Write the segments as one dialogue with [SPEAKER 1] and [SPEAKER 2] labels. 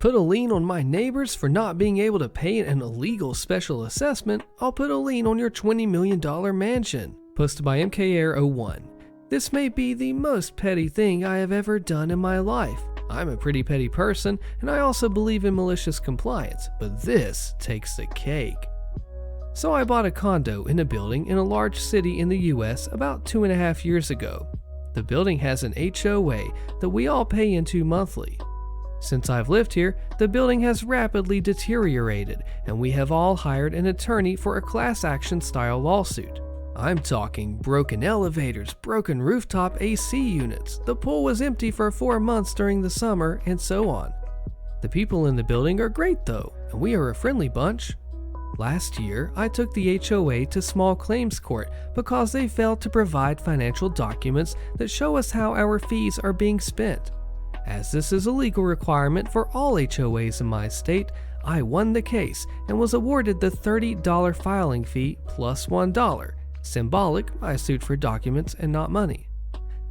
[SPEAKER 1] put a lien on my neighbors for not being able to pay an illegal special assessment, I'll put a lien on your $20 million mansion. Posted by MKAir01. This may be the most petty thing I have ever done in my life. I'm a pretty petty person, and I also believe in malicious compliance, but this takes the cake. So I bought a condo in a building in a large city in the US about 2.5 years ago. The building has an HOA that we all pay into monthly. Since I've lived here, the building has rapidly deteriorated, and we have all hired an attorney for a class action style lawsuit. I'm talking broken elevators, broken rooftop AC units, the pool was empty for 4 months during the summer, and so on. The people in the building are great though, and we are a friendly bunch. Last year, I took the HOA to small claims court because they failed to provide financial documents that show us how our fees are being spent. As this is a legal requirement for all HOAs in my state, I won the case and was awarded the $30 filing fee plus $1. Symbolic, I sued for documents and not money.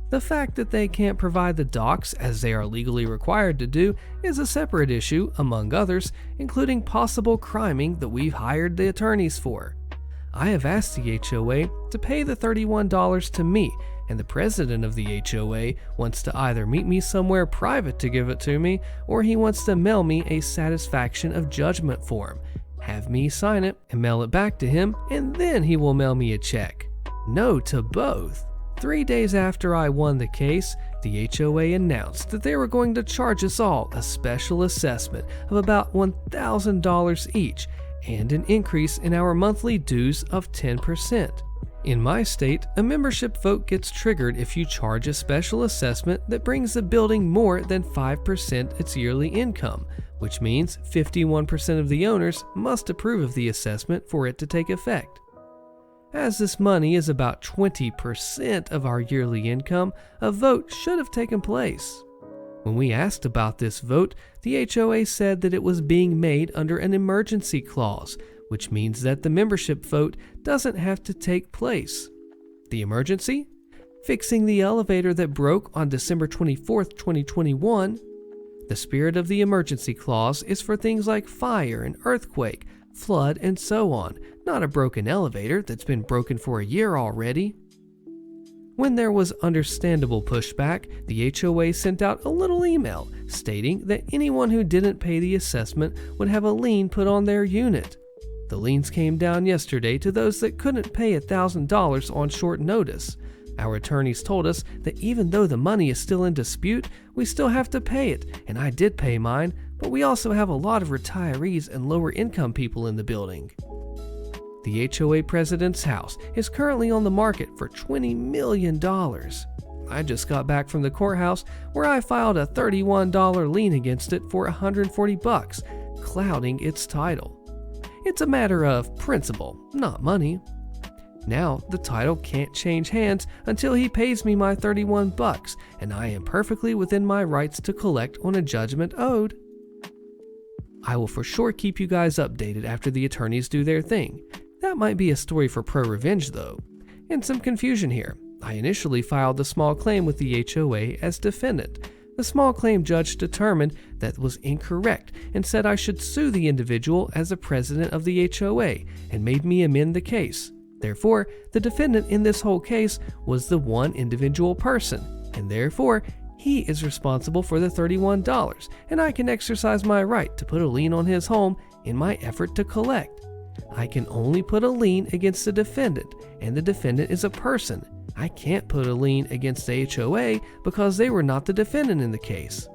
[SPEAKER 1] The fact that they can't provide the docs as they are legally required to do is a separate issue, among others, including possible criming that we've hired the attorneys for. I have asked the HOA to pay the $31 to me, and the president of the HOA wants to either meet me somewhere private to give it to me, or he wants to mail me a satisfaction of judgment form, have me sign it and mail it back to him, and then he will mail me a check. No to both. 3 days after I won the case, the HOA announced that they were going to charge us all a special assessment of about $1,000 each and an increase in our monthly dues of 10%. In my state, a membership vote gets triggered if you charge a special assessment that brings the building more than 5% its yearly income, which means 51% of the owners must approve of the assessment for it to take effect. As this money is about 20% of our yearly income, a vote should have taken place. When we asked about this vote, the HOA said that it was being made under an emergency clause, which means that the membership vote doesn't have to take place. The emergency? Fixing the elevator that broke on December 24, 2021. The spirit of the emergency clause is for things like fire and earthquake, flood, and so on, not a broken elevator that's been broken for a year already. When there was understandable pushback, the HOA sent out a little email stating that anyone who didn't pay the assessment would have a lien put on their unit. The liens came down yesterday to those that couldn't pay $1,000 on short notice. Our attorneys told us that even though the money is still in dispute, we still have to pay it, and I did pay mine, but we also have a lot of retirees and lower income people in the building. The HOA president's house is currently on the market for $20 million. I just got back from the courthouse where I filed a $31 lien against it for $140, clouding its title. It's a matter of principle, not money. Now, the title can't change hands until he pays me my $31, and I am perfectly within my rights to collect on a judgment owed. I will for sure keep you guys updated after the attorneys do their thing. That might be a story for Pro Revenge though. And some confusion here. I initially filed the small claim with the HOA as defendant. The small claim judge determined that was incorrect and said I should sue the individual as the president of the HOA and made me amend the case. Therefore, the defendant in this whole case was the one individual person, and therefore, he is responsible for the $31, and I can exercise my right to put a lien on his home in my effort to collect. I can only put a lien against the defendant, and the defendant is a person. I can't put a lien against the HOA because they were not the defendant in the case.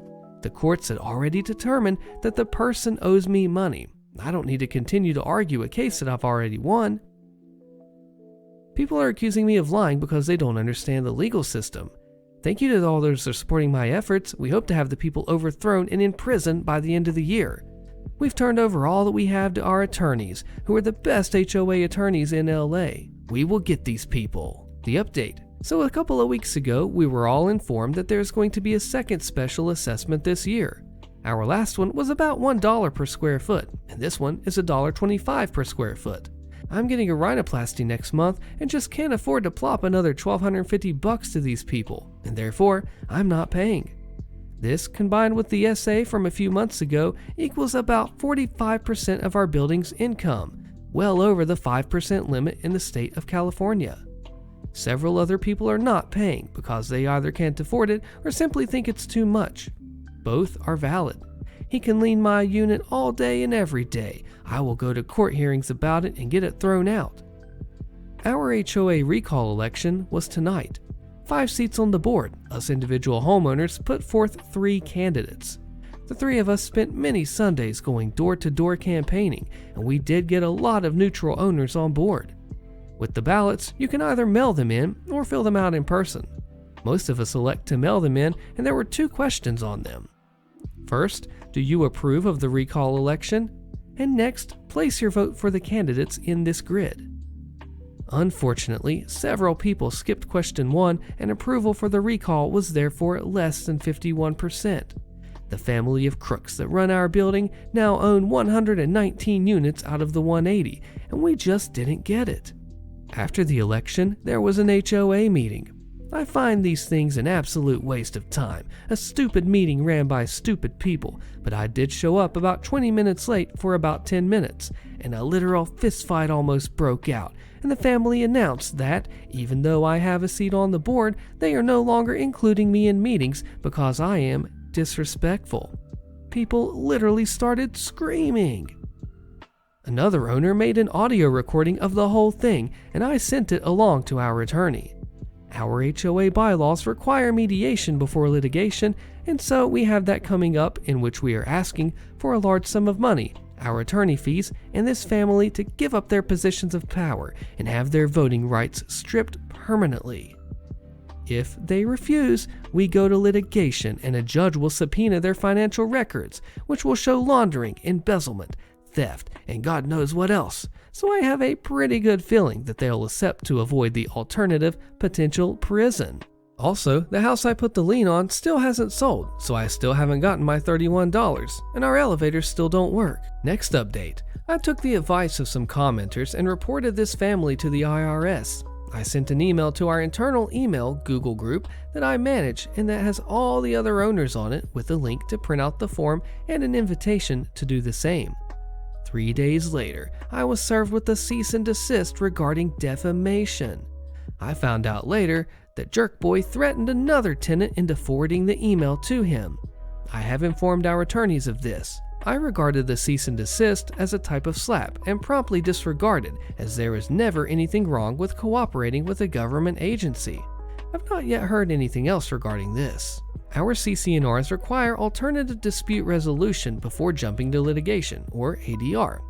[SPEAKER 1] The courts had already determined that the person owes me money. I don't need to continue to argue a case that I've already won. People are accusing me of lying because they don't understand the legal system. Thank you to all those that are supporting my efforts. We hope to have the people overthrown and in prison by the end of the year. We've turned over all that we have to our attorneys, who are the best HOA attorneys in LA. We will get these people. The update. So a couple of weeks ago, we were all informed that there's going to be a second special assessment this year. Our last one was about $1 per square foot, and this one is $1.25 per square foot. I'm getting a rhinoplasty next month and just can't afford to plop another $1,250 to these people, and therefore, I'm not paying. This, combined with the SA from a few months ago, equals about 45% of our building's income, well over the 5% limit in the state of California. Several other people are not paying because they either can't afford it or simply think it's too much. Both are valid. He can lien my unit all day and every day. I will go to court hearings about it and get it thrown out. Our HOA recall election was tonight. 5 seats on the board. Us individual homeowners put forth 3 candidates. The 3 of us spent many Sundays going door-to-door campaigning, and we did get a lot of neutral owners on board. With the ballots, you can either mail them in or fill them out in person. Most of us elect to mail them in, and there were 2 questions on them. First, do you approve of the recall election? And next, place your vote for the candidates in this grid. Unfortunately, several people skipped question 1, and approval for the recall was therefore less than 51%. The family of crooks that run our building now own 119 units out of the 180, and we just didn't get it. After the election, there was an HOA meeting. I find these things an absolute waste of time, a stupid meeting ran by stupid people, but I did show up about 20 minutes late for about 10 minutes, and a literal fistfight almost broke out, and the family announced that, even though I have a seat on the board, they are no longer including me in meetings because I am disrespectful. People literally started screaming. Another owner made an audio recording of the whole thing, and I sent it along to our attorney. Our HOA bylaws require mediation before litigation, and so we have that coming up, in which we are asking for a large sum of money, our attorney fees, and this family to give up their positions of power and have their voting rights stripped permanently. If they refuse, we go to litigation, and a judge will subpoena their financial records, which will show laundering, embezzlement, theft, and God knows what else. So I have a pretty good feeling that they'll accept to avoid the alternative potential prison. Also, the house I put the lien on still hasn't sold, so I still haven't gotten my $31, and our elevators still don't work. Next update. I took the advice of some commenters and reported this family to the IRS. I sent an email to our internal email Google group that I manage and that has all the other owners on it with a link to print out the form and an invitation to do the same. 3 days later, I was served with a cease and desist regarding defamation. I found out later that Jerkboy threatened another tenant into forwarding the email to him. I have informed our attorneys of this. I regarded the cease and desist as a type of slap and promptly disregarded, as there is never anything wrong with cooperating with a government agency. I've not yet heard anything else regarding this. Our CC&Rs require alternative dispute resolution before jumping to litigation, or ADR.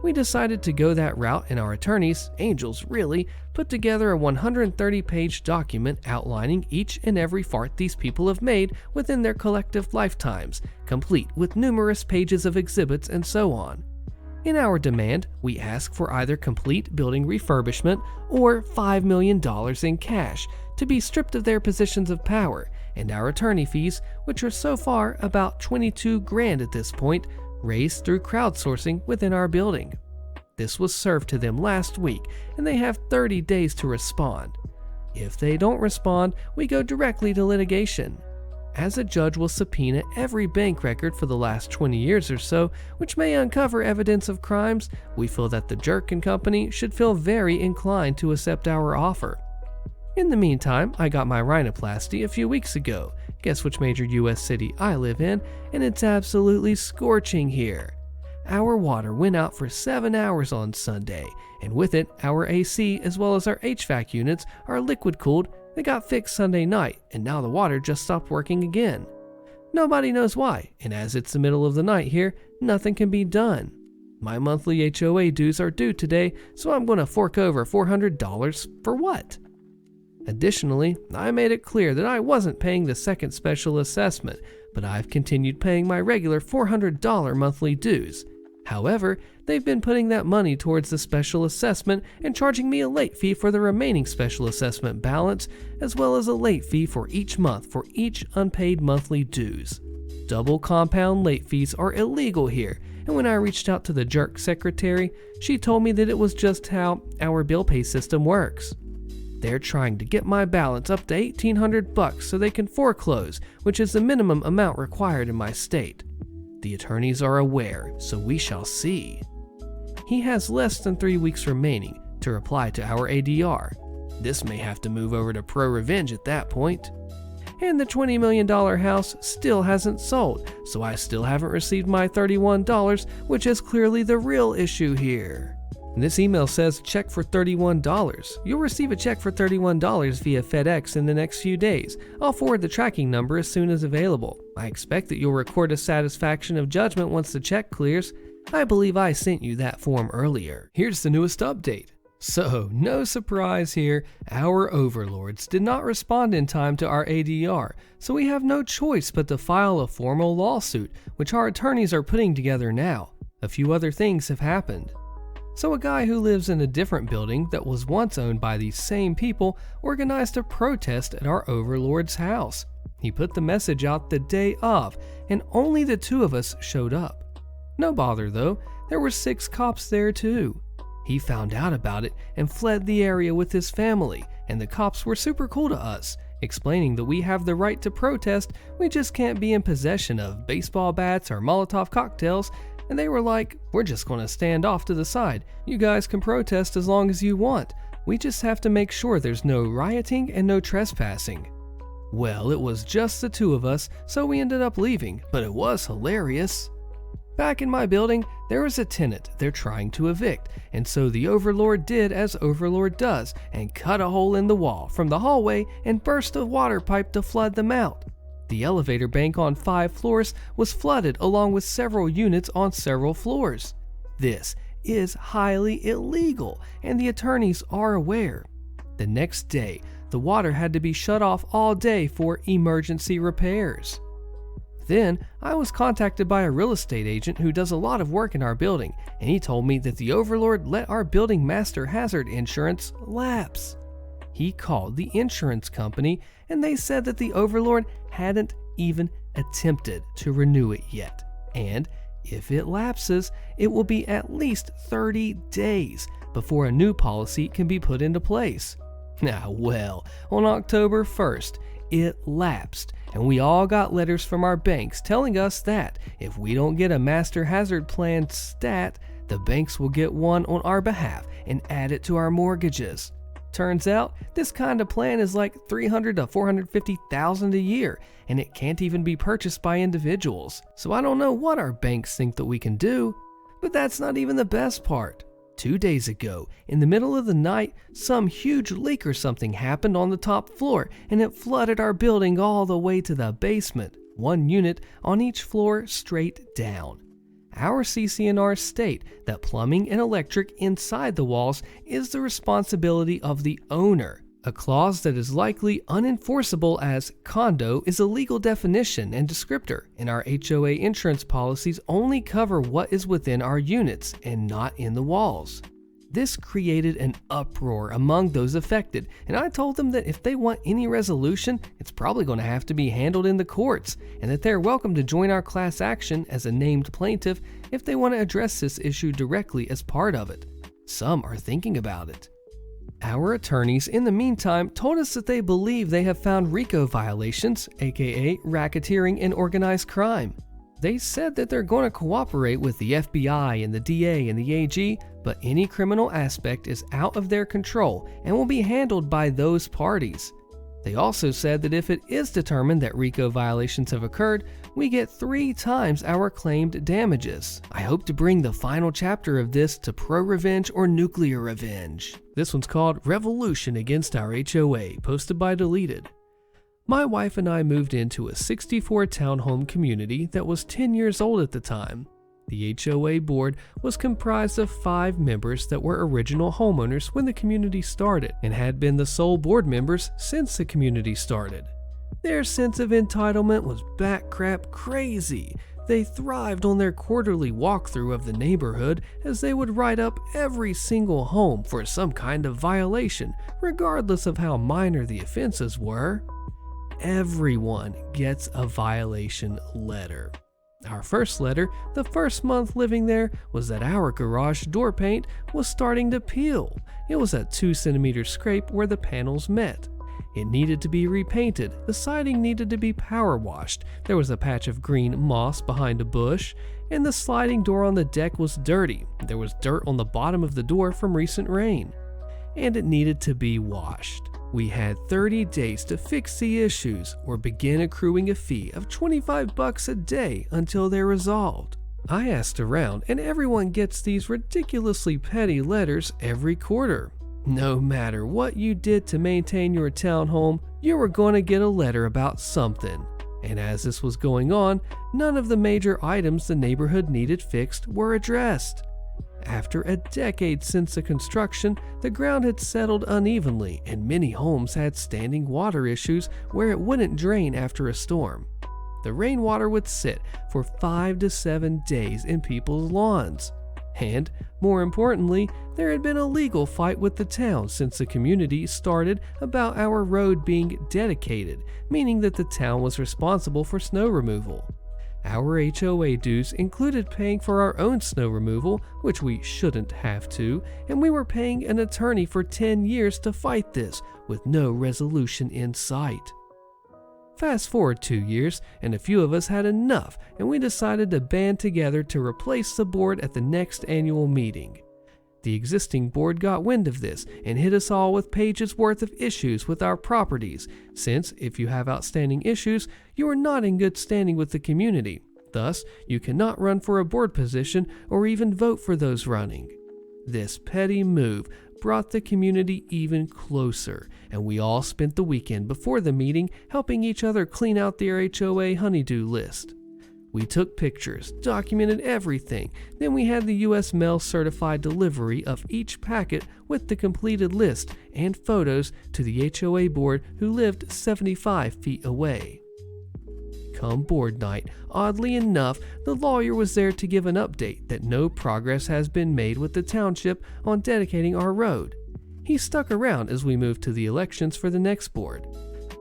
[SPEAKER 1] We decided to go that route, and our attorneys, angels really, put together a 130-page document outlining each and every fart these people have made within their collective lifetimes, complete with numerous pages of exhibits and so on. In our demand, we ask for either complete building refurbishment or $5 million in cash to be stripped of their positions of power, and our attorney fees, which are so far about $22,000 at this point, raised through crowdsourcing within our building. This was served to them last week, and they have 30 days to respond. If they don't respond, we go directly to litigation. As a judge will subpoena every bank record for the last 20 years or so, which may uncover evidence of crimes, we feel that the Jerk and Company should feel very inclined to accept our offer. In the meantime, I got my rhinoplasty a few weeks ago. Guess which major US city I live in, and it's absolutely scorching here. Our water went out for 7 hours on Sunday, and with it, our AC as well as our HVAC units are liquid cooled. They got fixed Sunday night, and now the water just stopped working again. Nobody knows why, and as it's the middle of the night here, nothing can be done. My monthly HOA dues are due today, so I'm going to fork over $400 for what? Additionally, I made it clear that I wasn't paying the second special assessment, but I've continued paying my regular $400 monthly dues. However, they've been putting that money towards the special assessment and charging me a late fee for the remaining special assessment balance, as well as a late fee for each month for each unpaid monthly dues. Double compound late fees are illegal here, and when I reached out to the Jerk secretary, she told me that it was just how our bill pay system works. They're trying to get my balance up to $1,800 so they can foreclose, which is the minimum amount required in my state. The attorneys are aware, so we shall see. He has less than 3 weeks remaining to reply to our ADR. This may have to move over to Pro Revenge at that point. And the $20 million house still hasn't sold, so I still haven't received my $31, which is clearly the real issue here. This email says check for $31. You'll receive a check for $31 via FedEx in the next few days. I'll forward the tracking number as soon as available. I expect that you'll record a satisfaction of judgment once the check clears. I believe I sent you that form earlier. Here's the newest update. So, no surprise here, our overlords did not respond in time to our ADR, so we have no choice but to file a formal lawsuit, which our attorneys are putting together now. A few other things have happened. So a guy who lives in a different building that was once owned by these same people organized a protest at our overlord's house. He put the message out the day of, and only the 2 of us showed up. No bother though, there were 6 cops there too. He found out about it and fled the area with his family, and the cops were super cool to us, explaining that we have the right to protest, we just can't be in possession of baseball bats or Molotov cocktails, and they were like, we're just going to stand off to the side. You guys can protest as long as you want. We just have to make sure there's no rioting and no trespassing. Well, it was just the 2 of us, so we ended up leaving, but it was hilarious. Back in my building, there was a tenant they're trying to evict, and so the overlord did as overlord does and cut a hole in the wall from the hallway and burst a water pipe to flood them out. The elevator bank on 5 floors was flooded along with several units on several floors. This is highly illegal, and the attorneys are aware. The next day, the water had to be shut off all day for emergency repairs. Then, I was contacted by a real estate agent who does a lot of work in our building, and he told me that the overlord let our building master hazard insurance lapse. He called the insurance company, and they said that the overlord hadn't even attempted to renew it yet, and if it lapses, it will be at least 30 days before a new policy can be put into place. Now, well, on October 1st, it lapsed, and we all got letters from our banks telling us that if we don't get a master hazard plan stat, the banks will get one on our behalf and add it to our mortgages. Turns out, this kind of plan is like $300,000 to $450,000 a year, and it can't even be purchased by individuals. So I don't know what our banks think that we can do, but that's not even the best part. 2 days ago, in the middle of the night, some huge leak or something happened on the top floor, and it flooded our building all the way to the basement, 1 unit on each floor straight down. Our CC&R state that plumbing and electric inside the walls is the responsibility of the owner. A clause that is likely unenforceable as condo is a legal definition and descriptor, and our HOA insurance policies only cover what is within our units and not in the walls. This created an uproar among those affected, and I told them that if they want any resolution, it's probably going to have to be handled in the courts, and that they're welcome to join our class action as a named plaintiff if they want to address this issue directly as part of it. Some are thinking about it. Our attorneys, in the meantime, told us that they believe they have found RICO violations, aka racketeering and organized crime. They said that they're going to cooperate with the FBI and the DA and the AG, but any criminal aspect is out of their control and will be handled by those parties. They also said that if it is determined that RICO violations have occurred, we get 3 times our claimed damages. I hope to bring the final chapter of this to Pro Revenge or Nuclear Revenge. This one's called Revolution Against Our HOA, posted by Deleted. My wife and I moved into a 64 townhome community that was 10 years old at the time. The HOA board was comprised of 5 members that were original homeowners when the community started and had been the sole board members since the community started. Their sense of entitlement was backcrap crazy. They thrived on their quarterly walkthrough of the neighborhood as they would write up every single home for some kind of violation, regardless of how minor the offenses were. Everyone gets a violation letter. Our first letter, the first month living there, was that our garage door paint was starting to peel. It was a 2 centimeter scrape where the panels met. It needed to be repainted, the siding needed to be power washed, there was a patch of green moss behind a bush, and the sliding door on the deck was dirty. There was dirt on the bottom of the door from recent rain, and it needed to be washed. We had 30 days to fix the issues or begin accruing a fee of $25 a day until they're resolved. I asked around, and everyone gets these ridiculously petty letters every quarter. No matter what you did to maintain your townhome, you were going to get a letter about something. And as this was going on, none of the major items the neighborhood needed fixed were addressed. After a decade since the construction, the ground had settled unevenly and many homes had standing water issues where it wouldn't drain after a storm. The rainwater would sit for 5 to 7 days in people's lawns. And, more importantly, there had been a legal fight with the town since the community started about our road being dedicated, meaning that the town was responsible for snow removal. Our HOA dues included paying for our own snow removal, which we shouldn't have to, and we were paying an attorney for 10 years to fight this, with no resolution in sight. Fast forward 2 years, and a few of us had enough, and we decided to band together to replace the board at the next annual meeting. The existing board got wind of this and hit us all with pages worth of issues with our properties, since if you have outstanding issues, you are not in good standing with the community. Thus, you cannot run for a board position or even vote for those running. This petty move brought the community even closer, and we all spent the weekend before the meeting helping each other clean out their HOA honey-do list. We took pictures, documented everything, then we had the US Mail certified delivery of each packet with the completed list and photos to the HOA board who lived 75 feet away. Come board night, oddly enough, the lawyer was there to give an update that no progress has been made with the township on dedicating our road. He stuck around as we moved to the elections for the next board.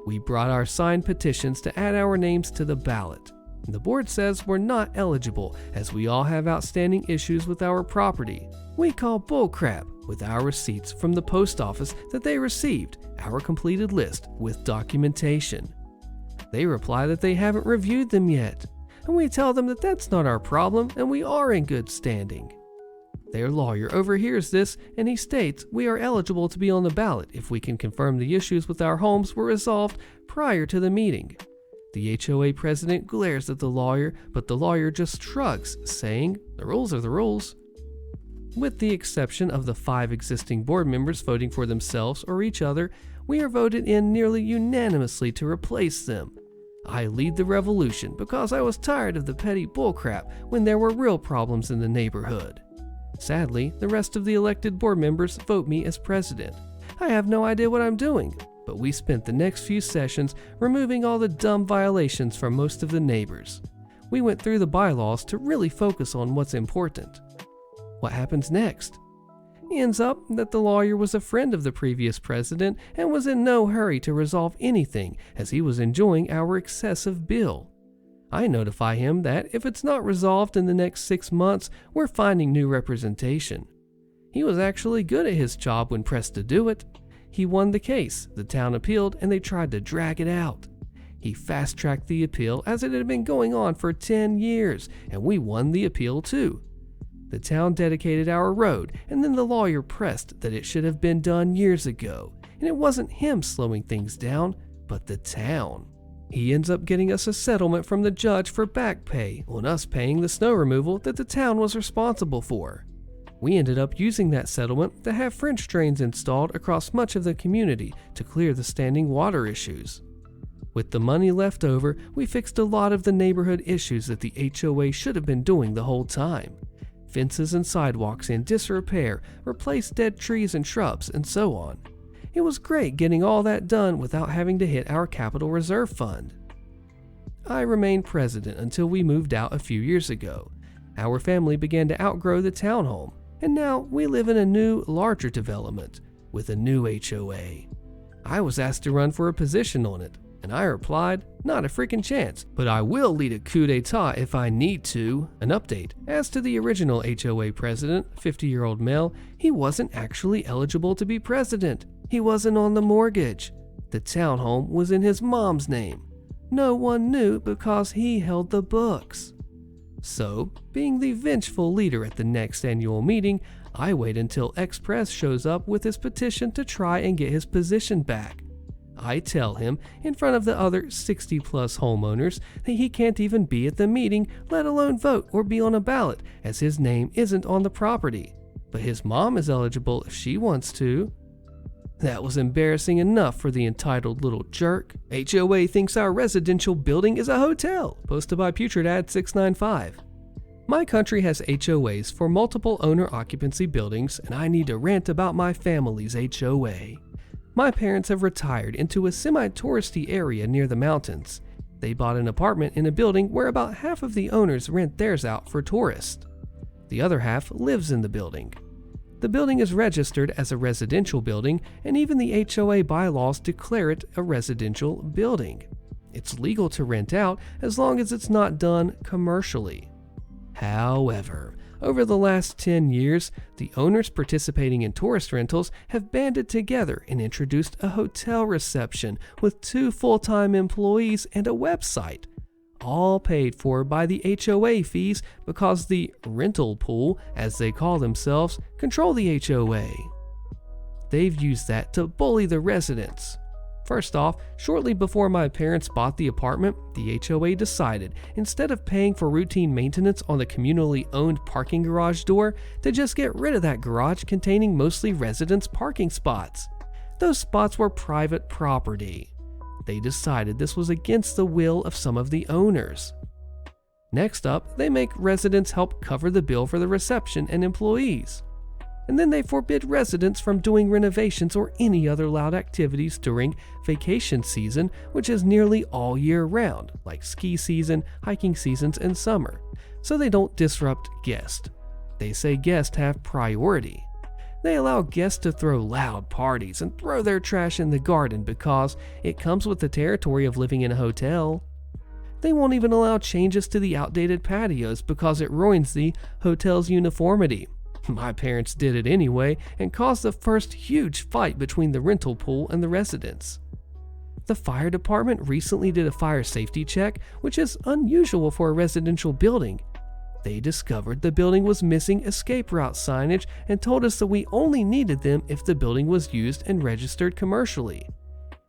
[SPEAKER 1] We brought our signed petitions to add our names to the ballot. The board says we're not eligible as we all have outstanding issues with our property. We call bullcrap with our receipts from the post office that they received our completed list with documentation. They reply that they haven't reviewed them yet, and we tell them that that's not our problem and we are in good standing. Their lawyer overhears this and he states we are eligible to be on the ballot if we can confirm the issues with our homes were resolved prior to the meeting. The HOA president glares at the lawyer, but the lawyer just shrugs, saying, "The rules are the rules." With the exception of the 5 existing board members voting for themselves or each other, we are voted in nearly unanimously to replace them. I lead the revolution because I was tired of the petty bullcrap when there were real problems in the neighborhood. Sadly, the rest of the elected board members vote me as president. I have no idea what I'm doing, but we spent the next few sessions removing all the dumb violations from most of the neighbors. We went through the bylaws to really focus on what's important. What happens next? It ends up that the lawyer was a friend of the previous president and was in no hurry to resolve anything as he was enjoying our excessive bill. I notify him that if it's not resolved in the next 6 months, we're finding new representation. He was actually good at his job when pressed to do it. He won the case, the town appealed, and they tried to drag it out. He fast-tracked the appeal as it had been going on for 10 years, and we won the appeal too. The town dedicated our road, and then the lawyer pressed that it should have been done years ago, and it wasn't him slowing things down, but the town. He ends up getting us a settlement from the judge for back pay on us paying the snow removal that the town was responsible for. We ended up using that settlement to have French drains installed across much of the community to clear the standing water issues. With the money left over, we fixed a lot of the neighborhood issues that the HOA should have been doing the whole time. Fences and sidewalks in disrepair, replaced dead trees and shrubs, and so on. It was great getting all that done without having to hit our capital reserve fund. I remained president until we moved out a few years ago. Our family began to outgrow the townhome, and now we live in a new, larger development with a new HOA. I was asked to run for a position on it, And I replied, not a freaking chance, but I will lead a coup d'etat if I need to. An update. As to the original HOA president, 50-year-old male, he wasn't actually eligible to be president. He wasn't on the mortgage. The townhome was in his mom's name. No one knew because he held the books. So, being the vengeful leader at the next annual meeting, I wait until ex-press shows up with his petition to try and get his position back. I tell him, in front of the other 60-plus homeowners, that he can't even be at the meeting, let alone vote or be on a ballot, as his name isn't on the property. But his mom is eligible if she wants to. That was embarrassing enough for the entitled little jerk. HOA thinks our residential building is a hotel, posted by PutridAd695. My country has HOAs for multiple owner occupancy buildings, and I need to rant about my family's HOA. My parents have retired into a semi-touristy area near the mountains. They bought an apartment in a building where about half of the owners rent theirs out for tourists. The other half lives in the building. The building is registered as a residential building, and even the HOA bylaws declare it a residential building. It's legal to rent out as long as it's not done commercially. However, over the last 10 years, the owners participating in tourist rentals have banded together and introduced a hotel reception with 2 full-time employees and a website, all paid for by the HOA fees because the rental pool, as they call themselves, control the HOA. They've used that to bully the residents. First off, shortly before my parents bought the apartment, the HOA decided, instead of paying for routine maintenance on the communally owned parking garage door, to just get rid of that garage containing mostly residents' parking spots. Those spots were private property. They decided this was against the will of some of the owners. Next up, they make residents help cover the bill for the reception and employees. And then they forbid residents from doing renovations or any other loud activities during vacation season, which is nearly all year round, like ski season, hiking seasons, and summer, so they don't disrupt guests. They say guests have priority. They allow guests to throw loud parties and throw their trash in the garden because it comes with the territory of living in a hotel. They won't even allow changes to the outdated patios because it ruins the hotel's uniformity. My parents did it anyway and caused the first huge fight between the rental pool and the residents. The fire department recently did a fire safety check, which is unusual for a residential building. They discovered the building was missing escape route signage and told us that we only needed them if the building was used and registered commercially.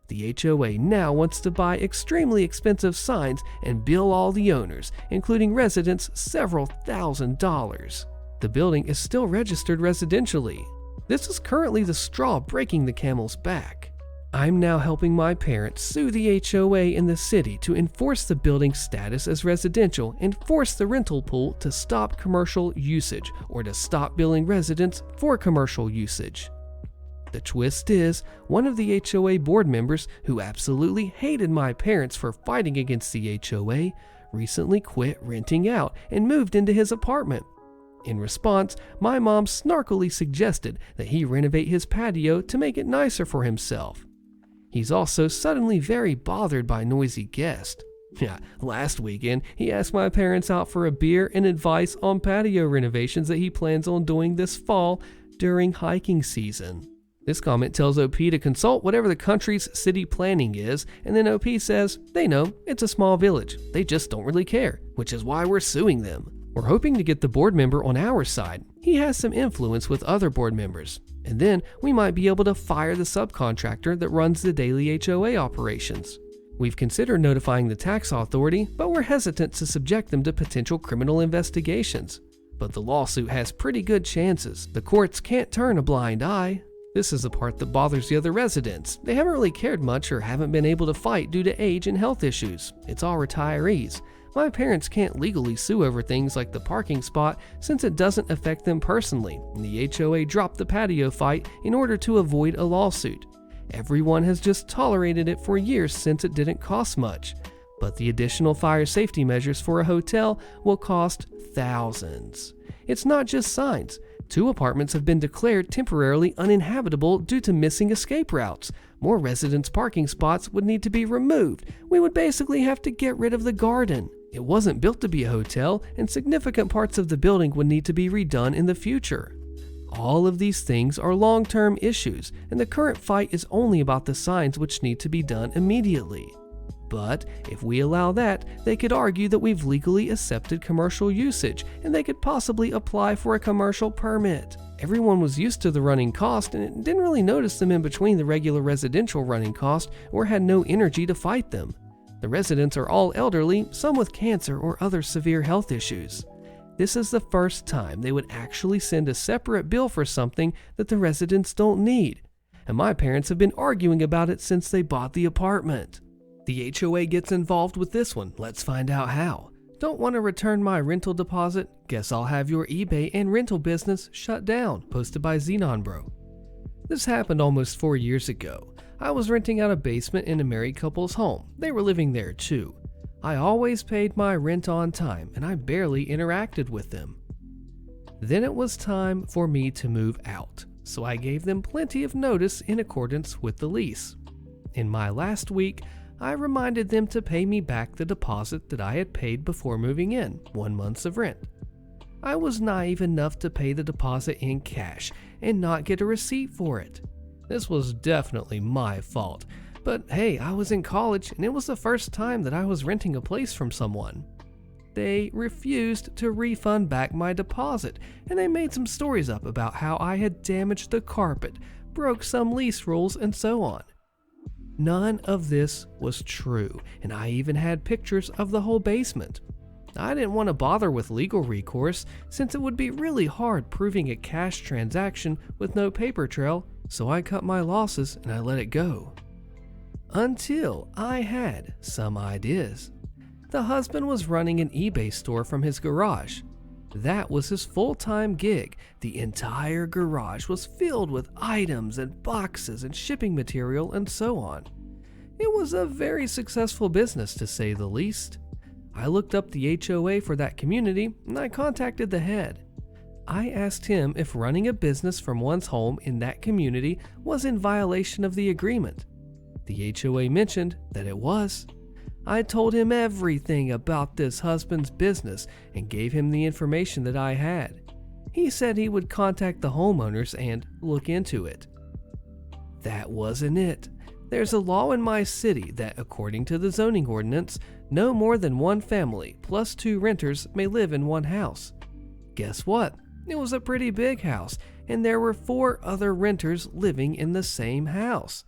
[SPEAKER 1] The HOA now wants to buy extremely expensive signs and bill all the owners, including residents, several $1,000s. The building is still registered residentially. This is currently the straw breaking the camel's back. I'm now helping my parents sue the HOA in the city to enforce the building's status as residential and force the rental pool to stop commercial usage or to stop billing residents for commercial usage. The twist is, one of the HOA board members who absolutely hated my parents for fighting against the HOA recently quit renting out and moved into his apartment. In response, my mom snarkily suggested that he renovate his patio to make it nicer for himself. He's also suddenly very bothered by noisy guests. Last weekend, he asked my parents out for a beer and advice on patio renovations that he plans on doing this fall during hiking season. This comment tells OP to consult whatever the country's city planning is, and then OP says they know it's a small village, they just don't really care, which is why we're suing them. We're hoping to get the board member on our side. He has some influence with other board members. And then we might be able to fire the subcontractor that runs the daily HOA operations. We've considered notifying the tax authority, but we're hesitant to subject them to potential criminal investigations. But the lawsuit has pretty good chances. The courts can't turn a blind eye. This is the part that bothers the other residents. They haven't really cared much or haven't been able to fight due to age and health issues. It's all retirees. My parents can't legally sue over things like the parking spot since it doesn't affect them personally, and the HOA dropped the patio fight in order to avoid a lawsuit. Everyone has just tolerated it for years since it didn't cost much, but the additional fire safety measures for a hotel will cost thousands. It's not just signs. 2 apartments have been declared temporarily uninhabitable due to missing escape routes. More residents' parking spots would need to be removed. We would basically have to get rid of the garden. It wasn't built to be a hotel, and significant parts of the building would need to be redone in the future. All of these things are long-term issues, and the current fight is only about the signs which need to be done immediately. But if we allow that, they could argue that we've legally accepted commercial usage, and they could possibly apply for a commercial permit. Everyone was used to the running cost and didn't really notice them in between the regular residential running cost or had no energy to fight them. The residents are all elderly, some with cancer or other severe health issues. This is the first time they would actually send a separate bill for something that the residents don't need. And my parents have been arguing about it since they bought the apartment. The HOA gets involved with this one. Let's find out how. Don't want to return my rental deposit? Guess I'll have your eBay and rental business shut down. Posted by XenonBro. This happened almost 4 years ago. I was renting out a basement in a married couple's home. They were living there too. I always paid my rent on time, and I barely interacted with them. Then it was time for me to move out, so I gave them plenty of notice in accordance with the lease. In my last week, I reminded them to pay me back the deposit that I had paid before moving in, 1 month of rent. I was naive enough to pay the deposit in cash and not get a receipt for it. This was definitely my fault. But hey, I was in college and it was the first time that I was renting a place from someone. They refused to refund back my deposit, and they made some stories up about how I had damaged the carpet, broke some lease rules, and so on. None of this was true, and I even had pictures of the whole basement. I didn't want to bother with legal recourse since it would be really hard proving a cash transaction with no paper trail, so I cut my losses and I let it go. Until I had some ideas. The husband was running an eBay store from his garage. That was his full-time gig. The entire garage was filled with items and boxes and shipping material and so on. It was a very successful business, to say the least. I looked up the HOA for that community and I contacted the head. I asked him if running a business from one's home in that community was in violation of the agreement. The HOA mentioned that it was. I told him everything about this husband's business and gave him the information that I had. He said he would contact the homeowners and look into it. That wasn't it. There's a law in my city that, according to the zoning ordinance, no more than one family plus 2 renters may live in one house. Guess what? It was a pretty big house, and there were 4 other renters living in the same house.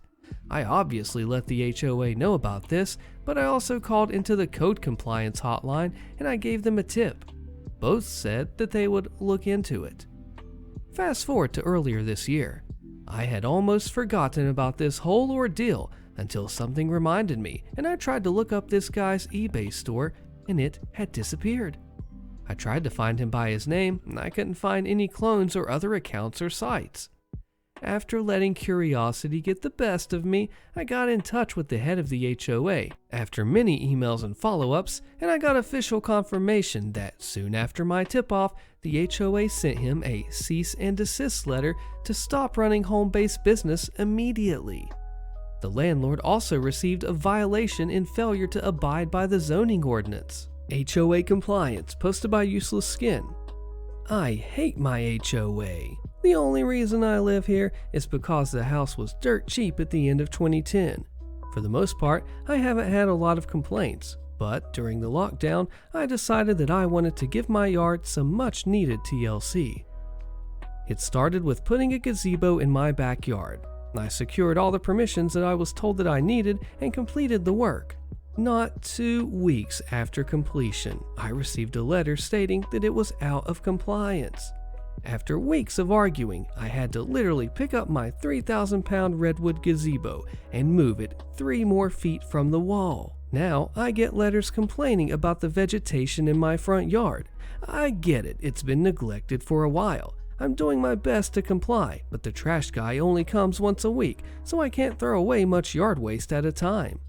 [SPEAKER 1] I obviously let the HOA know about this, but I also called into the code compliance hotline and I gave them a tip. Both said that they would look into it. Fast forward to earlier this year. I had almost forgotten about this whole ordeal until something reminded me, and I tried to look up this guy's eBay store and it had disappeared. I tried to find him by his name and I couldn't find any clones or other accounts or sites. After letting curiosity get the best of me, I got in touch with the head of the HOA after many emails and follow-ups, and I got official confirmation that soon after my tip-off, the HOA sent him a cease and desist letter to stop running home-based business immediately. The landlord also received a violation in failure to abide by the zoning ordinance. HOA compliance, posted by Useless Skin. I hate my HOA. The only reason I live here is because the house was dirt cheap at the end of 2010. For the most part, I haven't had a lot of complaints, but during the lockdown, I decided that I wanted to give my yard some much needed TLC. It started with putting a gazebo in my backyard. I secured all the permissions that I was told that I needed and completed the work. Not 2 weeks after completion, I received a letter stating that it was out of compliance. After weeks of arguing, I had to literally pick up my 3,000-pound redwood gazebo and move it 3 more feet from the wall. Now I get letters complaining about the vegetation in my front yard. I get it, it's been neglected for a while. I'm doing my best to comply, but the trash guy only comes once a week, so I can't throw away much yard waste at a time.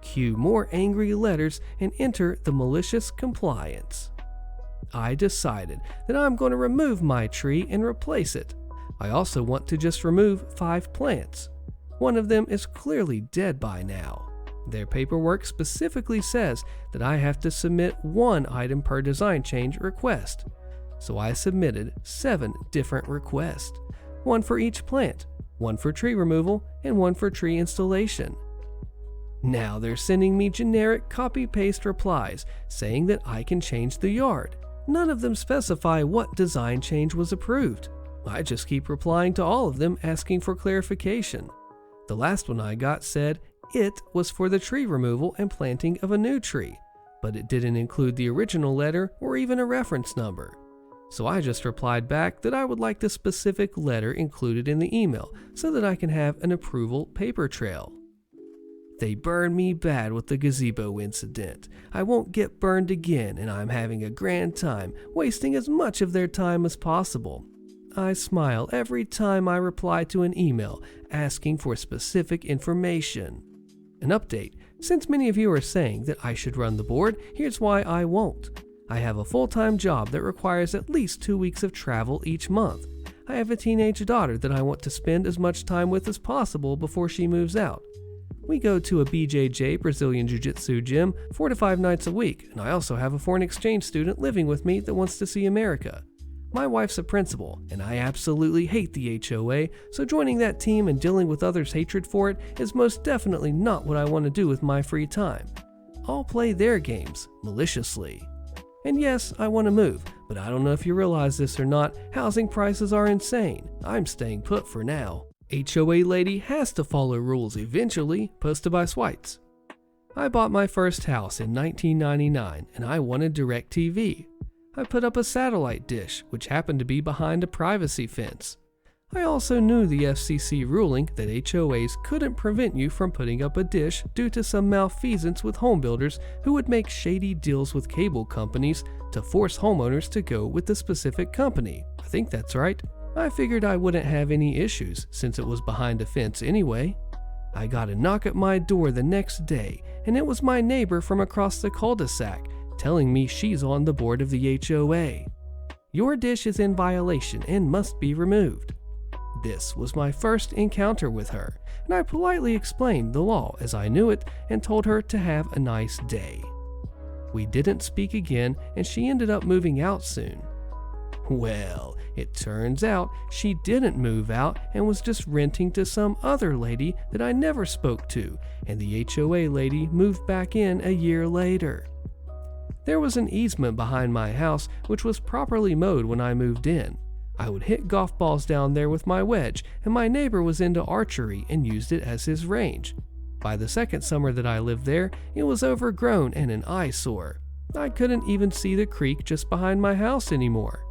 [SPEAKER 1] Cue more angry letters and enter the malicious compliance. I decided that I'm going to remove my tree and replace it. I also want to just remove 5 plants. One of them is clearly dead by now. Their paperwork specifically says that I have to submit 1 item per design change request. So I submitted 7 different requests, 1 for each plant, 1 for tree removal, and 1 for tree installation. Now they're sending me generic copy-paste replies saying that I can change the yard. None of them specify what design change was approved. I just keep replying to all of them asking for clarification. The last one I got said it was for the tree removal and planting of a new tree, but it didn't include the original letter or even a reference number. So I just replied back that I would like the specific letter included in the email so that I can have an approval paper trail. They burned me bad with the gazebo incident. I won't get burned again, and I'm having a grand time, wasting as much of their time as possible. I smile every time I reply to an email asking for specific information. An update: since many of you are saying that I should run the board, here's why I won't. I have a full-time job that requires at least 2 weeks of travel each month. I have a teenage daughter that I want to spend as much time with as possible before she moves out. We go to a BJJ Brazilian Jiu-Jitsu gym 4 to 5 nights a week, and I also have a foreign exchange student living with me that wants to see America. My wife's a principal, and I absolutely hate the HOA, so joining that team and dealing with others' hatred for it is most definitely not what I want to do with my free time. I'll play their games, maliciously. And yes, I want to move, but I don't know if you realize this or not, housing prices are insane. I'm staying put for now. HOA lady has to follow rules eventually, posted by Swites. I bought my first house in 1999, and I wanted DirecTV. I put up a satellite dish, which happened to be behind a privacy fence. I also knew the FCC ruling that HOAs couldn't prevent you from putting up a dish due to some malfeasance with home builders who would make shady deals with cable companies to force homeowners to go with the specific company. I think that's right. I figured I wouldn't have any issues since it was behind a fence anyway. I got a knock at my door the next day, and it was my neighbor from across the cul-de-sac telling me she's on the board of the HOA. Your dish is in violation and must be removed. This was my first encounter with her, and I politely explained the law as I knew it and told her to have a nice day. We didn't speak again, and she ended up moving out soon. Well, it turns out she didn't move out and was just renting to some other lady that I never spoke to, and the HOA lady moved back in a year later. There was an easement behind my house which was properly mowed when I moved in. I would hit golf balls down there with my wedge, and my neighbor was into archery and used it as his range. By the second summer that I lived there, it was overgrown and an eyesore. I couldn't even see the creek just behind my house anymore.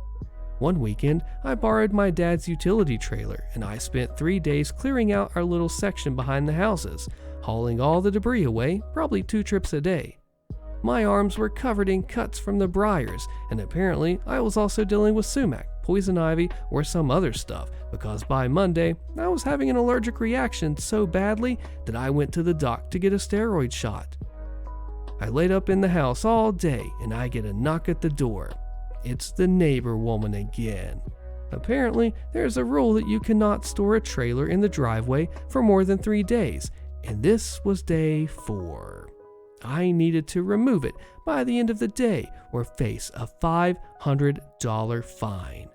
[SPEAKER 1] One weekend, I borrowed my dad's utility trailer, and I spent 3 days clearing out our little section behind the houses, hauling all the debris away, probably 2 trips a day. My arms were covered in cuts from the briars, and apparently I was also dealing with sumac, poison ivy, or some other stuff, because by Monday, I was having an allergic reaction so badly that I went to the doc to get a steroid shot. I laid up in the house all day, and I get a knock at the door. It's the neighbor woman again. Apparently, there's a rule that you cannot store a trailer in the driveway for more than 3 days, and this was day 4. I needed to remove it by the end of the day or face a $500 fine.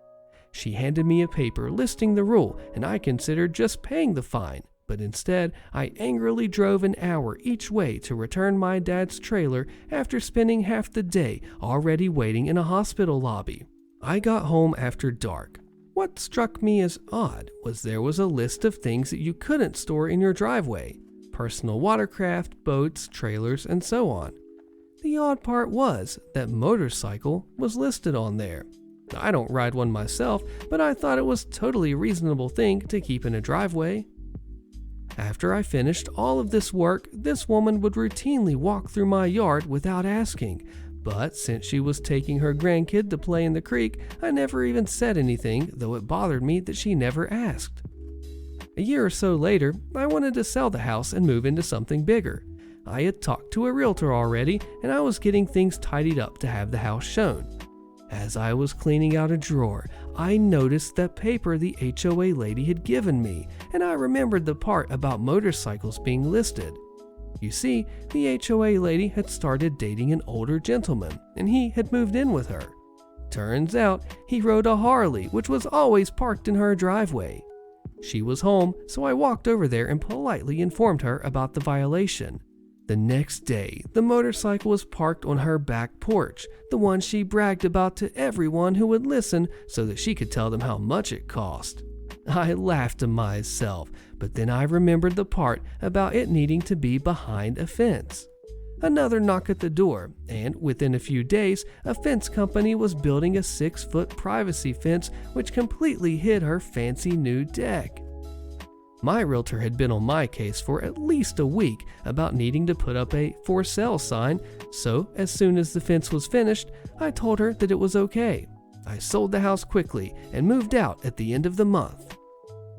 [SPEAKER 1] She handed me a paper listing the rule, and I considered just paying the fine, but instead I angrily drove an hour each way to return my dad's trailer after spending half the day already waiting in a hospital lobby. I got home after dark. What struck me as odd was there was a list of things that you couldn't store in your driveway: personal watercraft, boats, trailers, and so on. The odd part was that motorcycle was listed on there. I don't ride one myself, but I thought it was totally a reasonable thing to keep in a driveway. After I finished all of this work, this woman would routinely walk through my yard without asking, but since she was taking her grandkid to play in the creek, I never even said anything, though it bothered me that she never asked. A year or so later, I wanted to sell the house and move into something bigger. I had talked to a realtor already, and I was getting things tidied up to have the house shown. As I was cleaning out a drawer, I noticed that paper the HOA lady had given me, and I remembered the part about motorcycles being listed. You see, the HOA lady had started dating an older gentleman, and he had moved in with her. Turns out, he rode a Harley, which was always parked in her driveway. She was home, so I walked over there and politely informed her about the violation. The next day, the motorcycle was parked on her back porch, the one she bragged about to everyone who would listen so that she could tell them how much it cost. I laughed to myself, but then I remembered the part about it needing to be behind a fence. Another knock at the door, and within a few days, a fence company was building a 6-foot privacy fence which completely hid her fancy new deck. My realtor had been on my case for at least a week about needing to put up a for sale sign, so as soon as the fence was finished, I told her that it was okay. I sold the house quickly and moved out at the end of the month.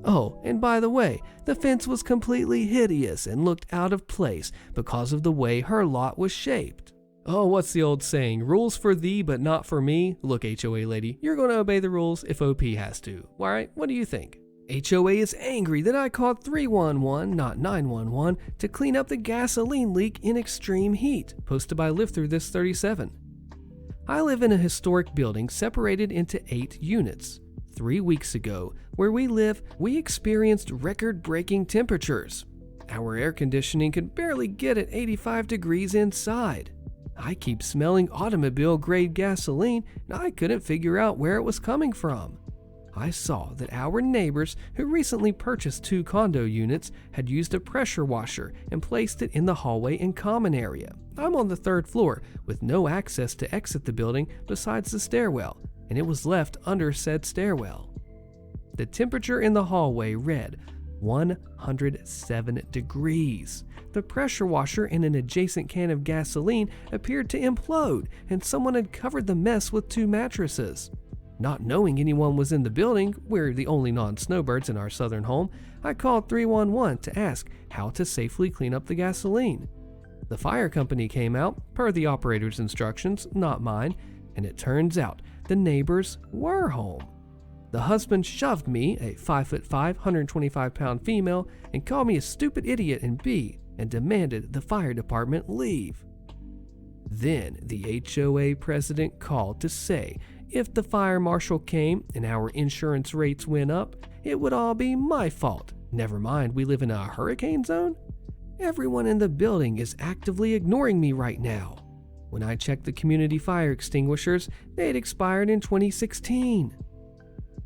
[SPEAKER 1] Oh, and by the way, the fence was completely hideous and looked out of place because of the way her lot was shaped. Oh, what's the old saying? Rules for thee, but not for me? Look, HOA lady, you're going to obey the rules if OP has to. Alright, what do you think? HOA is angry that I called 311, not 911, to clean up the gasoline leak in extreme heat, posted by Live Through This 37. I live in a historic building separated into 8 units. 3 weeks ago, where we live, we experienced record-breaking temperatures. Our air conditioning could barely get at 85 degrees inside. I keep smelling automobile-grade gasoline, and I couldn't figure out where it was coming from. I saw that our neighbors, who recently purchased 2 condo units, had used a pressure washer and placed it in the hallway and common area. I'm on the 3rd floor, with no access to exit the building besides the stairwell, and it was left under said stairwell. The temperature in the hallway read 107 degrees. The pressure washer in an adjacent can of gasoline appeared to implode, and someone had covered the mess with 2 mattresses. Not knowing anyone was in the building, we're the only non-snowbirds in our southern home, I called 311 to ask how to safely clean up the gasoline. The fire company came out, per the operator's instructions, not mine, and it turns out the neighbors were home. The husband shoved me, a 5'5", 125-pound female, and called me a stupid idiot and B, and demanded the fire department leave. Then the HOA president called to say if the fire marshal came and our insurance rates went up, it would all be my fault. Never mind, we live in a hurricane zone. Everyone in the building is actively ignoring me right now. When I checked the community fire extinguishers, they had expired in 2016.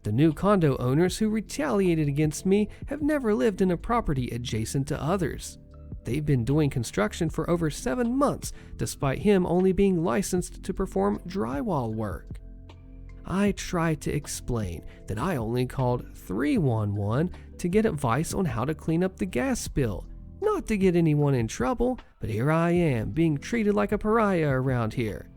[SPEAKER 1] The new condo owners who retaliated against me have never lived in a property adjacent to others. They've been doing construction for over 7 months, despite him only being licensed to perform drywall work. I tried to explain that I only called 311 to get advice on how to clean up the gas spill, not to get anyone in trouble, but here I am being treated like a pariah around here.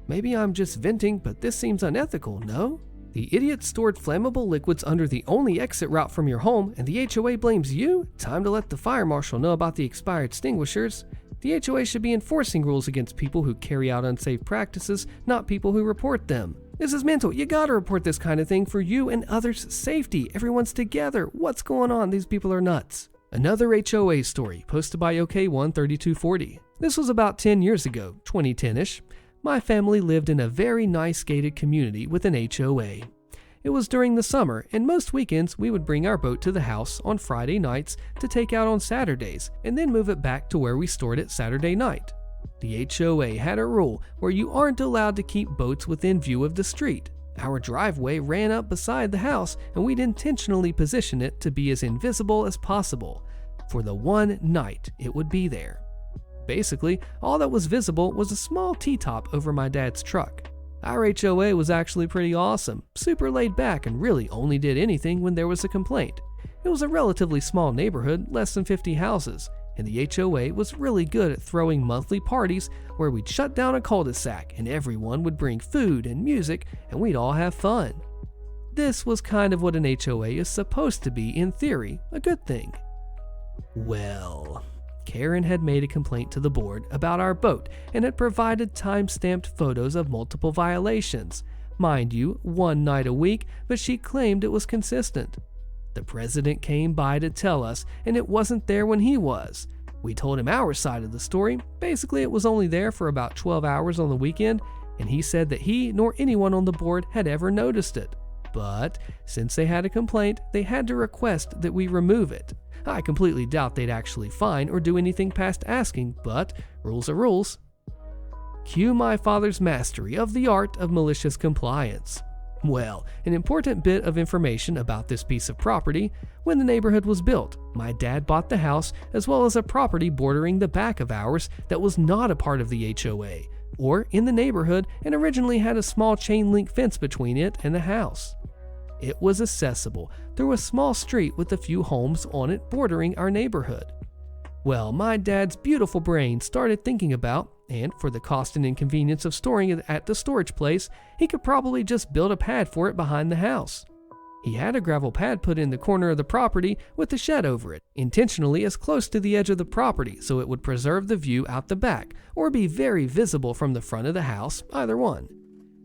[SPEAKER 1] Maybe I'm just venting, but this seems unethical, no? The idiot stored flammable liquids under the only exit route from your home, and the HOA blames you? Time to let the fire marshal know about the expired extinguishers. The HOA should be enforcing rules against people who carry out unsafe practices, not people who report them. This is mental. You gotta report this kind of thing for you and others' safety. Everyone's together. What's going on? These people are nuts. Another HOA story, posted by OK13240. This was about 10 years ago, 2010-ish. My family lived in a very nice gated community with an HOA. It was during the summer, and most weekends we would bring our boat to the house on Friday nights to take out on Saturdays, and then move it back to where we stored it Saturday night. The HOA had a rule where you aren't allowed to keep boats within view of the street. Our driveway ran up beside the house, and we'd intentionally position it to be as invisible as possible. For the one night it would be there. Basically, all that was visible was a small T-top over my dad's truck. Our HOA was actually pretty awesome, super laid back, and really only did anything when there was a complaint. It was a relatively small neighborhood, less than 50 houses, and the HOA was really good at throwing monthly parties where we'd shut down a cul-de-sac and everyone would bring food and music and we'd all have fun. This was kind of what an HOA is supposed to be in theory, a good thing. Well, Karen had made a complaint to the board about our boat and had provided time-stamped photos of multiple violations. Mind you, one night a week, but she claimed it was consistent. The president came by to tell us, and it wasn't there when he was. We told him our side of the story. Basically, it was only there for about 12 hours on the weekend, and he said that he nor anyone on the board had ever noticed it. But since they had a complaint, they had to request that we remove it. I completely doubt they'd actually fine or do anything past asking, but rules are rules. Cue my father's mastery of the art of malicious compliance. Well, an important bit of information about this piece of property: when the neighborhood was built, my dad bought the house as well as a property bordering the back of ours that was not a part of the HOA or in the neighborhood and originally had a small chain link fence between it and the house. It was accessible through a small street with a few homes on it bordering our neighborhood. Well, my dad's beautiful brain started thinking about, and for the cost and inconvenience of storing it at the storage place, he could probably just build a pad for it behind the house. He had a gravel pad put in the corner of the property with a shed over it, intentionally as close to the edge of the property so it would preserve the view out the back, or be very visible from the front of the house, either one.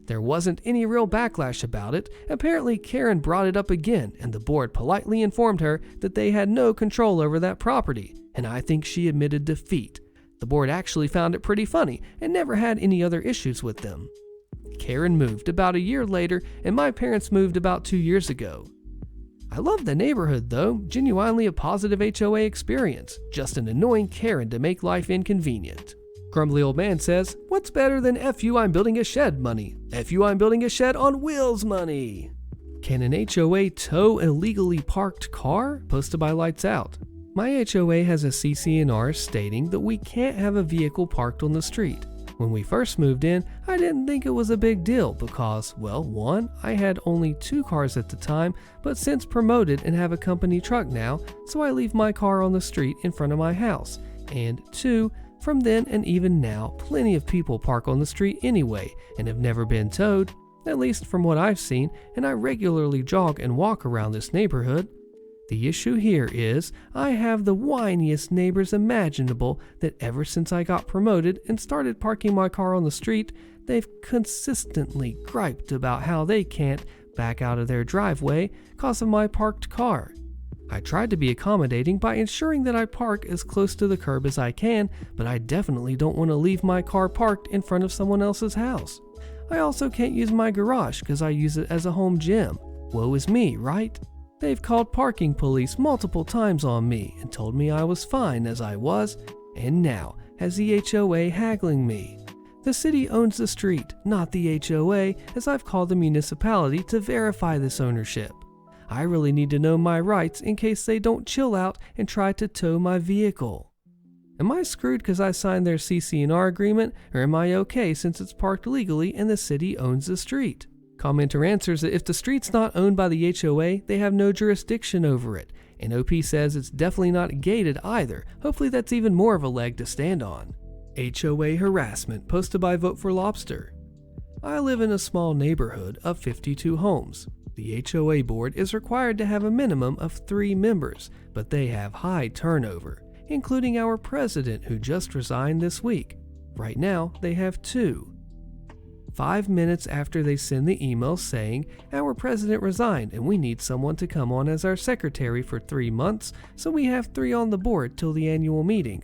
[SPEAKER 1] There wasn't any real backlash about it. Apparently Karen brought it up again, and the board politely informed her that they had no control over that property, and I think she admitted defeat. The board actually found it pretty funny and never had any other issues with them. Karen moved about a year later, and my parents moved about 2 years ago. I love the neighborhood though, genuinely a positive HOA experience, just an annoying Karen to make life inconvenient. Grumbly old man says, "What's better than FU I'm building a shed money? FU I'm building a shed on wheels money." Can an HOA tow an illegally parked car? Posted by Lights Out. My HOA has a CC&R stating that we can't have a vehicle parked on the street. When we first moved in, I didn't think it was a big deal because, well, one, I had only 2 cars at the time, but since promoted and have a company truck now, so I leave my car on the street in front of my house. And 2, from then and even now, plenty of people park on the street anyway and have never been towed, at least from what I've seen, and I regularly jog and walk around this neighborhood. The issue here is I have the whiniest neighbors imaginable that ever since I got promoted and started parking my car on the street, they've consistently griped about how they can't back out of their driveway because of my parked car. I tried to be accommodating by ensuring that I park as close to the curb as I can, but I definitely don't want to leave my car parked in front of someone else's house. I also can't use my garage because I use it as a home gym. Woe is me, right? They've called parking police multiple times on me and told me I was fine as I was, and now has the HOA haggling me. The city owns the street, not the HOA, as I've called the municipality to verify this ownership. I really need to know my rights in case they don't chill out and try to tow my vehicle. Am I screwed because I signed their CC&R agreement, or am I okay since it's parked legally and the city owns the street? Commenter answers that if the street's not owned by the HOA, they have no jurisdiction over it, and OP says it's definitely not gated either. Hopefully that's even more of a leg to stand on. HOA harassment posted by Vote for Lobster. I live in a small neighborhood of 52 homes. The HOA board is required to have a minimum of 3 members, but they have high turnover, including our president who just resigned this week. Right now, they have 2. 5 minutes after they send the email saying, "Our president resigned and we need someone to come on as our secretary for 3 months, so we have 3 on the board till the annual meeting,"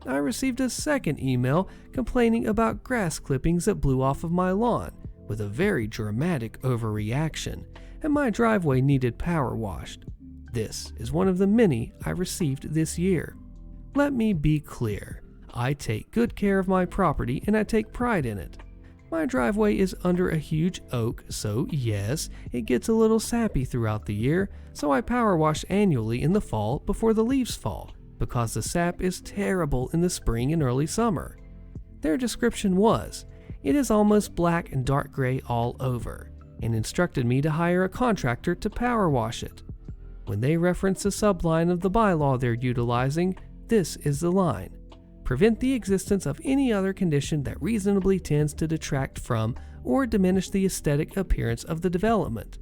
[SPEAKER 1] I received a second email complaining about grass clippings that blew off of my lawn, with a very dramatic overreaction, and my driveway needed power washed. This is one of the many I received this year. Let me be clear. I take good care of my property and I take pride in it. My driveway is under a huge oak, so yes, it gets a little sappy throughout the year, so I power wash annually in the fall before the leaves fall, because the sap is terrible in the spring and early summer. Their description was, "It is almost black and dark gray all over," and instructed me to hire a contractor to power wash it. When they reference the subline of the bylaw they're utilizing, this is the line: prevent the existence of any other condition that reasonably tends to detract from or diminish the aesthetic appearance of the development.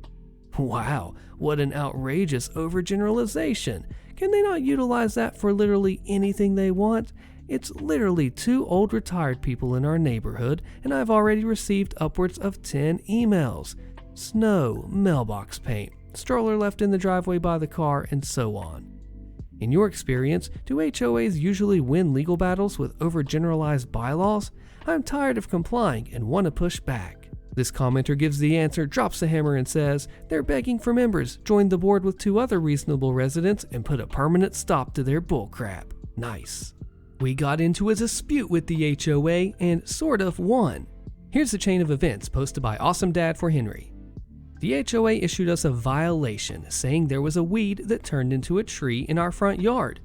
[SPEAKER 1] Wow, what an outrageous overgeneralization. Can they not utilize that for literally anything they want? It's literally 2 old retired people in our neighborhood, and I've already received upwards of 10 emails. Snow, mailbox paint, stroller left in the driveway by the car, and so on. In your experience, do HOAs usually win legal battles with overgeneralized bylaws? I'm tired of complying and want to push back. This commenter gives the answer, drops the hammer, and says, they're begging for members, joined the board with 2 other reasonable residents, and put a permanent stop to their bullcrap. Nice. We got into a dispute with the HOA and sort of won. Here's the chain of events posted by Awesome Dad for Henry. The HOA issued us a violation saying there was a weed that turned into a tree in our front yard.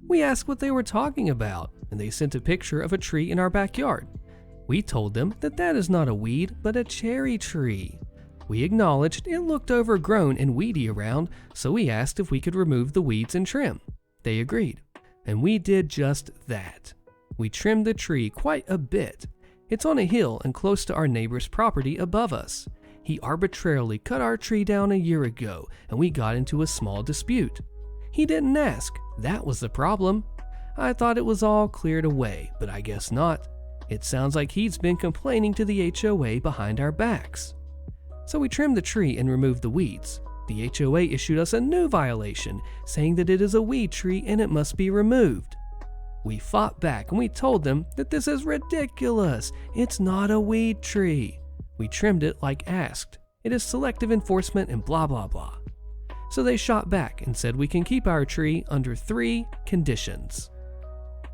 [SPEAKER 1] We asked what they were talking about, and they sent a picture of a tree in our backyard. We told them that that is not a weed, but a cherry tree. We acknowledged it looked overgrown and weedy around, so we asked if we could remove the weeds and trim. They agreed, and we did just that. We trimmed the tree quite a bit. It's on a hill and close to our neighbor's property above us. He arbitrarily cut our tree down a year ago, and we got into a small dispute. He didn't ask. That was the problem. I thought it was all cleared away, but I guess not. It sounds like he's been complaining to the HOA behind our backs. So we trimmed the tree and removed the weeds. The HOA issued us a new violation, saying that it is a weed tree and it must be removed. We fought back and we told them that this is ridiculous. It's not a weed tree. We trimmed it like asked. It is selective enforcement and blah blah blah. So they shot back and said we can keep our tree under 3 conditions.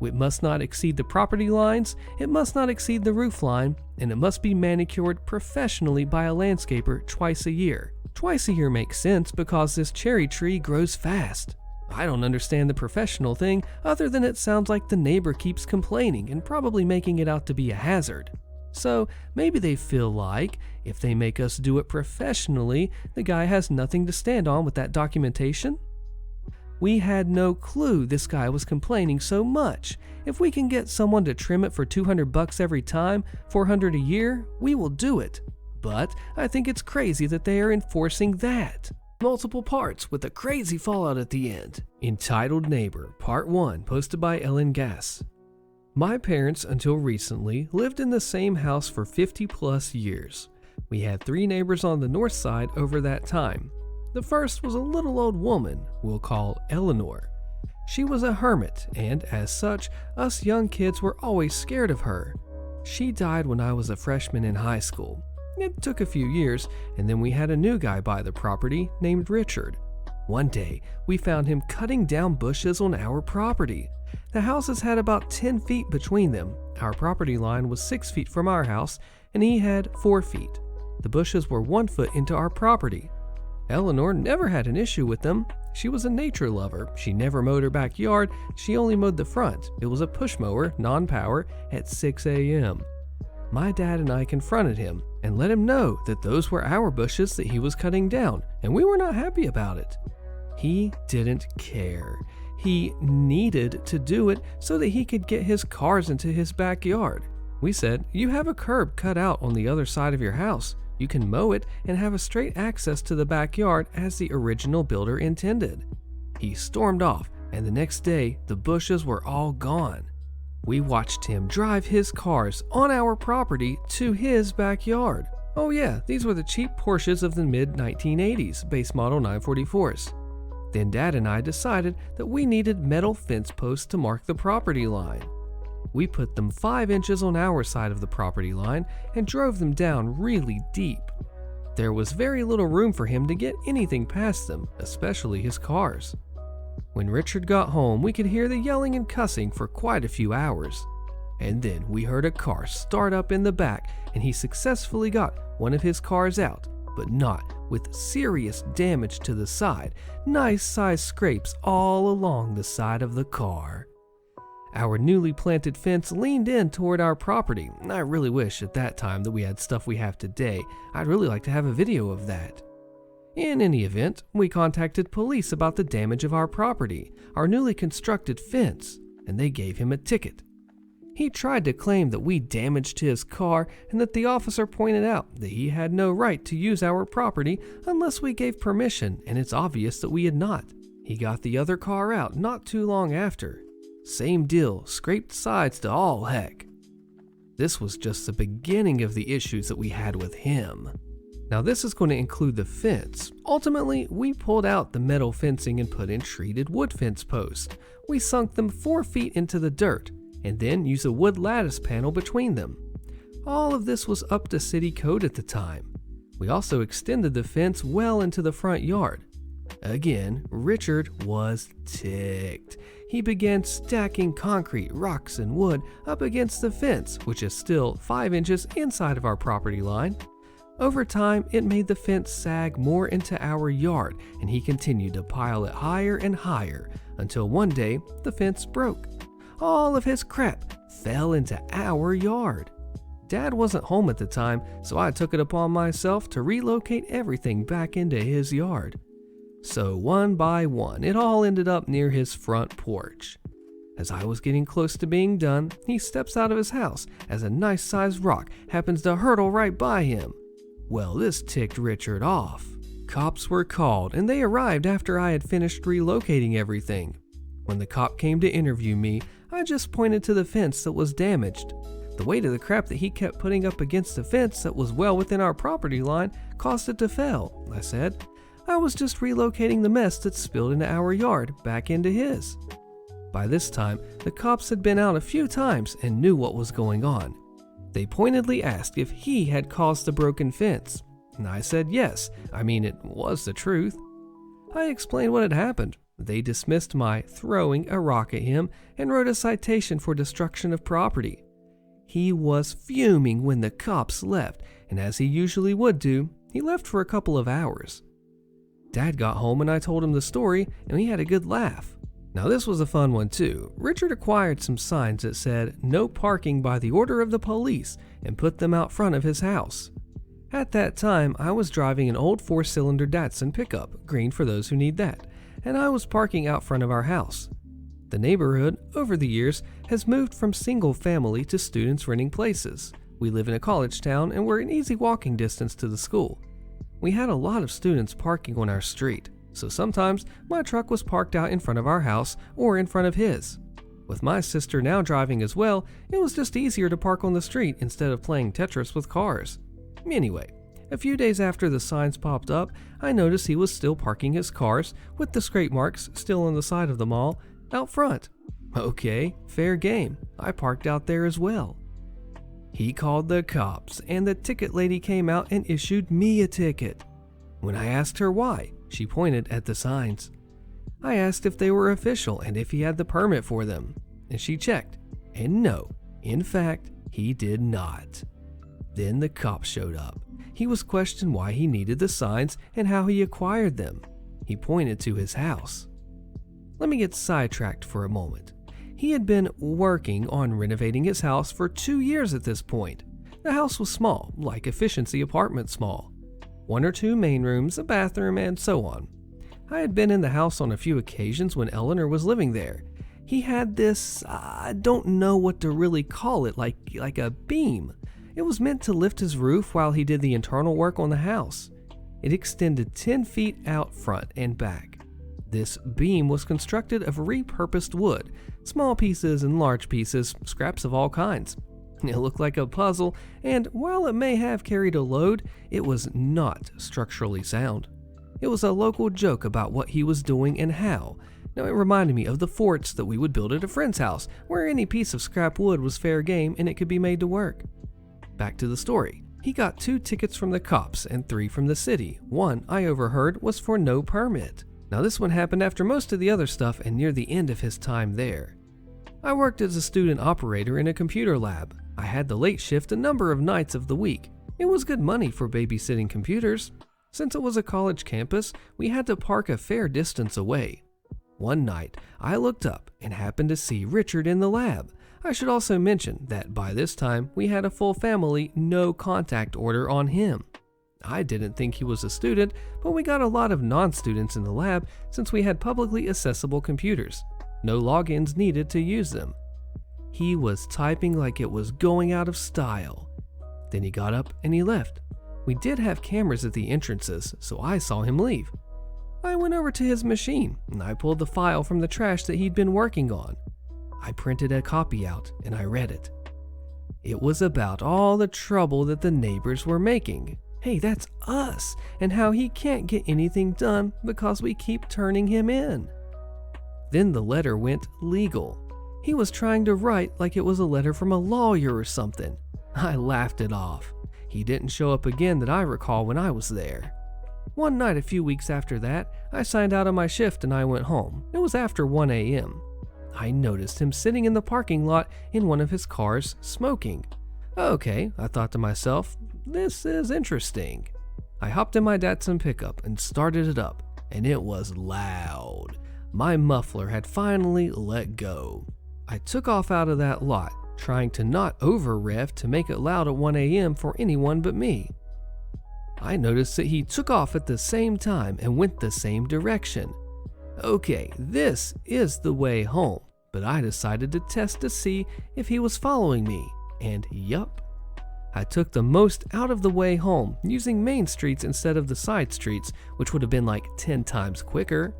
[SPEAKER 1] It must not exceed the property lines, it must not exceed the roof line, and it must be manicured professionally by a landscaper twice a year. Twice a year makes sense because this cherry tree grows fast. I don't understand the professional thing other than it sounds like the neighbor keeps complaining and probably making it out to be a hazard. So maybe they feel like if they make us do it professionally, the guy has nothing to stand on with that documentation? We had no clue this guy was complaining so much. If we can get someone to trim it for $200 every time, $400 a year, we will do it. But I think it's crazy that they are enforcing that. Multiple parts with a crazy fallout at the end. Entitled Neighbor, Part 1, posted by Ellen Gass. My parents, until recently, lived in the same house for 50 plus years. We had 3 neighbors on the north side over that time. The first was a little old woman we'll call Eleanor. She was a hermit, and as such, us young kids were always scared of her. She died when I was a freshman in high school. It took a few years, and then we had a new guy buy the property named Richard. One day, we found him cutting down bushes on our property. The houses had about 10 feet between them. Our property line was 6 feet from our house, and he had 4 feet. The bushes were 1 foot into our property. Eleanor never had an issue with them. She was a nature lover. She never mowed her backyard. She only mowed the front. It was a push mower, non-power, at 6 a.m. My dad and I confronted him and let him know that those were our bushes that he was cutting down, and we were not happy about it. He didn't care. He needed to do it so that he could get his cars into his backyard. We said, you have a curb cut out on the other side of your house. You can mow it and have a straight access to the backyard as the original builder intended. He stormed off, and the next day, the bushes were all gone. We watched him drive his cars on our property to his backyard. Oh yeah, these were the cheap Porsches of the mid-1980s, base model 944s. Then Dad and I decided that we needed metal fence posts to mark the property line. We put them 5 inches on our side of the property line and drove them down really deep. There was very little room for him to get anything past them, especially his cars. When Richard got home, we could hear the yelling and cussing for quite a few hours. And then we heard a car start up in the back, and he successfully got one of his cars out, but not with serious damage to the side, nice sized scrapes all along the side of the car. Our newly planted fence leaned in toward our property. I really wish at that time that we had stuff we have today. I'd really like to have a video of that. In any event, we contacted police about the damage of our property, our newly constructed fence, and they gave him a ticket. He tried to claim that we damaged his car and that the officer pointed out that he had no right to use our property unless we gave permission, and it's obvious that we had not. He got the other car out not too long after. Same deal, scraped sides to all heck. This was just the beginning of the issues that we had with him. Now this is going to include the fence. Ultimately, we pulled out the metal fencing and put in treated wood fence posts. We sunk them 4 feet into the dirt and then used a wood lattice panel between them. All of this was up to city code at the time. We also extended the fence well into the front yard. Again, Richard was ticked. He began stacking concrete, rocks, and wood up against the fence, which is still 5 inches inside of our property line. Over time, it made the fence sag more into our yard, and he continued to pile it higher and higher until one day the fence broke. All of his crap fell into our yard. Dad wasn't home at the time, so I took it upon myself to relocate everything back into his yard. So one by one, it all ended up near his front porch. As I was getting close to being done, he steps out of his house as a nice-sized rock happens to hurtle right by him. Well, this ticked Richard off. Cops were called, and they arrived after I had finished relocating everything. When the cop came to interview me, I just pointed to the fence that was damaged. The weight of the crap that he kept putting up against the fence that was well within our property line caused it to fail, I said. I was just relocating the mess that spilled into our yard back into his. By this time, the cops had been out a few times and knew what was going on. They pointedly asked if he had caused the broken fence, and I said yes. I mean, it was the truth. I explained what had happened. They dismissed my throwing a rock at him and wrote a citation for destruction of property. He was fuming when the cops left, and as he usually would do, he left for a couple of hours. Dad got home and I told him the story, and we had a good laugh. Now this was a fun one too. Richard acquired some signs that said no parking by the order of the police and put them out front of his house. At that time, I was driving an old 4-cylinder Datsun pickup, green for those who need that, and I was parking out front of our house. The neighborhood, over the years, has moved from single family to students renting places. We live in a college town and we're an easy walking distance to the school. We had a lot of students parking on our street, so sometimes my truck was parked out in front of our house or in front of his. With my sister now driving as well, it was just easier to park on the street instead of playing Tetris with cars. Anyway, a few days after the signs popped up, I noticed he was still parking his cars, with the scrape marks still on the side of the mall, out front. Okay, fair game. I parked out there as well. He called the cops, and the ticket lady came out and issued me a ticket. When I asked her why, she pointed at the signs. I asked if they were official and if he had the permit for them, and she checked, and no, in fact, he did not. Then the cop showed up. He was questioned why he needed the signs and how he acquired them. He pointed to his house. Let me get sidetracked for a moment. He had been working on renovating his house for 2 years at this point. The house was small, like efficiency apartment small. 1 or 2 main rooms, a bathroom, and so on. I had been in the house on a few occasions when Eleanor was living there. He had this, I don't know what to really call it, like a beam. It was meant to lift his roof while he did the internal work on the house. It extended 10 feet out front and back. This beam was constructed of repurposed wood, small pieces and large pieces, scraps of all kinds. It looked like a puzzle, and while it may have carried a load, it was not structurally sound. It was a local joke about what he was doing and how. Now it reminded me of the forts that we would build at a friend's house, where any piece of scrap wood was fair game and it could be made to work. Back to the story. He got 2 tickets from the cops and 3 from the city. One, I overheard, was for no permit. Now this one happened after most of the other stuff and near the end of his time there. I worked as a student operator in a computer lab. I had the late shift a number of nights of the week. It was good money for babysitting computers. Since it was a college campus, we had to park a fair distance away. One night, I looked up and happened to see Richard in the lab. I should also mention that by this time, we had a full family no contact order on him. I didn't think he was a student, but we got a lot of non-students in the lab since we had publicly accessible computers. No logins needed to use them. He was typing like it was going out of style. Then he got up and he left. We did have cameras at the entrances, so I saw him leave. I went over to his machine and I pulled the file from the trash that he'd been working on. I printed a copy out and I read it. It was about all the trouble that the neighbors were making. Hey, that's us, and how he can't get anything done because we keep turning him in. Then the letter went legal. He was trying to write like it was a letter from a lawyer or something. I laughed it off. He didn't show up again that I recall when I was there. One night a few weeks after that, I signed out of my shift and I went home. It was after 1 a.m. I noticed him sitting in the parking lot in one of his cars smoking. Okay, I thought to myself, this is interesting. I hopped in my Datsun pickup and started it up, and it was loud. My muffler had finally let go. I took off out of that lot, trying to not over-rev to make it loud at 1 a.m. for anyone but me. I noticed that he took off at the same time and went the same direction. Okay, this is the way home, but I decided to test to see if he was following me, and yup. I took the most out of the way home, using main streets instead of the side streets, which would have been like 10 times quicker,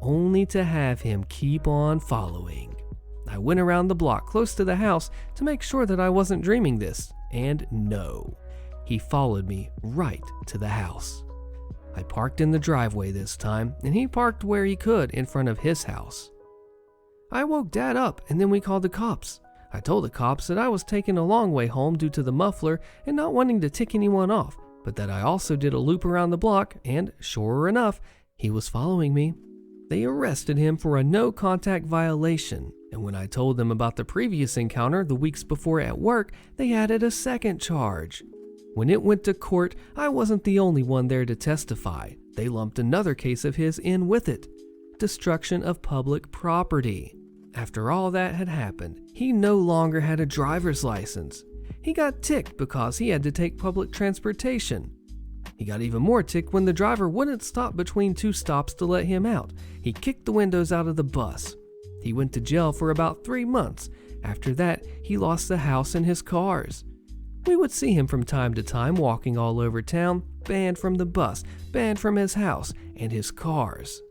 [SPEAKER 1] only to have him keep on following. I went around the block close to the house to make sure that I wasn't dreaming this, and no, he followed me right to the house. I parked in the driveway this time, and he parked where he could in front of his house. I woke Dad up, and then we called the cops. I told the cops that I was taking a long way home due to the muffler and not wanting to tick anyone off, but that I also did a loop around the block, and sure enough, he was following me. They arrested him for a no-contact violation, and when I told them about the previous encounter the weeks before at work, they added a second charge. When it went to court, I wasn't the only one there to testify. They lumped another case of his in with it: destruction of public property. After all that had happened, he no longer had a driver's license. He got ticked because he had to take public transportation. He got even more ticked when the driver wouldn't stop between 2 stops to let him out. He kicked the windows out of the bus. He went to jail for about 3 months. After that, he lost the house and his cars. We would see him from time to time walking all over town, banned from the bus, banned from his house, and his cars.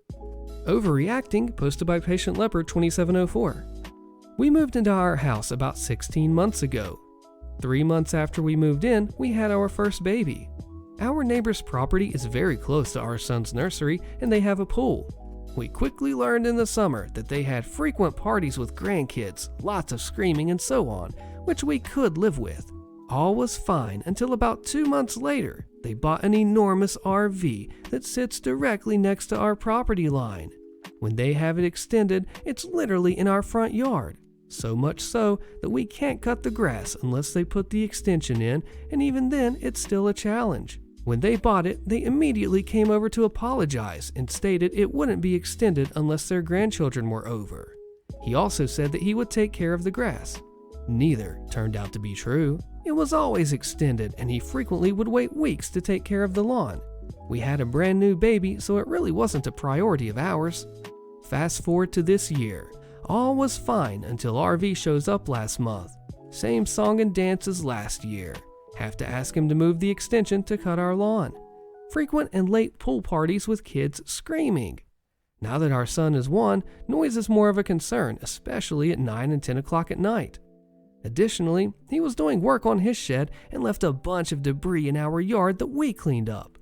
[SPEAKER 1] Overreacting, posted by Patient Leopard 2704. We moved into our house about 16 months ago. 3 months after we moved in, we had our first baby. Our neighbor's property is very close to our son's nursery, and they have a pool. We quickly learned in the summer that they had frequent parties with grandkids, lots of screaming and so on, which we could live with. All was fine until about 2 months later, they bought an enormous RV that sits directly next to our property line. When they have it extended, it's literally in our front yard. So much so that we can't cut the grass unless they put the extension in, and even then it's still a challenge. When they bought it, they immediately came over to apologize and stated it wouldn't be extended unless their grandchildren were over. He also said that he would take care of the grass. Neither turned out to be true. It was always extended, and he frequently would wait weeks to take care of the lawn. We had a brand new baby, so it really wasn't a priority of ours. Fast forward to this year. All was fine until RV shows up last month. Same song and dance as last year. Have to ask him to move the extension to cut our lawn. Frequent and late pool parties with kids screaming. Now that our son is 1, noise is more of a concern, especially at 9 and 10 o'clock at night. Additionally, he was doing work on his shed and left a bunch of debris in our yard that we cleaned up.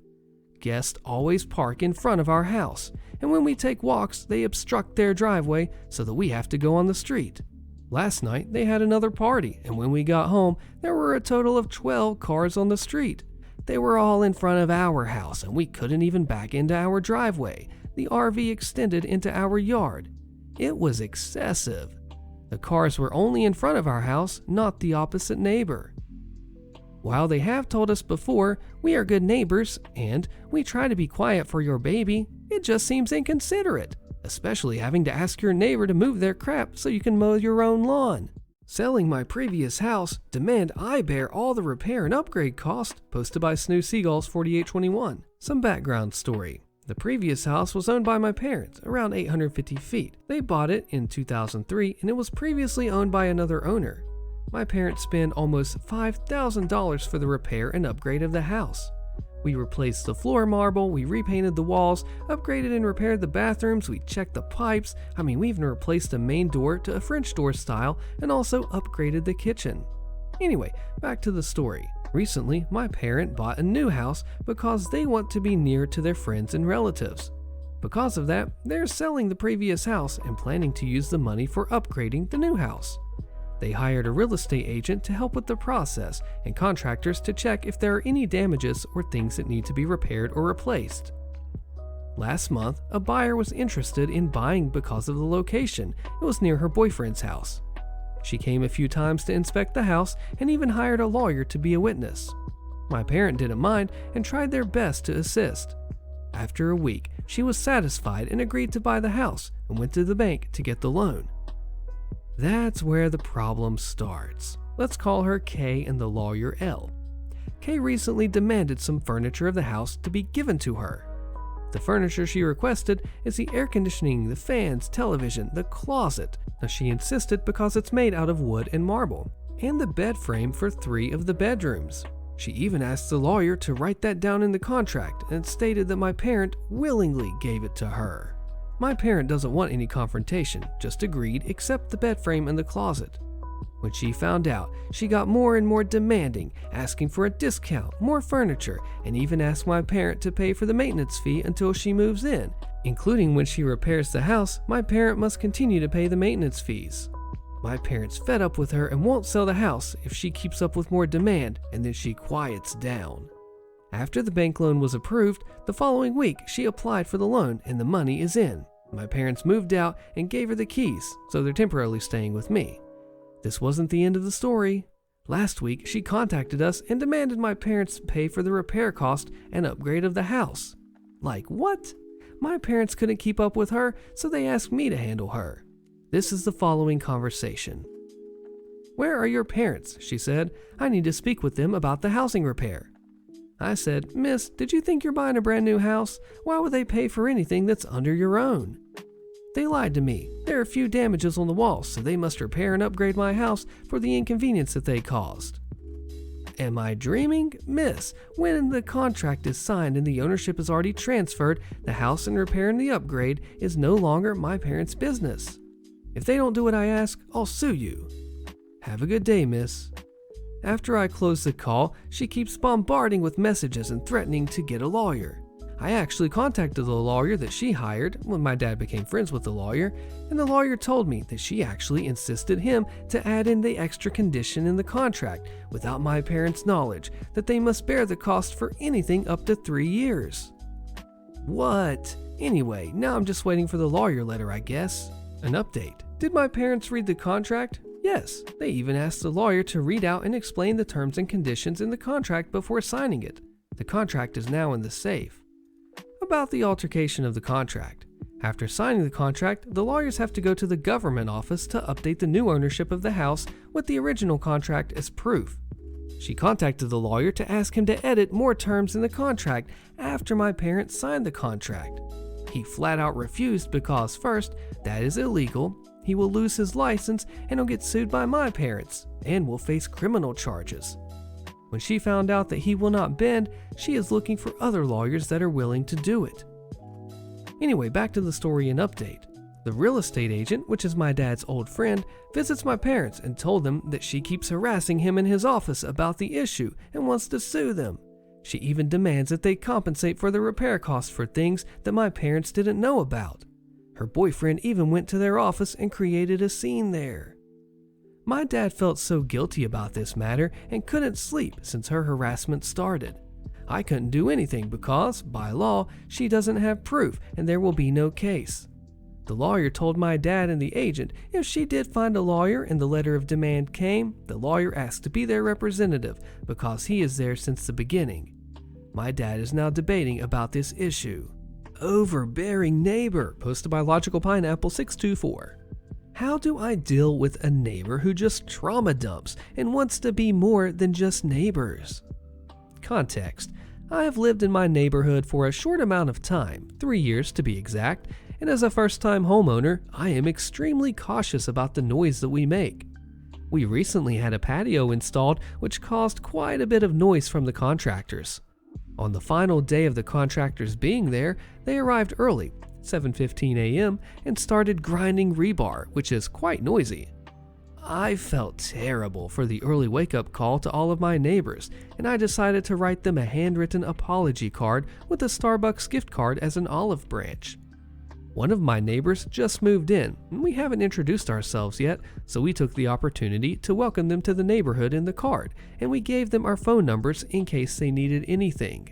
[SPEAKER 1] Guests always park in front of our house, and when we take walks, they obstruct their driveway so that we have to go on the street. Last night, they had another party, and when we got home, there were a total of 12 cars on the street. They were all in front of our house, and we couldn't even back into our driveway. The RV extended into our yard. It was excessive. The cars were only in front of our house, not the opposite neighbor. While they have told us before, we are good neighbors, and we try to be quiet for your baby, it just seems inconsiderate, especially having to ask your neighbor to move their crap so you can mow your own lawn. Selling my previous house, demand I bear all the repair and upgrade costs, posted by Snoo Seagulls 4821. Some background story. The previous house was owned by my parents, around 850 feet. They bought it in 2003, and it was previously owned by another owner. My parents spent almost $5,000 for the repair and upgrade of the house. We replaced the floor marble, we repainted the walls, upgraded and repaired the bathrooms, we checked the pipes. We even replaced the main door to a French door style and also upgraded the kitchen. Anyway, back to the story. Recently, my parent bought a new house because they want to be near to their friends and relatives. Because of that, they're selling the previous house and planning to use the money for upgrading the new house. They hired a real estate agent to help with the process and contractors to check if there are any damages or things that need to be repaired or replaced. Last month, a buyer was interested in buying because of the location. It was near her boyfriend's house. She came a few times to inspect the house and even hired a lawyer to be a witness. My parent didn't mind and tried their best to assist. After a week, she was satisfied and agreed to buy the house and went to the bank to get the loan. That's where the problem starts. Let's call her K and the lawyer L. K recently demanded some furniture of the house to be given to her. The furniture she requested is the air conditioning, the fans, television, the closet. Now she insisted because it's made out of wood and marble, and the bed frame for 3 of the bedrooms. She even asked the lawyer to write that down in the contract and stated that my parent willingly gave it to her. My parent doesn't want any confrontation, just agreed except the bed frame and the closet. When she found out, she got more and more demanding, asking for a discount, more furniture, and even asked my parent to pay for the maintenance fee until she moves in, including when she repairs the house. My parent must continue to pay the maintenance fees. My parent's fed up with her and won't sell the house if she keeps up with more demand, and then she quiets down. After the bank loan was approved, the following week she applied for the loan and the money is in. My parents moved out and gave her the keys, so they're temporarily staying with me. This wasn't the end of the story. Last week, she contacted us and demanded my parents pay for the repair cost and upgrade of the house. Like what? My parents couldn't keep up with her, so they asked me to handle her. This is the following conversation. "Where are your parents?" she said. "I need to speak with them about the housing repair." I said, "Miss, did you think you're buying a brand new house? Why would they pay for anything that's under your own?" They lied to me. There are a few damages on the walls, so they must repair and upgrade my house for the inconvenience that they caused. Am I dreaming? Miss, when the contract is signed and the ownership is already transferred, the house and repair and the upgrade is no longer my parents' business. If they don't do what I ask, I'll sue you. Have a good day, miss. After I close the call, she keeps bombarding with messages and threatening to get a lawyer. I actually contacted the lawyer that she hired when my dad became friends with the lawyer, and the lawyer told me that she actually insisted him to add in the extra condition in the contract without my parents' knowledge that they must bear the cost for anything up to 3 years. What? Anyway, now I'm just waiting for the lawyer letter, I guess. An update. Did my parents read the contract? Yes, they even asked the lawyer to read out and explain the terms and conditions in the contract before signing it. The contract is now in the safe. About the altercation of the contract. After signing the contract, the lawyers have to go to the government office to update the new ownership of the house with the original contract as proof. She contacted the lawyer to ask him to edit more terms in the contract after my parents signed the contract. He flat out refused because, first, that is illegal. He will lose his license and he'll get sued by my parents and will face criminal charges. When she found out that he will not bend, she is looking for other lawyers that are willing to do it. Anyway, back to the story and update. The real estate agent, which is my dad's old friend, visits my parents and told them that she keeps harassing him in his office about the issue and wants to sue them. She even demands that they compensate for the repair costs for things that my parents didn't know about. Her boyfriend even went to their office and created a scene there. My dad felt so guilty about this matter and couldn't sleep since her harassment started. I couldn't do anything because, by law, she doesn't have proof and there will be no case. The lawyer told my dad and the agent if she did find a lawyer and the letter of demand came, the lawyer asked to be their representative because he is there since the beginning. My dad is now debating about this issue. Overbearing neighbor, posted by Logical Pineapple 624. How do I deal with a neighbor who just trauma dumps and wants to be more than just neighbors? Context. I have lived in my neighborhood for a short amount of time, 3 years to be exact, and as a first-time homeowner, I am extremely cautious about the noise that we make. We recently had a patio installed which caused quite a bit of noise from the contractors. On the final day of the contractors being there, they arrived early, 7:15 a.m., and started grinding rebar, which is quite noisy. I felt terrible for the early wake-up call to all of my neighbors, and I decided to write them a handwritten apology card with a Starbucks gift card as an olive branch. One of my neighbors just moved in, and we haven't introduced ourselves yet, so we took the opportunity to welcome them to the neighborhood in the card, and we gave them our phone numbers in case they needed anything.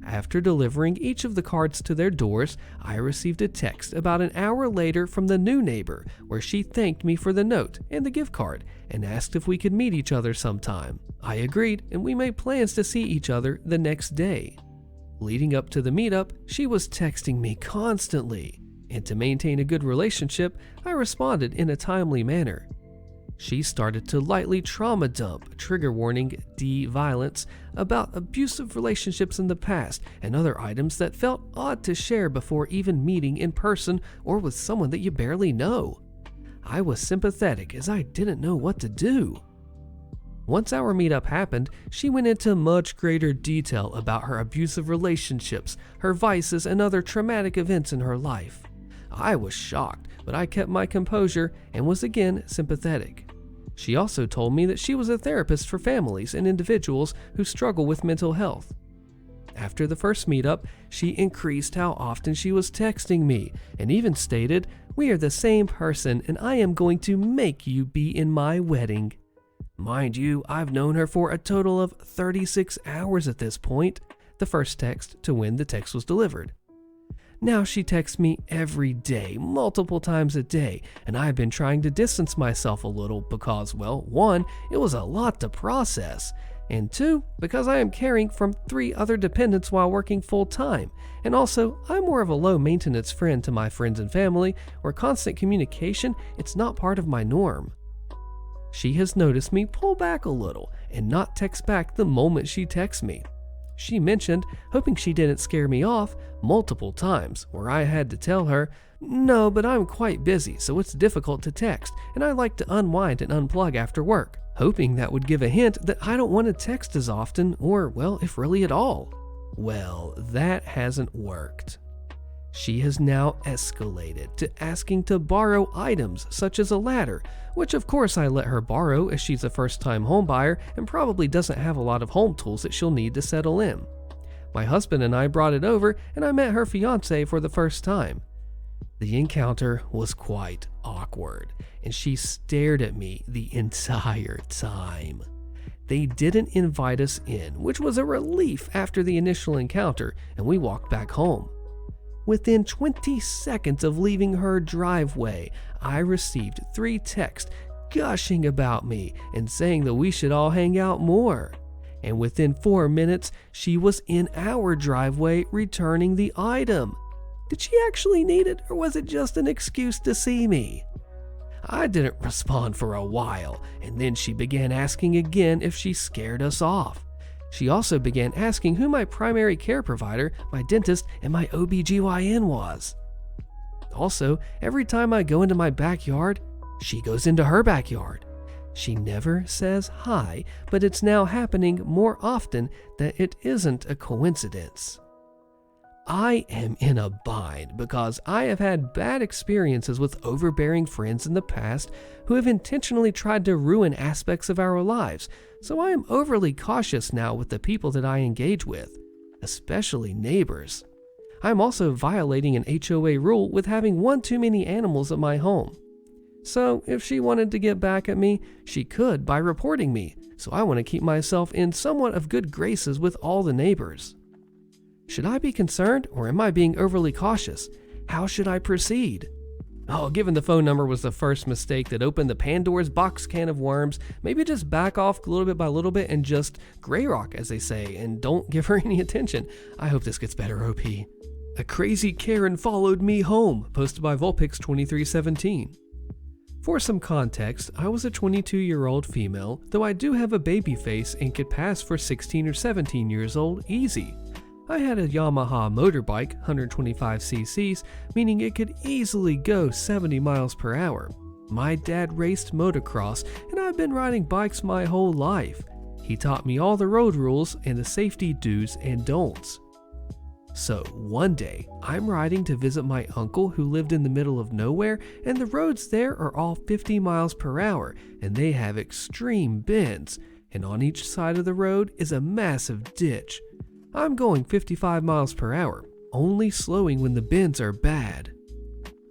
[SPEAKER 1] After delivering each of the cards to their doors, I received a text about an hour later from the new neighbor where she thanked me for the note and the gift card and asked if we could meet each other sometime. I agreed, and we made plans to see each other the next day. Leading up to the meetup, she was texting me constantly, and to maintain a good relationship, I responded in a timely manner. She started to lightly trauma dump, trigger warning, D-violence, about abusive relationships in the past and other items that felt odd to share before even meeting in person or with someone that you barely know. I was sympathetic as I didn't know what to do. Once our meetup happened, she went into much greater detail about her abusive relationships, her vices, and other traumatic events in her life. I was shocked, but I kept my composure and was again sympathetic. She also told me that she was a therapist for families and individuals who struggle with mental health. After the first meetup, she increased how often she was texting me and even stated, "We are the same person and I am going to make you be in my wedding." Mind you, I've known her for a total of 36 hours at this point, the first text to when the text was delivered. Now she texts me every day, multiple times a day, and I've been trying to distance myself a little because, well, 1, it was a lot to process, and 2, because I am caring from 3 other dependents while working full-time, and also, I'm more of a low-maintenance friend to my friends and family, where constant communication, it's not part of my norm. She has noticed me pull back a little and not text back the moment she texts me. She mentioned, hoping she didn't scare me off, multiple times, where I had to tell her, "No, but I'm quite busy, so it's difficult to text, and I like to unwind and unplug after work," hoping that would give a hint that I don't want to text as often, or, well, if really at all. Well, that hasn't worked. She has now escalated to asking to borrow items such as a ladder, which of course I let her borrow as she's a first-time homebuyer and probably doesn't have a lot of home tools that she'll need to settle in. My husband and I brought it over and I met her fiance for the first time. The encounter was quite awkward and she stared at me the entire time. They didn't invite us in, which was a relief after the initial encounter, and we walked back home. Within 20 seconds of leaving her driveway, I received 3 texts gushing about me and saying that we should all hang out more. And within 4 minutes, she was in our driveway returning the item. Did she actually need it, or was it just an excuse to see me? I didn't respond for a while, and then she began asking again if she scared us off. She also began asking who my primary care provider, my dentist, and my OBGYN was. Also, every time I go into my backyard, she goes into her backyard. She never says hi, but it's now happening more often that it isn't a coincidence. I am in a bind because I have had bad experiences with overbearing friends in the past who have intentionally tried to ruin aspects of our lives, so I am overly cautious now with the people that I engage with, especially neighbors. I am also violating an HOA rule with having one too many animals at my home. So if she wanted to get back at me, she could by reporting me, so I want to keep myself in somewhat of good graces with all the neighbors. Should I be concerned, or am I being overly cautious? How should I proceed? Given the phone number was the first mistake that opened the Pandora's box can of worms, maybe just back off little bit by little bit and just gray rock, as they say, and don't give her any attention. I hope this gets better, OP. A crazy Karen followed me home, posted by Vulpix2317. For some context, I was a 22-year-old female, though I do have a baby face and could pass for 16 or 17 years old easy. I had a Yamaha motorbike, 125 cc's, meaning it could easily go 70 miles per hour. My dad raced motocross, and I've been riding bikes my whole life. He taught me all the road rules and the safety do's and don'ts. So one day, I'm riding to visit my uncle who lived in the middle of nowhere, and the roads there are all 50 miles per hour, and they have extreme bends, and on each side of the road is a massive ditch. I'm going 55 miles per hour, only slowing when the bends are bad.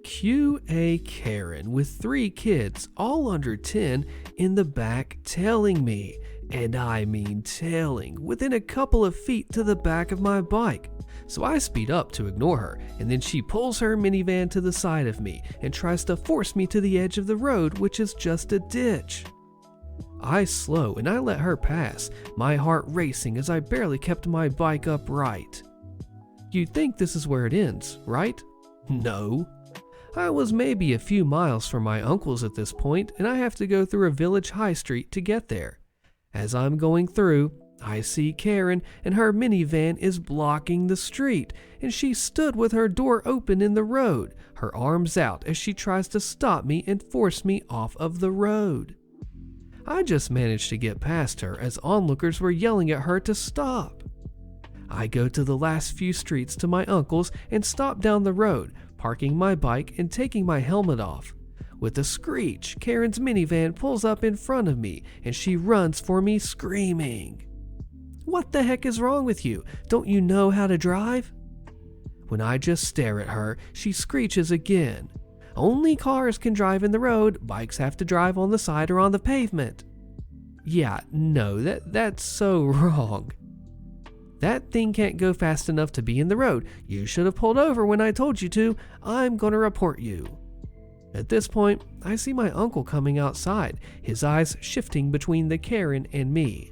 [SPEAKER 1] HOA Karen with 3 kids, all under 10, in the back tailing me, and I mean tailing, within a couple of feet to the back of my bike. So I speed up to ignore her, and then she pulls her minivan to the side of me and tries to force me to the edge of the road, which is just a ditch. I slow and I let her pass, my heart racing as I barely kept my bike upright. You'd think this is where it ends, right? No. I was maybe a few miles from my uncle's at this point, and I have to go through a village high street to get there. As I'm going through, I see Karen, and her minivan is blocking the street, and she stood with her door open in the road, her arms out as she tries to stop me and force me off of the road. I just managed to get past her as onlookers were yelling at her to stop. I go to the last few streets to my uncle's and stop down the road, parking my bike and taking my helmet off. With a screech, Karen's minivan pulls up in front of me, and she runs for me screaming. What the heck is wrong with you? Don't you know how to drive? When I just stare at her, she screeches again. Only cars can drive in the road, bikes have to drive on the side or on the pavement. Yeah, no, that's so wrong. That thing can't go fast enough to be in the road. You should have pulled over when I told you to. I'm gonna report you. At this point, I see my uncle coming outside, his eyes shifting between the Karen and me.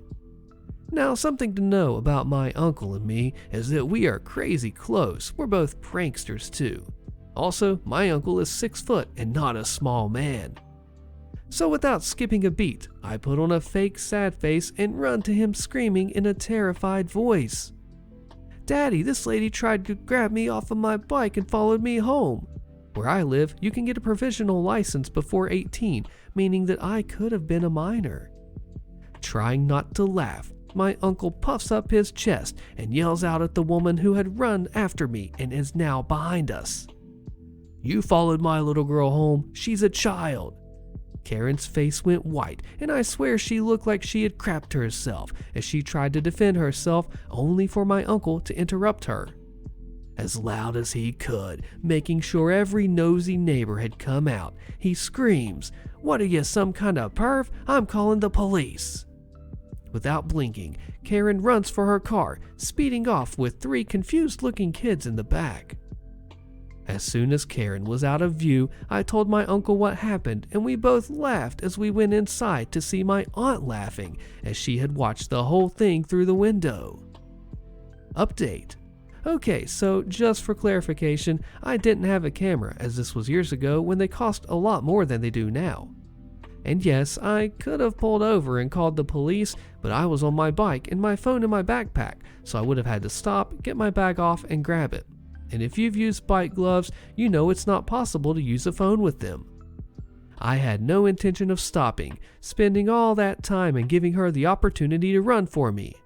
[SPEAKER 1] Now, something to know about my uncle and me is that we are crazy close. We're both pranksters too. Also, my uncle is 6 foot and not a small man. So without skipping a beat, I put on a fake sad face and run to him screaming in a terrified voice. Daddy, this lady tried to grab me off of my bike and followed me home. Where I live, you can get a provisional license before 18, meaning that I could have been a minor. Trying not to laugh, my uncle puffs up his chest and yells out at the woman who had run after me and is now behind us. You followed my little girl home. She's a child. Karen's face went white, and I swear she looked like she had crapped herself as she tried to defend herself, only for my uncle to interrupt her. As loud as he could, making sure every nosy neighbor had come out, he screams, "What are you, some kind of perv? I'm calling the police." Without blinking, Karen runs for her car, speeding off with 3 confused-looking kids in the back. As soon as Karen was out of view, I told my uncle what happened, and we both laughed as we went inside to see my aunt laughing as she had watched the whole thing through the window. Update. Okay, so just for clarification, I didn't have a camera as this was years ago when they cost a lot more than they do now. And yes, I could have pulled over and called the police, but I was on my bike and my phone in my backpack, so I would have had to stop, get my bag off, and grab it. And if you've used bike gloves, you know it's not possible to use a phone with them. I had no intention of stopping, spending all that time and giving her the opportunity to run for me.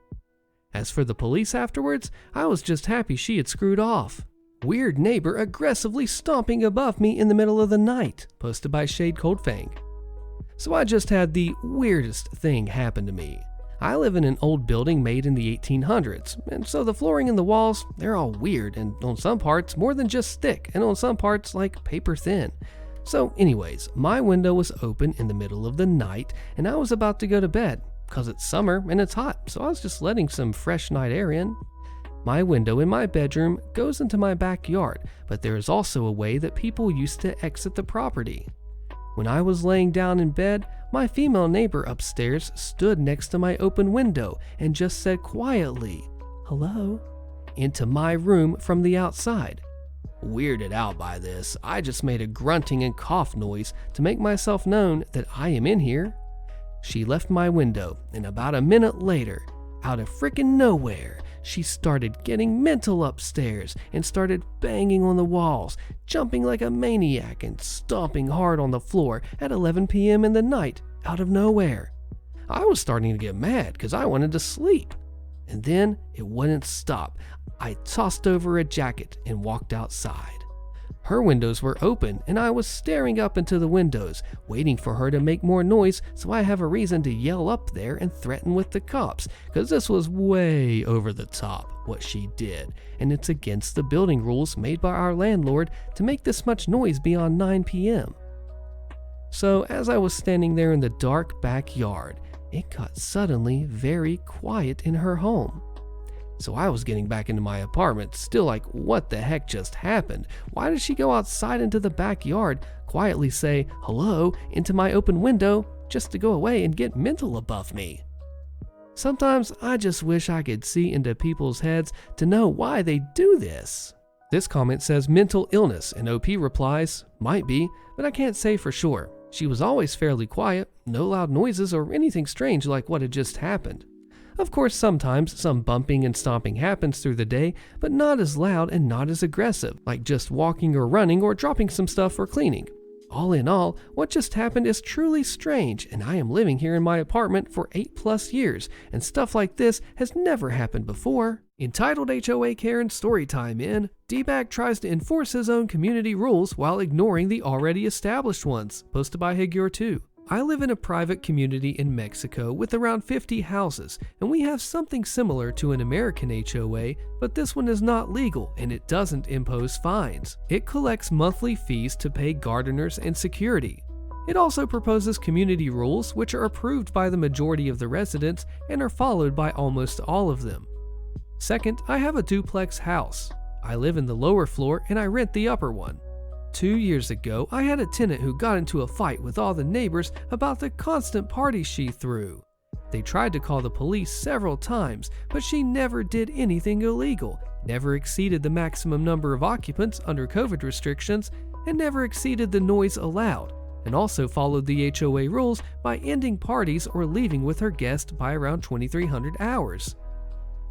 [SPEAKER 1] As for the police afterwards, I was just happy she had screwed off. Weird neighbor aggressively stomping above me in the middle of the night, posted by Shade Coldfang. So I just had the weirdest thing happen to me. I live in an old building made in the 1800s, and so the flooring and the walls, they're all weird, and on some parts more than just thick, and on some parts like paper thin. So anyways, my window was open in the middle of the night, and I was about to go to bed, cause it's summer and it's hot, so I was just letting some fresh night air in. My window in my bedroom goes into my backyard, but there is also a way that people used to exit the property. When I was laying down in bed, my female neighbor upstairs stood next to my open window and just said quietly, "Hello," into my room from the outside. Weirded out by this, I just made a grunting and cough noise to make myself known that I am in here. She left my window, and about a minute later, out of frickin' nowhere, she started getting mental upstairs and started banging on the walls, jumping like a maniac and stomping hard on the floor at 11 p.m. in the night out of nowhere. I was starting to get mad because I wanted to sleep. And then it wouldn't stop. I tossed over a jacket and walked outside. Her windows were open and I was staring up into the windows, waiting for her to make more noise so I have a reason to yell up there and threaten with the cops, because this was way over the top what she did, and it's against the building rules made by our landlord to make this much noise beyond 9 p.m. So as I was standing there in the dark backyard, it got suddenly very quiet in her home. So I was getting back into my apartment, still like, what the heck just happened? Why did she go outside into the backyard, quietly say hello into my open window, just to go away and get mental above me? Sometimes I just wish I could see into people's heads to know why they do this. This comment says mental illness, and OP replies, might be, but I can't say for sure. She was always fairly quiet, no loud noises or anything strange like what had just happened. Of course, sometimes some bumping and stomping happens through the day, but not as loud and not as aggressive, like just walking or running or dropping some stuff or cleaning. All in all, what just happened is truly strange, and I am living here in my apartment for 8+ years, and stuff like this has never happened before. Entitled HOA Karen Storytime in, D-Bag tries to enforce his own community rules while ignoring the already established ones, posted by Higure2. I live in a private community in Mexico with around 50 houses, and we have something similar to an American HOA, but this one is not legal and it doesn't impose fines. It collects monthly fees to pay gardeners and security. It also proposes community rules which are approved by the majority of the residents and are followed by almost all of them. Second, I have a duplex house. I live in the lower floor and I rent the upper one. 2 years ago, I had a tenant who got into a fight with all the neighbors about the constant parties she threw. They tried to call the police several times, but she never did anything illegal, never exceeded the maximum number of occupants under COVID restrictions, and never exceeded the noise allowed, and also followed the HOA rules by ending parties or leaving with her guest by around 2300 hours.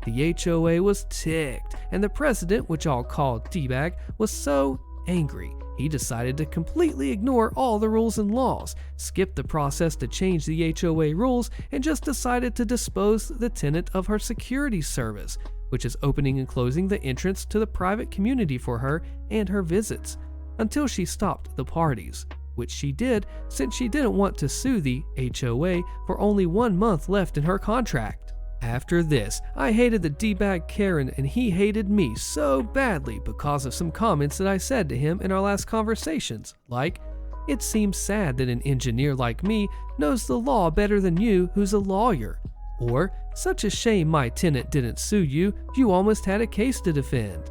[SPEAKER 1] The HOA was ticked, and the president, which I'll call D-Bag, was so angry, he decided to completely ignore all the rules and laws, skip the process to change the HOA rules, and just decided to dispose the tenant of her security service, which is opening and closing the entrance to the private community for her and her visits, until she stopped the parties, which she did since she didn't want to sue the HOA for only 1 month left in her contract. After this, I hated the D-Bag Karen and he hated me so badly because of some comments that I said to him in our last conversations, like, "It seems sad that an engineer like me knows the law better than you who's a lawyer," or "Such a shame my tenant didn't sue you, you almost had a case to defend."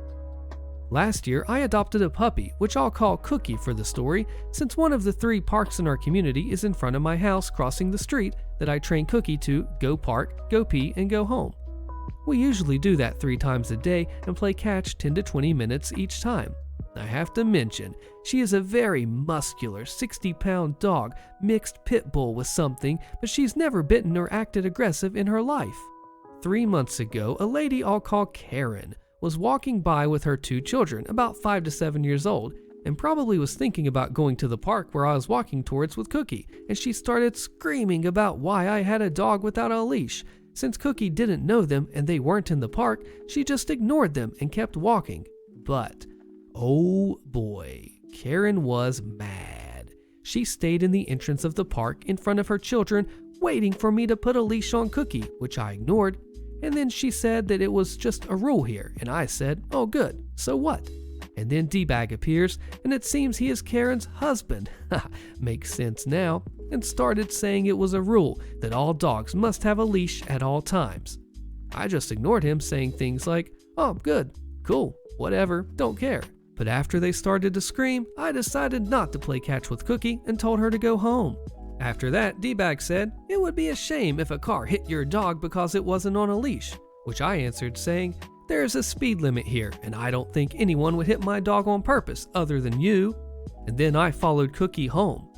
[SPEAKER 1] Last year, I adopted a puppy, which I'll call Cookie for the story, since one of the 3 parks in our community is in front of my house crossing the street that I train Cookie to go park, go pee, and go home. We usually do that 3 times a day and play catch 10 to 20 minutes each time. I have to mention, she is a very muscular 60-pound dog, mixed pit bull with something, but she's never bitten or acted aggressive in her life. 3 months ago, a lady I'll call Karen was walking by with her 2 children, about 5 to 7 years old, and probably was thinking about going to the park where I was walking towards with Cookie, and she started screaming about why I had a dog without a leash. Since Cookie didn't know them and they weren't in the park, she just ignored them and kept walking. But, oh boy, Karen was mad. She stayed in the entrance of the park in front of her children, waiting for me to put a leash on Cookie, which I ignored. And then she said that it was just a rule here, and I said, oh good, so what? And then D-Bag appears, and it seems he is Karen's husband, makes sense now, and started saying it was a rule that all dogs must have a leash at all times. I just ignored him, saying things like, oh good, cool, whatever, don't care. But after they started to scream, I decided not to play catch with Cookie and told her to go home. After that, D-Bag said, it would be a shame if a car hit your dog because it wasn't on a leash, which I answered saying, there is a speed limit here, and I don't think anyone would hit my dog on purpose other than you. And then I followed Cookie home.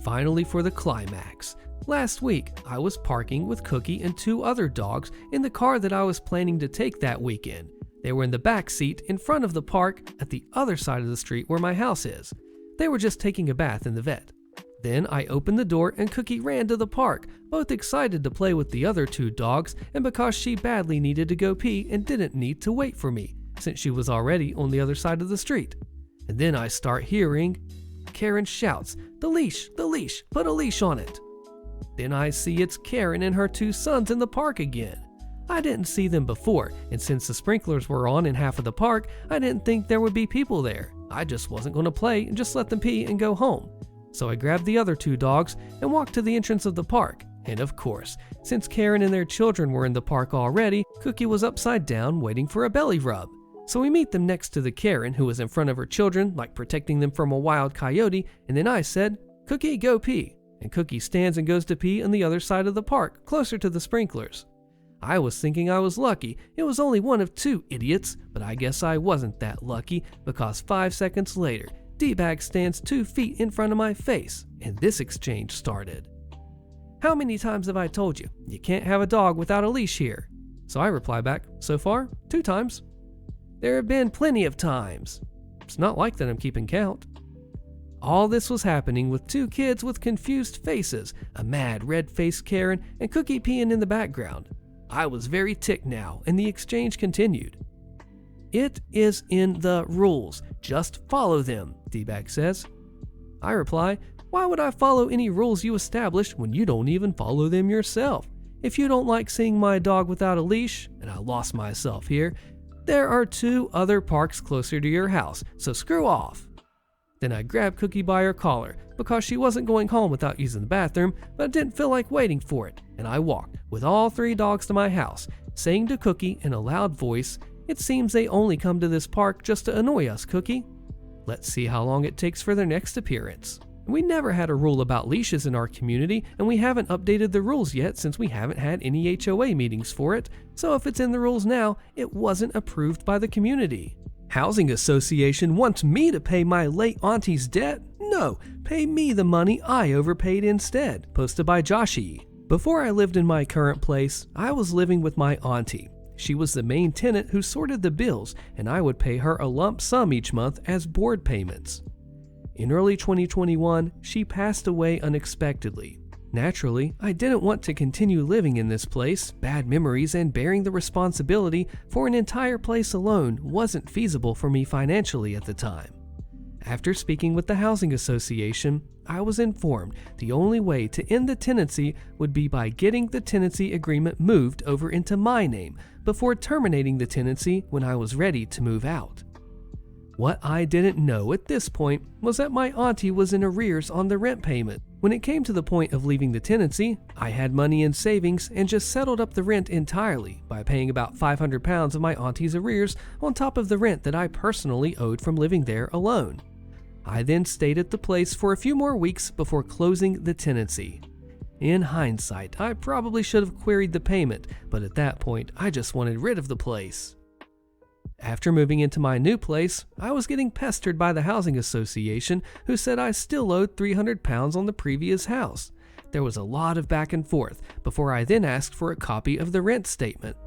[SPEAKER 1] Finally, for the climax. Last week, I was parking with Cookie and 2 other dogs in the car that I was planning to take that weekend. They were in the back seat in front of the park at the other side of the street where my house is. They were just taking a bath in the vet. Then I opened the door and Cookie ran to the park, both excited to play with the other 2 dogs and because she badly needed to go pee and didn't need to wait for me, since she was already on the other side of the street. And then I start hearing Karen shouts, the leash, put a leash on it." Then I see it's Karen and her 2 sons in the park again. I didn't see them before, and since the sprinklers were on in half of the park, I didn't think there would be people there. I just wasn't going to play and just let them pee and go home. So I grabbed the other 2 dogs and walked to the entrance of the park. And of course, since Karen and their children were in the park already, Cookie was upside down waiting for a belly rub. So we meet them next to the Karen who was in front of her children, like protecting them from a wild coyote, and then I said, "Cookie, go pee." And Cookie stands and goes to pee on the other side of the park, closer to the sprinklers. I was thinking I was lucky. It was only one of 2 idiots, but I guess I wasn't that lucky because 5 seconds later, D-Bag stands 2 feet in front of my face, and this exchange started. "How many times have I told you? You can't have a dog without a leash here." So I reply back, "So far, 2 times. "There have been plenty of times." It's not like that I'm keeping count. All this was happening with 2 kids with confused faces, a mad red-faced Karen, and Cookie peeing in the background. I was very ticked now, and the exchange continued. "It is in the rules. Just follow them," D-Bag says. I reply, "Why would I follow any rules you established when you don't even follow them yourself? If you don't like seeing my dog without a leash," and I lost myself here, "there are 2 other parks closer to your house, so screw off." Then I grabbed Cookie by her collar because she wasn't going home without using the bathroom, but I didn't feel like waiting for it, and I walked with all 3 dogs to my house, saying to Cookie in a loud voice, "It seems they only come to this park just to annoy us, Cookie. Let's see how long it takes for their next appearance." We never had a rule about leashes in our community, and we haven't updated the rules yet since we haven't had any HOA meetings for it, so if it's in the rules now, it wasn't approved by the community. Housing Association wants me to pay my late auntie's debt? No, pay me the money I overpaid instead. Posted by Joshi. Before I lived in my current place, I was living with my auntie. She was the main tenant who sorted the bills, and I would pay her a lump sum each month as board payments. In early 2021, she passed away unexpectedly. Naturally, I didn't want to continue living in this place. Bad memories and bearing the responsibility for an entire place alone wasn't feasible for me financially at the time. After speaking with the Housing Association, I was informed the only way to end the tenancy would be by getting the tenancy agreement moved over into my name before terminating the tenancy when I was ready to move out. What I didn't know at this point was that my auntie was in arrears on the rent payment. When it came to the point of leaving the tenancy, I had money in savings and just settled up the rent entirely by paying about £500 of my auntie's arrears on top of the rent that I personally owed from living there alone. I then stayed at the place for a few more weeks before closing the tenancy. In hindsight, I probably should have queried the payment, but at that point, I just wanted rid of the place. After moving into my new place, I was getting pestered by the Housing Association, who said I still owed £300 on the previous house. There was a lot of back and forth before I then asked for a copy of the rent statement.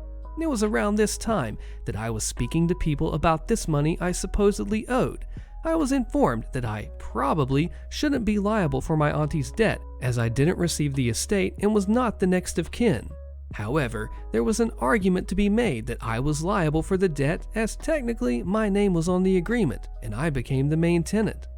[SPEAKER 1] It was around this time that I was speaking to people about this money I supposedly owed. I was informed that I probably shouldn't be liable for my auntie's debt, as I didn't receive the estate and was not the next of kin. However, there was an argument to be made that I was liable for the debt, as technically my name was on the agreement and I became the main tenant.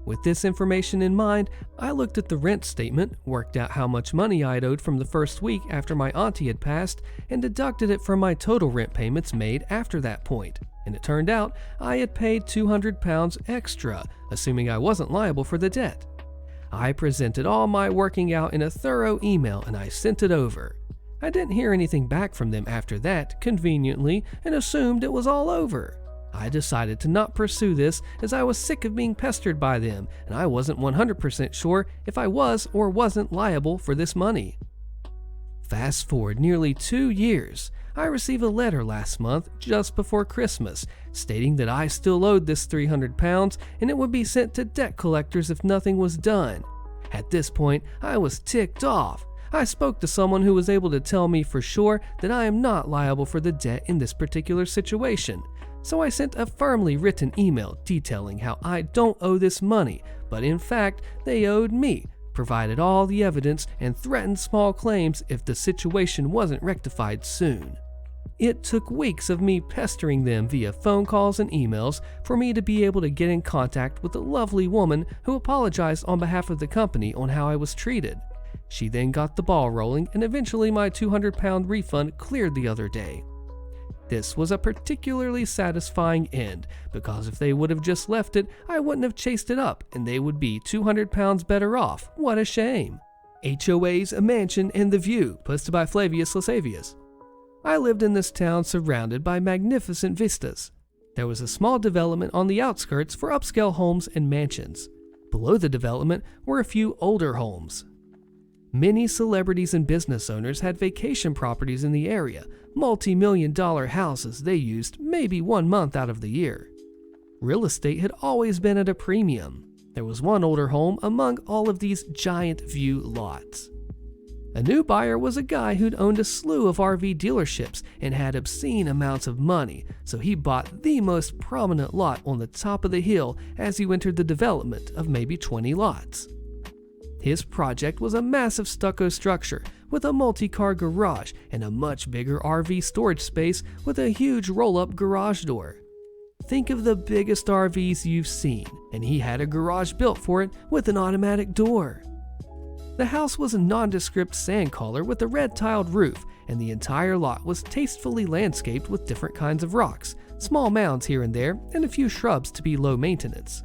[SPEAKER 1] With this information in mind, I looked at the rent statement, worked out how much money I'd owed from the first week after my auntie had passed, and deducted it from my total rent payments made after that point. And it turned out I had paid £200 extra, assuming I wasn't liable for the debt. I presented all my working out in a thorough email and I sent it over. I didn't hear anything back from them after that, conveniently, and assumed it was all over. I decided to not pursue this as I was sick of being pestered by them, and I wasn't 100% sure if I was or wasn't liable for this money. Fast forward nearly 2 years, I received a letter last month, just before Christmas, stating that I still owed this £300 and it would be sent to debt collectors if nothing was done. At this point, I was ticked off. I spoke to someone who was able to tell me for sure that I am not liable for the debt in this particular situation. So I sent a firmly written email detailing how I don't owe this money, but in fact they owed me, provided all the evidence, and threatened small claims if the situation wasn't rectified soon. It took weeks of me pestering them via phone calls and emails for me to be able to get in contact with a lovely woman who apologized on behalf of the company on how I was treated. She then got the ball rolling, and eventually my £200 refund cleared the other day. This was a particularly satisfying end, because if they would have just left it, I wouldn't have chased it up and they would be £200 better off. What a shame. HOAs, a mansion, and the view, posted by Flavius Lasavius. I lived in this town surrounded by magnificent vistas. There was a small development on the outskirts for upscale homes and mansions. Below the development were a few older homes. Many celebrities and business owners had vacation properties in the area, multi-million-dollar houses they used maybe 1 month out of the year. Real estate had always been at a premium. There was one older home among all of these giant view lots. A new buyer was a guy who'd owned a slew of RV dealerships and had obscene amounts of money, so he bought the most prominent lot on the top of the hill as you entered the development of maybe 20 lots. His project was a massive stucco structure with a multi-car garage and a much bigger RV storage space with a huge roll-up garage door. Think of the biggest RVs you've seen, and he had a garage built for it with an automatic door. The house was a nondescript sand color with a red tiled roof, and the entire lot was tastefully landscaped with different kinds of rocks, small mounds here and there, and a few shrubs to be low maintenance.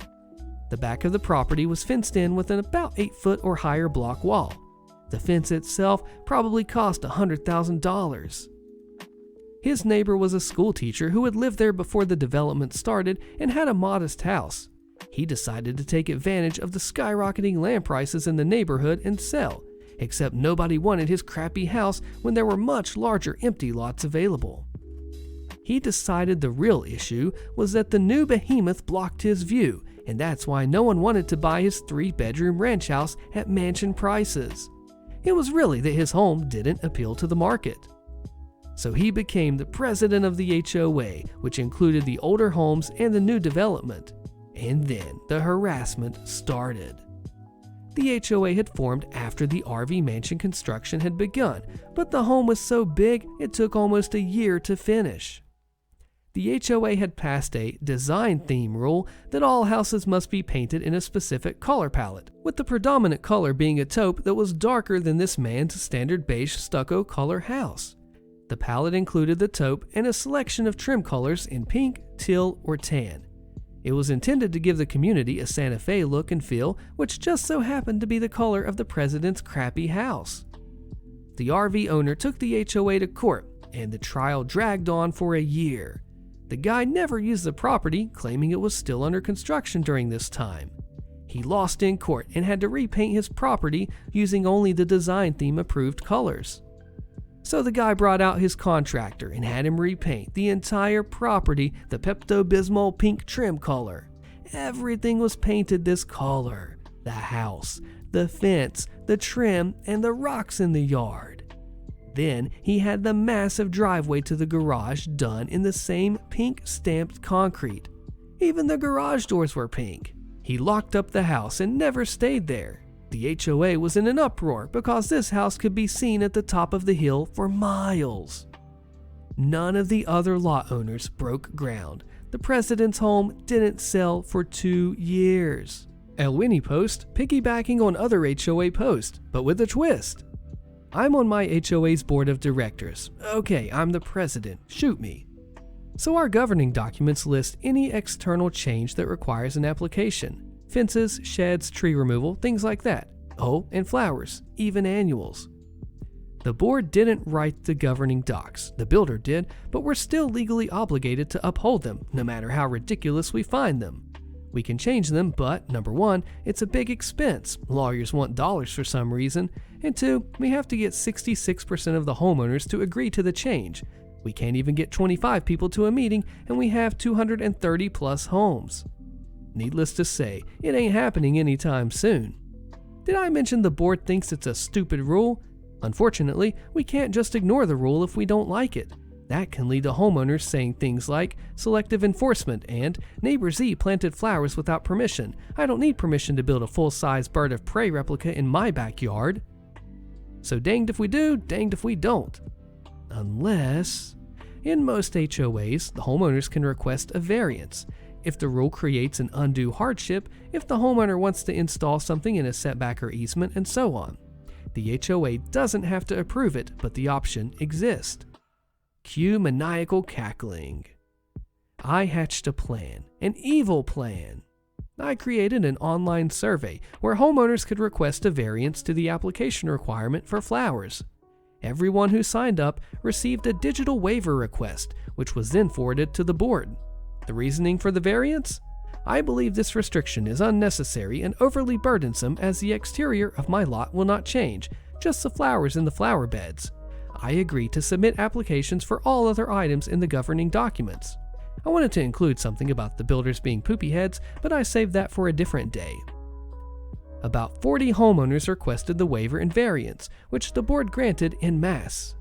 [SPEAKER 1] The back of the property was fenced in with an about 8-foot or higher block wall. The fence itself probably cost $100,000. His neighbor was a school teacher who had lived there before the development started and had a modest house. He decided to take advantage of the skyrocketing land prices in the neighborhood and sell, except nobody wanted his crappy house when there were much larger empty lots available. He decided the real issue was that the new behemoth blocked his view, and that's why no one wanted to buy his 3-bedroom ranch house at mansion prices. It was really that his home didn't appeal to the market. So he became the president of the HOA, which included the older homes and the new development. And then the harassment started. The HOA had formed after the RV mansion construction had begun, but the home was so big it took almost a year to finish. The HOA had passed a design theme rule that all houses must be painted in a specific color palette, with the predominant color being a taupe that was darker than this man's standard beige stucco color house. The palette included the taupe and a selection of trim colors in pink, teal, or tan. It was intended to give the community a Santa Fe look and feel, which just so happened to be the color of the president's crappy house. The RV owner took the HOA to court, and the trial dragged on for a year. The guy never used the property, claiming it was still under construction during this time. He lost in court and had to repaint his property using only the design theme approved colors. So the guy brought out his contractor and had him repaint the entire property the Pepto-Bismol pink trim color. Everything was painted this color: the house, the fence, the trim, and the rocks in the yard. Then he had the massive driveway to the garage done in the same pink stamped concrete. Even the garage doors were pink. He locked up the house and never stayed there. The HOA was in an uproar because this house could be seen at the top of the hill for miles. None of the other lot owners broke ground. The president's home didn't sell for 2 years. Elwini post piggybacking on other HOA posts, but with a twist. I'm on my HOA's board of directors. Okay, I'm the president. Shoot me. So our governing documents list any external change that requires an application. Fences, sheds, tree removal, things like that. Oh, and flowers, even annuals. The board didn't write the governing docs, the builder did, but we're still legally obligated to uphold them, no matter how ridiculous we find them. We can change them, but number 1, it's a big expense. Lawyers want dollars for some reason. And 2, we have to get 66% of the homeowners to agree to the change. We can't even get 25 people to a meeting, and we have 230 plus homes. Needless to say, it ain't happening anytime soon. Did I mention the board thinks it's a stupid rule? Unfortunately, we can't just ignore the rule if we don't like it. That can lead to homeowners saying things like selective enforcement and neighbor Z planted flowers without permission. I don't need permission to build a full-size bird of prey replica in my backyard. So danged if we do, danged if we don't. Unless, in most HOAs, the homeowners can request a variance. If the rule creates an undue hardship, if the homeowner wants to install something in a setback or easement, and so on. The HOA doesn't have to approve it, but the option exists. Cue maniacal cackling. I hatched a plan, an evil plan. I created an online survey where homeowners could request a variance to the application requirement for flowers. Everyone who signed up received a digital waiver request, which was then forwarded to the board. The reasoning for the variance? I believe this restriction is unnecessary and overly burdensome as the exterior of my lot will not change, just the flowers in the flower beds. I agree to submit applications for all other items in the governing documents. I wanted to include something about the builders being poopy heads, but I saved that for a different day. About 40 homeowners requested the waiver and variance, which the board granted en masse.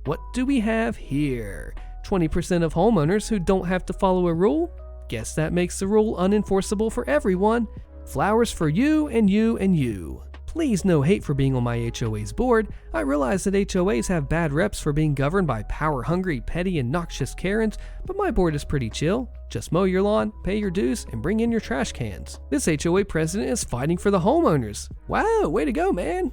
[SPEAKER 1] What do we have here? 20% of homeowners who don't have to follow a rule? Guess that makes the rule unenforceable for everyone. Flowers for you and you and you. Please no hate for being on my HOA's board. I realize that HOAs have bad reps for being governed by power-hungry, petty, and noxious Karens, but my board is pretty chill. Just mow your lawn, pay your dues, and bring in your trash cans. This HOA president is fighting for the homeowners. Wow, way to go, man.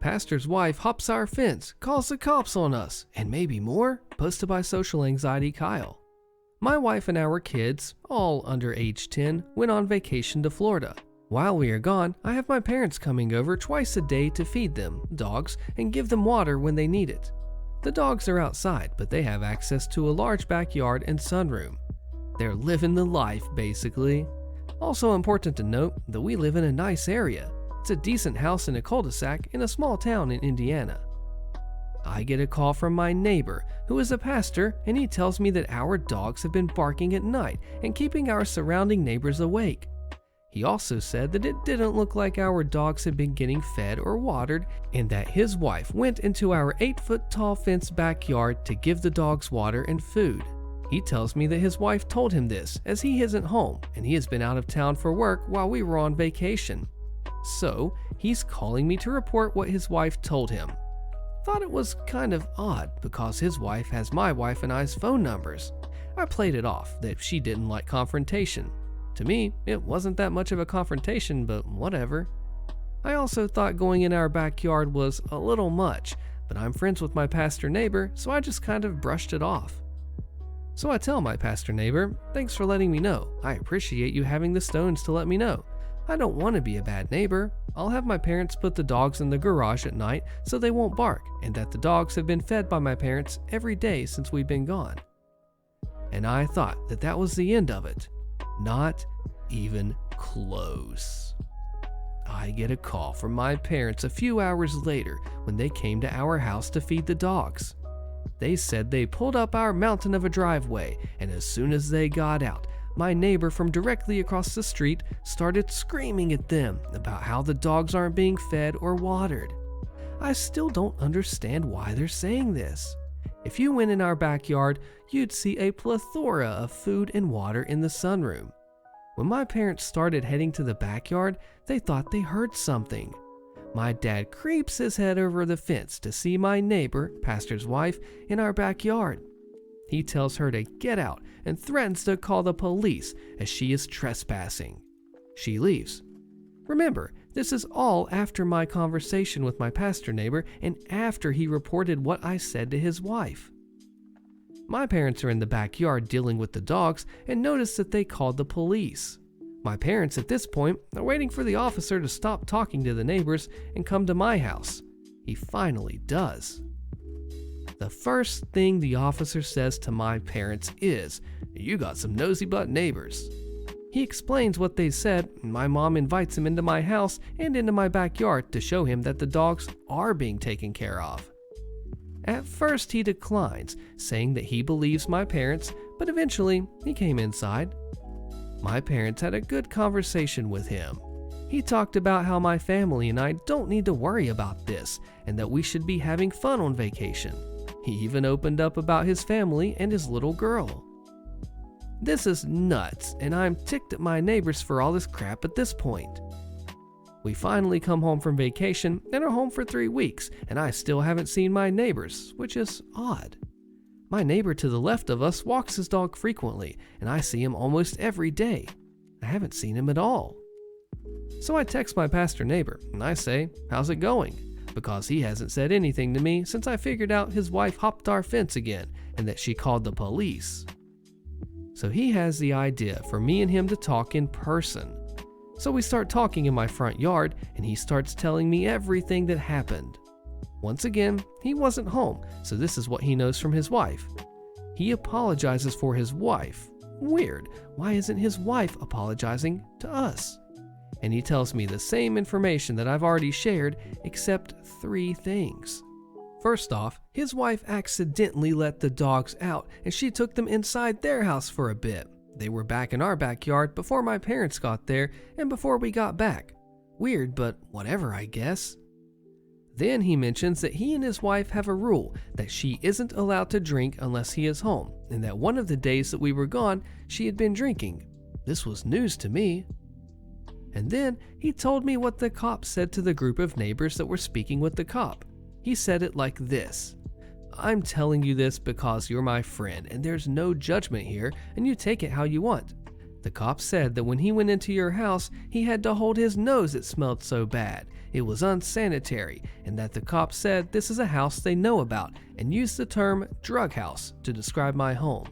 [SPEAKER 1] Pastor's wife hops our fence, calls the cops on us, and maybe more. Posted by Social Anxiety Kyle. My wife and our kids, all under age 10, went on vacation to Florida. While we are gone, I have my parents coming over twice a day to feed them, dogs, and give them water when they need it. The dogs are outside, but they have access to a large backyard and sunroom. They're living the life, basically. Also important to note that we live in a nice area. It's a decent house in a cul-de-sac in a small town in Indiana. I get a call from my neighbor, who is a pastor, and he tells me that our dogs have been barking at night and keeping our surrounding neighbors awake. He also said that it didn't look like our dogs had been getting fed or watered, and that his wife went into our 8-foot-tall fenced backyard to give the dogs water and food. He tells me that his wife told him this as he isn't home and he has been out of town for work while we were on vacation. So, he's calling me to report what his wife told him. Thought it was kind of odd because his wife has my wife and I's phone numbers. I played it off that she didn't like confrontation. To me, it wasn't that much of a confrontation, but whatever. I also thought going in our backyard was a little much, but I'm friends with my pastor neighbor, so I just kind of brushed it off. So I tell my pastor neighbor, thanks for letting me know. I appreciate you having the stones to let me know. I don't want to be a bad neighbor. I'll have my parents put the dogs in the garage at night so they won't bark, and that the dogs have been fed by my parents every day since we've been gone. And I thought that that was the end of it. Not even close. I get a call from my parents a few hours later when they came to our house to feed the dogs. They said they pulled up our mountain of a driveway, and as soon as they got out, my neighbor from directly across the street started screaming at them about how the dogs aren't being fed or watered. I still don't understand why they're saying this. If you went in our backyard, you'd see a plethora of food and water in the sunroom. When my parents started heading to the backyard, they thought they heard something. My dad creeps his head over the fence to see my neighbor, pastor's wife, in our backyard. He tells her to get out and threatens to call the police as she is trespassing. She leaves. Remember, this is all after my conversation with my pastor neighbor and after he reported what I said to his wife. My parents are in the backyard dealing with the dogs and notice that they called the police. My parents at this point are waiting for the officer to stop talking to the neighbors and come to my house. He finally does. The first thing the officer says to my parents is, "You got some nosy butt neighbors." He explains what they said, and my mom invites him into my house and into my backyard to show him that the dogs are being taken care of. At first he declines, saying that he believes my parents, but eventually he came inside. My parents had a good conversation with him. He talked about how my family and I don't need to worry about this, and that we should be having fun on vacation. He even opened up about his family and his little girl. This is nuts, and I'm ticked at my neighbors for all this crap at this point. We finally come home from vacation and are home for 3 weeks, and I still haven't seen my neighbors, which is odd. My neighbor to the left of us walks his dog frequently, and I see him almost every day. I haven't seen him at all. So I text my pastor neighbor, and I say, "How's it going?" Because he hasn't said anything to me since I figured out his wife hopped our fence again, and that she called the police. So he has the idea for me and him to talk in person. So we start talking in my front yard, and he starts telling me everything that happened. Once again, he wasn't home, so this is what he knows from his wife. He apologizes for his wife. Weird, why isn't his wife apologizing to us? And he tells me the same information that I've already shared, except 3 things. First off, his wife accidentally let the dogs out, and she took them inside their house for a bit. They were back in our backyard before my parents got there and before we got back. Weird, but whatever, I guess. Then he mentions that he and his wife have a rule that she isn't allowed to drink unless he is home, and that one of the days that we were gone, she had been drinking. This was news to me. And then he told me what the cop said to the group of neighbors that were speaking with the cop. He said it like this: "I'm telling you this because you're my friend, and there's no judgment here, and you take it how you want. The cop said that when he went into your house, he had to hold his nose, it smelled so bad. It was unsanitary, and that the cop said this is a house they know about, and used the term drug house to describe my home."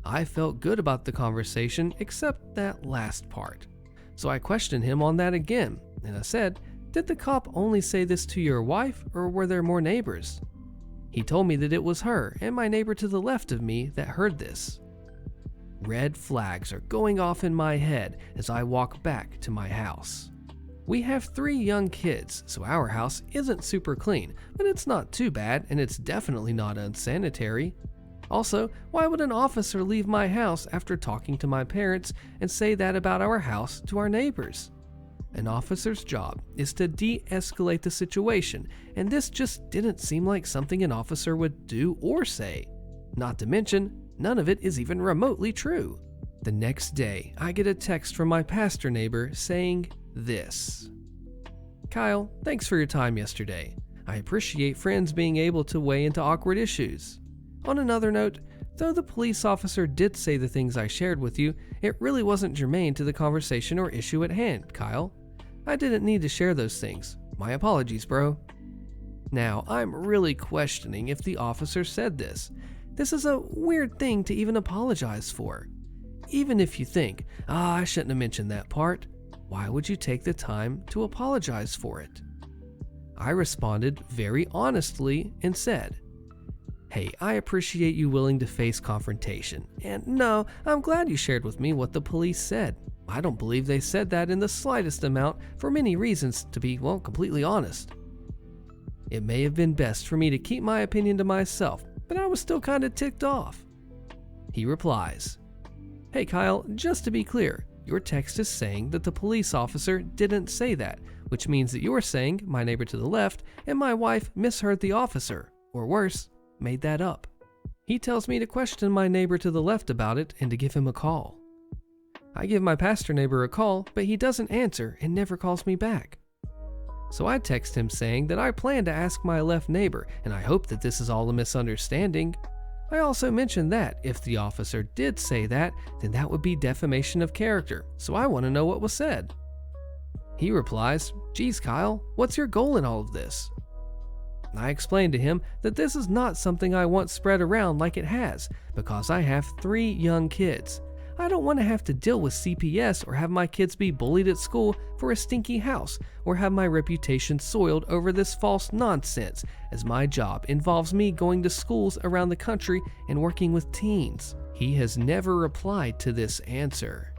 [SPEAKER 1] I felt good about the conversation, except that last part. So I questioned him on that again, and I said, "Did the cop only say this to your wife, or were there more neighbors?" He told me that it was her and my neighbor to the left of me that heard this. Red flags are going off in my head as I walk back to my house. We have 3 young kids, so our house isn't super clean, but it's not too bad, and it's definitely not unsanitary. Also, why would an officer leave my house after talking to my parents and say that about our house to our neighbors? An officer's job is to de-escalate the situation, and this just didn't seem like something an officer would do or say. Not to mention, none of it is even remotely true. The next day, I get a text from my pastor neighbor saying this: "Kyle, thanks for your time yesterday. I appreciate friends being able to weigh into awkward issues. On another note, though the police officer did say the things I shared with you, it really wasn't germane to the conversation or issue at hand, Kyle. I didn't need to share those things. My apologies, bro." Now, I'm really questioning if the officer said this. This is a weird thing to even apologize for. Even if you think, I shouldn't have mentioned that part, why would you take the time to apologize for it? I responded very honestly and said, "Hey, I appreciate you willing to face confrontation. And no, I'm glad you shared with me what the police said. I don't believe they said that in the slightest amount for many reasons, to be, completely honest. It may have been best for me to keep my opinion to myself, but I was still kind of ticked off." He replies, "Hey Kyle, just to be clear, your text is saying that the police officer didn't say that, which means that you're saying my neighbor to the left and my wife misheard the officer, or worse, made that up." He tells me to question my neighbor to the left about it and to give him a call. I give my pastor neighbor a call, but he doesn't answer and never calls me back. So I text him saying that I plan to ask my left neighbor, and I hope that this is all a misunderstanding. I also mentioned that if the officer did say that, then that would be defamation of character, so I want to know what was said. He replies, "Geez, Kyle, what's your goal in all of this?" I explained to him that this is not something I want spread around like it has, because I have 3 young kids. I don't want to have to deal with CPS or have my kids be bullied at school for a stinky house or have my reputation soiled over this false nonsense, as my job involves me going to schools around the country and working with teens. He has never replied to this answer.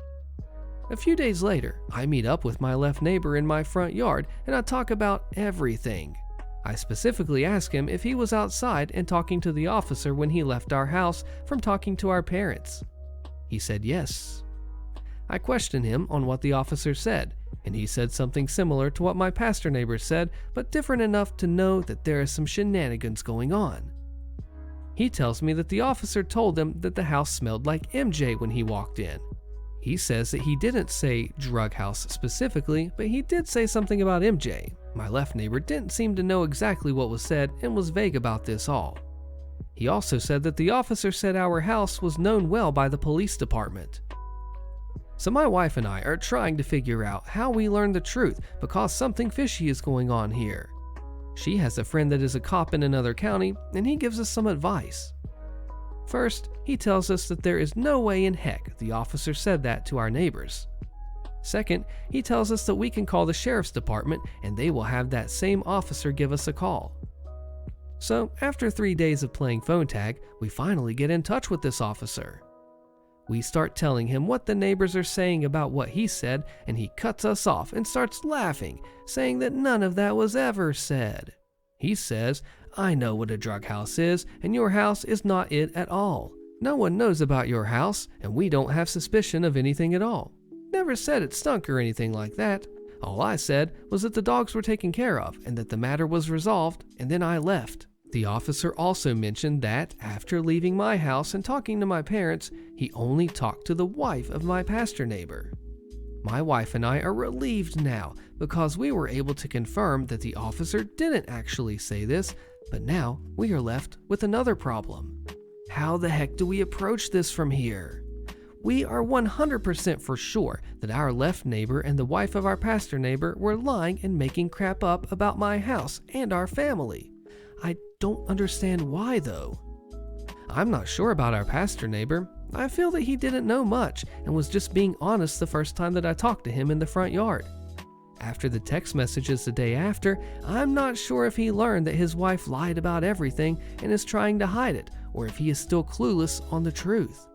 [SPEAKER 1] A few days later, I meet up with my left neighbor in my front yard and I talk about everything. I specifically ask him if he was outside and talking to the officer when he left our house from talking to our parents. He said yes. I questioned him on what the officer said, and he said something similar to what my pastor neighbor said, but different enough to know that there is some shenanigans going on. He tells me that the officer told him that the house smelled like MJ when he walked in. He says that he didn't say drug house specifically, but he did say something about MJ. My left neighbor didn't seem to know exactly what was said and was vague about this all. He also said that the officer said our house was known well by the police department. So my wife and I are trying to figure out how we learn the truth because something fishy is going on here. She has a friend that is a cop in another county, and he gives us some advice. First, he tells us that there is no way in heck the officer said that to our neighbors. Second, he tells us that we can call the sheriff's department and they will have that same officer give us a call. So, after 3 days of playing phone tag, we finally get in touch with this officer. We start telling him what the neighbors are saying about what he said, and he cuts us off and starts laughing, saying that none of that was ever said. He says, "I know what a drug house is, and your house is not it at all. No one knows about your house, and we don't have suspicion of anything at all. Never said it stunk or anything like that. All I said was that the dogs were taken care of, and that the matter was resolved, and then I left." The officer also mentioned that, after leaving my house and talking to my parents, he only talked to the wife of my pastor neighbor. My wife and I are relieved now because we were able to confirm that the officer didn't actually say this, but now we are left with another problem. How the heck do we approach this from here? We are 100% for sure that our left neighbor and the wife of our pastor neighbor were lying and making crap up about my house and our family. I don't understand why though. I'm not sure about our pastor neighbor. I feel that he didn't know much and was just being honest the first time that I talked to him in the front yard. After the text messages the day after, I'm not sure if he learned that his wife lied about everything and is trying to hide it, or if he is still clueless on the truth.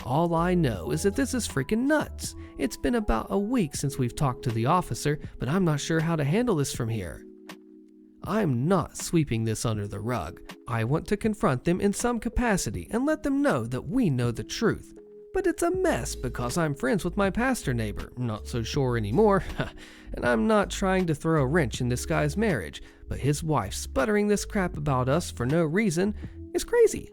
[SPEAKER 1] All I know is that this is freaking nuts. It's been about a week since we've talked to the officer, but I'm not sure how to handle this from here. I'm not sweeping this under the rug. I want to confront them in some capacity and let them know that we know the truth. But it's a mess because I'm friends with my pastor neighbor, not so sure anymore, and I'm not trying to throw a wrench in this guy's marriage, but his wife sputtering this crap about us for no reason is crazy.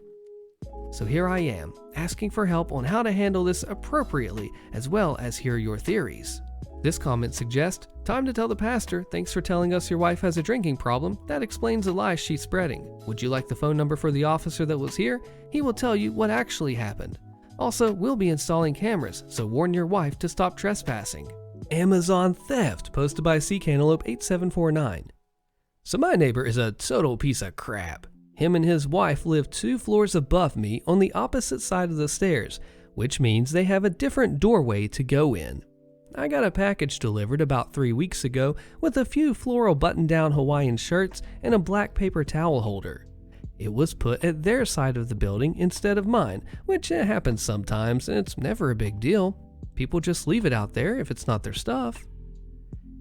[SPEAKER 1] So here I am, asking for help on how to handle this appropriately, as well as hear your theories. This comment suggests, "Time to tell the pastor, thanks for telling us your wife has a drinking problem. That explains the lies she's spreading. Would you like the phone number for the officer that was here? He will tell you what actually happened. Also, we'll be installing cameras, so warn your wife to stop trespassing." Amazon theft, posted by CCantaloupe8749. So my neighbor is a total piece of crap. Him and his wife live 2 floors above me on the opposite side of the stairs, which means they have a different doorway to go in. I got a package delivered about 3 weeks ago with a few floral button-down Hawaiian shirts and a black paper towel holder. It was put at their side of the building instead of mine, which happens sometimes and it's never a big deal. People just leave it out there if it's not their stuff.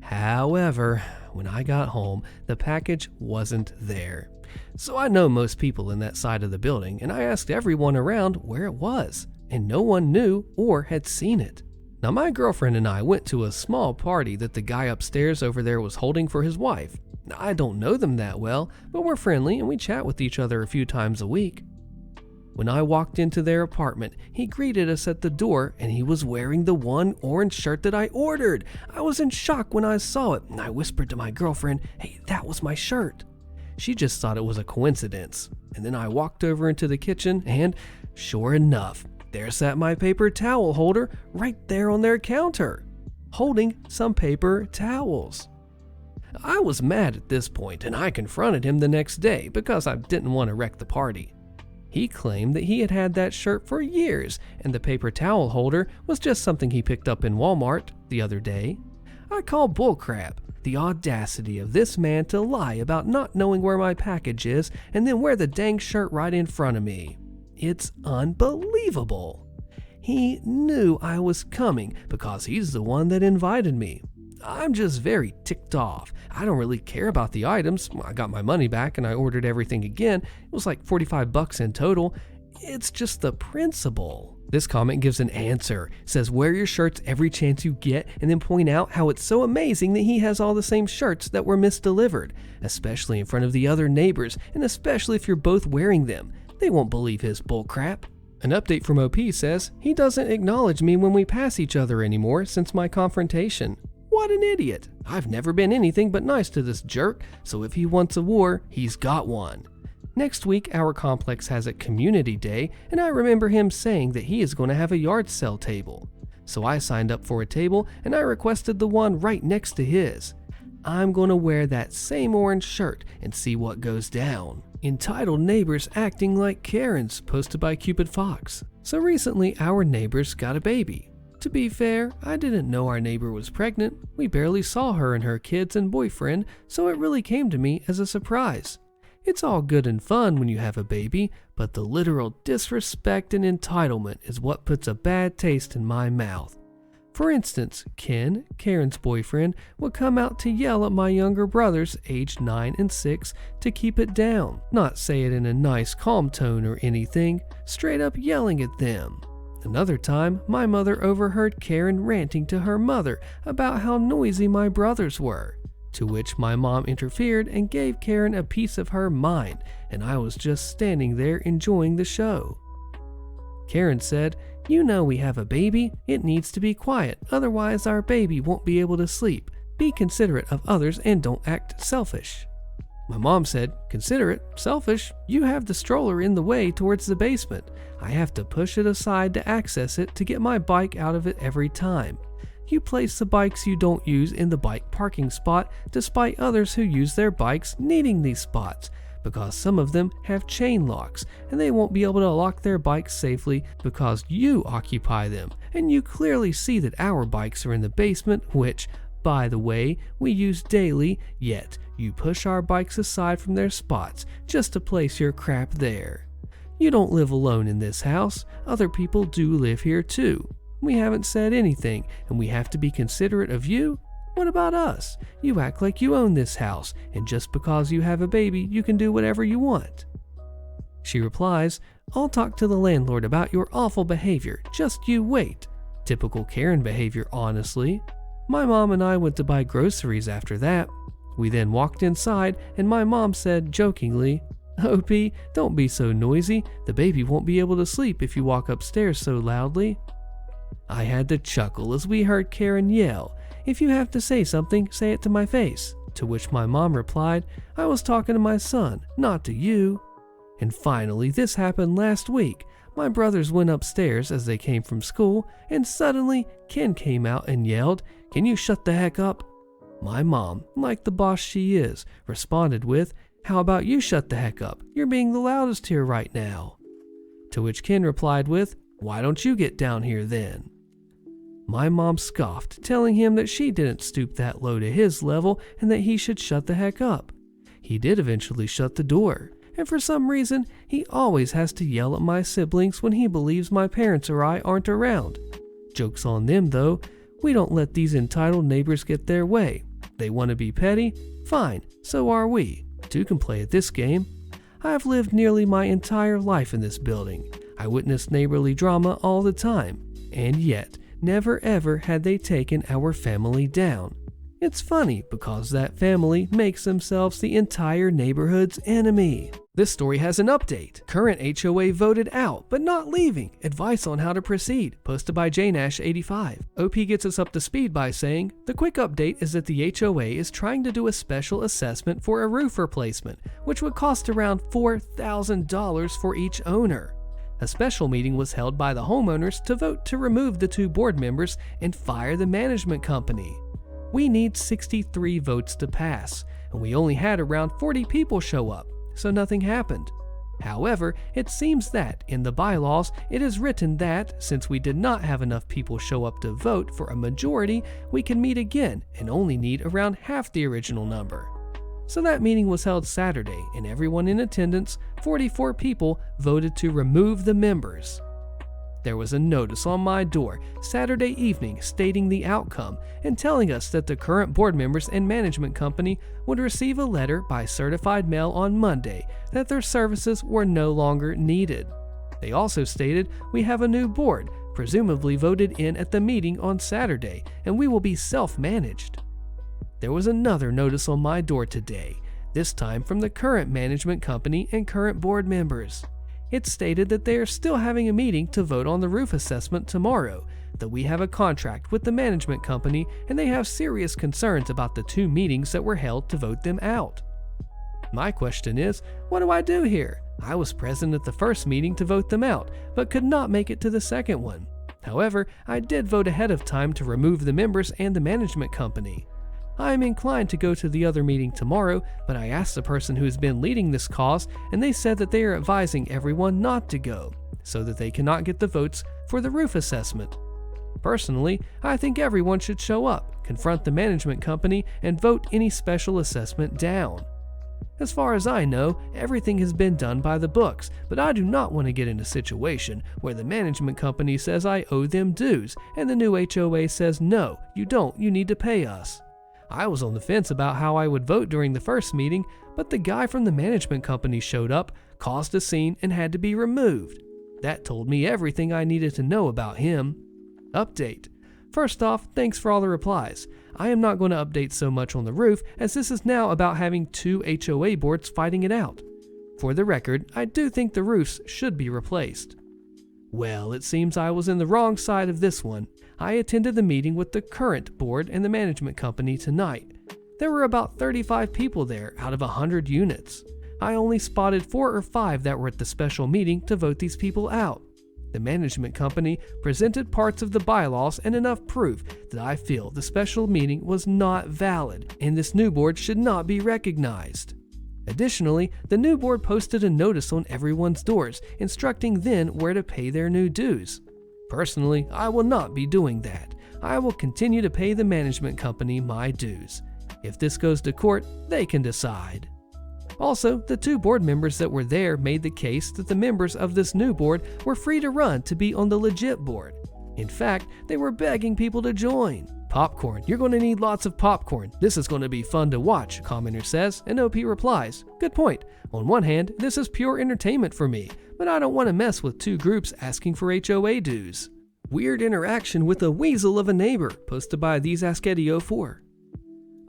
[SPEAKER 1] However, when I got home, the package wasn't there. So I know most people in that side of the building, and I asked everyone around where it was, and no one knew or had seen it. Now my girlfriend and I went to a small party that the guy upstairs over there was holding for his wife. Now, I don't know them that well, but we're friendly and we chat with each other a few times a week. When I walked into their apartment, he greeted us at the door and he was wearing the one orange shirt that I ordered. I was in shock when I saw it and I whispered to my girlfriend, "Hey, that was my shirt." She just thought it was a coincidence. And then I walked over into the kitchen and, sure enough, there sat my paper towel holder right there on their counter, holding some paper towels. I was mad at this point and I confronted him the next day because I didn't want to wreck the party. He claimed that he had had that shirt for years and the paper towel holder was just something he picked up in Walmart the other day. I call bullcrap. The audacity of this man to lie about not knowing where my package is and then wear the dang shirt right in front of me. It's unbelievable. He knew I was coming because he's the one that invited me. I'm just very ticked off. I don't really care about the items. I got my money back and I ordered everything again. It was like $45 in total. It's just the principle. This comment gives an answer. It says, "Wear your shirts every chance you get," and then point out how it's so amazing that he has all the same shirts that were misdelivered, especially in front of the other neighbors, and especially if you're both wearing them. They won't believe his bullcrap. An update from OP says he doesn't acknowledge me when we pass each other anymore since my confrontation. What an idiot. I've never been anything but nice to this jerk, so if he wants a war, he's got one. Next week, our complex has a community day, and I remember him saying that he is going to have a yard sale table. So I signed up for a table, and I requested the one right next to his. I'm going to wear that same orange shirt and see what goes down. Entitled neighbors acting like Karens, posted by Cupid Fox. So recently, our neighbors got a baby. To be fair, I didn't know our neighbor was pregnant. We barely saw her and her kids and boyfriend, so it really came to me as a surprise. It's all good and fun when you have a baby, but the literal disrespect and entitlement is what puts a bad taste in my mouth. For instance, Ken, Karen's boyfriend, would come out to yell at my younger brothers, aged 9 and 6, to keep it down. Not say it in a nice, calm tone or anything, straight up yelling at them. Another time, my mother overheard Karen ranting to her mother about how noisy my brothers were, to which my mom interfered and gave Karen a piece of her mind, and I was just standing there enjoying the show. Karen said, "You know we have a baby. It needs to be quiet, otherwise our baby won't be able to sleep. Be considerate of others and don't act selfish." My mom said, "Considerate? Selfish? You have the stroller in the way towards the basement. I have to push it aside to access it to get my bike out of it every time. You place the bikes you don't use in the bike parking spot despite others who use their bikes needing these spots, because some of them have chain locks and they won't be able to lock their bikes safely because you occupy them, and you clearly see that our bikes are in the basement, which, by the way, we use daily, yet you push our bikes aside from their spots just to place your crap there. You don't live alone in this house. Other people do live here too. We haven't said anything, and we have to be considerate of you? What about us? You act like you own this house, and just because you have a baby, you can do whatever you want." She replies, "I'll talk to the landlord about your awful behavior. Just you wait." Typical Karen behavior, honestly. My mom and I went to buy groceries after that. We then walked inside, and my mom said jokingly, "OP, don't be so noisy. The baby won't be able to sleep if you walk upstairs so loudly." I had to chuckle as we heard Karen yell, "If you have to say something, say it to my face." To which my mom replied, "I was talking to my son, not to you." And finally, this happened last week. My brothers went upstairs as they came from school, and suddenly Ken came out and yelled, "Can you shut the heck up?" My mom, like the boss she is, responded with, "How about you shut the heck up? You're being the loudest here right now." To which Ken replied with, "Why don't you get down here then?" My mom scoffed, telling him that she didn't stoop that low to his level and that he should shut the heck up. He did eventually shut the door, and for some reason, he always has to yell at my siblings when he believes my parents or I aren't around. Joke's on them though, we don't let these entitled neighbors get their way. They want to be petty? Fine, so are we. Two can play at this game. I've lived nearly my entire life in this building. I witnessed neighborly drama all the time, and yet, never ever had they taken our family down. It's funny because that family makes themselves the entire neighborhood's enemy. This story has an update. Current HOA voted out, but not leaving. Advice on how to proceed, posted by JNash85. OP gets us up to speed by saying, "The quick update is that the HOA is trying to do a special assessment for a roof replacement, which would cost around $4,000 for each owner. A special meeting was held by the homeowners to vote to remove the 2 board members and fire the management company. We need 63 votes to pass, and we only had around 40 people show up, so nothing happened. However, it seems that in the bylaws it is written that since we did not have enough people show up to vote for a majority, we can meet again and only need around half the original number. So that meeting was held Saturday, and everyone in attendance, 44 people, voted to remove the members. There was a notice on my door Saturday evening stating the outcome and telling us that the current board members and management company would receive a letter by certified mail on Monday that their services were no longer needed. They also stated we have a new board, presumably voted in at the meeting on Saturday, and we will be self-managed. There was another notice on my door today, this time from the current management company and current board members. It stated that they are still having a meeting to vote on the roof assessment tomorrow, that we have a contract with the management company and they have serious concerns about the 2 meetings that were held to vote them out. My question is, what do I do here? I was present at the first meeting to vote them out, but could not make it to the second one. However, I did vote ahead of time to remove the members and the management company. I am inclined to go to the other meeting tomorrow, but I asked the person who has been leading this cause and they said that they are advising everyone not to go, so that they cannot get the votes for the roof assessment. Personally, I think everyone should show up, confront the management company, and vote any special assessment down. As far as I know, everything has been done by the books, but I do not want to get in a situation where the management company says I owe them dues, and the new HOA says no, you don't, you need to pay us. I was on the fence about how I would vote during the first meeting, but the guy from the management company showed up, caused a scene, and had to be removed. That told me everything I needed to know about him. Update. First off, thanks for all the replies. I am not going to update so much on the roof, as this is now about having 2 HOA boards fighting it out. For the record, I do think the roofs should be replaced. Well, it seems I was in the wrong side of this one. I attended the meeting with the current board and the management company tonight. There were about 35 people there out of 100 units. I only spotted 4 or 5 that were at the special meeting to vote these people out. The management company presented parts of the bylaws and enough proof that I feel the special meeting was not valid and this new board should not be recognized. Additionally, the new board posted a notice on everyone's doors instructing them where to pay their new dues. Personally, I will not be doing that. I will continue to pay the management company my dues. If this goes to court, they can decide. Also, the 2 board members that were there made the case that the members of this new board were free to run to be on the legit board. In fact, they were begging people to join. Popcorn, you're going to need lots of popcorn. This is going to be fun to watch, commenter says, and OP replies, good point. On one hand, this is pure entertainment for me, but I don't want to mess with 2 groups asking for HOA dues. Weird interaction with a weasel of a neighbor, posted by These Ask Eddie 04.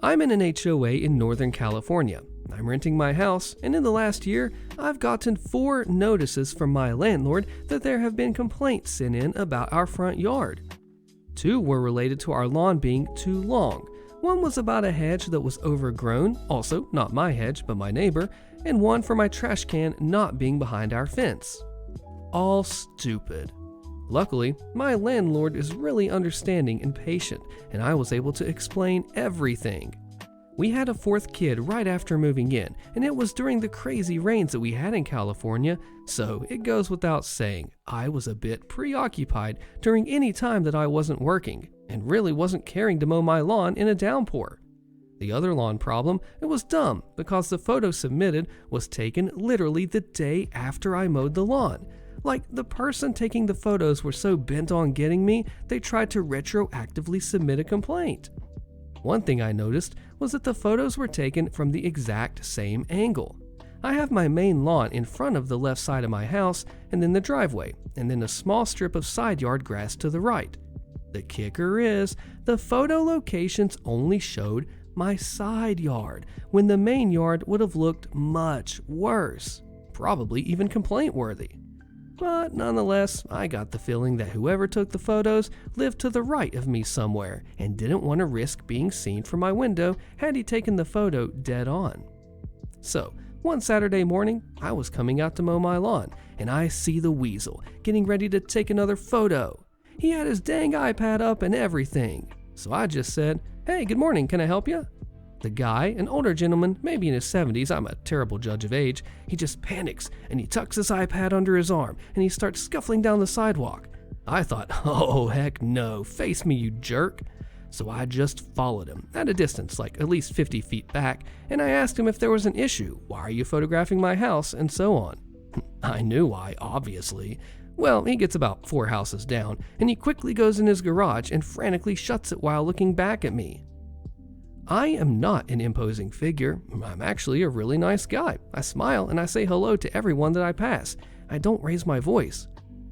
[SPEAKER 1] I'm in an HOA in Northern California. I'm renting my house, and in the last year, I've gotten 4 notices from my landlord that there have been complaints sent in about our front yard. 2 were related to our lawn being too long. One was about a hedge that was overgrown, also not my hedge but my neighbor, and one for my trash can not being behind our fence. All stupid. Luckily, my landlord is really understanding and patient, and I was able to explain everything. We had a 4th kid right after moving in, and it was during the crazy rains that we had in California, so it goes without saying, I was a bit preoccupied during any time that I wasn't working, and really wasn't caring to mow my lawn in a downpour. The other lawn problem, it was dumb, because the photo submitted was taken literally the day after I mowed the lawn. Like, the person taking the photos were so bent on getting me, they tried to retroactively submit a complaint. One thing I noticed was that the photos were taken from the exact same angle. I have my main lawn in front of the left side of my house, and then the driveway, and then a small strip of side yard grass to the right. The kicker is, the photo locations only showed my side yard, when the main yard would have looked much worse, probably even complaint-worthy. But nonetheless, I got the feeling that whoever took the photos lived to the right of me somewhere and didn't want to risk being seen from my window had he taken the photo dead on. So, one Saturday morning, I was coming out to mow my lawn, and I see the weasel getting ready to take another photo. He had his dang iPad up and everything. So I just said, "Hey, good morning, can I help you?" The guy, an older gentleman, maybe in his 70s, I'm a terrible judge of age, he just panics and he tucks his iPad under his arm and he starts scuffling down the sidewalk. I thought, oh heck no, face me you jerk. So I just followed him, at a distance like at least 50 feet back, and I asked him if there was an issue, why are you photographing my house, and so on. I knew why, obviously. Well, he gets about 4 houses down, and he quickly goes in his garage and frantically shuts it while looking back at me. I am not an imposing figure. I'm actually a really nice guy. I smile and I say hello to everyone that I pass. I don't raise my voice.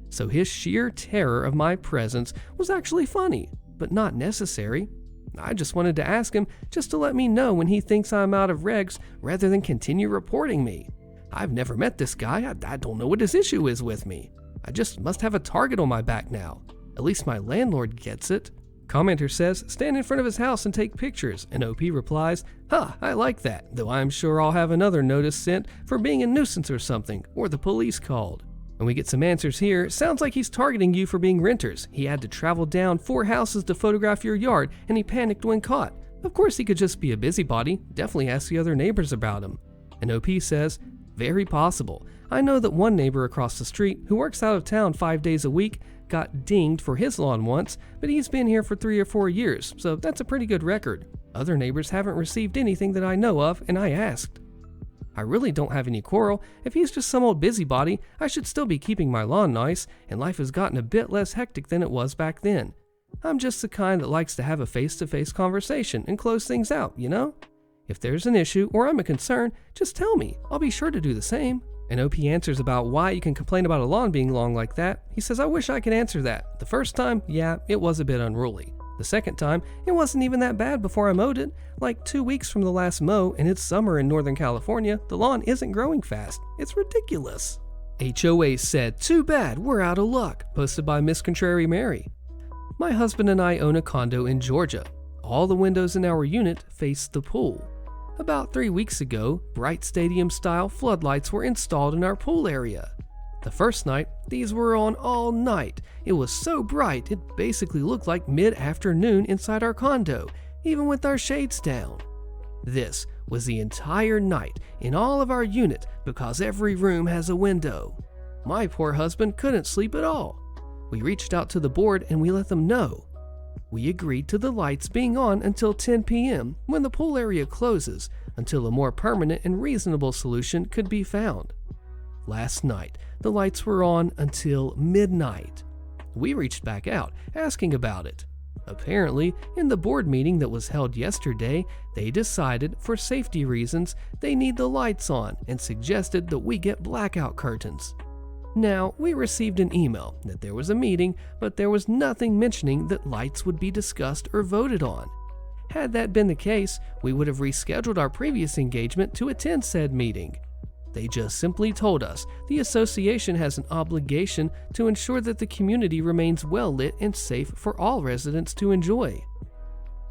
[SPEAKER 1] So his sheer terror of my presence was actually funny, but not necessary. I just wanted to ask him just to let me know when he thinks I'm out of regs rather than continue reporting me. I've never met this guy. I don't know what his issue is with me. I just must have a target on my back now. At least my landlord gets it. Commenter says, stand in front of his house and take pictures, and OP replies, I like that, though I'm sure I'll have another notice sent for being a nuisance or something, or the police called. And we get some answers here. Sounds like he's targeting you for being renters. He had to travel down 4 houses to photograph your yard, and he panicked when caught. Of course he could just be a busybody. Definitely ask the other neighbors about him. And OP says, very possible. I know that one neighbor across the street, who works out of town 5 days a week, got dinged for his lawn once, but he's been here for 3 or 4 years, so that's a pretty good record. Other neighbors haven't received anything that I know of, and I asked. I really don't have any quarrel. If he's just some old busybody, I should still be keeping my lawn nice, and life has gotten a bit less hectic than it was back then. I'm just the kind that likes to have a face-to-face conversation and close things out, you know? If there's an issue or I'm a concern, just tell me. I'll be sure to do the same. And OP answers about why you can complain about a lawn being long like that. He says, I wish I could answer that. The first time, yeah, it was a bit unruly. The second time, it wasn't even that bad before I mowed it. Like 2 weeks from the last mow, and it's summer in Northern California, the lawn isn't growing fast. It's ridiculous. HOA said, too bad, we're out of luck. Posted by Miss Contrary Mary. My husband and I own a condo in Georgia. All the windows in our unit face the pool. About 3 weeks ago, bright stadium-style floodlights were installed in our pool area. The first night, these were on all night. It was so bright, it basically looked like mid-afternoon inside our condo, even with our shades down. This was the entire night in all of our unit because every room has a window. My poor husband couldn't sleep at all. We reached out to the board and we let them know. We agreed to the lights being on until 10 p.m. when the pool area closes until a more permanent and reasonable solution could be found. Last night, the lights were on until midnight. We reached back out, asking about it. Apparently, in the board meeting that was held yesterday, they decided, for safety reasons, they need the lights on and suggested that we get blackout curtains. Now, we received an email that there was a meeting, but there was nothing mentioning that lights would be discussed or voted on. Had that been the case, we would have rescheduled our previous engagement to attend said meeting. They just simply told us the association has an obligation to ensure that the community remains well lit and safe for all residents to enjoy.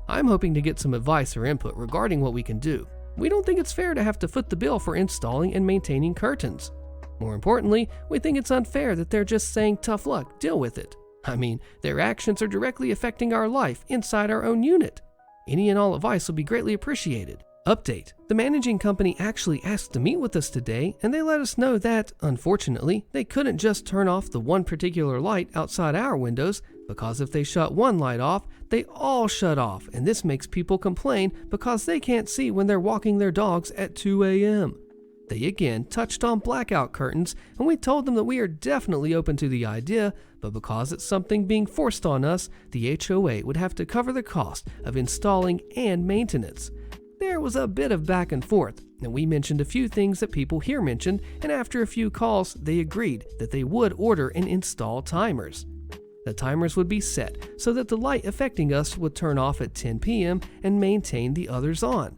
[SPEAKER 1] I'm hoping to get some advice or input regarding what we can do. We don't think it's fair to have to foot the bill for installing and maintaining curtains. More importantly, we think it's unfair that they're just saying tough luck, deal with it. I mean, their actions are directly affecting our life inside our own unit. Any and all advice will be greatly appreciated. Update: the managing company actually asked to meet with us today, and they let us know that, unfortunately, they couldn't just turn off the one particular light outside our windows, because if they shut one light off, they all shut off, and this makes people complain because they can't see when they're walking their dogs at 2 a.m. They again touched on blackout curtains, and we told them that we are definitely open to the idea, but because it's something being forced on us, the HOA would have to cover the cost of installing and maintenance. There was a bit of back and forth, and we mentioned a few things that people here mentioned, and after a few calls, they agreed that they would order and install timers. The timers would be set so that the light affecting us would turn off at 10 p.m. and maintain the others on.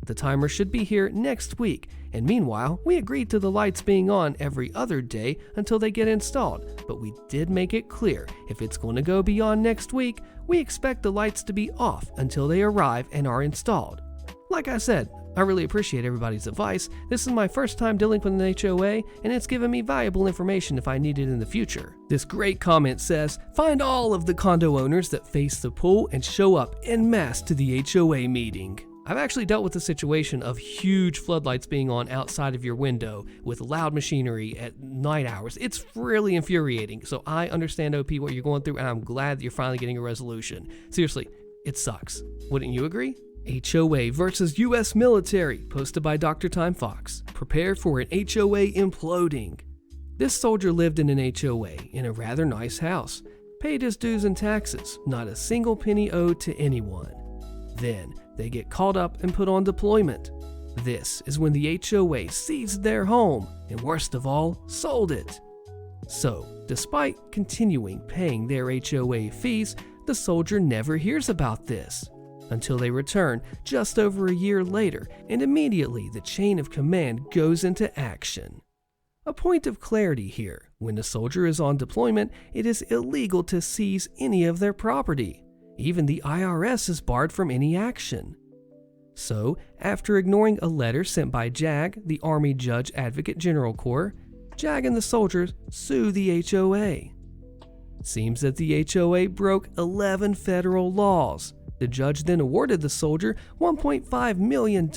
[SPEAKER 1] The timer should be here next week, and meanwhile, we agreed to the lights being on every other day until they get installed, but we did make it clear if it's going to go beyond next week, we expect the lights to be off until they arrive and are installed. Like I said, I really appreciate everybody's advice. This is my first time dealing with an HOA, and it's given me valuable information if I need it in the future. This great comment says, find all of the condo owners that face the pool and show up en masse to the HOA meeting. I've actually dealt with the situation of huge floodlights being on outside of your window with loud machinery at night hours. It's really infuriating, so I understand, OP, what you're going through, and I'm glad that you're finally getting a resolution. Seriously, it sucks. Wouldn't you agree? HOA versus U.S. military, posted by Dr. Time Fox. Prepare for an HOA imploding. This soldier lived in an HOA in a rather nice house, paid his dues and taxes, not a single penny owed to anyone. Then they get called up and put on deployment. This is when the HOA seized their home and, worst of all, sold it. So, despite continuing paying their HOA fees, the soldier never hears about this. until they return just over a year later, and immediately the chain of command goes into action. A point of clarity here: when a soldier is on deployment, it is illegal to seize any of their property. Even the IRS is barred from any action. So, after ignoring a letter sent by JAG, the Army Judge Advocate General Corps, JAG and the soldiers sue the HOA. Seems that the HOA broke 11 federal laws. The judge then awarded the soldier $1.5 million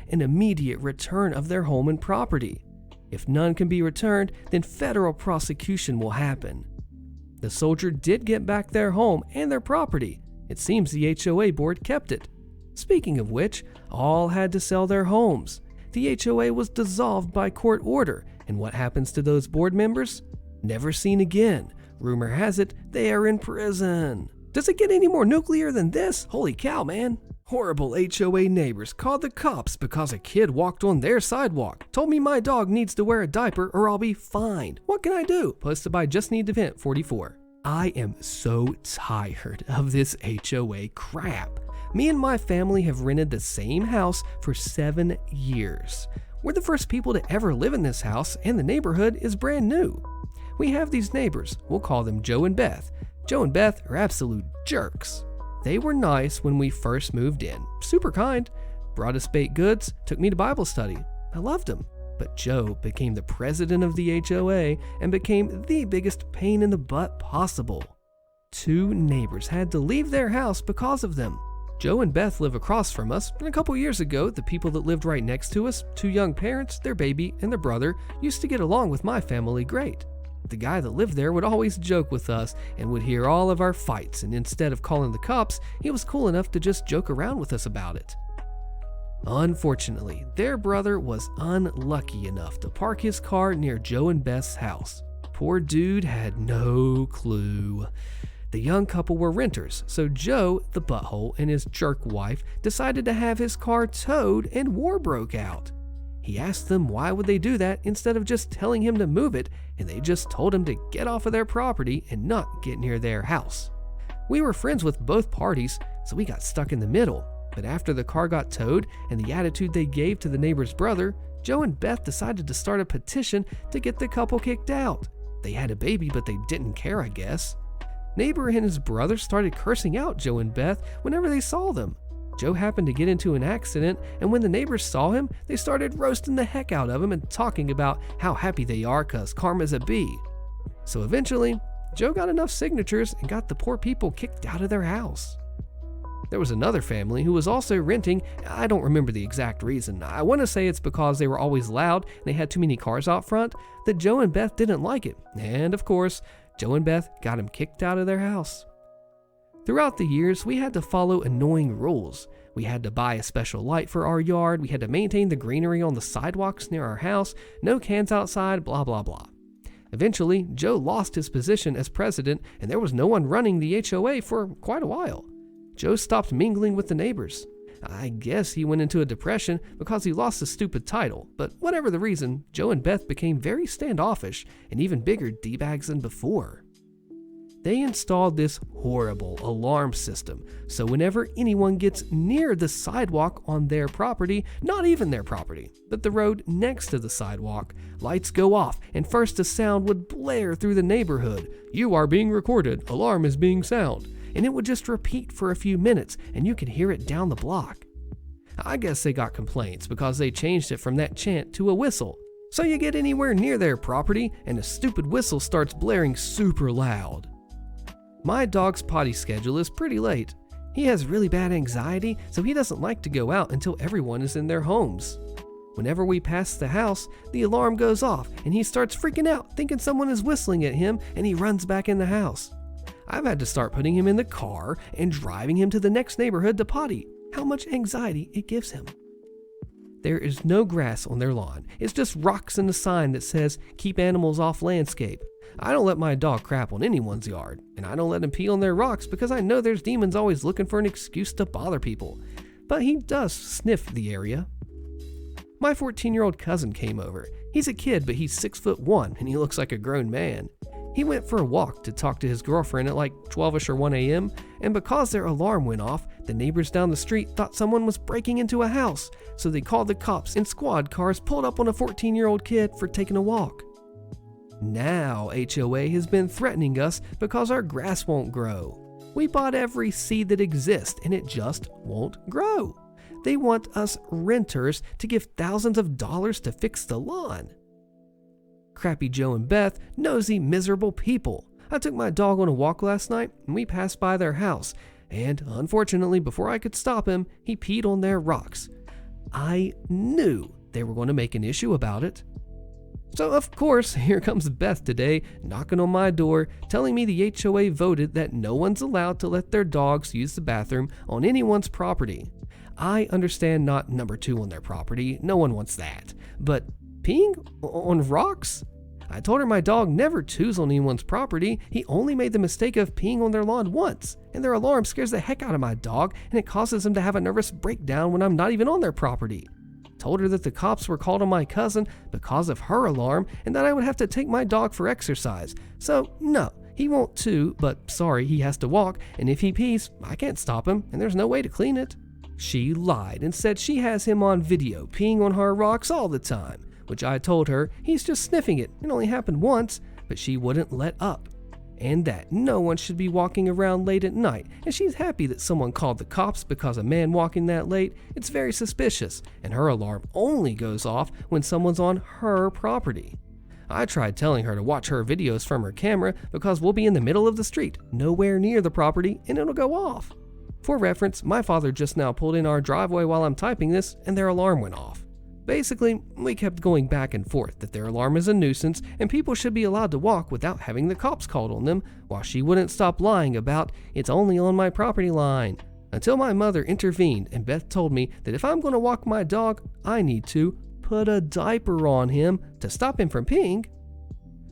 [SPEAKER 1] in immediate return of their home and property. If none can be returned, then federal prosecution will happen. The soldier did get back their home and their property. It seems the HOA board kept it. Speaking of which, all had to sell their homes. The HOA was dissolved by court order, and what happens to those board members? Never seen again. Rumor has it they are in prison. Does it get any more nuclear than this? Holy cow, man. Horrible HOA neighbors called the cops because a kid walked on their sidewalk. Told me my dog needs to wear a diaper or I'll be fined. What can I do? Posted by Just Need to Vent 44. I am so tired of this HOA crap. Me and my family have rented the same house for 7 years. We're the first people to ever live in this house, and the neighborhood is brand new. We have these neighbors. We'll call them Joe and Beth. Joe and Beth are absolute jerks. They were nice when we first moved in, super kind, brought us baked goods, took me to Bible study. I loved them. But Joe became the president of the HOA and became the biggest pain in the butt possible. 2 neighbors had to leave their house because of them. Joe and Beth live across from us, and a couple years ago, the people that lived right next to us, 2 young parents, their baby, and their brother, used to get along with my family great. The guy that lived there would always joke with us and would hear all of our fights, and instead of calling the cops, he was cool enough to just joke around with us about it. Unfortunately, their brother was unlucky enough to park his car near Joe and Beth's house. Poor dude had no clue. The young couple were renters, so Joe, the butthole, and his jerk wife decided to have his car towed, and war broke out. He asked them why would they do that instead of just telling him to move it, and they just told him to get off of their property and not get near their house. We were friends with both parties, so we got stuck in the middle. But after the car got towed and the attitude they gave to the neighbor's brother, Joe and Beth decided to start a petition to get the couple kicked out. They had a baby, but they didn't care, I guess. Neighbor and his brother started cursing out Joe and Beth whenever they saw them. Joe happened to get into an accident, and when the neighbors saw him, they started roasting the heck out of him and talking about how happy they are cause karma's a bee. So eventually, Joe got enough signatures and got the poor people kicked out of their house. There was another family who was also renting. I don't remember the exact reason. I want to say it's because they were always loud and they had too many cars out front, that Joe and Beth didn't like it. And of course, Joe and Beth got him kicked out of their house. Throughout the years, we had to follow annoying rules. We had to buy a special light for our yard, we had to maintain the greenery on the sidewalks near our house, no cans outside, blah blah blah. Eventually, Joe lost his position as president, and there was no one running the HOA for quite a while. Joe stopped mingling with the neighbors. I guess he went into a depression because he lost his stupid title, but whatever the reason, Joe and Beth became very standoffish and even bigger D-bags than before. They installed this horrible alarm system, so whenever anyone gets near the sidewalk on their property, not even their property, but the road next to the sidewalk, lights go off and first a sound would blare through the neighborhood. "You are being recorded, alarm is being sound." And it would just repeat for a few minutes and you could hear it down the block. I guess they got complaints because they changed it from that chant to a whistle. So you get anywhere near their property and a stupid whistle starts blaring super loud. My dog's potty schedule is pretty late. He has really bad anxiety, so he doesn't like to go out until everyone is in their homes. Whenever we pass the house, the alarm goes off and he starts freaking out, thinking someone is whistling at him, and he runs back in the house. I've had to start putting him in the car and driving him to the next neighborhood to potty. How much anxiety it gives him. There is no grass on their lawn. It's just rocks and a sign that says, "Keep animals off landscape." I don't let my dog crap on anyone's yard, and I don't let him pee on their rocks because I know there's demons always looking for an excuse to bother people. But he does sniff the area. My 14-year-old cousin came over. He's a kid, but he's 6'1" and he looks like a grown man. He went for a walk to talk to his girlfriend at like 12ish or 1 a.m., and because their alarm went off, The neighbors down the street thought someone was breaking into a house, so they called the cops and squad cars pulled up on a 14-year-old kid for taking a walk. Now HOA has been threatening us because our grass won't grow. We bought every seed that exists and it just won't grow. They want us renters to give thousands of dollars to fix the lawn. Crappy Joe and Beth, nosy, miserable people. I took my dog on a walk last night and we passed by their house, and unfortunately, before I could stop him, he peed on their rocks. I knew they were going to make an issue about it. So of course, here comes Beth today, knocking on my door, telling me the HOA voted that no one's allowed to let their dogs use the bathroom on anyone's property. I understand not number 2 on their property, no one wants that, but peeing on rocks? I told her my dog never chews on anyone's property. He only made the mistake of peeing on their lawn once, and their alarm scares the heck out of my dog, and it causes him to have a nervous breakdown when I'm not even on their property. Told her that the cops were called on my cousin because of her alarm, and that I would have to take my dog for exercise. So no, he won't chew, but sorry, he has to walk, and if he pees, I can't stop him, and there's no way to clean it. She lied and said she has him on video peeing on her rocks all the time, which I told her he's just sniffing it. It only happened once, but she wouldn't let up. And that no one should be walking around late at night, and she's happy that someone called the cops because a man walking that late, it's very suspicious, and her alarm only goes off when someone's on her property. I tried telling her to watch her videos from her camera because we'll be in the middle of the street, nowhere near the property, and it'll go off. For reference, my father just now pulled in our driveway while I'm typing this, and their alarm went off. Basically, we kept going back and forth that their alarm is a nuisance and people should be allowed to walk without having the cops called on them, while she wouldn't stop lying about it's only on my property line. Until my mother intervened and Beth told me that if I'm going to walk my dog, I need to put a diaper on him to stop him from peeing.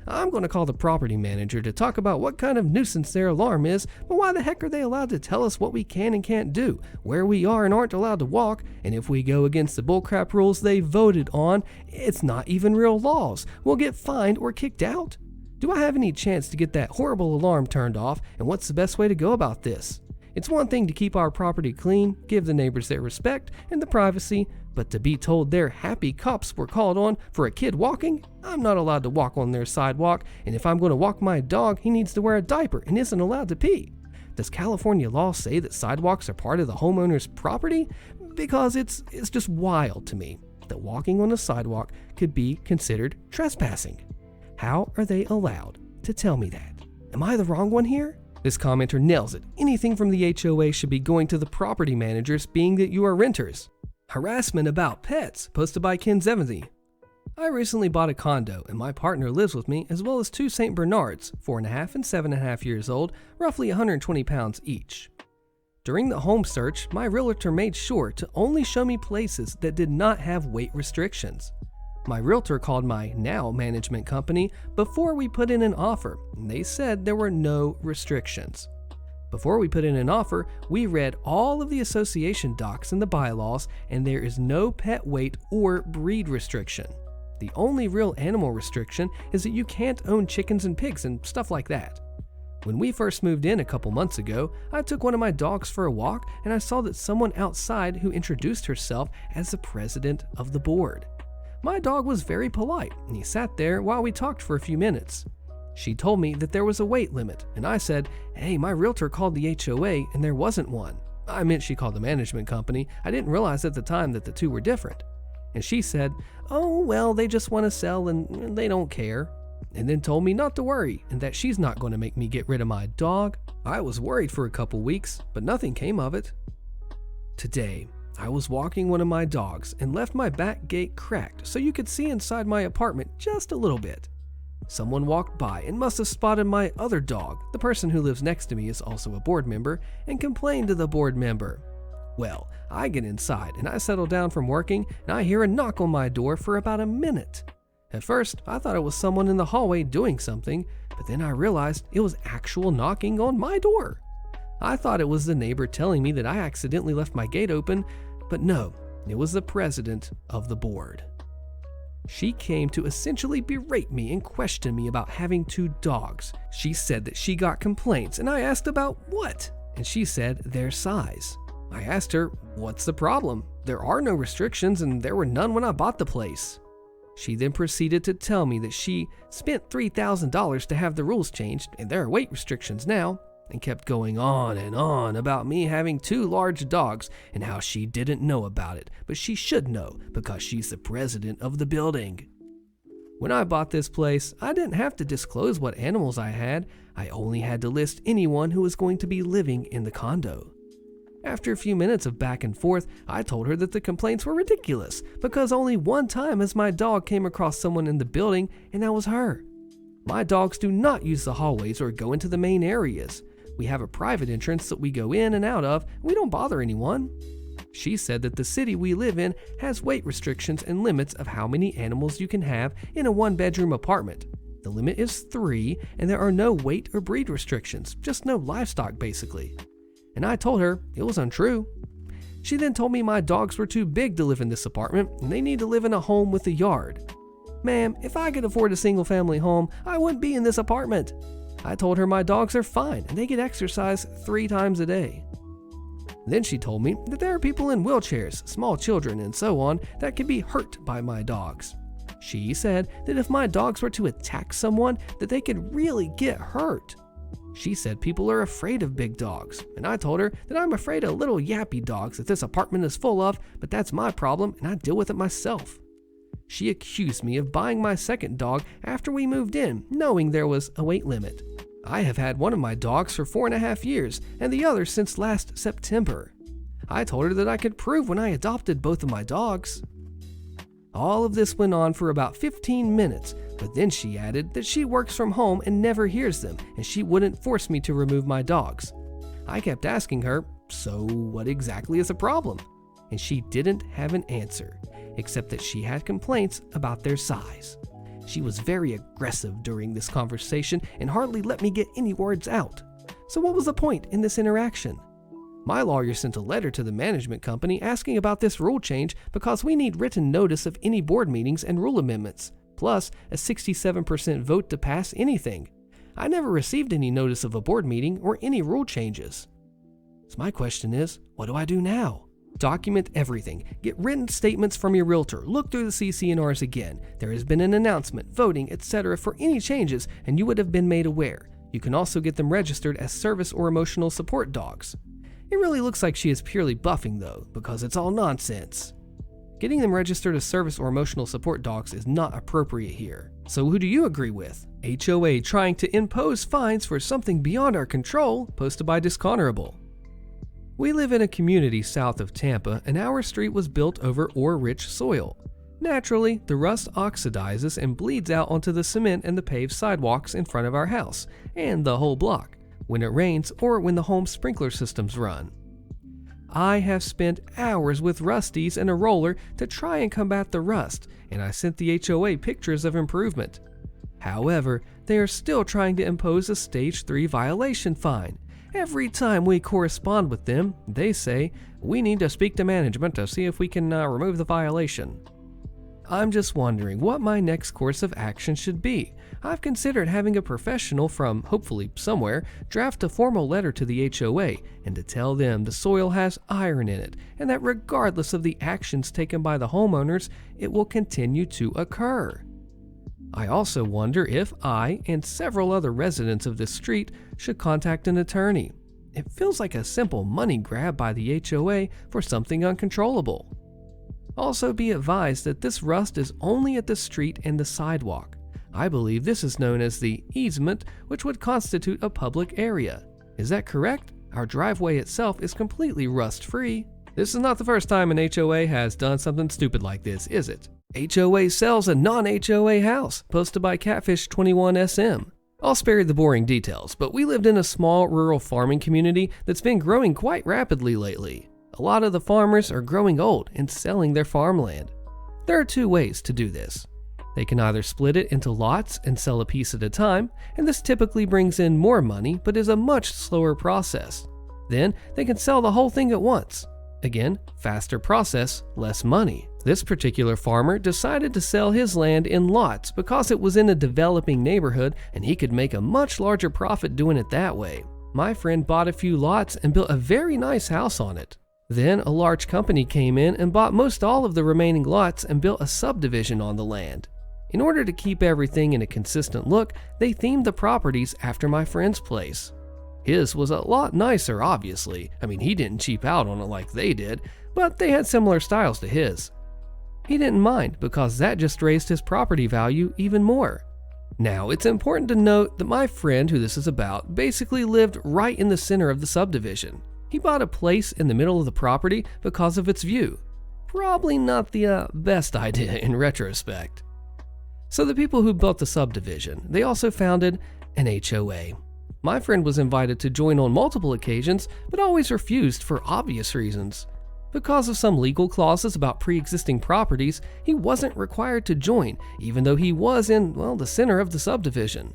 [SPEAKER 1] I'm going to call the property manager to talk about what kind of nuisance their alarm is, but why the heck are they allowed to tell us what we can and can't do, where we are and aren't allowed to walk, and if we go against the bullcrap rules they voted on, it's not even real laws. We'll get fined or kicked out. Do I have any chance to get that horrible alarm turned off, and what's the best way to go about this? It's one thing to keep our property clean, give the neighbors their respect and the privacy, but to be told their happy cops were called on for a kid walking, I'm not allowed to walk on their sidewalk, and if I'm going to walk my dog, he needs to wear a diaper and isn't allowed to pee. Does California law say that sidewalks are part of the homeowner's property? Because it's just wild to me that walking on a sidewalk could be considered trespassing. How are they allowed to tell me that? Am I the wrong one here? This commenter nails it. Anything from the HOA should be going to the property managers, being that you are renters. Harassment about pets, posted by Ken Zevenzy. I recently bought a condo and my partner lives with me, as well as 2 St. Bernards, 4.5 and 7.5 years old, roughly 120 pounds each. During the home search, my realtor made sure to only show me places that did not have weight restrictions. My realtor called my now management company before we put in an offer, and they said there were no restrictions. Before we put in an offer, we read all of the association docs and the bylaws, and there is no pet weight or breed restriction. The only real animal restriction is that you can't own chickens and pigs and stuff like that. When we first moved in a couple months ago, I took one of my dogs for a walk, and I saw that someone outside who introduced herself as the president of the board. My dog was very polite, and he sat there while we talked for a few minutes. She told me that there was a weight limit, and I said, hey, my realtor called the HOA and there wasn't one. I meant she called the management company. I didn't realize at the time that the two were different. And she said, oh, well, they just want to sell and they don't care. And then told me not to worry and that she's not going to make me get rid of my dog. I was worried for a couple weeks, but nothing came of it. Today, I was walking one of my dogs and left my back gate cracked so you could see inside my apartment just a little bit. Someone walked by and must have spotted my other dog. The person who lives next to me is also a board member, and complained to the board member. Well, I get inside and I settle down from working and I hear a knock on my door for about a minute. At first, I thought it was someone in the hallway doing something, but then I realized it was actual knocking on my door. I thought it was the neighbor telling me that I accidentally left my gate open, but no, it was the president of the board. She came to essentially berate me and question me about having 2 dogs. She said that she got complaints, and I asked about what, and she said their size. I asked her, "What's the problem? There are no restrictions and there were none when I bought the place." She then proceeded to tell me that she spent $3,000 to have the rules changed and there are weight restrictions now, and kept going on and on about me having 2 large dogs and how she didn't know about it, but she should know because she's the president of the building. When I bought this place, I didn't have to disclose what animals I had. I only had to list anyone who was going to be living in the condo. After a few minutes of back and forth, I told her that the complaints were ridiculous because only one time has my dog came across someone in the building, and that was her. My dogs do not use the hallways or go into the main areas. We have a private entrance that we go in and out of. We don't bother anyone. She said that the city we live in has weight restrictions and limits of how many animals you can have in a 1-bedroom apartment. The limit is 3, and there are no weight or breed restrictions, just no livestock basically. And I told her it was untrue. She then told me my dogs were too big to live in this apartment and they need to live in a home with a yard. Ma'am, if I could afford a single-family home, I wouldn't be in this apartment. I told her my dogs are fine and they get exercise 3 times a day. Then she told me that there are people in wheelchairs, small children, and so on that could be hurt by my dogs. She said that if my dogs were to attack someone, that they could really get hurt. She said people are afraid of big dogs, and I told her that I'm afraid of little yappy dogs that this apartment is full of, but that's my problem and I deal with it myself. She accused me of buying my second dog after we moved in, knowing there was a weight limit. I have had one of my dogs for 4.5 years and the other since last September. I told her that I could prove when I adopted both of my dogs. All of this went on for about 15 minutes, but then she added that she works from home and never hears them, and she wouldn't force me to remove my dogs. I kept asking her, "So what exactly is the problem?" And she didn't have an answer, except that she had complaints about their size. She was very aggressive during this conversation and hardly let me get any words out. So what was the point in this interaction? My lawyer sent a letter to the management company asking about this rule change because we need written notice of any board meetings and rule amendments, plus a 67% vote to pass anything. I never received any notice of a board meeting or any rule changes. So my question is, what do I do now? Document everything. Get written statements from your realtor. Look through the CC&Rs again. There has been an announcement, voting, etc. for any changes, and you would have been made aware. You can also get them registered as service or emotional support dogs. It really looks like she is purely buffing though, because it's all nonsense. Getting them registered as service or emotional support dogs is not appropriate here. So who do you agree with? HOA trying to impose fines for something beyond our control, posted by Dishonorable. We live in a community south of Tampa, and our street was built over ore-rich soil. Naturally, the rust oxidizes and bleeds out onto the cement and the paved sidewalks in front of our house, and the whole block, when it rains or when the home sprinkler systems run. I have spent hours with Rusties and a roller to try and combat the rust, and I sent the HOA pictures of improvement. However, they are still trying to impose a Stage 3 violation fine. Every time we correspond with them, they say, "We need to speak to management to see if we can remove the violation." I'm just wondering what my next course of action should be. I've considered having a professional from, hopefully somewhere, draft a formal letter to the HOA and to tell them the soil has iron in it and that regardless of the actions taken by the homeowners, it will continue to occur. I also wonder if I and several other residents of this street should contact an attorney. It feels like a simple money grab by the HOA for something uncontrollable. Also be advised that this rust is only at the street and the sidewalk. I believe this is known as the easement, which would constitute a public area. Is that correct? Our driveway itself is completely rust-free. This is not the first time an HOA has done something stupid like this, is it? HOA sells a non-HOA house, posted by Catfish21SM. I'll spare you the boring details, but we lived in a small rural farming community that's been growing quite rapidly lately. A lot of the farmers are growing old and selling their farmland. There are 2 ways to do this. They can either split it into lots and sell a piece at a time, and this typically brings in more money but is a much slower process. Then they can sell the whole thing at once. Again, faster process, less money. This particular farmer decided to sell his land in lots because it was in a developing neighborhood and he could make a much larger profit doing it that way. My friend bought a few lots and built a very nice house on it. Then a large company came in and bought most all of the remaining lots and built a subdivision on the land. In order to keep everything in a consistent look, they themed the properties after my friend's place. His was a lot nicer, obviously. I mean, he didn't cheap out on it like they did, but they had similar styles to his. He didn't mind because that just raised his property value even more. Now, it's important to note that my friend who this is about basically lived right in the center of the subdivision. He bought a place in the middle of the property because of its view. Probably not the best idea in retrospect. So the people who built the subdivision, they also founded an HOA. My friend was invited to join on multiple occasions, but always refused for obvious reasons. Because of some legal clauses about pre-existing properties, he wasn't required to join, even though he was in, well, the center of the subdivision.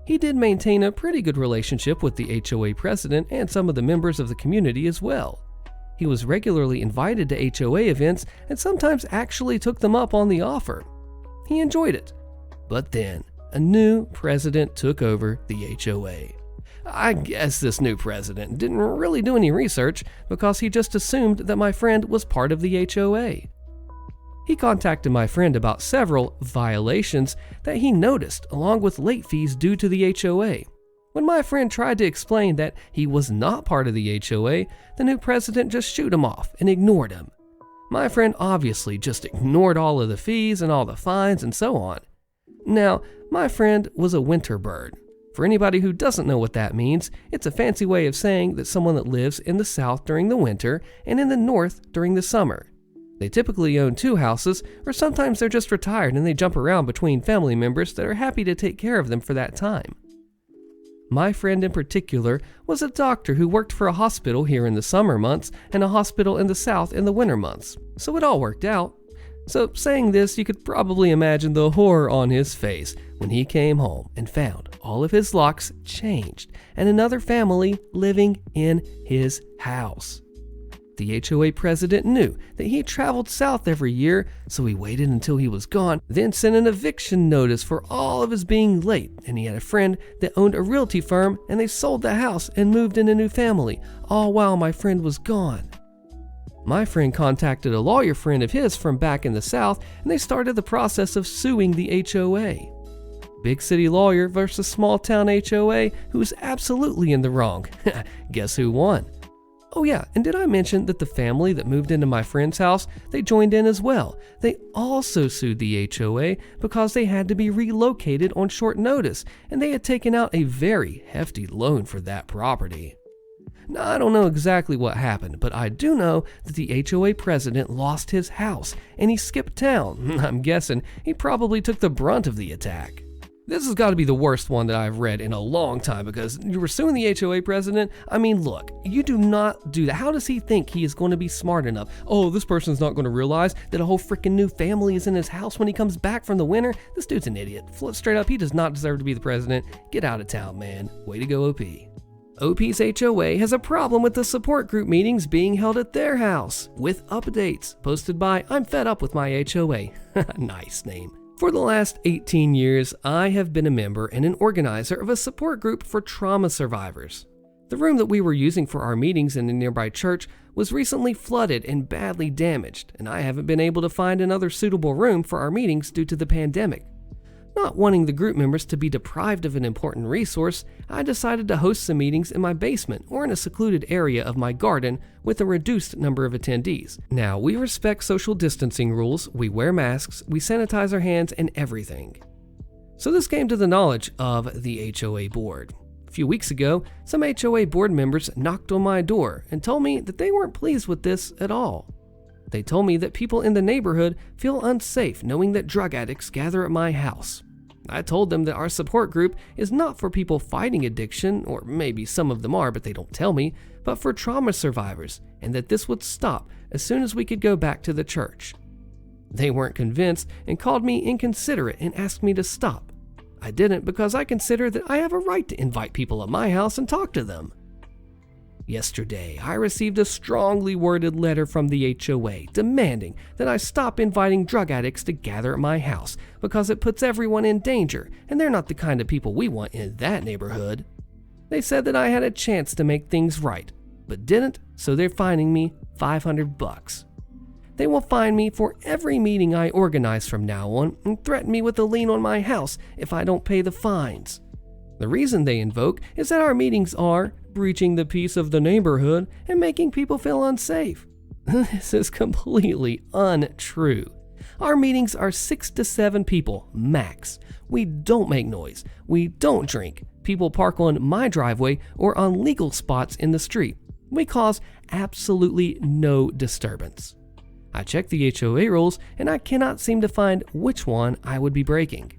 [SPEAKER 1] He did maintain a pretty good relationship with the HOA president and some of the members of the community as well. He was regularly invited to HOA events and sometimes actually took them up on the offer. He enjoyed it. But then, a new president took over the HOA. I guess this new president didn't really do any research because he just assumed that my friend was part of the HOA. He contacted my friend about several violations that he noticed, along with late fees due to the HOA. When my friend tried to explain that he was not part of the HOA, the new president just shooed him off and ignored him. My friend obviously just ignored all of the fees and all the fines and so on. Now, my friend was a winter bird. For anybody who doesn't know what that means, it's a fancy way of saying that someone that lives in the south during the winter and in the north during the summer. They typically own two houses, or sometimes they're just retired and they jump around between family members that are happy to take care of them for that time. My friend in particular was a doctor who worked for a hospital here in the summer months and a hospital in the south in the winter months, so it all worked out. So saying this, you could probably imagine the horror on his face when he came home and found all of his locks changed and another family living in his house. The HOA president knew that he traveled south every year, so he waited until he was gone, then sent an eviction notice for all of his being late, and he had a friend that owned a realty firm and they sold the house and moved in a new family, all while my friend was gone. My friend contacted a lawyer friend of his from back in the south and they started the process of suing the HOA. Big city lawyer versus small town HOA who was absolutely in the wrong. Guess who won? Oh yeah, and did I mention that the family that moved into my friend's house, they joined in as well. They also sued the HOA because they had to be relocated on short notice and they had taken out a very hefty loan for that property. Now, I don't know exactly what happened, but I do know that the HOA president lost his house and he skipped town. I'm guessing he probably took the brunt of the attack. This has got to be the worst one that I've read in a long time because you were suing the HOA president. I mean, look, you do not do that. How does he think he is going to be smart enough? Oh, this person's not going to realize that a whole freaking new family is in his house when he comes back from the winter? This dude's an idiot. Flip straight up, he does not deserve to be the president. Get out of town, man. Way to go, OP. OP's HOA has a problem with the support group meetings being held at their house, with updates posted by I'm Fed Up With My HOA. Nice name. For the last 18 years, I have been a member and an organizer of a support group for trauma survivors. The room that we were using for our meetings in a nearby church was recently flooded and badly damaged, and I haven't been able to find another suitable room for our meetings due to the pandemic. Not wanting the group members to be deprived of an important resource, I decided to host some meetings in my basement or in a secluded area of my garden with a reduced number of attendees. Now, we respect social distancing rules, we wear masks, we sanitize our hands, and everything. So this came to the knowledge of the HOA board. A few weeks ago, some HOA board members knocked on my door and told me that they weren't pleased with this at all. They told me that people in the neighborhood feel unsafe knowing that drug addicts gather at my house. I told them that our support group is not for people fighting addiction, or maybe some of them are, but they don't tell me, but for trauma survivors, and that this would stop as soon as we could go back to the church. They weren't convinced and called me inconsiderate and asked me to stop. I didn't because I consider that I have a right to invite people at my house and talk to them. Yesterday, I received a strongly worded letter from the HOA demanding that I stop inviting drug addicts to gather at my house because it puts everyone in danger and they're not the kind of people we want in that neighborhood. They said that I had a chance to make things right. but didn't, so they're fining me $500. They will fine me for every meeting I organize from now on and threaten me with a lien on my house if I don't pay the fines. The reason they invoke is that our meetings are breaching the peace of the neighborhood and making people feel unsafe. This is completely untrue. Our meetings are 6 to 7 people, max. We don't make noise. We don't drink. People park on my driveway or on legal spots in the street. We cause absolutely no disturbance. I checked the HOA rules and I cannot seem to find which one I would be breaking.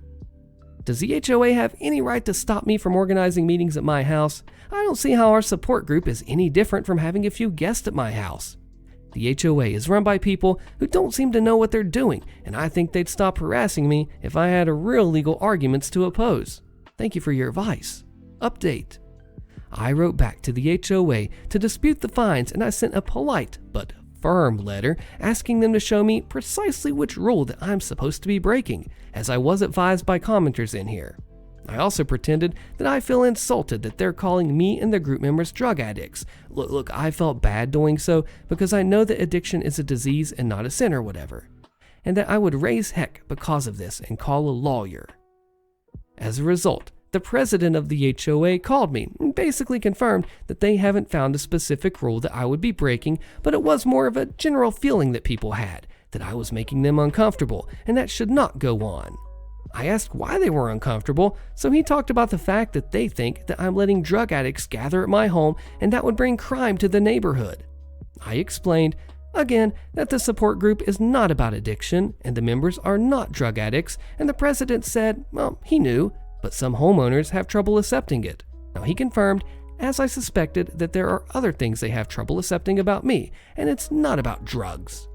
[SPEAKER 1] Does the HOA have any right to stop me from organizing meetings at my house? I don't see how our support group is any different from having a few guests at my house. The HOA is run by people who don't seem to know what they're doing, and I think they'd stop harassing me if I had real legal arguments to oppose. Thank you for your advice. Update. I wrote back to the HOA to dispute the fines, and I sent a polite but firm letter asking them to show me precisely which rule that I'm supposed to be breaking, as I was advised by commenters in here. I also pretended that I feel insulted that they're calling me and the group members drug addicts. Look, I felt bad doing so because I know that addiction is a disease and not a sin or whatever, and that I would raise heck because of this and call a lawyer. As a result, the president of the HOA called me and basically confirmed that they haven't found a specific rule that I would be breaking, but it was more of a general feeling that people had, that I was making them uncomfortable, and that should not go on. I asked why they were uncomfortable, so he talked about the fact that they think that I'm letting drug addicts gather at my home and that would bring crime to the neighborhood. I explained, again, that the support group is not about addiction and the members are not drug addicts, and the president said, well, he knew, but some homeowners have trouble accepting it. Now he confirmed, as I suspected, that there are other things they have trouble accepting about me, and it's not about drugs.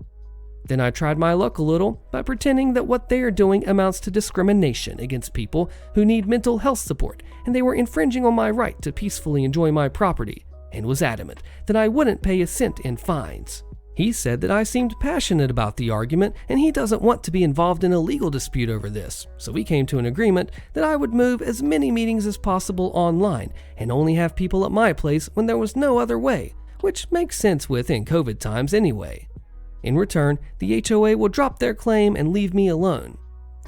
[SPEAKER 1] Then I tried my luck a little by pretending that what they are doing amounts to discrimination against people who need mental health support, and they were infringing on my right to peacefully enjoy my property, and was adamant that I wouldn't pay a cent in fines. He said that I seemed passionate about the argument and he doesn't want to be involved in a legal dispute over this, so we came to an agreement that I would move as many meetings as possible online and only have people at my place when there was no other way, which makes sense within COVID times anyway. In return, the HOA will drop their claim and leave me alone.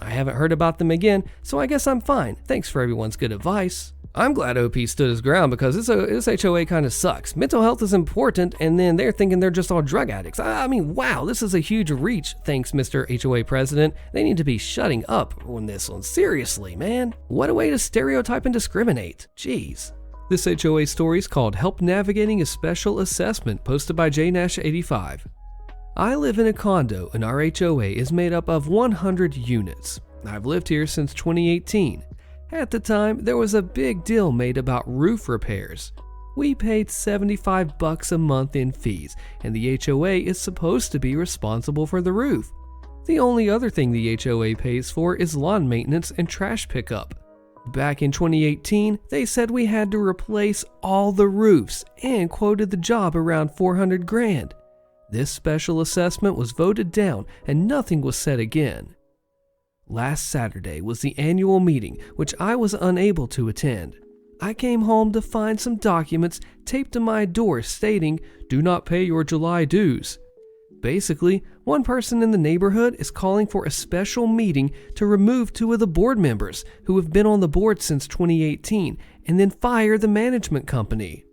[SPEAKER 1] I haven't heard about them again, so I guess I'm fine. Thanks for everyone's good advice. I'm glad OP stood his ground because this HOA kind of sucks. Mental health is important, and then they're thinking they're just all drug addicts. I mean, wow, this is a huge reach, thanks Mr. HOA President. They need to be shutting up on this one. Seriously, man. What a way to stereotype and discriminate. Jeez. This HOA story is called Help Navigating a Special Assessment, posted by JNash85. I live in a condo, and our HOA is made up of 100 units. I've lived here since 2018. At the time, there was a big deal made about roof repairs. We paid $75 a month in fees, and the HOA is supposed to be responsible for the roof. The only other thing the HOA pays for is lawn maintenance and trash pickup. Back in 2018, they said we had to replace all the roofs and quoted the job around $400,000. This special assessment was voted down and nothing was said again. Last Saturday was the annual meeting, which I was unable to attend. I came home to find some documents taped to my door stating, "Do not pay your July dues." Basically, one person in the neighborhood is calling for a special meeting to remove 2 of the board members who have been on the board since 2018 and then fire the management company.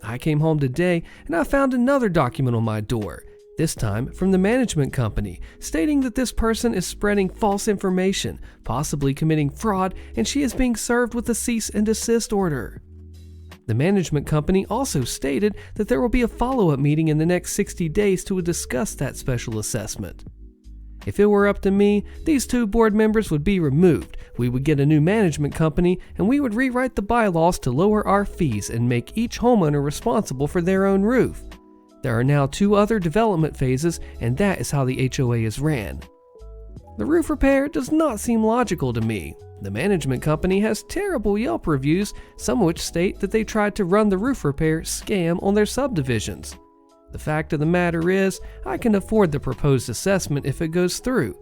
[SPEAKER 1] I came home today and I found another document on my door, this time from the management company, stating that this person is spreading false information, possibly committing fraud, and she is being served with a cease and desist order. The management company also stated that there will be a follow-up meeting in the next 60 days to discuss that special assessment. If it were up to me, these 2 board members would be removed, we would get a new management company, and we would rewrite the bylaws to lower our fees and make each homeowner responsible for their own roof. There are now 2 other development phases, and that is how the HOA is ran. The roof repair does not seem logical to me. The management company has terrible Yelp reviews, some of which state that they tried to run the roof repair scam on their subdivisions. The fact of the matter is, I can afford the proposed assessment if it goes through.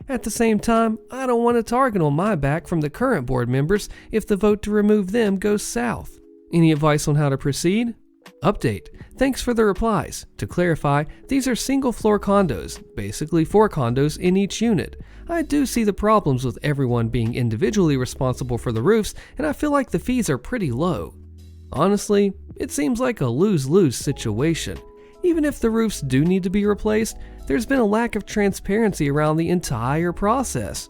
[SPEAKER 1] At the same time, I don't want a target on my back from the current board members if the vote to remove them goes south. Any advice on how to proceed? Update. Thanks for the replies. To clarify, these are single-floor condos, basically 4 condos in each unit. I do see the problems with everyone being individually responsible for the roofs, and I feel like the fees are pretty low. Honestly, it seems like a lose-lose situation. Even if the roofs do need to be replaced, there's been a lack of transparency around the entire process.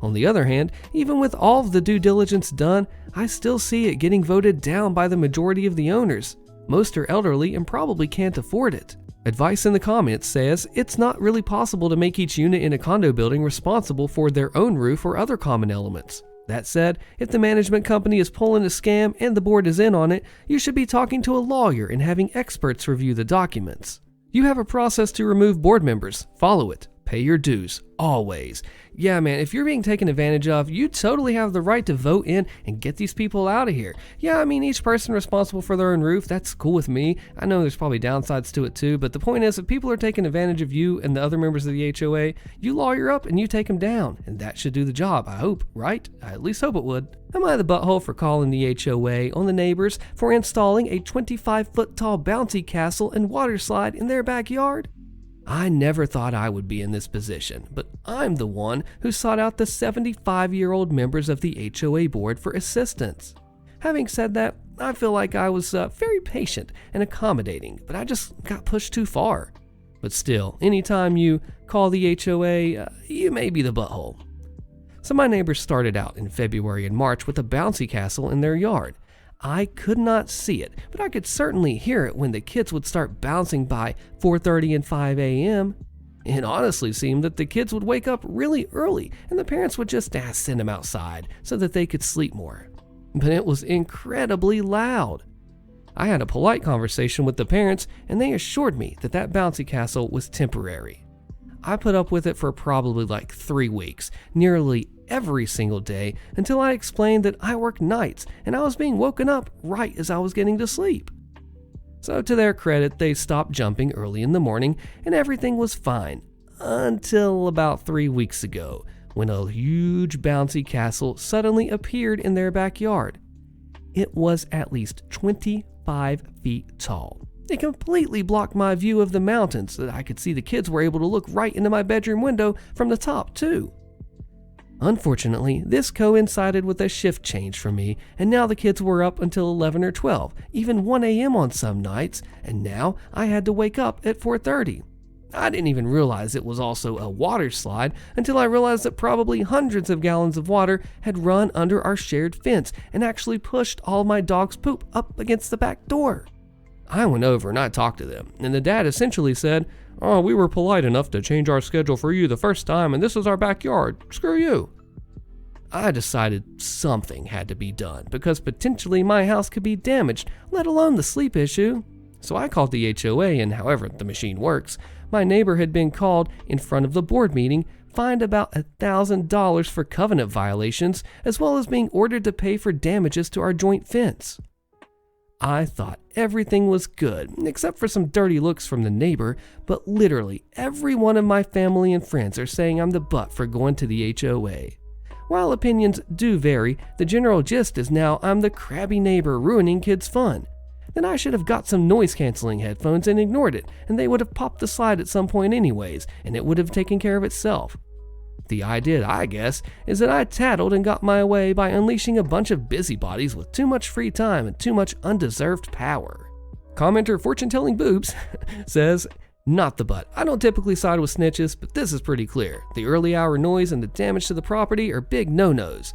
[SPEAKER 1] On the other hand, even with all of the due diligence done, I still see it getting voted down by the majority of the owners. Most are elderly and probably can't afford it. Advice in the comments says it's not really possible to make each unit in a condo building responsible for their own roof or other common elements. That said, if the management company is pulling a scam and the board is in on it, you should be talking to a lawyer and having experts review the documents. You have a process to remove board members. Follow it. Pay your dues. Always. Yeah, man, if you're being taken advantage of, you totally have the right to vote in and get these people out of here. Yeah, I mean, each person responsible for their own roof, that's cool with me. I know there's probably downsides to it too, but the point is, if people are taking advantage of you and the other members of the HOA, you lawyer up and you take them down, and that should do the job, I hope, right? I at least hope it would. Am I the butthole for calling the HOA on the neighbors for installing a 25-foot tall bouncy castle and water slide in their backyard? I never thought I would be in this position, but I'm the one who sought out the 75-year-old members of the HOA board for assistance. Having said that, I feel like I was very patient and accommodating, but I just got pushed too far. But still, anytime you call the HOA, you may be the butthole. So my neighbors started out in February and March with a bouncy castle in their yard. I could not see it, but I could certainly hear it when the kids would start bouncing by 4:30 and 5 a.m. It honestly seemed that the kids would wake up really early and the parents would just send them outside so that they could sleep more. But it was incredibly loud. I had a polite conversation with the parents and they assured me that that bouncy castle was temporary. I put up with it for probably like 3 weeks, nearly every single day, until I explained that I work nights and I was being woken up right as I was getting to sleep. So to their credit, they stopped jumping early in the morning and everything was fine, until about 3 weeks ago, when a huge bouncy castle suddenly appeared in their backyard. It was at least 25 feet tall. It completely blocked my view of the mountains so that I could see the kids were able to look right into my bedroom window from the top too. Unfortunately, this coincided with a shift change for me, and now the kids were up until 11 or 12, even 1 a.m. on some nights, and now I had to wake up at 4:30. I didn't even realize it was also a water slide until I realized that probably hundreds of gallons of water had run under our shared fence and actually pushed all my dog's poop up against the back door. I went over and I talked to them, and the dad essentially said, "Oh, we were polite enough to change our schedule for you the first time, and this is our backyard. Screw you." I decided something had to be done because potentially my house could be damaged, let alone the sleep issue. So I called the HOA, and however the machine works, my neighbor had been called in front of the board meeting, fined about $1,000 for covenant violations, as well as being ordered to pay for damages to our joint fence. I thought everything was good, except for some dirty looks from the neighbor, but literally every one of my family and friends are saying I'm the butt for going to the HOA. While opinions do vary, the general gist is now I'm the crabby neighbor ruining kids' fun. Then I should have got some noise-canceling headphones and ignored it, and they would have popped the slide at some point anyways, and it would have taken care of itself. The idea, I guess, is that I tattled and got my way by unleashing a bunch of busybodies with too much free time and too much undeserved power. Commenter Fortune-Telling Boobs says, "Not the butt. I don't typically side with snitches, but this is pretty clear. The early hour noise and the damage to the property are big no-nos."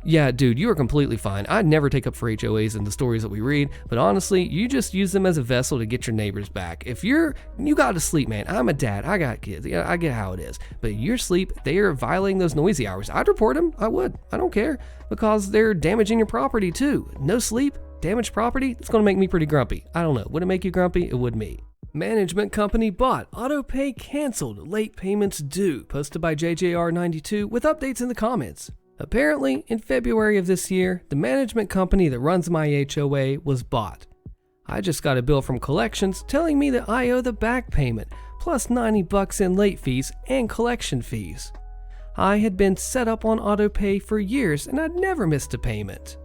[SPEAKER 1] Yeah, dude, you are completely fine. I'd never take up for HOAs in the stories that we read, but honestly, you just use them as a vessel to get your neighbors back. If you gotta sleep, man. I'm a dad. I got kids. Yeah, I get how it is. But your sleep, they are violating those noisy hours. I'd report them. I would. I don't care, because they're damaging your property too. No sleep, damaged property, it's gonna make me pretty grumpy. I don't know. Would it make you grumpy? It would me. Management company bought. Auto pay canceled. Late payments due. Posted by JJR92 with updates in the comments. Apparently, in February of this year, the management company that runs my HOA was bought. I just got a bill from collections telling me that I owe the back payment, plus $90 in late fees and collection fees. I had been set up on auto pay for years and I'd never missed a payment.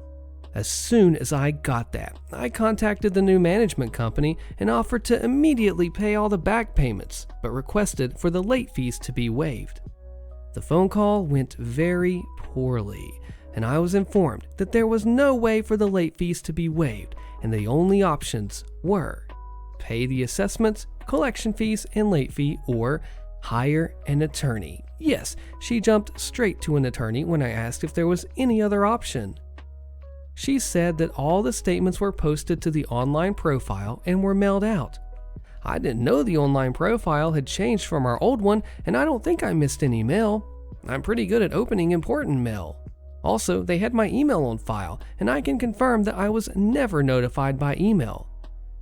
[SPEAKER 1] As soon as I got that, I contacted the new management company and offered to immediately pay all the back payments, but requested for the late fees to be waived. The phone call went very poorly, and I was informed that there was no way for the late fees to be waived, and the only options were pay the assessments, collection fees, and late fee, or hire an attorney. Yes, she jumped straight to an attorney when I asked if there was any other option. She said that all the statements were posted to the online profile and were mailed out. I didn't know the online profile had changed from our old one, and I don't think I missed any mail. I'm pretty good at opening important mail. Also, they had my email on file, and I can confirm that I was never notified by email.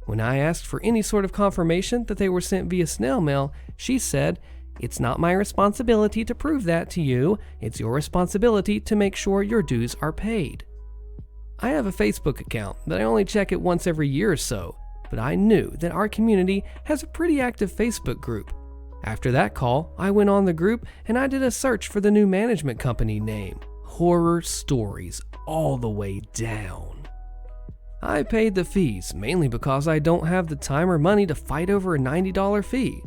[SPEAKER 1] When I asked for any sort of confirmation that they were sent via snail mail, she said, "It's not my responsibility to prove that to you. It's your responsibility to make sure your dues are paid." I have a Facebook account, but I only check it once every year or so, but I knew that our community has a pretty active Facebook group. After that call, I went on the group and I did a search for the new management company name. Horror stories all the way down. I paid the fees mainly because I don't have the time or money to fight over a $90 fee.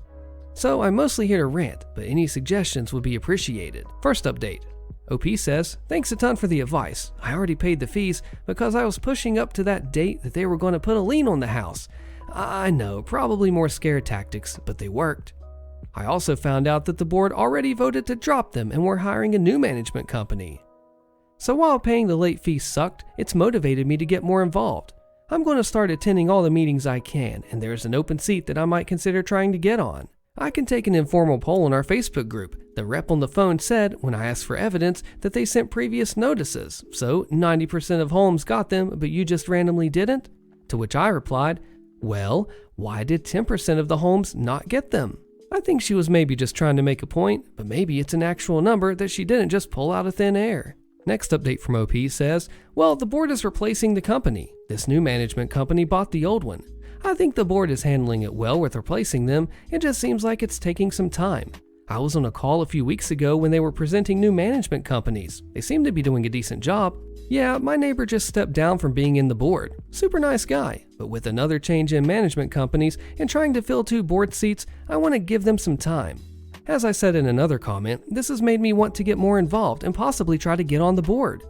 [SPEAKER 1] So I'm mostly here to rant, but any suggestions would be appreciated. First update. OP says, "Thanks a ton for the advice. I already paid the fees because I was pushing up to that date that they were going to put a lien on the house. I know, probably more scare tactics, but they worked. I also found out that the board already voted to drop them and we're hiring a new management company. So while paying the late fee sucked, it's motivated me to get more involved. I'm going to start attending all the meetings I can, and there's an open seat that I might consider trying to get on. I can take an informal poll in our Facebook group. The rep on the phone said, when I asked for evidence, that they sent previous notices, so 90% of homes got them, but you just randomly didn't?" To which I replied, "Well, why did 10% of the homes not get them?" I think she was maybe just trying to make a point, but maybe it's an actual number that she didn't just pull out of thin air. Next update from OP says, "Well, the board is replacing the company. This new management company bought the old one. I think the board is handling it well with replacing them. It just seems like it's taking some time. I was on a call a few weeks ago when they were presenting new management companies. They seem to be doing a decent job. Yeah, my neighbor just stepped down from being in the board. Super nice guy, but with another change in management companies and trying to fill 2 board seats, I want to give them some time. As I said in another comment, this has made me want to get more involved and possibly try to get on the board.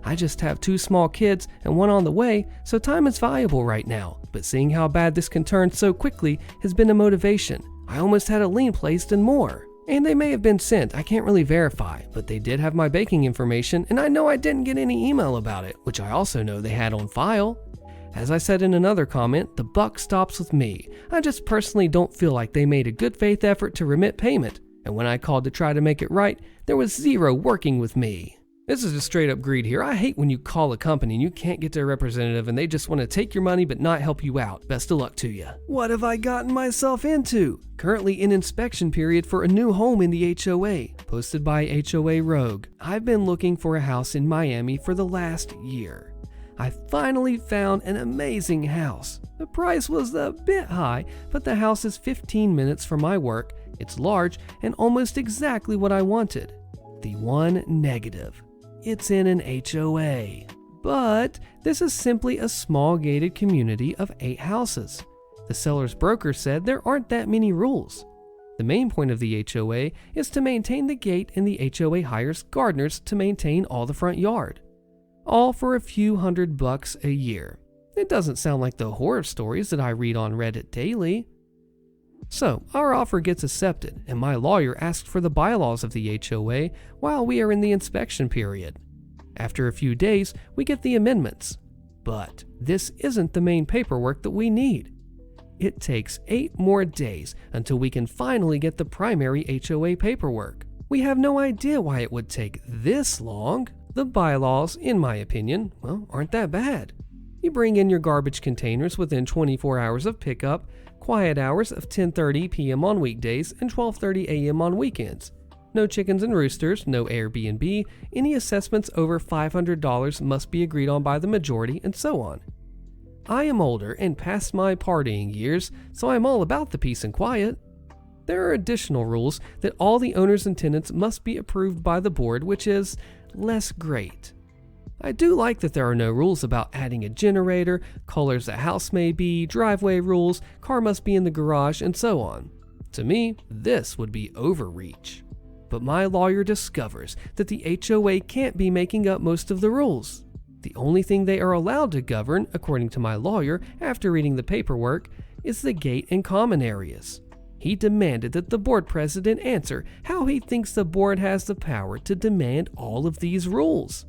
[SPEAKER 1] I just have 2 small kids and one on the way, so time is valuable right now, but seeing how bad this can turn so quickly has been a motivation. I almost had a lien placed and more. And they may have been sent, I can't really verify, but they did have my banking information, and I know I didn't get any email about it, which I also know they had on file. As I said in another comment, the buck stops with me. I just personally don't feel like they made a good faith effort to remit payment, and when I called to try to make it right, there was zero working with me. This is just straight up greed here. I hate when you call a company and you can't get their representative and they just want to take your money but not help you out. Best of luck to you. What have I gotten myself into? Currently in inspection period for a new home in the HOA. Posted by HOA Rogue. I've been looking for a house in Miami for the last year. I finally found an amazing house. The price was a bit high, but the house is 15 minutes from my work. It's large and almost exactly what I wanted. The one negative. It's in an HOA. But this is simply a small gated community of 8 houses. The seller's broker said there aren't that many rules. The main point of the HOA is to maintain the gate, and the HOA hires gardeners to maintain all the front yard. All for a few $100 a year. It doesn't sound like the horror stories that I read on Reddit daily. So, our offer gets accepted, and my lawyer asked for the bylaws of the HOA while we are in the inspection period. After a few days, we get the amendments. But this isn't the main paperwork that we need. It takes 8 more days until we can finally get the primary HOA paperwork. We have no idea why it would take this long. The bylaws, in my opinion, well, aren't that bad. You bring in your garbage containers within 24 hours of pickup, quiet hours of 10:30 p.m. on weekdays and 12:30 a.m. on weekends. No chickens and roosters, no Airbnb, any assessments over $500 must be agreed on by the majority, and so on. I am older and past my partying years, so I'm all about the peace and quiet. There are additional rules that all the owners and tenants must be approved by the board, which is less great. I do like that there are no rules about adding a generator, colors a house may be, driveway rules, car must be in the garage, and so on. To me, this would be overreach. But my lawyer discovers that the HOA can't be making up most of the rules. The only thing they are allowed to govern, according to my lawyer after reading the paperwork, is the gate and common areas. He demanded that the board president answer how he thinks the board has the power to demand all of these rules.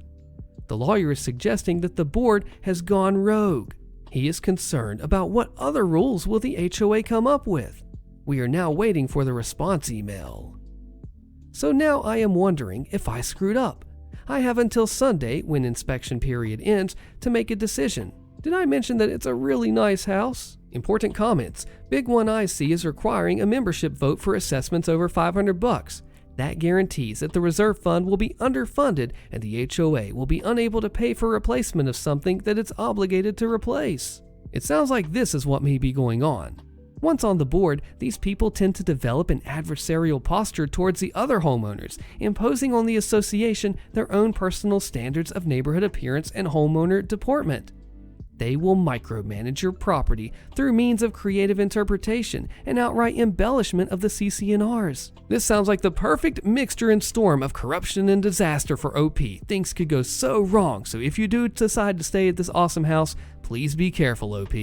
[SPEAKER 1] The lawyer is suggesting that the board has gone rogue. He is concerned about what other rules will the HOA come up with. We are now waiting for the response email. So now I am wondering if I screwed up. I have until Sunday, when inspection period ends, to make a decision. Did I mention that it's a really nice house? Important comments. Big one I see is requiring a membership vote for assessments over $500. That guarantees that the reserve fund will be underfunded and the HOA will be unable to pay for replacement of something that it's obligated to replace. It sounds like this is what may be going on. Once on the board, these people tend to develop an adversarial posture towards the other homeowners, imposing on the association their own personal standards of neighborhood appearance and homeowner deportment. They will micromanage your property through means of creative interpretation and outright embellishment of the CC&Rs. This sounds like the perfect mixture and storm of corruption and disaster for OP. Things could go so wrong, so if you do decide to stay at this awesome house, please be careful, OP.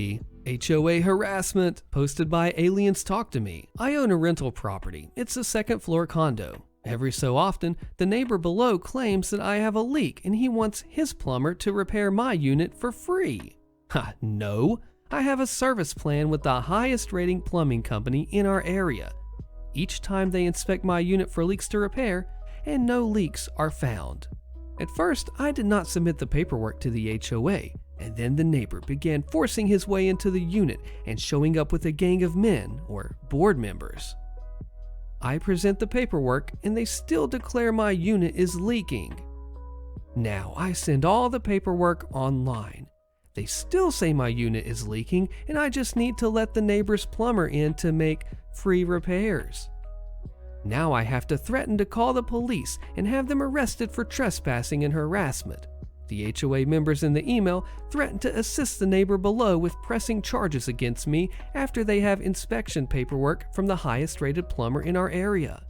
[SPEAKER 1] HOA harassment, posted by Aliens Talk to Me. I own a rental property. It's a second floor condo. Every so often, the neighbor below claims that I have a leak and he wants his plumber to repair my unit for free. Ha, no. I have a service plan with the highest rating plumbing company in our area. Each time they inspect my unit for leaks to repair, and no leaks are found. At first, I did not submit the paperwork to the HOA, and then the neighbor began forcing his way into the unit and showing up with a gang of men, or board members. I present the paperwork and they still declare my unit is leaking. Now I send all the paperwork online. They still say my unit is leaking and I just need to let the neighbor's plumber in to make free repairs. Now I have to threaten to call the police and have them arrested for trespassing and harassment. The HOA members in the email threaten to assist the neighbor below with pressing charges against me after they have inspection paperwork from the highest rated plumber in our area.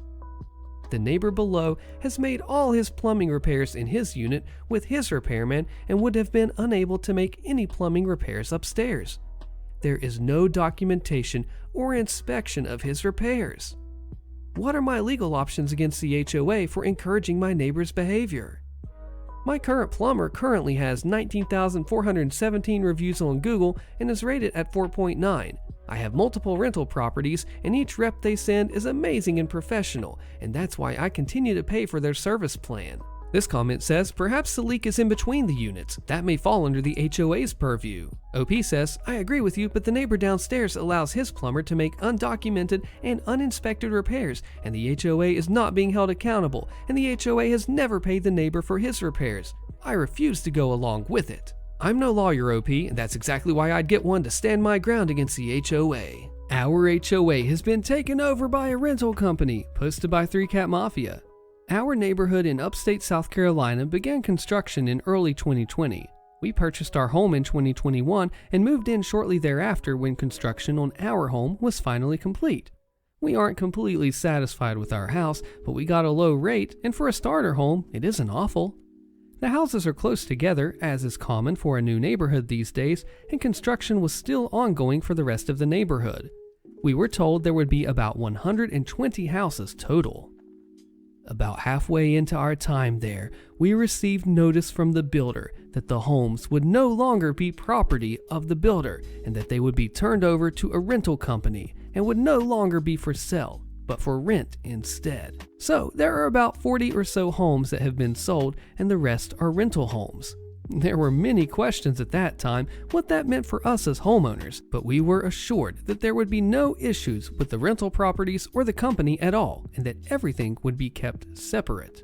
[SPEAKER 1] The neighbor below has made all his plumbing repairs in his unit with his repairman and would have been unable to make any plumbing repairs upstairs. There is no documentation or inspection of his repairs. What are my legal options against the HOA for encouraging my neighbor's behavior? My current plumber currently has 19,417 reviews on Google and is rated at 4.9. I have multiple rental properties and each rep they send is amazing and professional, and that's why I continue to pay for their service plan. This comment says, perhaps the leak is in between the units. That may fall under the HOA's purview. OP says, I agree with you, but the neighbor downstairs allows his plumber to make undocumented and uninspected repairs, and the HOA is not being held accountable, and the HOA has never paid the neighbor for his repairs. I refuse to go along with it. I'm no lawyer, OP, and that's exactly why I'd get one to stand my ground against the HOA. Our HOA has been taken over by a rental company, posted by 3Cat Mafia. Our neighborhood in upstate South Carolina began construction in early 2020. We purchased our home in 2021 and moved in shortly thereafter when construction on our home was finally complete. We aren't completely satisfied with our house, but we got a low rate, and for a starter home, it isn't awful. The houses are close together, as is common for a new neighborhood these days, and construction was still ongoing for the rest of the neighborhood. We were told there would be about 120 houses total. About halfway into our time there, we received notice from the builder that the homes would no longer be property of the builder and that they would be turned over to a rental company and would no longer be for sale, but for rent instead. So there are about 40 or so homes that have been sold and the rest are rental homes. There were many questions at that time what that meant for us as homeowners, but we were assured that there would be no issues with the rental properties or the company at all, and that everything would be kept separate.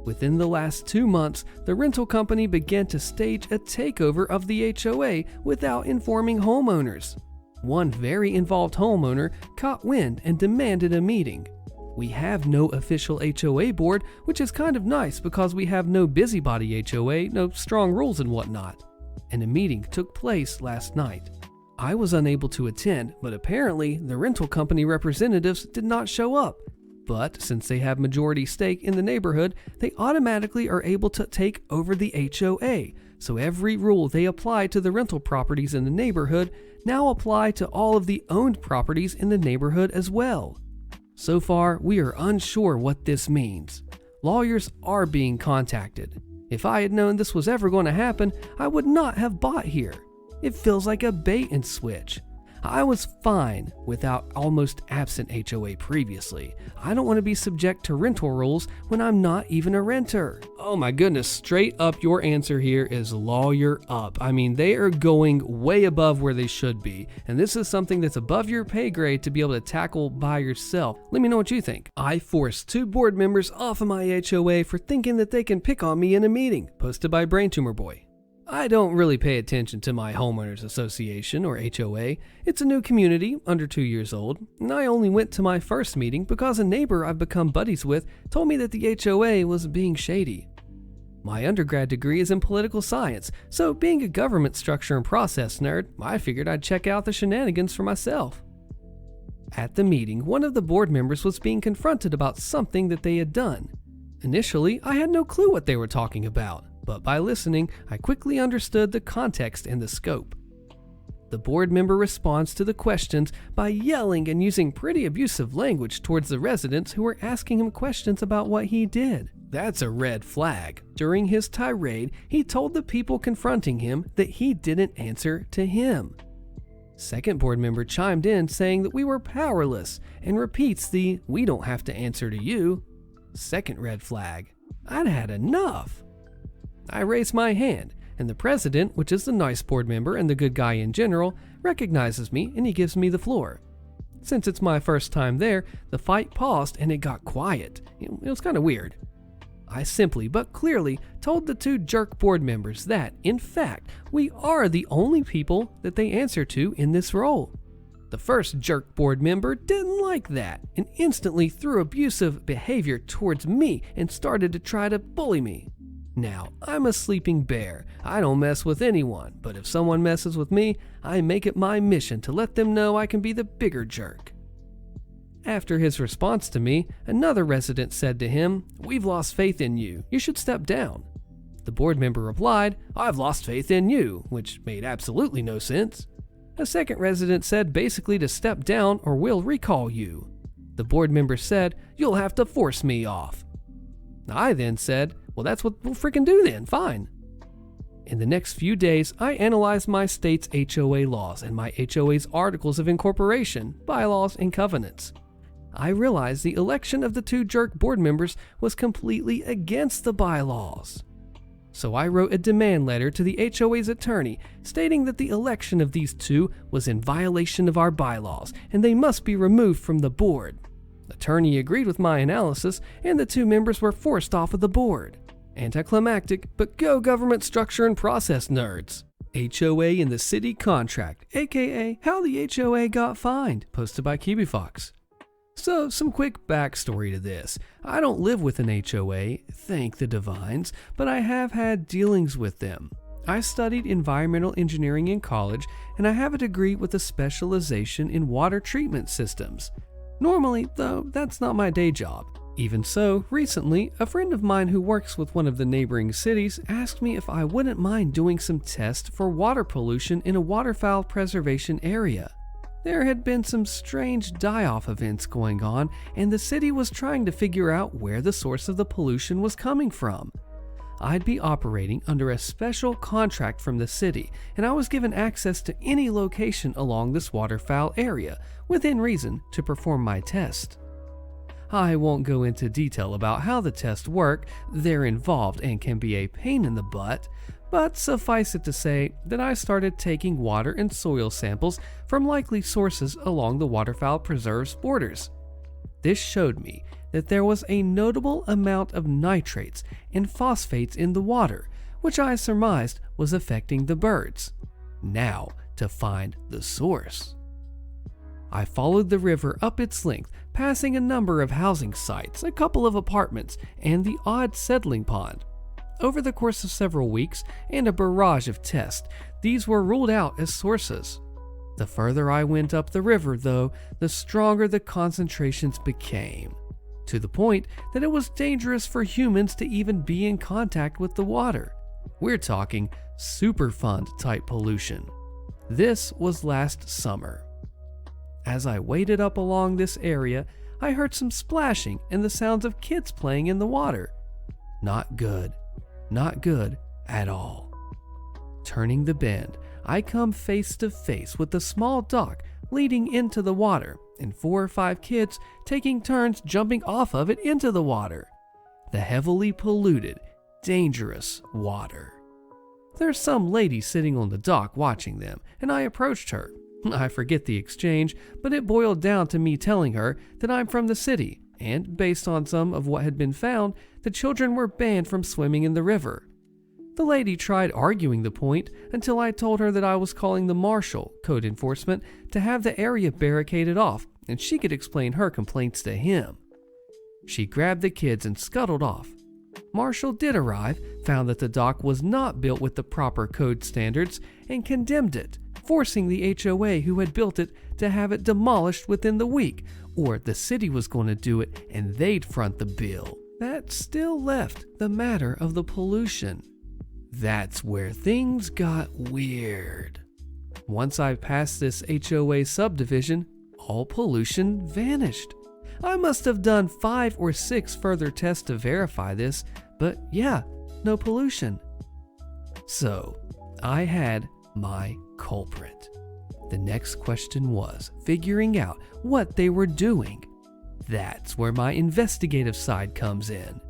[SPEAKER 1] Within the last 2 months, the rental company began to stage a takeover of the HOA without informing homeowners. One very involved homeowner caught wind and demanded a meeting. We have no official HOA board, which is kind of nice because we have no busybody HOA, no strong rules and whatnot. And a meeting took place last night. I was unable to attend, but apparently the rental company representatives did not show up. But since they have majority stake in the neighborhood, they automatically are able to take over the HOA. So every rule they apply to the rental properties in the neighborhood now apply to all of the owned properties in the neighborhood as well. So far, we are unsure what this means. Lawyers are being contacted. If I had known this was ever going to happen, I would not have bought here. It feels like a bait and switch. I was fine without almost absent HOA previously. I don't want to be subject to rental rules when I'm not even a renter. Oh my goodness, straight up your answer here is lawyer up. I mean, they are going way above where they should be. And this is something that's above your pay grade to be able to tackle by yourself. Let me know what you think. I forced 2 board members off of my HOA for thinking that they can pick on me in a meeting. Posted by Brain Tumor Boy. I don't really pay attention to my homeowners association or HOA. It's a new community, under 2 years old, and I only went to my first meeting because a neighbor I've become buddies with told me that the HOA was being shady. My undergrad degree is in political science, so being a government structure and process nerd, I figured I'd check out the shenanigans for myself. At the meeting, one of the board members was being confronted about something that they had done. Initially, I had no clue what they were talking about. But by listening, I quickly understood the context and the scope. The board member responds to the questions by yelling and using pretty abusive language towards the residents who were asking him questions about what he did. That's a red flag. During his tirade, he told the people confronting him that he didn't answer to him. Second board member chimed in saying that we were powerless and repeats the "we don't have to answer to you." Second red flag. I'd had enough. I raise my hand, and the president, which is the nice board member and the good guy in general, recognizes me and he gives me the floor. Since it's my first time there, the fight paused and it got quiet. It was kind of weird. I simply but clearly told the 2 jerk board members that, in fact, we are the only people that they answer to in this role. The first jerk board member didn't like that and instantly threw abusive behavior towards me and started to try to bully me. Now, I'm a sleeping bear. I don't mess with anyone, but if someone messes with me, I make it my mission to let them know I can be the bigger jerk. After his response to me, another resident said to him, "We've lost faith in you. You should step down." The board member replied, "I've lost faith in you," which made absolutely no sense. A second resident said basically to step down or we'll recall you. The board member said, "You'll have to force me off." I then said, "Well, that's what we'll freaking do then, fine." In the next few days, I analyzed my state's HOA laws and my HOA's articles of incorporation, bylaws, and covenants. I realized the election of the 2 jerk board members was completely against the bylaws. So I wrote a demand letter to the HOA's attorney stating that the election of these 2 was in violation of our bylaws and they must be removed from the board. The attorney agreed with my analysis and the 2 members were forced off of the board. Anticlimactic, but go government structure and process nerds. HOA in the city contract, aka how the HOA got fined, posted by KiwiFox. So, some quick backstory to this. I don't live with an HOA, thank the divines, but I have had dealings with them. I studied environmental engineering in college, and I have a degree with a specialization in water treatment systems. Normally, though, that's not my day job. Even so, recently, a friend of mine who works with one of the neighboring cities asked me if I wouldn't mind doing some tests for water pollution in a waterfowl preservation area. There had been some strange die-off events going on, and the city was trying to figure out where the source of the pollution was coming from. I'd be operating under a special contract from the city, and I was given access to any location along this waterfowl area, within reason, to perform my test. I won't go into detail about how the tests work, they're involved and can be a pain in the butt, but suffice it to say that I started taking water and soil samples from likely sources along the waterfowl preserve's borders. This showed me that there was a notable amount of nitrates and phosphates in the water, which I surmised was affecting the birds. Now to find the source. I followed the river up its length, passing a number of housing sites, a couple of apartments, and the odd settling pond. Over the course of several weeks and a barrage of tests, these were ruled out as sources. The further I went up the river, though, the stronger the concentrations became, to the point that it was dangerous for humans to even be in contact with the water. We're talking Superfund type pollution. This was last summer. As I waded up along this area, I heard some splashing and the sounds of kids playing in the water. Not good. Not good at all. Turning the bend, I come face to face with the small dock leading into the water and 4 or 5 kids taking turns jumping off of it into the water. The heavily polluted, dangerous water. There's some lady sitting on the dock watching them, and I approached her. I forget the exchange, but it boiled down to me telling her that I'm from the city, and based on some of what had been found, the children were banned from swimming in the river. The lady tried arguing the point until I told her that I was calling the marshal, code enforcement, to have the area barricaded off, and she could explain her complaints to him. She grabbed the kids and scuttled off. Marshall did arrive, found that the dock was not built with the proper code standards, and condemned it, forcing the HOA who had built it to have it demolished within the week, or the city was going to do it and they'd front the bill. That still left the matter of the pollution. That's where things got weird. Once I passed this HOA subdivision, all pollution vanished. I must have done 5 or 6 further tests to verify this, but yeah, no pollution. So, I had my culprit. The next question was figuring out what they were doing. That's where my investigative side comes in.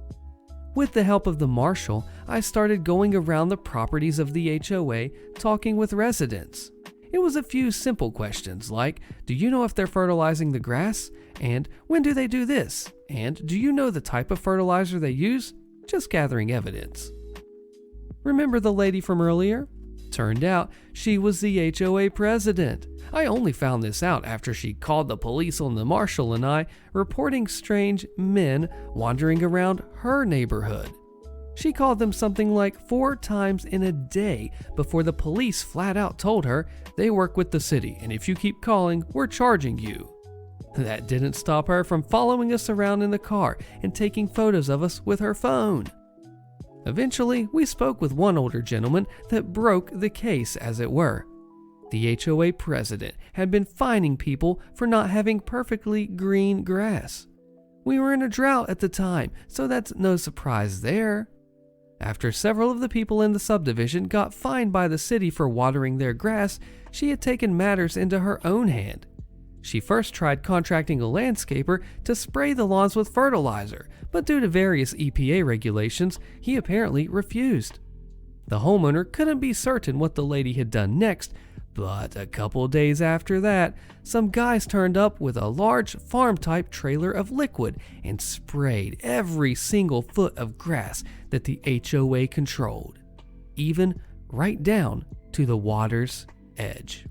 [SPEAKER 1] With the help of the marshal, I started going around the properties of the HOA talking with residents. It was a few simple questions like, do you know if they're fertilizing the grass? And when do they do this? And do you know the type of fertilizer they use? Just gathering evidence. Remember the lady from earlier? Turned out she was the HOA president. I only found this out after she called the police on the marshal and I, reporting strange men wandering around her neighborhood. She called them something like 4 times in a day before the police flat out told her they work with the city and if you keep calling, we're charging you. That didn't stop her from following us around in the car and taking photos of us with her phone. Eventually, we spoke with one older gentleman that broke the case, as it were. The HOA president had been fining people for not having perfectly green grass. We were in a drought at the time, so that's no surprise there. After several of the people in the subdivision got fined by the city for watering their grass, she had taken matters into her own hand. She first tried contracting a landscaper to spray the lawns with fertilizer, but due to various EPA regulations, he apparently refused. The homeowner couldn't be certain what the lady had done next, but a couple days after that, some guys turned up with a large farm-type trailer of liquid and sprayed every single foot of grass that the HOA controlled, even right down to the water's edge.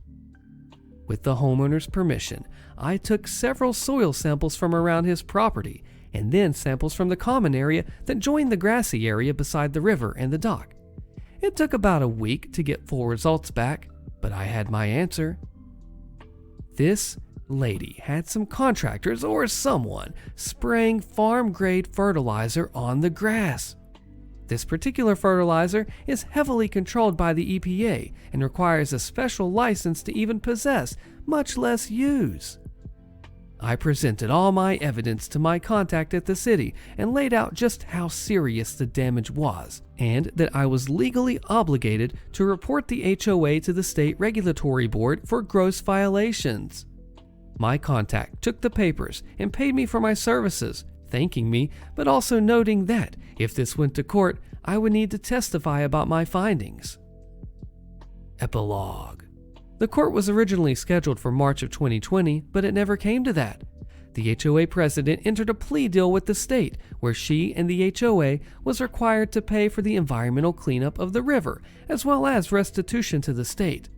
[SPEAKER 1] With the homeowner's permission, I took several soil samples from around his property and then samples from the common area that joined the grassy area beside the river and the dock. It took about a week to get full results back, but I had my answer. This lady had some contractors or someone spraying farm-grade fertilizer on the grass. This particular fertilizer is heavily controlled by the EPA and requires a special license to even possess, much less use. I presented all my evidence to my contact at the city and laid out just how serious the damage was, and that I was legally obligated to report the HOA to the state regulatory board for gross violations. My contact took the papers and paid me for my services, thanking me, but also noting that if this went to court, I would need to testify about my findings. Epilogue. The court was originally scheduled for March of 2020, but it never came to that. The HOA president entered a plea deal with the state, where she and the HOA was required to pay for the environmental cleanup of the river, as well as restitution to the state.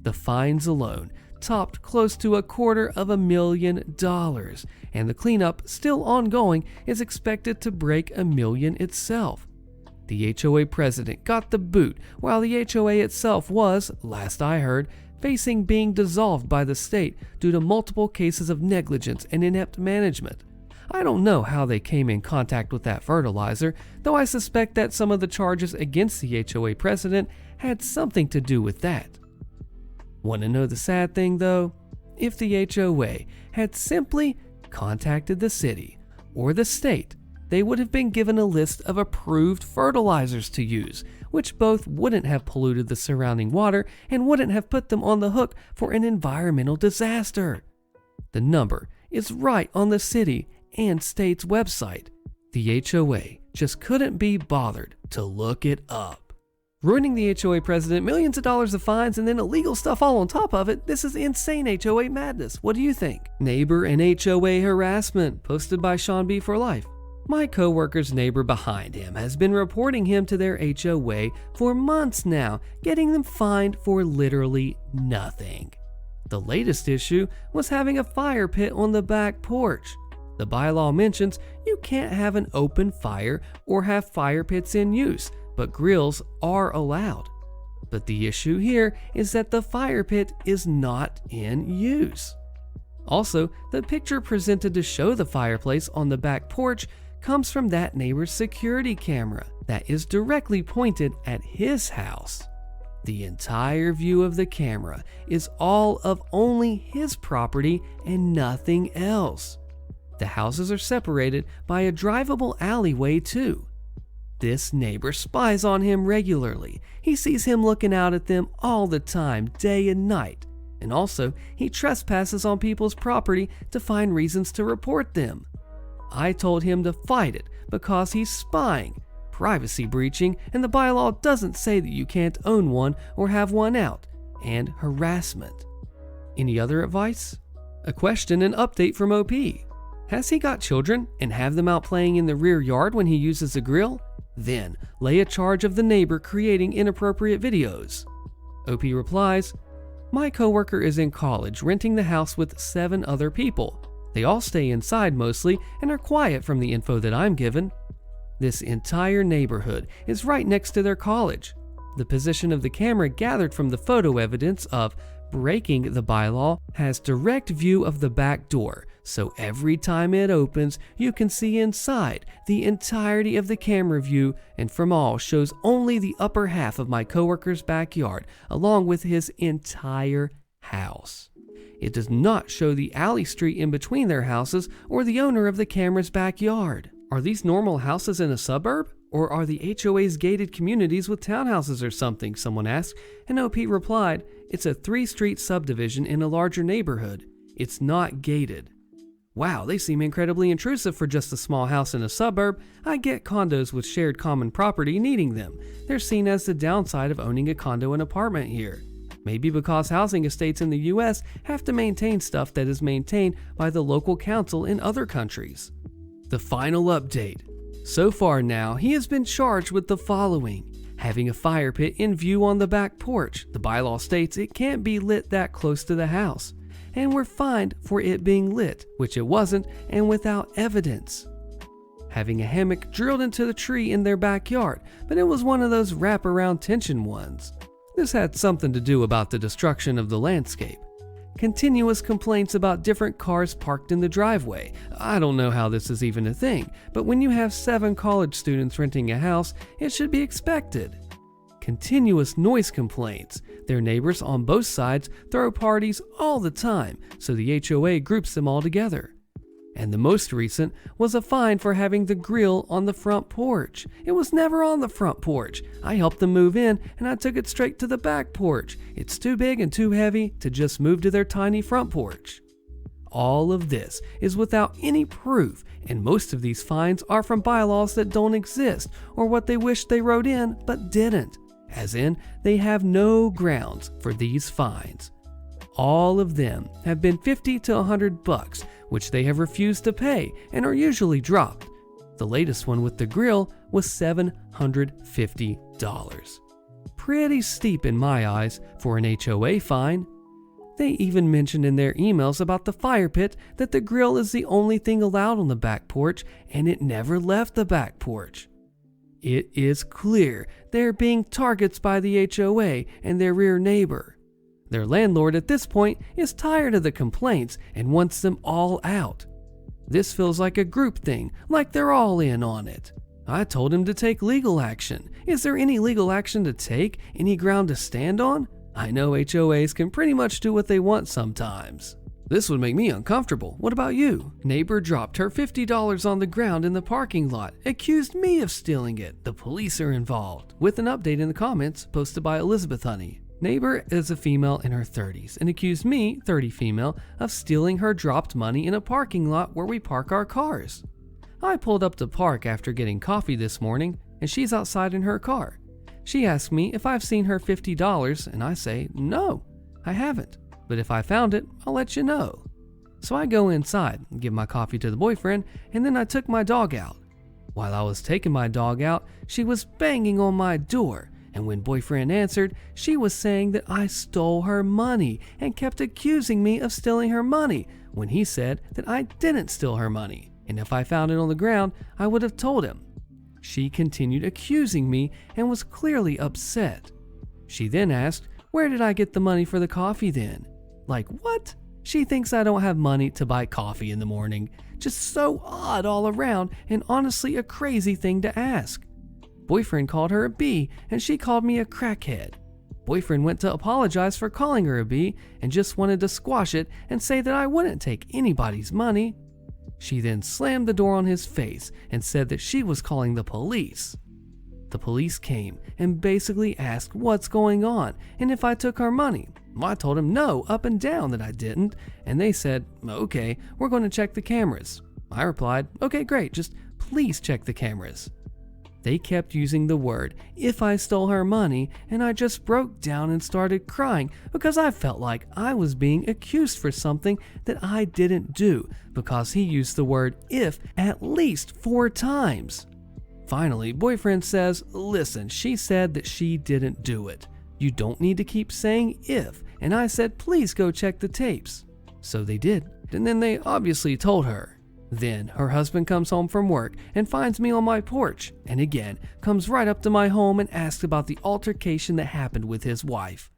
[SPEAKER 1] The fines alone topped close to $250,000, and the cleanup, still ongoing, is expected to break $1 million itself. The HOA president got the boot, while the HOA itself was, last I heard, facing being dissolved by the state due to multiple cases of negligence and inept management. I don't know how they came in contact with that fertilizer, though I suspect that some of the charges against the HOA president had something to do with that. Want to know the sad thing though? If the HOA had simply contacted the city or the state, they would have been given a list of approved fertilizers to use, which both wouldn't have polluted the surrounding water and wouldn't have put them on the hook for an environmental disaster. The number is right on the city and state's website. The HOA just couldn't be bothered to look it up. Ruining the HOA president, millions of dollars of fines, and then illegal stuff all on top of it. This is insane HOA madness. What do you think? Neighbor and HOA harassment, posted by Sean B for Life. My coworker's neighbor behind him has been reporting him to their HOA for months now, getting them fined for literally nothing. The latest issue was having a fire pit on the back porch. The bylaw mentions you can't have an open fire or have fire pits in use, but grills are allowed. But the issue here is that the fire pit is not in use. Also, the picture presented to show the fireplace on the back porch comes from that neighbor's security camera that is directly pointed at his house. The entire view of the camera is all of only his property and nothing else. The houses are separated by a drivable alleyway too. This neighbor spies on him regularly. He sees him looking out at them all the time, day and night. And also, he trespasses on people's property to find reasons to report them. I told him to fight it because he's spying, privacy breaching, and the bylaw doesn't say that you can't own one or have one out, and harassment. Any other advice? A question and update from OP. Has he got children and have them out playing in the rear yard when he uses a grill? Then lay a charge of the neighbor creating inappropriate videos. OP replies, my coworker is in college renting the house with 7 other people. They all stay inside mostly and are quiet from the info that I'm given. This entire neighborhood is right next to their college. The position of the camera gathered from the photo evidence of breaking the bylaw has direct view of the back door, so every time it opens, you can see inside. The entirety of the camera view and from all shows only the upper half of my coworker's backyard, along with his entire house. It does not show the alley street in between their houses or the owner of the camera's backyard. Are these normal houses in a suburb? Or are the HOAs gated communities with townhouses or something? Someone asked, and OP replied, it's a 3-street subdivision in a larger neighborhood. It's not gated. Wow, they seem incredibly intrusive for just a small house in a suburb. I get condos with shared common property needing them. They're seen as the downside of owning a condo and apartment here. Maybe because housing estates in the US have to maintain stuff that is maintained by the local council in other countries. The final update. So far now, he has been charged with the following: having a fire pit in view on the back porch. The bylaw states it can't be lit that close to the house, and were fined for it being lit, which it wasn't, and without evidence. Having a hammock drilled into the tree in their backyard, but it was one of those wraparound tension ones. This had something to do about the destruction of the landscape. Continuous complaints about different cars parked in the driveway. I don't know how this is even a thing, but when you have 7 college students renting a house, it should be expected. Continuous noise complaints. Their neighbors on both sides throw parties all the time, so the HOA groups them all together. And the most recent was a fine for having the grill on the front porch. It was never on the front porch. I helped them move in and I took it straight to the back porch. It's too big and too heavy to just move to their tiny front porch. All of this is without any proof, and most of these fines are from bylaws that don't exist or what they wish they wrote in but didn't. As in, they have no grounds for these fines. All of them have been $50 to $100, which they have refused to pay and are usually dropped. The latest one with the grill was $750. Pretty steep in my eyes for an HOA fine. They even mentioned in their emails about the fire pit that the grill is the only thing allowed on the back porch, and it never left the back porch. It is clear they're being targets by the HOA and their rear neighbor. Their landlord at this point is tired of the complaints and wants them all out. This feels like a group thing, like they're all in on it. I told him to take legal action. Is there any legal action to take? Any ground to stand on? I know HOAs can pretty much do what they want sometimes. This would make me uncomfortable. What about you? Neighbor dropped her $50 on the ground in the parking lot, accused me of stealing it. The police are involved. With an update in the comments posted by Elizabeth Honey. Neighbor is a female in her 30s and accused me, 30 female, of stealing her dropped money in a parking lot where we park our cars. I pulled up to park after getting coffee this morning, and she's outside in her car. She asked me if I've seen her $50, and I say, no, I haven't. But if I found it, I'll let you know. So I go inside, give my coffee to the boyfriend, and then I took my dog out. While I was taking my dog out, she was banging on my door, and when boyfriend answered, she was saying that I stole her money and kept accusing me of stealing her money when he said that I didn't steal her money, and if I found it on the ground, I would have told him. She continued accusing me and was clearly upset. She then asked, where did I get the money for the coffee then? Like what? She thinks I don't have money to buy coffee in the morning. Just so odd all around, and honestly a crazy thing to ask. Boyfriend called her a B and she called me a crackhead. Boyfriend went to apologize for calling her a B and just wanted to squash it and say that I wouldn't take anybody's money. She then slammed the door on his face and said that she was calling the police. The police came and basically asked what's going on and if I took her money. I told him no, up and down, that I didn't, and they said, okay, we're going to check the cameras. I replied, okay, great, just please check the cameras. They kept using the word, if I stole her money, and I just broke down and started crying because I felt like I was being accused for something that I didn't do because he used the word if at least 4 times. Finally, boyfriend says, listen, she said that she didn't do it. You don't need to keep saying if, and I said, please go check the tapes. So they did, and then they obviously told her. Then her husband comes home from work and finds me on my porch, and again comes right up to my home and asks about the altercation that happened with his wife.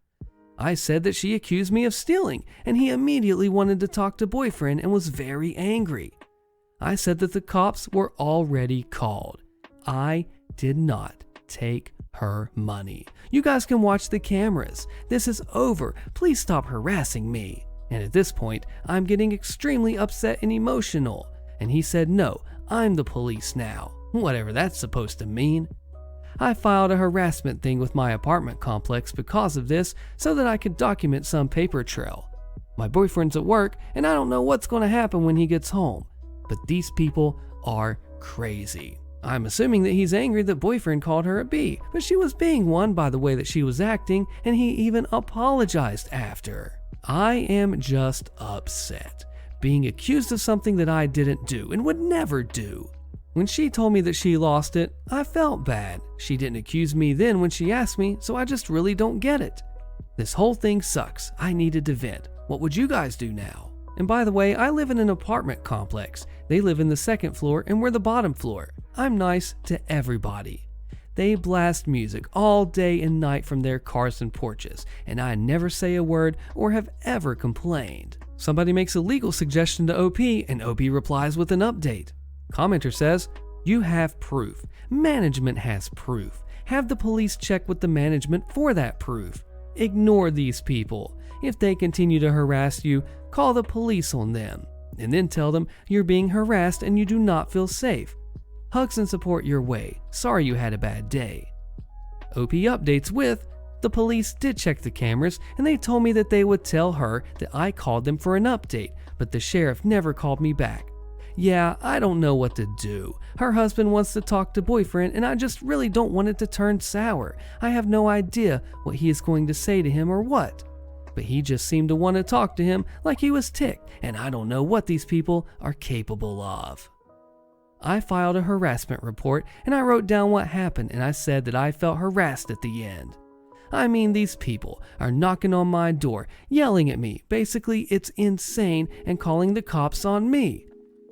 [SPEAKER 1] I said that she accused me of stealing, and he immediately wanted to talk to boyfriend and was very angry. I said that the cops were already called. I did not take her money. You guys can watch the cameras. This is over. Please stop harassing me. And at this point, I'm getting extremely upset and emotional. And he said, no, I'm the police now. Whatever that's supposed to mean. I filed a harassment thing with my apartment complex because of this so that I could document some paper trail. My boyfriend's at work and I don't know what's going to happen when he gets home. But these people are crazy. I'm assuming that he's angry that boyfriend called her a B, but she was being one by the way that she was acting, and he even apologized after. I am just upset, being accused of something that I didn't do and would never do. When she told me that she lost it, I felt bad. She didn't accuse me then when she asked me, so I just really don't get it. This whole thing sucks. I needed to vent. What would you guys do now? And by the way, I live in an apartment complex. They live in the 2nd floor and we're the bottom floor. I'm nice to everybody. They blast music all day and night from their cars and porches, and I never say a word or have ever complained. Somebody makes a legal suggestion to OP, and OP replies with an update. Commenter says, you have proof. Management has proof. Have the police check with the management for that proof. Ignore these people. If they continue to harass you, call the police on them, and then tell them you're being harassed and you do not feel safe. Hugs and support your way. Sorry you had a bad day. OP updates with, the police did check the cameras and they told me that they would tell her that I called them for an update, but the sheriff never called me back. Yeah, I don't know what to do. Her husband wants to talk to boyfriend and I just really don't want it to turn sour. I have no idea what he is going to say to him or what. But he just seemed to want to talk to him like he was ticked, and I don't know what these people are capable of. I filed a harassment report and I wrote down what happened, and I said that I felt harassed at the end. I mean, these people are knocking on my door, yelling at me. Basically, it's insane and calling the cops on me.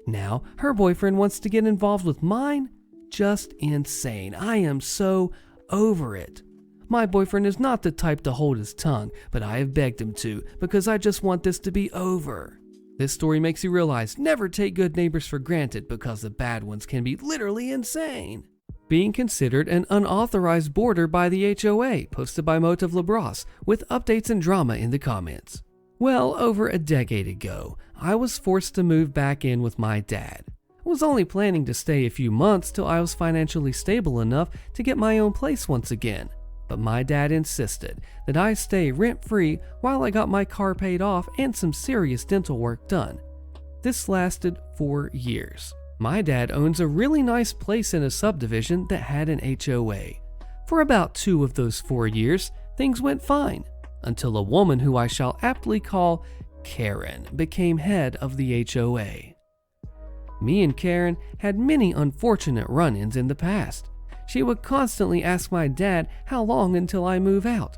[SPEAKER 1] Now, her boyfriend wants to get involved with mine? Just insane. I am so over it. My boyfriend is not the type to hold his tongue, but I have begged him to because I just want this to be over. This story makes you realize never take good neighbors for granted because the bad ones can be literally insane. Being considered an unauthorized boarder by the HOA, posted by Motive LaBrosse, with updates and drama in the comments. Well, over a decade ago, I was forced to move back in with my dad. I was only planning to stay a few months till I was financially stable enough to get my own place once again. But my dad insisted that I stay rent-free while I got my car paid off and some serious dental work done. This lasted 4 years. My dad owns a really nice place in a subdivision that had an HOA. For about 2 of those 4 years, things went fine, until a woman who I shall aptly call Karen became head of the HOA. Me and Karen had many unfortunate run-ins in the past. She would constantly ask my dad how long until I move out.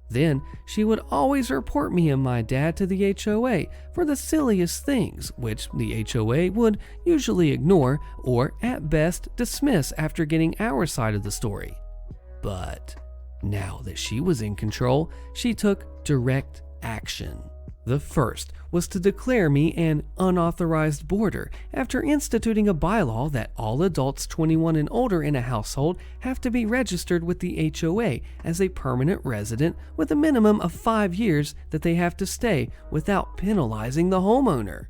[SPEAKER 1] Then she would always report me and my dad to the HOA for the silliest things, which the HOA would usually ignore or at best dismiss after getting our side of the story. But now that she was in control, she took direct action. The first was to declare me an unauthorized boarder after instituting a bylaw that all adults 21 and older in a household have to be registered with the HOA as a permanent resident with a minimum of 5 years that they have to stay without penalizing the homeowner.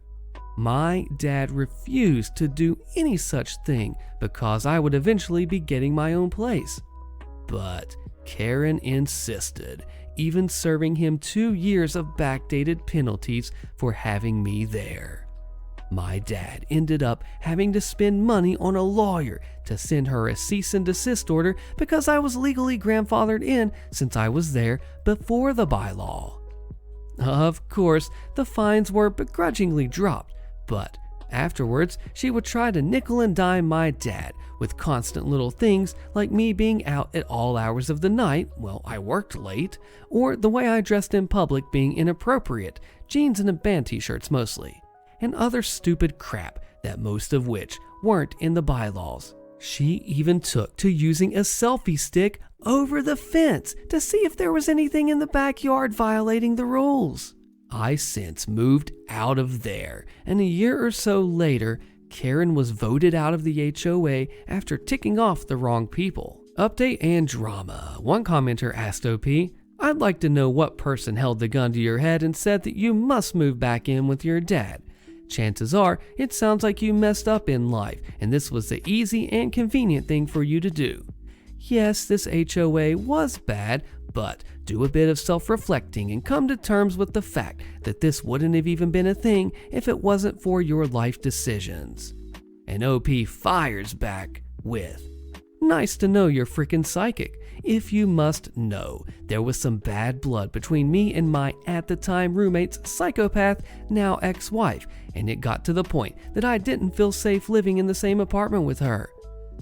[SPEAKER 1] My dad refused to do any such thing because I would eventually be getting my own place. But Karen insisted, even serving him 2 years of backdated penalties for having me there. My dad ended up having to spend money on a lawyer to send her a cease and desist order because I was legally grandfathered in since I was there before the bylaw. Of course, the fines were begrudgingly dropped, but afterwards she would try to nickel and dime my dad with constant little things like me being out at all hours of the night, well, I worked late, or the way I dressed in public being inappropriate, jeans and a band t-shirts mostly, and other stupid crap that most of which weren't in the bylaws. She even took to using a selfie stick over the fence to see if there was anything in the backyard violating the rules. I since moved out of there, and a year or so later, Karen was voted out of the HOA after ticking off the wrong people. Update and drama. One commenter asked OP, "I'd like to know what person held the gun to your head and said that you must move back in with your dad. Chances are, it sounds like you messed up in life, and this was the easy and convenient thing for you to do. Yes, this HOA was bad, but do a bit of self-reflecting and come to terms with the fact that this wouldn't have even been a thing if it wasn't for your life decisions." And OP fires back with, "Nice to know you're freaking psychic. If you must know, there was some bad blood between me and my at-the-time roommate's psychopath, now ex-wife, and it got to the point that I didn't feel safe living in the same apartment with her.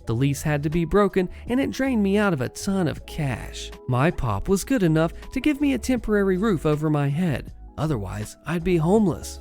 [SPEAKER 1] The lease had to be broken, and it drained me out of a ton of cash. My pop was good enough to give me a temporary roof over my head. Otherwise, I'd be homeless.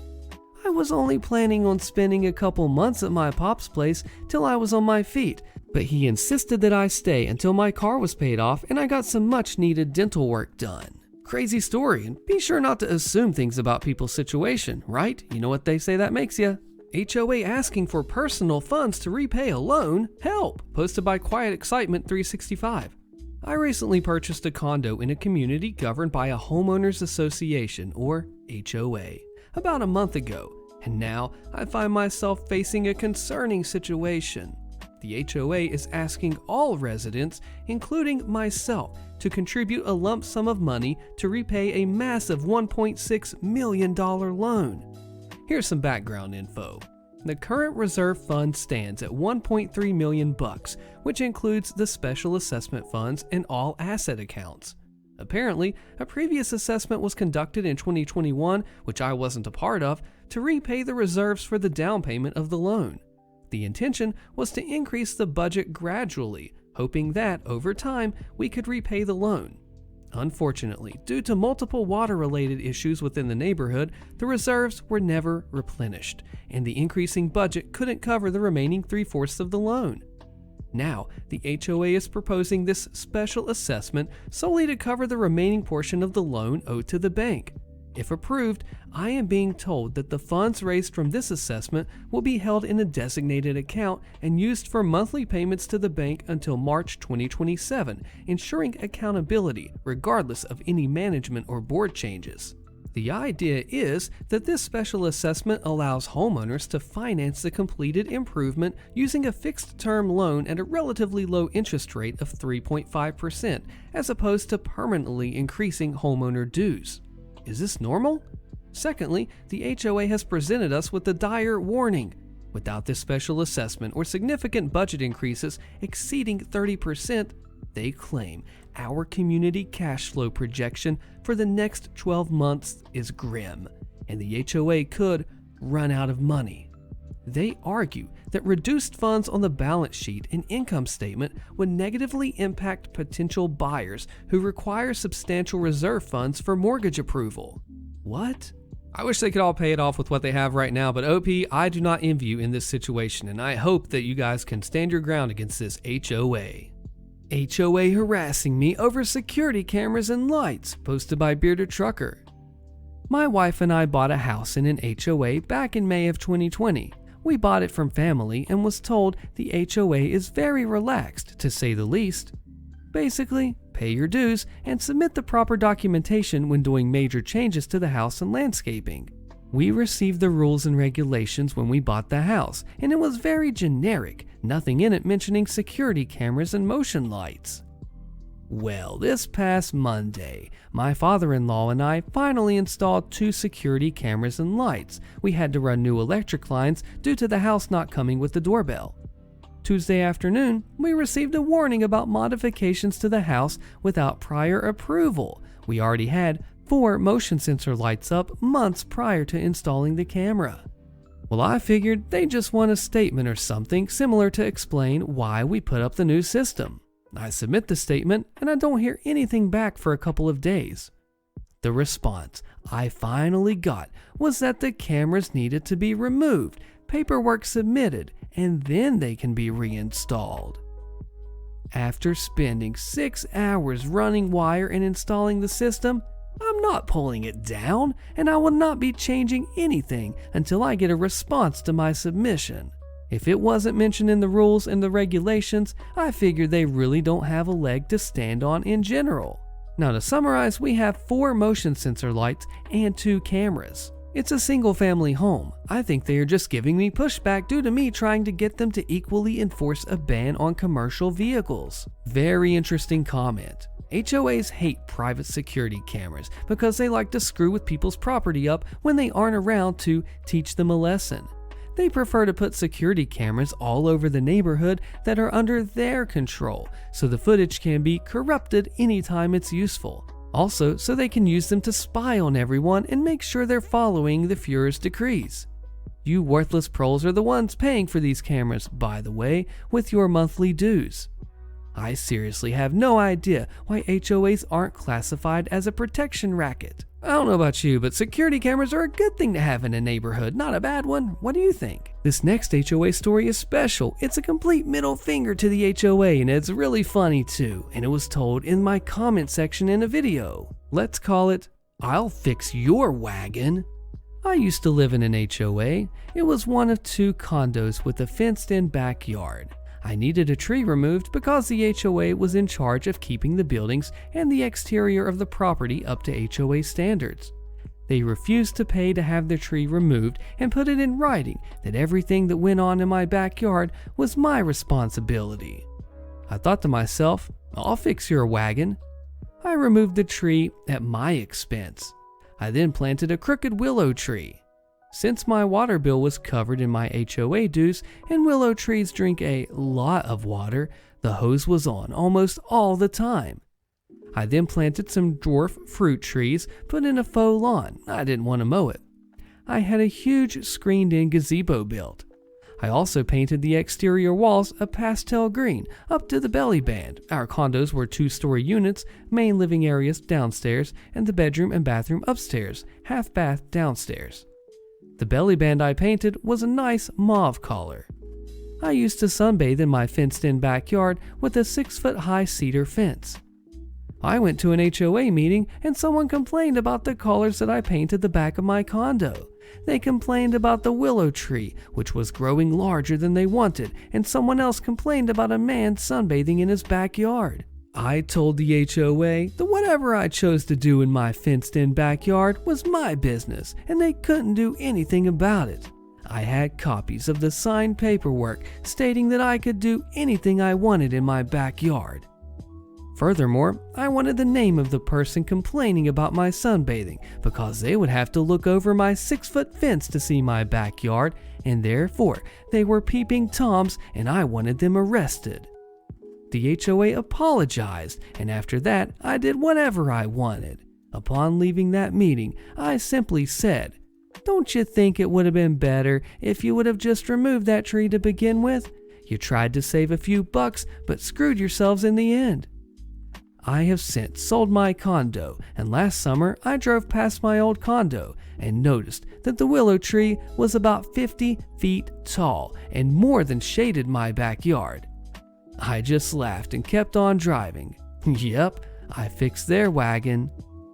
[SPEAKER 1] I was only planning on spending a couple months at my pop's place till I was on my feet, but he insisted that I stay until my car was paid off and I got some much-needed dental work done." Crazy story, and be sure not to assume things about people's situation, right? You know what they say that makes you. HOA asking for personal funds to repay a loan? Help! Posted by Quiet Excitement 365. I recently purchased a condo in a community governed by a homeowners association, or HOA, about a month ago, and now I find myself facing a concerning situation. The HOA is asking all residents, including myself, to contribute a lump sum of money to repay a massive $1.6 million loan. Here's some background info. The current reserve fund stands at $1.3 million, which includes the special assessment funds and all asset accounts. Apparently, a previous assessment was conducted in 2021, which I wasn't a part of, to repay the reserves for the down payment of the loan. The intention was to increase the budget gradually, hoping that, over time, we could repay the loan. Unfortunately, due to multiple water-related issues within the neighborhood, the reserves were never replenished, and the increasing budget couldn't cover the remaining 3/4 of the loan. Now, the HOA is proposing this special assessment solely to cover the remaining portion of the loan owed to the bank. If approved, I am being told that the funds raised from this assessment will be held in a designated account and used for monthly payments to the bank until March 2027, ensuring accountability regardless of any management or board changes. The idea is that this special assessment allows homeowners to finance the completed improvement using a fixed-term loan at a relatively low interest rate of 3.5%, as opposed to permanently increasing homeowner dues. Is this normal? Secondly, the HOA has presented us with a dire warning. Without this special assessment or significant budget increases exceeding 30%, they claim our community cash flow projection for the next 12 months is grim, and the HOA could run out of money. They argue that reduced funds on the balance sheet and income statement would negatively impact potential buyers who require substantial reserve funds for mortgage approval. What? I wish they could all pay it off with what they have right now, but OP, I do not envy you in this situation, and I hope that you guys can stand your ground against this HOA. HOA harassing me over security cameras and lights, posted by Bearded Trucker. My wife and I bought a house in an HOA back in May of 2020. We bought it from family and was told the HOA is very relaxed, to say the least. Basically, pay your dues and submit the proper documentation when doing major changes to the house and landscaping. We received the rules and regulations when we bought the house, and it was very generic, nothing in it mentioning security cameras and motion lights. Well, this past Monday, my father-in-law and I finally installed 2 security cameras and lights. We had to run new electric lines due to the house not coming with the doorbell. Tuesday afternoon, we received a warning about modifications to the house without prior approval. We already had 4 motion sensor lights up months prior to installing the camera. Well, I figured they just want a statement or something similar to explain why we put up the new system. I submit the statement and I don't hear anything back for a couple of days. The response I finally got was that the cameras needed to be removed, paperwork submitted, and then they can be reinstalled. After spending 6 hours running wire and installing the system, I'm not pulling it down, and I will not be changing anything until I get a response to my submission. If it wasn't mentioned in the rules and the regulations, I figured they really don't have a leg to stand on in general. Now to summarize, we have 4 motion sensor lights and 2 cameras. It's a single-family home. I think they are just giving me pushback due to me trying to get them to equally enforce a ban on commercial vehicles. Very interesting comment. HOAs hate private security cameras because they like to screw with people's property up when they aren't around to teach them a lesson. They prefer to put security cameras all over the neighborhood that are under their control, so the footage can be corrupted anytime it's useful. Also, so they can use them to spy on everyone and make sure they're following the Führer's decrees. You worthless proles are the ones paying for these cameras, by the way, with your monthly dues. I seriously have no idea why HOAs aren't classified as a protection racket. I don't know about you, but security cameras are a good thing to have in a neighborhood, not a bad one. What do you think? This next HOA story is special. It's a complete middle finger to the HOA, and it's really funny too, and it was told in my comment section in a video. Let's call it, I'll Fix Your Wagon. I used to live in an HOA. It was one of 2 condos with a fenced-in backyard. I needed a tree removed because the HOA was in charge of keeping the buildings and the exterior of the property up to HOA standards. They refused to pay to have the tree removed and put it in writing that everything that went on in my backyard was my responsibility. I thought to myself, I'll fix your wagon. I removed the tree at my expense. I then planted a crooked willow tree. Since my water bill was covered in my HOA dues and willow trees drink a lot of water, the hose was on almost all the time. I then planted some dwarf fruit trees, put in a faux lawn. I didn't want to mow it. I had a huge screened-in gazebo built. I also painted the exterior walls a pastel green up to the belly band. Our condos were 2-story units, main living areas downstairs, and the bedroom and bathroom upstairs, half bath downstairs. The belly band I painted was a nice mauve color. I used to sunbathe in my fenced-in backyard with a 6-foot-high cedar fence. I went to an HOA meeting and someone complained about the colors that I painted the back of my condo. They complained about the willow tree, which was growing larger than they wanted, and someone else complained about a man sunbathing in his backyard. I told the HOA that whatever I chose to do in my fenced-in backyard was my business, and they couldn't do anything about it. I had copies of the signed paperwork stating that I could do anything I wanted in my backyard. Furthermore, I wanted the name of the person complaining about my sunbathing because they would have to look over my 6-foot fence to see my backyard, and therefore they were peeping Toms and I wanted them arrested. The HOA apologized, and after that I did whatever I wanted. Upon leaving that meeting, I simply said, "Don't you think it would have been better if you would have just removed that tree to begin with? You tried to save a few bucks but screwed yourselves in the end." I have since sold my condo, and last summer I drove past my old condo and noticed that the willow tree was about 50 feet tall and more than shaded my backyard. I just laughed and kept on driving. Yep, I fixed their wagon.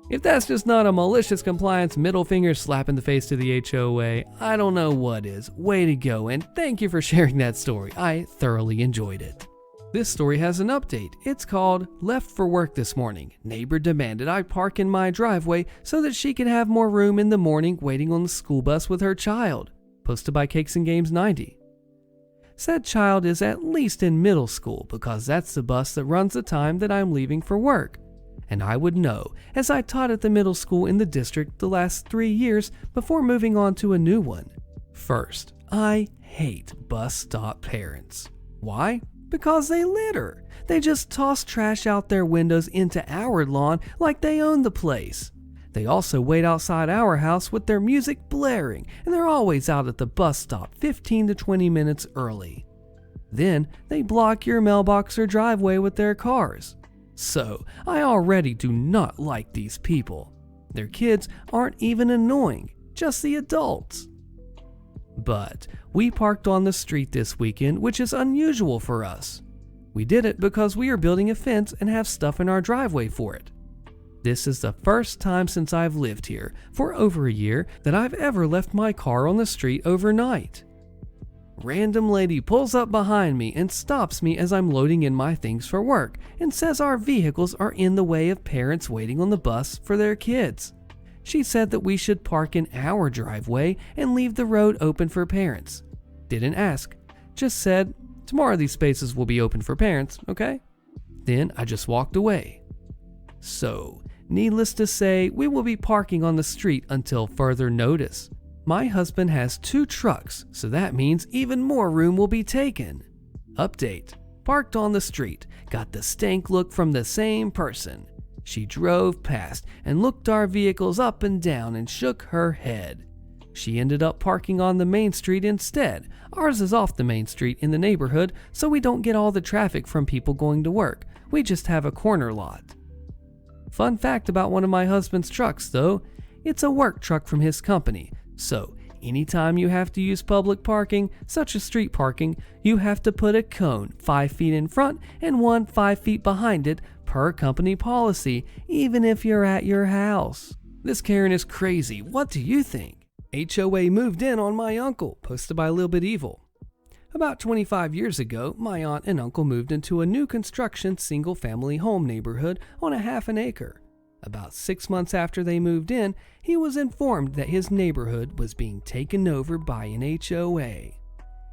[SPEAKER 1] If that's just not a malicious compliance middle finger slap in the face to the HOA, I don't know what is. Way to go, and thank you for sharing that story. I thoroughly enjoyed it. This story has an update. It's called "Left for Work This Morning. Neighbor demanded I park in my driveway so that she could have more room in the morning waiting on the school bus with her child." Posted by Cakes and Games 90. Said child is at least in middle school because that's the bus that runs the time that I'm leaving for work. And I would know, as I taught at the middle school in the district the last 3 years before moving on to a new one. First, I hate bus stop parents. Why? Because they litter. They just toss trash out their windows into our lawn like they own the place. They also wait outside our house with their music blaring, and they're always out at the bus stop 15 to 20 minutes early. Then they block your mailbox or driveway with their cars. So, I already do not like these people. Their kids aren't even annoying, just the adults. But we parked on the street this weekend, which is unusual for us. We did it because we are building a fence and have stuff in our driveway for it. This is the first time since I've lived here for over a year that I've ever left my car on the street overnight. Random lady pulls up behind me and stops me as I'm loading in my things for work and says our vehicles are in the way of parents waiting on the bus for their kids. She said that we should park in our driveway and leave the road open for parents. Didn't ask, just said, "Tomorrow these spaces will be open for parents, okay?" Then I just walked away. So, needless to say, we will be parking on the street until further notice. My husband has 2 trucks, so that means even more room will be taken. Update: parked on the street, got the stank look from the same person. She drove past and looked our vehicles up and down and shook her head. She ended up parking on the main street instead. Ours is off the main street in the neighborhood, so we don't get all the traffic from people going to work. We just have a corner lot. Fun fact about one of my husband's trucks though, it's a work truck from his company. So, anytime you have to use public parking, such as street parking, you have to put a cone 5 feet in front and one 5 feet behind it per company policy, even if you're at your house. This Karen is crazy. What do you think? HOA moved in on my uncle, posted by Lil Bit Evil. About 25 years ago, my aunt and uncle moved into a new construction single-family home neighborhood on a half an acre. About 6 months after they moved in, he was informed that his neighborhood was being taken over by an HOA.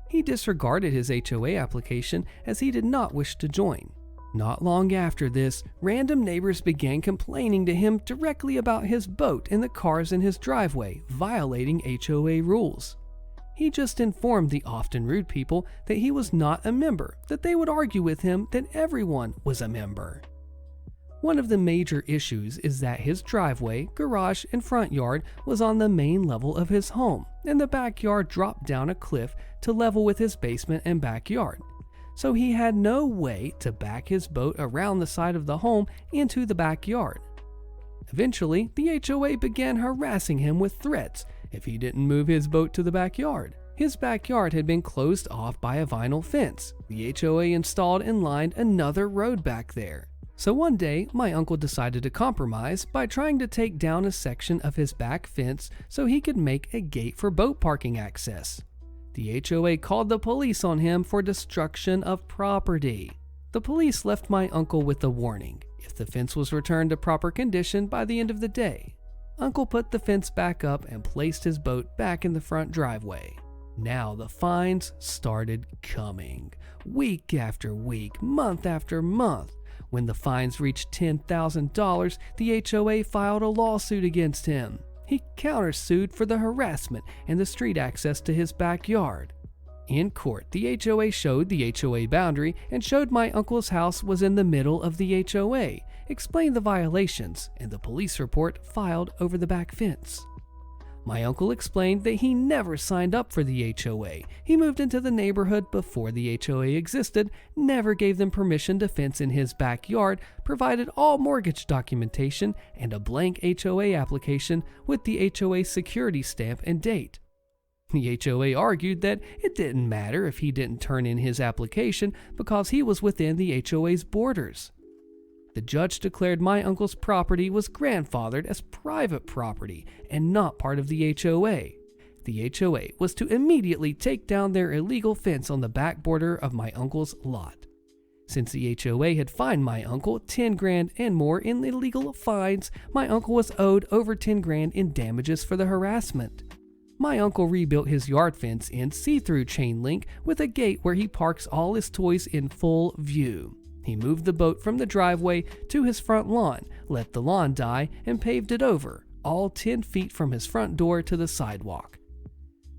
[SPEAKER 1] He disregarded his HOA application as he did not wish to join. Not long after this, random neighbors began complaining to him directly about his boat and the cars in his driveway, violating HOA rules. He just informed the often rude people that he was not a member, that they would argue with him that everyone was a member. One of the major issues is that his driveway, garage, and front yard was on the main level of his home, and the backyard dropped down a cliff to level with his basement and backyard. So he had no way to back his boat around the side of the home into the backyard. Eventually, the HOA began harassing him with threats if he didn't move his boat to the backyard. His backyard had been closed off by a vinyl fence. The HOA installed and lined another road back there. So one day, my uncle decided to compromise by trying to take down a section of his back fence so he could make a gate for boat parking access. The HOA called the police on him for destruction of property. The police left my uncle with a warning if the fence was returned to proper condition by the end of the day. Uncle put the fence back up and placed his boat back in the front driveway. Now the fines started coming, week after week, month after month. When the fines reached $10,000, the HOA filed a lawsuit against him. He countersued for the harassment and the street access to his backyard. In court, the HOA showed the HOA boundary and showed my uncle's house was in the middle of the HOA, explained the violations, and the police report filed over the back fence. My uncle explained that he never signed up for the HOA. He moved into the neighborhood before the HOA existed, never gave them permission to fence in his backyard, provided all mortgage documentation and a blank HOA application with the HOA security stamp and date. The HOA argued that it didn't matter if he didn't turn in his application because he was within the HOA's borders. The judge declared my uncle's property was grandfathered as private property and not part of the HOA. The HOA was to immediately take down their illegal fence on the back border of my uncle's lot. Since the HOA had fined my uncle $10,000 and more in illegal fines, my uncle was owed over $10,000 in damages for the harassment. My uncle rebuilt his yard fence in see-through chain link with a gate where he parks all his toys in full view. He moved the boat from the driveway to his front lawn, let the lawn die, and paved it over, all 10 feet from his front door to the sidewalk.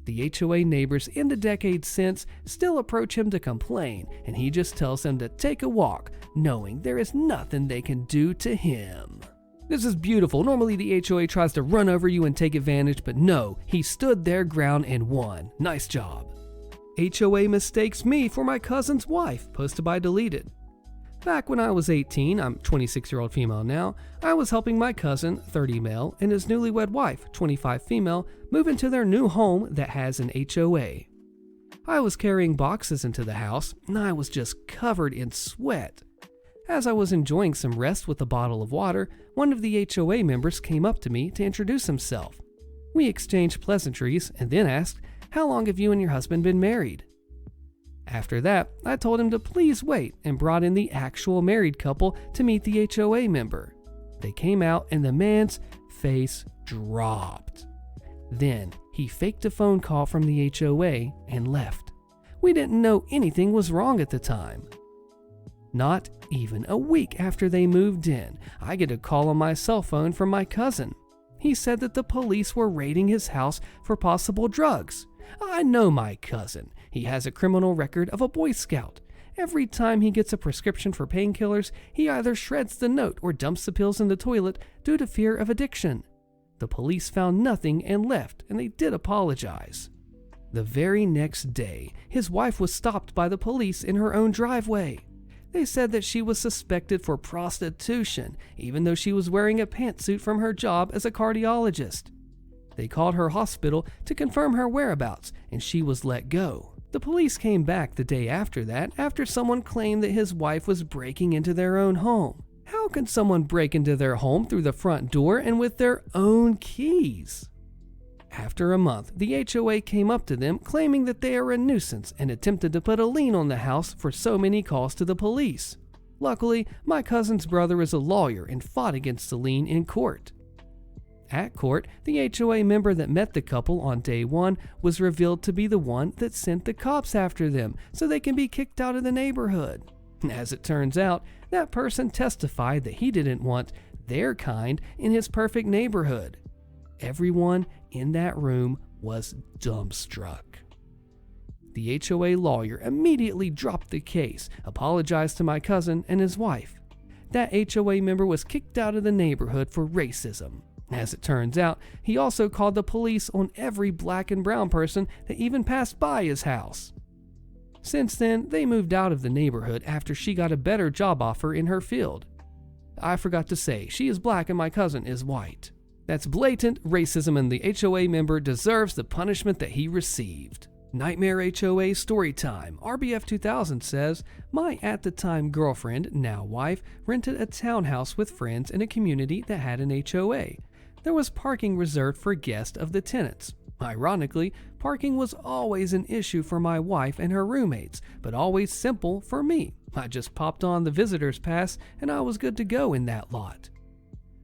[SPEAKER 1] The HOA neighbors in the decades since still approach him to complain, and he just tells them to take a walk, knowing there is nothing they can do to him. This is beautiful. Normally the HOA tries to run over you and take advantage, but no, he stood their ground and won. Nice job. HOA mistakes me for my cousin's wife, posted by Deleted. Back when I was 18, I'm 26-year-old female now, I was helping my cousin, 30 male, and his newlywed wife, 25 female, move into their new home that has an HOA. I was carrying boxes into the house, and I was just covered in sweat. As I was enjoying some rest with a bottle of water, one of the HOA members came up to me to introduce himself. We exchanged pleasantries and then asked, "How long have you and your husband been married?" After that, I told him to please wait and brought in the actual married couple to meet the HOA member. They came out and the man's face dropped. Then he faked a phone call from the HOA and left. We didn't know anything was wrong at the time. Not even a week after they moved in, I get a call on my cell phone from my cousin. He said that the police were raiding his house for possible drugs. I know my cousin. He has a criminal record of a Boy Scout. Every time he gets a prescription for painkillers, he either shreds the note or dumps the pills in the toilet due to fear of addiction. The police found nothing and left, and they did apologize. The very next day, his wife was stopped by the police in her own driveway. They said that she was suspected for prostitution, even though she was wearing a pantsuit from her job as a cardiologist. They called her hospital to confirm her whereabouts, and she was let go. The police came back the day after that after someone claimed that his wife was breaking into their own home. How can someone break into their home through the front door and with their own keys? After a month, the HOA came up to them claiming that they are a nuisance and attempted to put a lien on the house for so many calls to the police. Luckily, my cousin's brother is a lawyer and fought against the lien in court. At court, the HOA member that met the couple on day one was revealed to be the one that sent the cops after them so they can be kicked out of the neighborhood. As it turns out, that person testified that he didn't want their kind in his perfect neighborhood. Everyone in that room was dumbstruck. The HOA lawyer immediately dropped the case, apologized to my cousin and his wife. that HOA member was kicked out of the neighborhood for racism. As it turns out, he also called the police on every black and brown person that even passed by his house. Since then, they moved out of the neighborhood after she got a better job offer in her field. I forgot to say, she is black and my cousin is white. That's blatant racism, and the HOA member deserves the punishment that he received. Nightmare HOA story time. RBF 2000 says, my at-the-time girlfriend, now wife, rented a townhouse with friends in a community that had an HOA. There was parking reserved for guests of the tenants. Ironically, parking was always an issue for my wife and her roommates, but always simple for me. I just popped on the visitor's pass and I was good to go in that lot.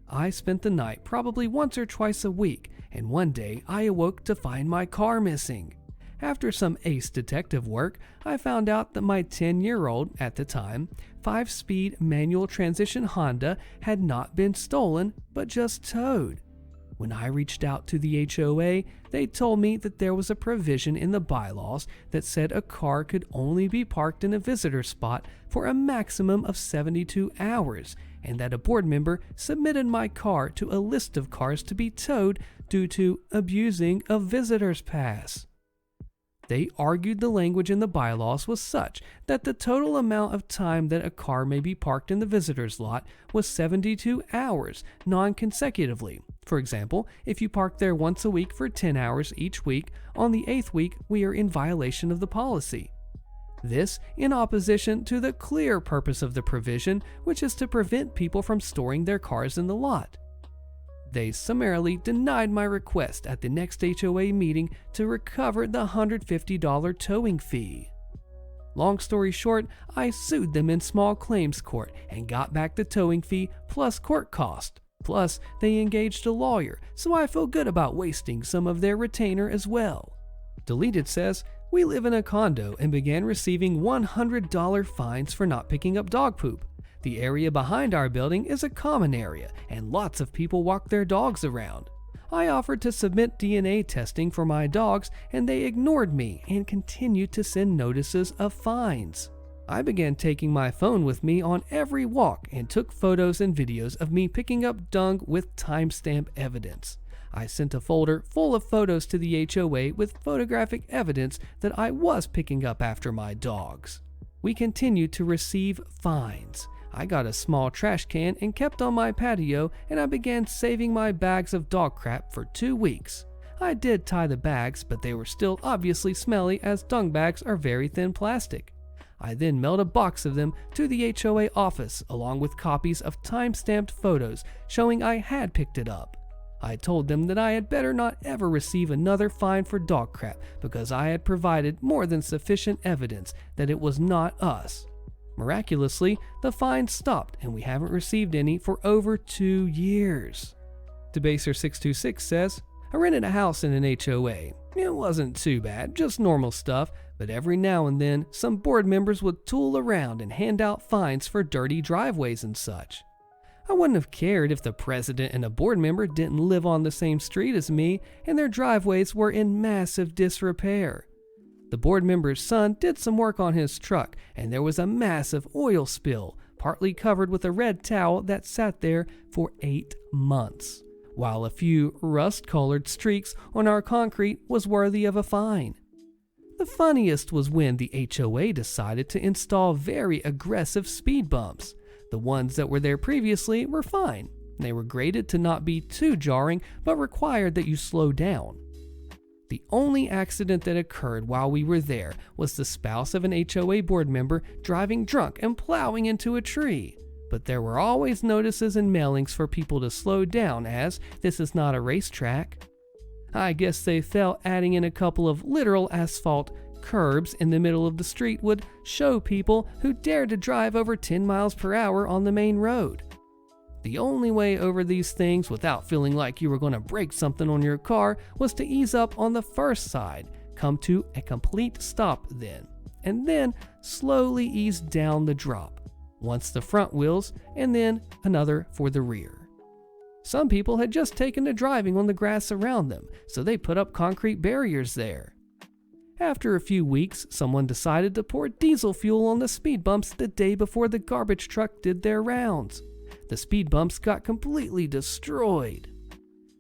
[SPEAKER 1] I spent the night probably once or twice a week, and one day I awoke to find my car missing. After some ace detective work, I found out that my 10-year-old, at the time, 5-speed manual transmission Honda had not been stolen, but just towed. When I reached out to the HOA, they told me that there was a provision in the bylaws that said a car could only be parked in a visitor spot for a maximum of 72 hours, and that a board member submitted my car to a list of cars to be towed due to abusing a visitor's pass. They argued the language in the bylaws was such that the total amount of time that a car may be parked in the visitor's lot was 72 hours, non-consecutively. For example, if you park there once a week for 10 hours each week, on the 8th week we are in violation of the policy. This in opposition to the clear purpose of the provision, which is to prevent people from storing their cars in the lot. They summarily denied my request at the next HOA meeting to recover the $150 towing fee. Long story short, I sued them in small claims court and got back the towing fee plus court cost. Plus, they engaged a lawyer, so I feel good about wasting some of their retainer as well. Deleted says, we live in a condo and began receiving $100 fines for not picking up dog poop. The area behind our building is a common area, and lots of people walk their dogs around. I offered to submit DNA testing for my dogs, and they ignored me and continued to send notices of fines. I began taking my phone with me on every walk and took photos and videos of me picking up dung with timestamp evidence. I sent a folder full of photos to the HOA with photographic evidence that I was picking up after my dogs. We continued to receive fines. I got a small trash can and kept on my patio, and I began saving my bags of dog crap for 2 weeks. I did tie the bags, but they were still obviously smelly as dung bags are very thin plastic. I then mailed a box of them to the HOA office along with copies of time-stamped photos showing I had picked it up. I told them that I had better not ever receive another fine for dog crap because I had provided more than sufficient evidence that it was not us. Miraculously, the fines stopped and we haven't received any for over 2 years. Debaser626 says, I rented a house in an HOA. It wasn't too bad, just normal stuff, but every now and then some board members would tool around and hand out fines for dirty driveways and such. I wouldn't have cared if the president and a board member didn't live on the same street as me and their driveways were in massive disrepair. The board member's son did some work on his truck and there was a massive oil spill, partly covered with a red towel that sat there for 8 months, while a few rust-colored streaks on our concrete was worthy of a fine. The funniest was when the HOA decided to install very aggressive speed bumps. The ones that were there previously were fine. They were graded to not be too jarring, but required that you slow down. The only accident that occurred while we were there was the spouse of an HOA board member driving drunk and plowing into a tree. But there were always notices and mailings for people to slow down as this is not a racetrack. I guess they felt adding in a couple of literal asphalt curbs in the middle of the street would show people who dared to drive over 10 miles per hour on the main road. The only way over these things without feeling like you were going to break something on your car was to ease up on the first side, come to a complete stop then, and then slowly ease down the drop, once the front wheels and then another for the rear. Some people had just taken to driving on the grass around them, so they put up concrete barriers there. After a few weeks, someone decided to pour diesel fuel on the speed bumps the day before the garbage truck did their rounds. The speed bumps got completely destroyed.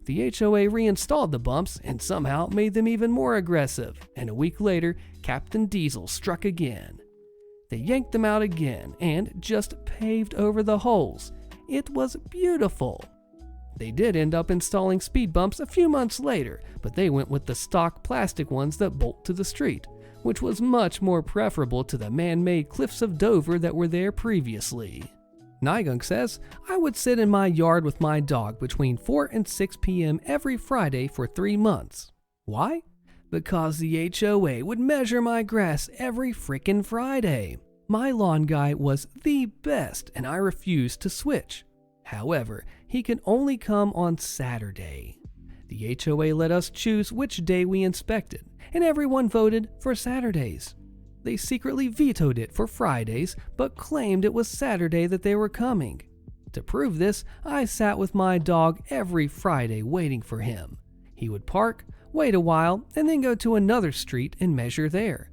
[SPEAKER 1] The HOA reinstalled the bumps and somehow made them even more aggressive, and a week later, Captain Diesel struck again. They yanked them out again and just paved over the holes. It was beautiful. They did end up installing speed bumps a few months later, but they went with the stock plastic ones that bolt to the street, which was much more preferable to the man-made cliffs of Dover that were there previously. Nigunk says, I would sit in my yard with my dog between 4 and 6 p.m. every Friday for 3 months. Why? Because the HOA would measure my grass every frickin' Friday. My lawn guy was the best and I refused to switch. However, he could only come on Saturday. The HOA let us choose which day we inspected, and everyone voted for Saturdays. They secretly vetoed it for Fridays, but claimed it was Saturday that they were coming. To prove this, I sat with my dog every Friday waiting for him. He would park, wait a while, and then go to another street and measure there.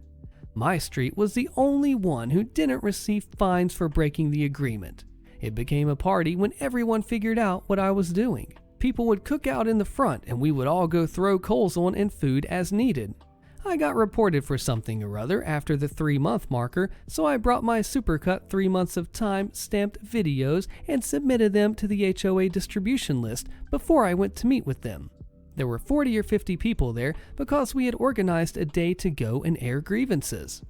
[SPEAKER 1] My street was the only one who didn't receive fines for breaking the agreement. It became a party when everyone figured out what I was doing. People would cook out in the front and we would all go throw coals on and food as needed. I got reported for something or other after the 3-month marker, so I brought my supercut 3 months of time stamped videos and submitted them to the HOA distribution list before I went to meet with them. There were 40 or 50 people there because we had organized a day to go and air grievances.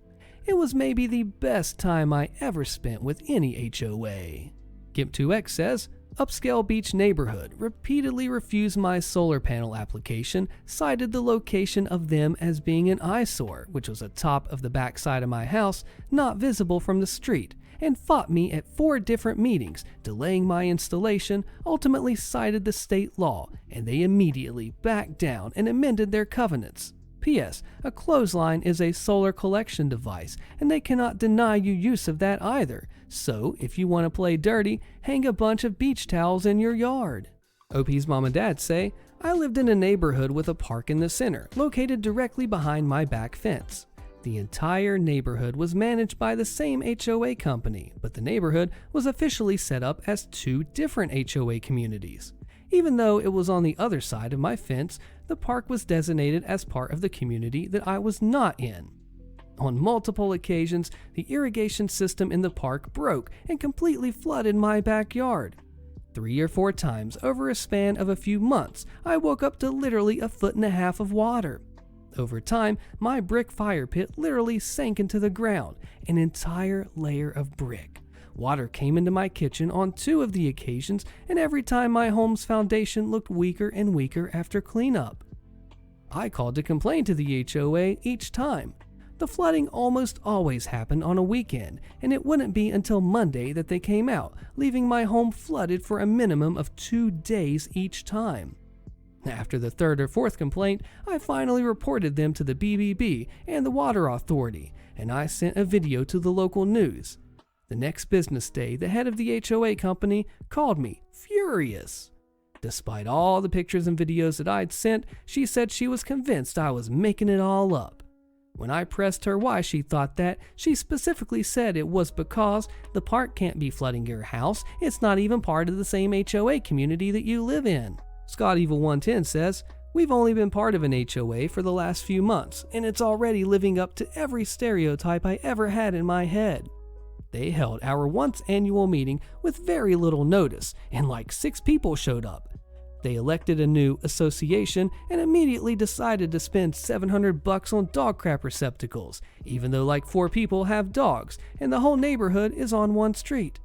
[SPEAKER 1] It was maybe the best time I ever spent with any HOA. Gimp2X says, Upscale Beach neighborhood repeatedly refused my solar panel application, cited the location of them as being an eyesore, which was atop of the backside of my house, not visible from the street, and fought me at 4 different meetings, delaying my installation, ultimately cited the state law, and they immediately backed down and amended their covenants. P.S. A clothesline is a solar collection device, and they cannot deny you use of that either. So, if you want to play dirty, hang a bunch of beach towels in your yard. OP's mom and dad say, I lived in a neighborhood with a park in the center, located directly behind my back fence. The entire neighborhood was managed by the same HOA company, but the neighborhood was officially set up as 2 different HOA communities. Even though it was on the other side of my fence, the park was designated as part of the community that I was not in. On multiple occasions, the irrigation system in the park broke and completely flooded my backyard. 3 or 4 times over a span of a few months, I woke up to literally 1.5 feet of water. Over time, my brick fire pit literally sank into the ground, an entire layer of brick. Water came into my kitchen on 2 of the occasions, and every time my home's foundation looked weaker and weaker after cleanup. I called to complain to the HOA each time. The flooding almost always happened on a weekend, and it wouldn't be until Monday that they came out, leaving my home flooded for a minimum of 2 days each time. After the 3rd or 4th complaint, I finally reported them to the BBB and the Water Authority, and I sent a video to the local news. The next business day, the head of the HOA company called me furious. Despite all the pictures and videos that I'd sent, she said she was convinced I was making it all up. When I pressed her why she thought that, she specifically said it was because the park can't be flooding your house. It's not even part of the same HOA community that you live in. Scott Evil 110 says, we've only been part of an HOA for the last few months, and it's already living up to every stereotype I ever had in my head. They held our once annual meeting with very little notice, and like 6 people showed up. They elected a new association and immediately decided to spend $700 on dog crap receptacles, even though like 4 people have dogs and the whole neighborhood is on one street.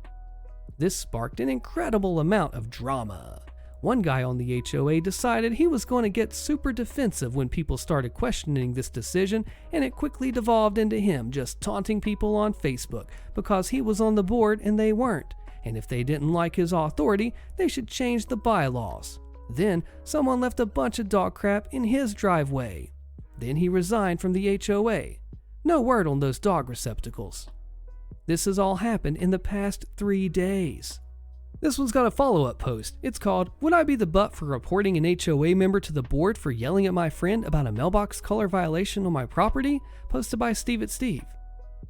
[SPEAKER 1] This sparked an incredible amount of drama. One guy on the HOA decided he was going to get super defensive when people started questioning this decision, and it quickly devolved into him just taunting people on Facebook because he was on the board and they weren't, and if they didn't like his authority, they should change the bylaws. Then someone left a bunch of dog crap in his driveway. Then he resigned from the HOA. No word on those dog receptacles. This has all happened in the past 3 days. This one's got a follow-up post. It's called, "Would I be the butt for reporting an HOA member to the board for yelling at my friend about a mailbox color violation on my property?" Posted by Steve at Steve.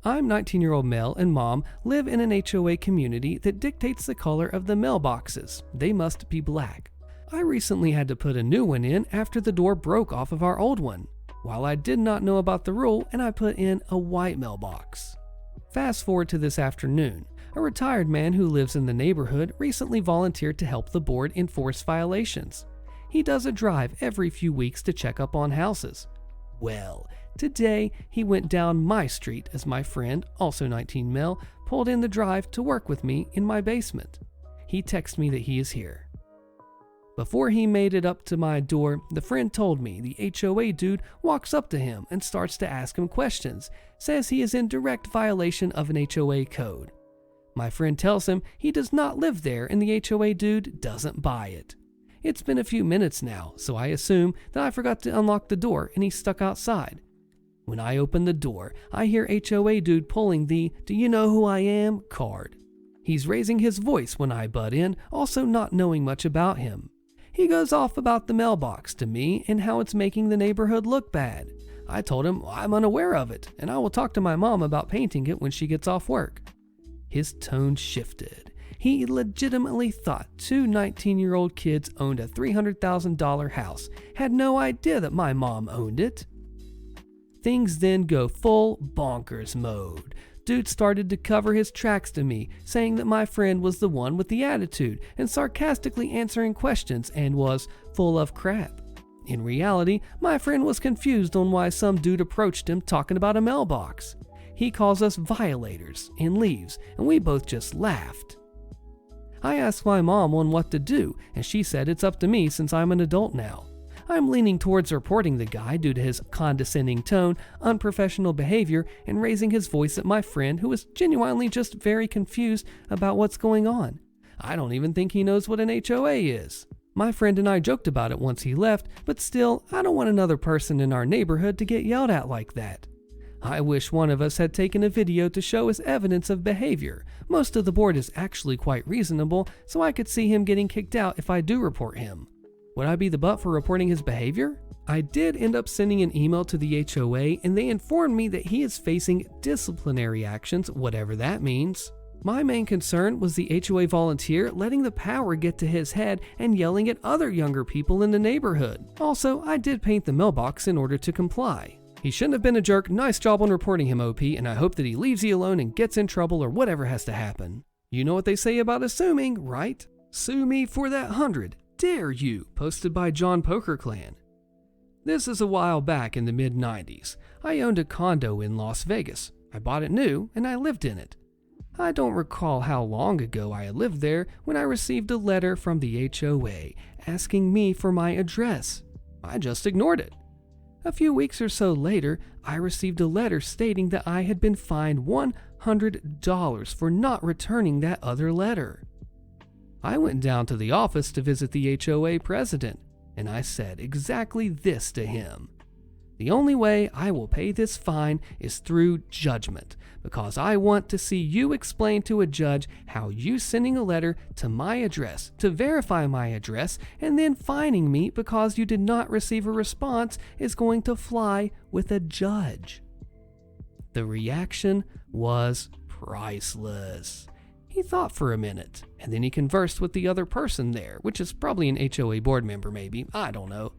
[SPEAKER 1] I'm 19-year-old male and mom live in an HOA community that dictates the color of the mailboxes. They must be black. I recently had to put a new one in after the door broke off of our old one. While I did not know about the rule, and I put in a white mailbox. Fast forward to this afternoon. A retired man who lives in the neighborhood recently volunteered to help the board enforce violations. He does a drive every few weeks to check up on houses. Well, today he went down my street as my friend, also 19 male, pulled in the drive to work with me in my basement. He texted me that he is here. Before he made it up to my door, the friend told me the HOA dude walks up to him and starts to ask him questions, says he is in direct violation of an HOA code. My friend tells him he does not live there and the HOA dude doesn't buy it. It's been a few minutes now, so I assume that I forgot to unlock the door and he's stuck outside. When I open the door, I hear HOA dude pulling the "Do you know who I am?" card. He's raising his voice when I butt in, also not knowing much about him. He goes off about the mailbox to me and how it's making the neighborhood look bad. I told him I'm unaware of it and I will talk to my mom about painting it when she gets off work. His tone shifted. He legitimately thought two 19-year-old kids owned a $300,000 house, had no idea that my mom owned it. Things then go full bonkers mode. Dude started to cover his tracks to me, saying that my friend was the one with the attitude and sarcastically answering questions and was full of crap. In reality, my friend was confused on why some dude approached him talking about a mailbox. He calls us violators and leaves, and we both just laughed. I asked my mom on what to do, and she said it's up to me since I'm an adult now. I'm leaning towards reporting the guy due to his condescending tone, unprofessional behavior, and raising his voice at my friend who is genuinely just very confused about what's going on. I don't even think he knows what an HOA is. My friend and I joked about it once he left, but still, I don't want another person in our neighborhood to get yelled at like that. I wish one of us had taken a video to show as evidence of behavior. Most of the board is actually quite reasonable, so I could see him getting kicked out if I do report him. Would I be the butt for reporting his behavior? I did end up sending an email to the HOA and they informed me that he is facing disciplinary actions, whatever that means. My main concern was the HOA volunteer letting the power get to his head and yelling at other younger people in the neighborhood. Also, I did paint the mailbox in order to comply. He shouldn't have been a jerk. Nice job on reporting him, OP, and I hope that he leaves you alone and gets in trouble or whatever has to happen. You know what they say about assuming, right? Sue me for that 100. Dare you? Posted by John Poker Clan. This is a while back in the mid-90s. I owned a condo in Las Vegas. I bought it new and I lived in it. I don't recall how long ago I lived there when I received a letter from the HOA asking me for my address. I just ignored it. A few weeks or so later, I received a letter stating that I had been fined $100 for not returning that other letter. I went down to the office to visit the HOA president, and I said exactly this to him. The only way I will pay this fine is through judgment, because I want to see you explain to a judge how you sending a letter to my address to verify my address and then fining me because you did not receive a response is going to fly with a judge. The reaction was priceless. He thought for a minute, and then he conversed with the other person there, which is probably an HOA board member maybe, I don't know.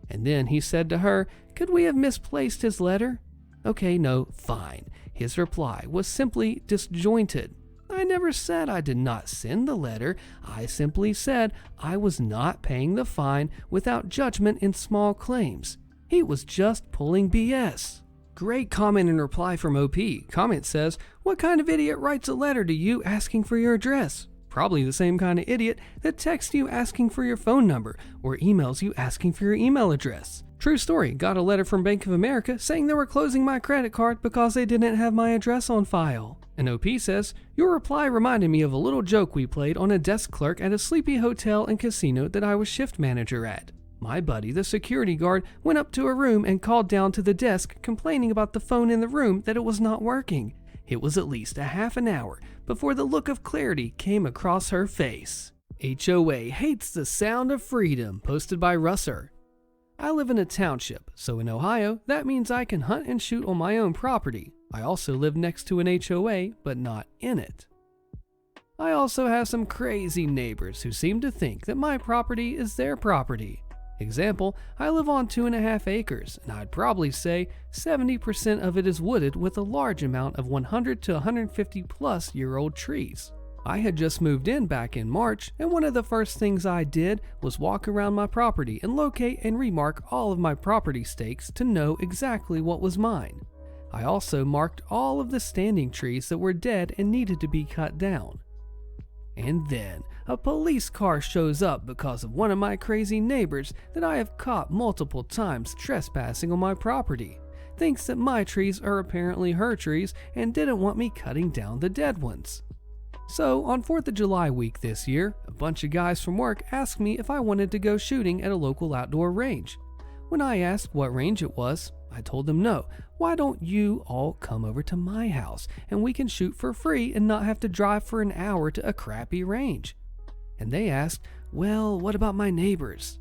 [SPEAKER 1] And then he said to her, "Could we have misplaced his letter?" Okay, no, fine. His reply was simply disjointed. I never said I did not send the letter. I simply said I was not paying the fine without judgment in small claims. He was just pulling BS. Great comment and reply from OP. Comment says, "What kind of idiot writes a letter to you asking for your address?" Probably the same kind of idiot that texts you asking for your phone number or emails you asking for your email address. True story, got a letter from Bank of America saying they were closing my credit card because they didn't have my address on file. And OP says, "Your reply reminded me of a little joke we played on a desk clerk at a sleepy hotel and casino that I was shift manager at. My buddy, the security guard, went up to a room and called down to the desk complaining about the phone in the room that it was not working. It was at least a half an hour, before the look of clarity came across her face. HOA hates the sound of freedom, posted by Russer. I live in a township, so in Ohio, that means I can hunt and shoot on my own property. I also live next to an HOA, but not in it. I also have some crazy neighbors who seem to think that my property is their property. Example, I live on 2.5 acres, and I'd probably say 70% of it is wooded with a large amount of 100 to 150 plus year old trees. I had just moved in back in March, and one of the first things I did was walk around my property and locate and remark all of my property stakes to know exactly what was mine. I also marked all of the standing trees that were dead and needed to be cut down. And then, a police car shows up because of one of my crazy neighbors that I have caught multiple times trespassing on my property. Thinks that my trees are apparently her trees and didn't want me cutting down the dead ones. So, on 4th of July week this year, a bunch of guys from work asked me if I wanted to go shooting at a local outdoor range. When I asked what range it was, I told them no. Why don't you all come over to my house and we can shoot for free and not have to drive for an hour to a crappy range? And they asked, well, what about my neighbors?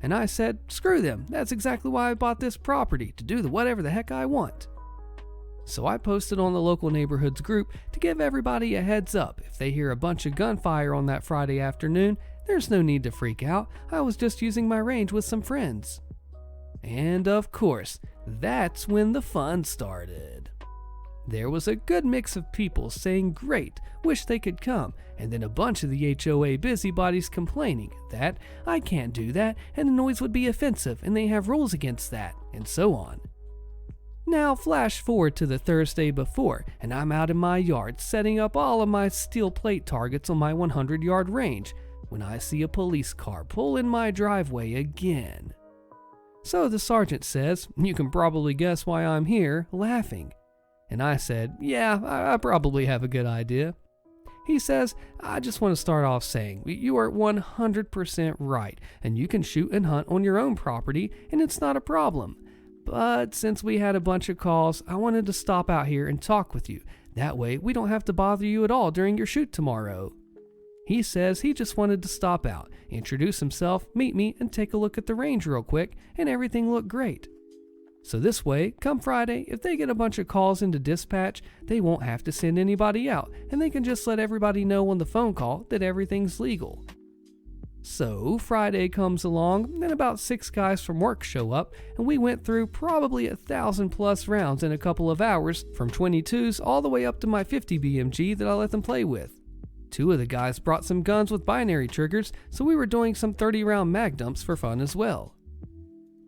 [SPEAKER 1] And I said, screw them. That's exactly why I bought this property, to do whatever the heck I want. So I posted on the local neighborhoods group to give everybody a heads up. If they hear a bunch of gunfire on that Friday afternoon, there's no need to freak out. I was just using my range with some friends. And of course, that's when the fun started. There was a good mix of people saying great, wish they could come, and then a bunch of the HOA busybodies complaining that I can't do that and the noise would be offensive and they have rules against that, and so on. Now flash forward to the Thursday before, and I'm out in my yard setting up all of my steel plate targets on my 100-yard range when I see a police car pull in my driveway again. So the sergeant says, you can probably guess why I'm here, laughing. And I said, yeah, I probably have a good idea. He says, I just want to start off saying, you are 100% right, and you can shoot and hunt on your own property, and it's not a problem. But since we had a bunch of calls, I wanted to stop out here and talk with you. That way, we don't have to bother you at all during your shoot tomorrow. He says he just wanted to stop out, introduce himself, meet me, and take a look at the range real quick, and everything looked great. So this way, come Friday, if they get a bunch of calls into dispatch, they won't have to send anybody out, and they can just let everybody know on the phone call that everything's legal. So Friday comes along, and about 6 guys from work show up, and we went through probably 1,000+ rounds in a couple of hours, from 22s all the way up to my 50 BMG that I let them play with. 2 of the guys brought some guns with binary triggers, so we were doing some 30-round mag dumps for fun as well.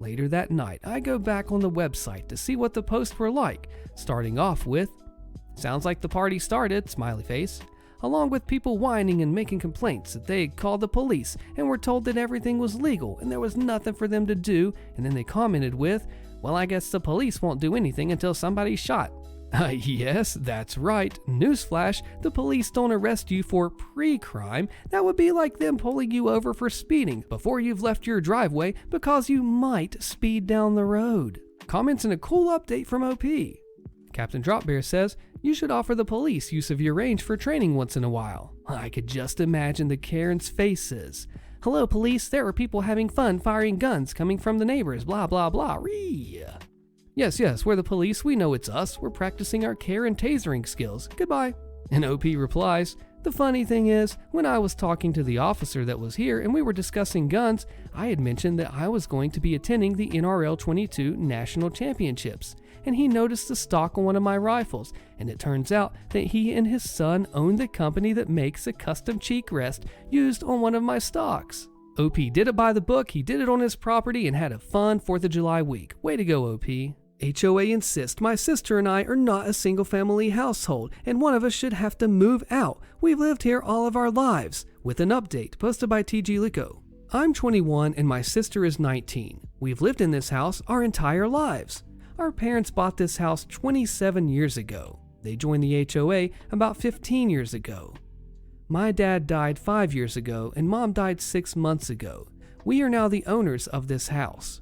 [SPEAKER 1] Later that night, I go back on the website to see what the posts were like, starting off with, sounds like the party started, smiley face, along with people whining and making complaints that they had called the police and were told that everything was legal and there was nothing for them to do, and then they commented with, well, I guess the police won't do anything until somebody's shot. Yes, that's right. Newsflash, the police don't arrest you for pre-crime. That would be like them pulling you over for speeding before you've left your driveway because you might speed down the road. Comments and a cool update from OP. Captain Dropbear says, you should offer the police use of your range for training once in a while. I could just imagine the Karen's faces. Hello police, there are people having fun firing guns coming from the neighbors, blah blah blah, ree. Yes, we're the police, we know it's us, we're practicing our Karen tasering skills, goodbye. And OP replies, the funny thing is, when I was talking to the officer that was here and we were discussing guns, I had mentioned that I was going to be attending the NRL 22 National Championships, and he noticed the stock on one of my rifles, and it turns out that he and his son own the company that makes a custom cheek rest used on one of my stocks. OP did it by the book, he did it on his property, and had a fun 4th of July week. Way to go, OP. HOA insists my sister and I are not a single-family household, and one of us should have to move out. We've lived here all of our lives. With an update posted by TG Lico. I'm 21 and my sister is 19. We've lived in this house our entire lives. Our parents bought this house 27 years ago. They joined the HOA about 15 years ago. My dad died 5 years ago and mom died 6 months ago. We are now the owners of this house.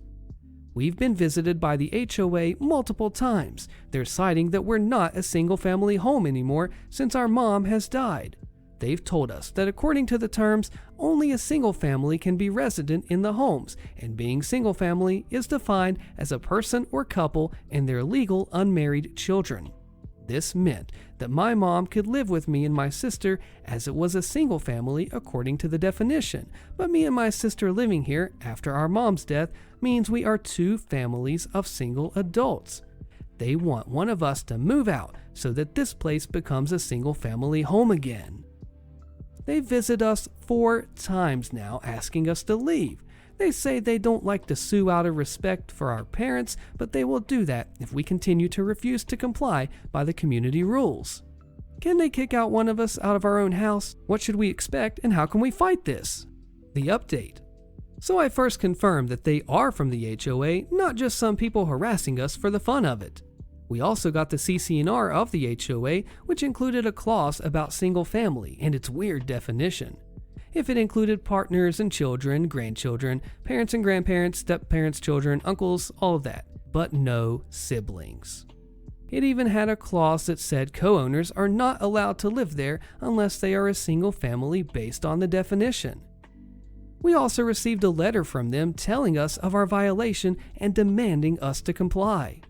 [SPEAKER 1] We've been visited by the HOA multiple times. They're citing that we're not a single-family home anymore since our mom has died. They've told us that according to the terms, only a single family can be resident in the homes, and being single family is defined as a person or couple and their legal unmarried children. This meant that my mom could live with me and my sister as it was a single family according to the definition, but me and my sister living here after our mom's death means we are two families of single adults. They want one of us to move out so that this place becomes a single family home again. They visit us 4 times now asking us to leave. They say they don't like to sue out of respect for our parents, but they will do that if we continue to refuse to comply by the community rules. Can they kick out one of us out of our own house? What should we expect and how can we fight this? The update. So I first confirmed that they are from the HOA, not just some people harassing us for the fun of it. We also got the CC&R of the HOA, which included a clause about single family and its weird definition. If it included partners and children, grandchildren, parents and grandparents, step-parents, children, uncles, all of that, but no siblings. It even had a clause that said co-owners are not allowed to live there unless they are a single family based on the definition. We also received a letter from them telling us of our violation and demanding us to comply.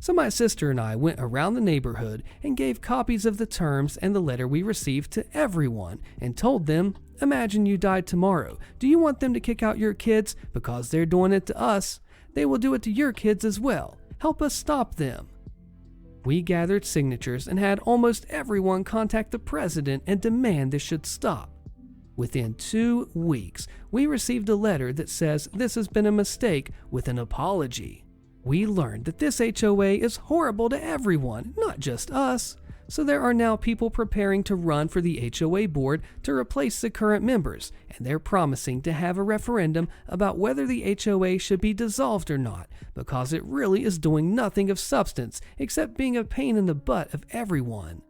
[SPEAKER 1] So my sister and I went around the neighborhood and gave copies of the terms and the letter we received to everyone and told them, imagine you died tomorrow. Do you want them to kick out your kids? Because they're doing it to us. They will do it to your kids as well. Help us stop them. We gathered signatures and had almost everyone contact the president and demand this should stop. Within 2 weeks, we received a letter that says this has been a mistake with an apology. We learned that this HOA is horrible to everyone, not just us. So there are now people preparing to run for the HOA board to replace the current members, and they're promising to have a referendum about whether the HOA should be dissolved or not, because it really is doing nothing of substance except being a pain in the butt of everyone.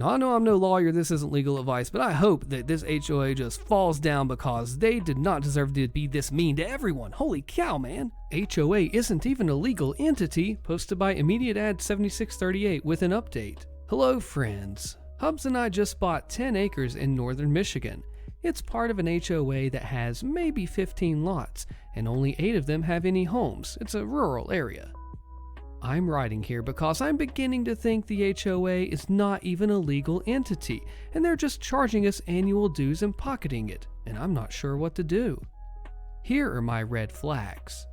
[SPEAKER 1] Now, I know I'm no lawyer, this isn't legal advice, but I hope that this HOA just falls down because they did not deserve to be this mean to everyone. Holy cow, man. HOA isn't even a legal entity, posted by Immediate Ad 7638 with an update. Hello, friends. Hubs and I just bought 10 acres in northern Michigan. It's part of an HOA that has maybe 15 lots, and only 8 of them have any homes. It's a rural area. I'm writing here because I'm beginning to think the HOA is not even a legal entity, and they're just charging us annual dues and pocketing it, and I'm not sure what to do. Here are my red flags.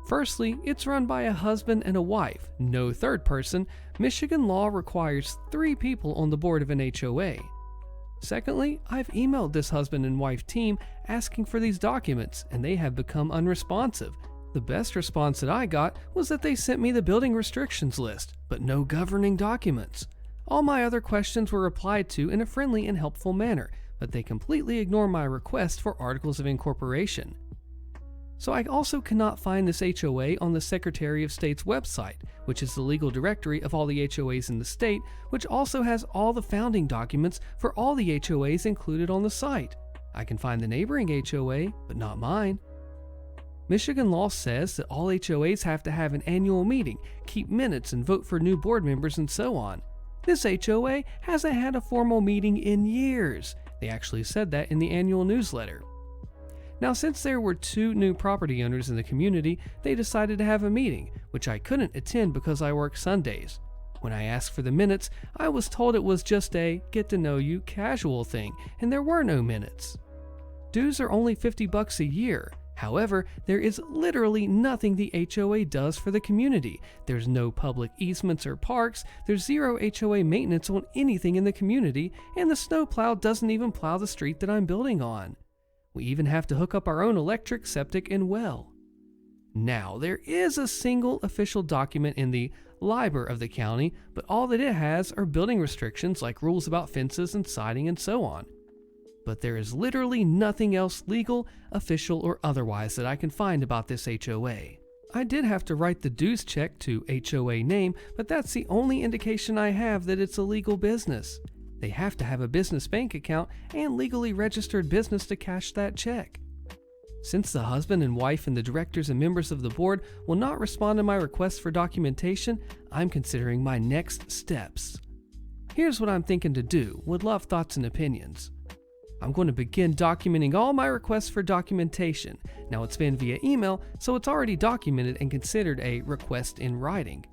[SPEAKER 1] Firstly, it's run by a husband and a wife, no third person. Michigan law requires 3 people on the board of an HOA. Secondly, I've emailed this husband and wife team asking for these documents, and they have become unresponsive. The best response that I got was that they sent me the building restrictions list, but no governing documents. All my other questions were replied to in a friendly and helpful manner, but they completely ignore my request for articles of incorporation. So I also cannot find this HOA on the Secretary of State's website, which is the legal directory of all the HOAs in the state, which also has all the founding documents for all the HOAs included on the site. I can find the neighboring HOA, but not mine. Michigan law says that all HOAs have to have an annual meeting, keep minutes, and vote for new board members and so on. This HOA hasn't had a formal meeting in years. They actually said that in the annual newsletter. Now, since there were 2 new property owners in the community, they decided to have a meeting, which I couldn't attend because I work Sundays. When I asked for the minutes, I was told it was just a get-to-know-you casual thing, and there were no minutes. Dues are only $50 a year. However, there is literally nothing the HOA does for the community. There's no public easements or parks, there's 0 HOA maintenance on anything in the community, and the snowplow doesn't even plow the street that I'm building on. We even have to hook up our own electric, septic, and well. Now, there is a single official document in the LIBOR of the county, but all that it has are building restrictions like rules about fences and siding and so on. But there is literally nothing else legal, official, or otherwise that I can find about this HOA. I did have to write the dues check to HOA name, but that's the only indication I have that it's a legal business. They have to have a business bank account and legally registered business to cash that check. Since the husband and wife and the directors and members of the board will not respond to my request for documentation, I'm considering my next steps. Here's what I'm thinking to do. Would love thoughts and opinions. I'm going to begin documenting all my requests for documentation. Now it's been via email, so it's already documented and considered a request in writing.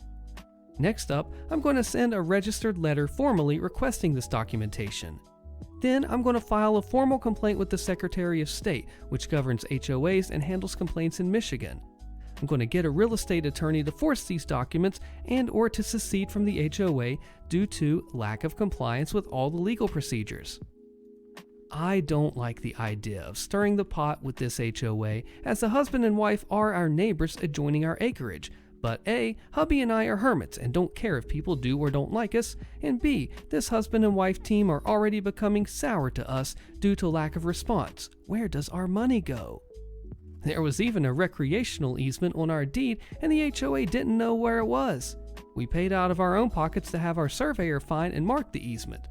[SPEAKER 1] Next up, I'm going to send a registered letter formally requesting this documentation. Then I'm going to file a formal complaint with the Secretary of State, which governs HOAs and handles complaints in Michigan. I'm going to get a real estate attorney to force these documents and/or to secede from the HOA due to lack of compliance with all the legal procedures. I don't like the idea of stirring the pot with this HOA, as the husband and wife are our neighbors adjoining our acreage. But A, hubby and I are hermits and don't care if people do or don't like us, and B, this husband and wife team are already becoming sour to us due to lack of response. Where does our money go? There was even a recreational easement on our deed and the HOA didn't know where it was. We paid out of our own pockets to have our surveyor find and mark the easement.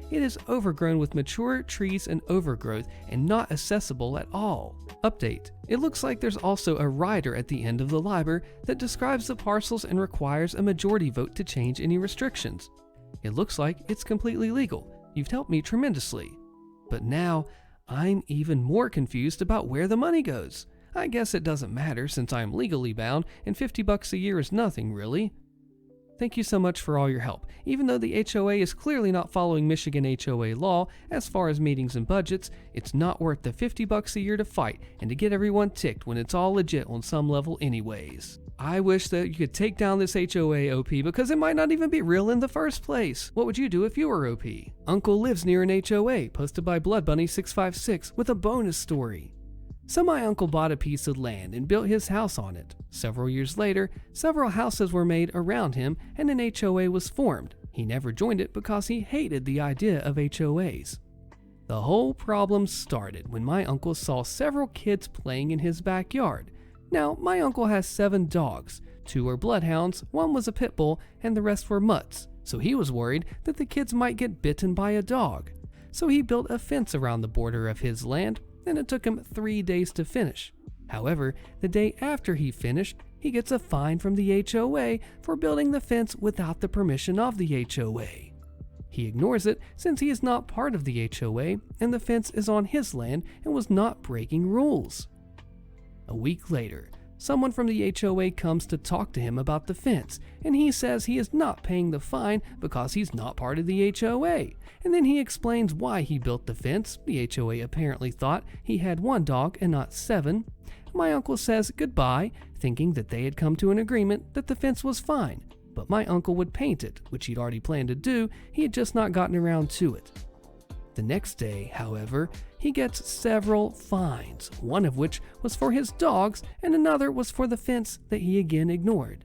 [SPEAKER 1] It is overgrown with mature trees and overgrowth and not accessible at all. Update. It looks like there's also a rider at the end of the library that describes the parcels and requires a majority vote to change any restrictions. It looks like it's completely legal. You've helped me tremendously. But now, I'm even more confused about where the money goes. I guess it doesn't matter since I'm legally bound and $50 a year is nothing really. Thank you so much for all your help. Even though the HOA is clearly not following Michigan HOA law as far as meetings and budgets, it's not worth the $50 a year to fight and to get everyone ticked when it's all legit on some level anyways. I wish that you could take down this HOA, OP, because it might not even be real in the first place. What would you do if you were OP? Uncle lives near an HOA, posted by Blood Bunny 656 with a bonus story. So my uncle bought a piece of land and built his house on it. Several years later, several houses were made around him and an HOA was formed. He never joined it because he hated the idea of HOAs. The whole problem started when my uncle saw several kids playing in his backyard. Now, my uncle has 7 dogs. 2 are bloodhounds, 1 was a pit bull, and the rest were mutts. So he was worried that the kids might get bitten by a dog. So he built a fence around the border of his land, and it took him 3 days to finish. However, the day after he finished, he gets a fine from the HOA for building the fence without the permission of the HOA. He ignores it since he is not part of the HOA and the fence is on his land and was not breaking rules. A week later, someone from the HOA comes to talk to him about the fence, and he says he is not paying the fine because he's not part of the HOA. And then he explains why he built the fence. The HOA apparently thought he had 1 dog and not 7. My uncle says goodbye, thinking that they had come to an agreement that the fence was fine, but my uncle would paint it, which he'd already planned to do. He had just not gotten around to it. The next day, however, he gets several fines, one of which was for his dogs and another was for the fence that he again ignored.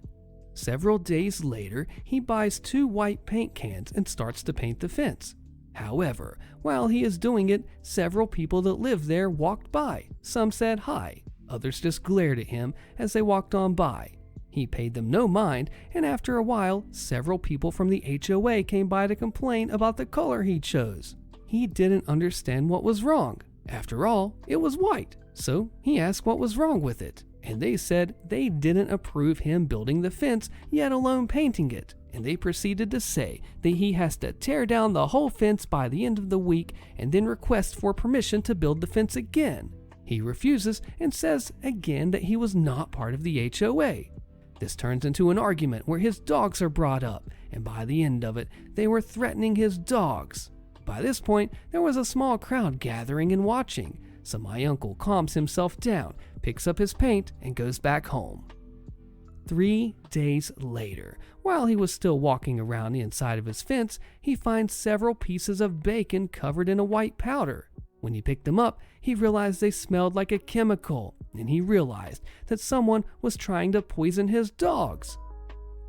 [SPEAKER 1] Several days later, he buys 2 white paint cans and starts to paint the fence. However, while he is doing it, several people that lived there walked by. Some said hi, others just glared at him as they walked on by. He paid them no mind, and after a while, several people from the HOA came by to complain about the color he chose. He didn't understand what was wrong. After all, it was white, so he asked what was wrong with it. And they said they didn't approve him building the fence, yet alone painting it. And they proceeded to say that he has to tear down the whole fence by the end of the week and then request for permission to build the fence again. He refuses and says again that he was not part of the HOA. This turns into an argument where his dogs are brought up, and by the end of it, they were threatening his dogs. By this point, there was a small crowd gathering and watching, so my uncle calms himself down, picks up his paint, and goes back home. 3 days later, while he was still walking around the inside of his fence, he finds several pieces of bacon covered in a white powder. When he picked them up, he realized they smelled like a chemical, and he realized that someone was trying to poison his dogs.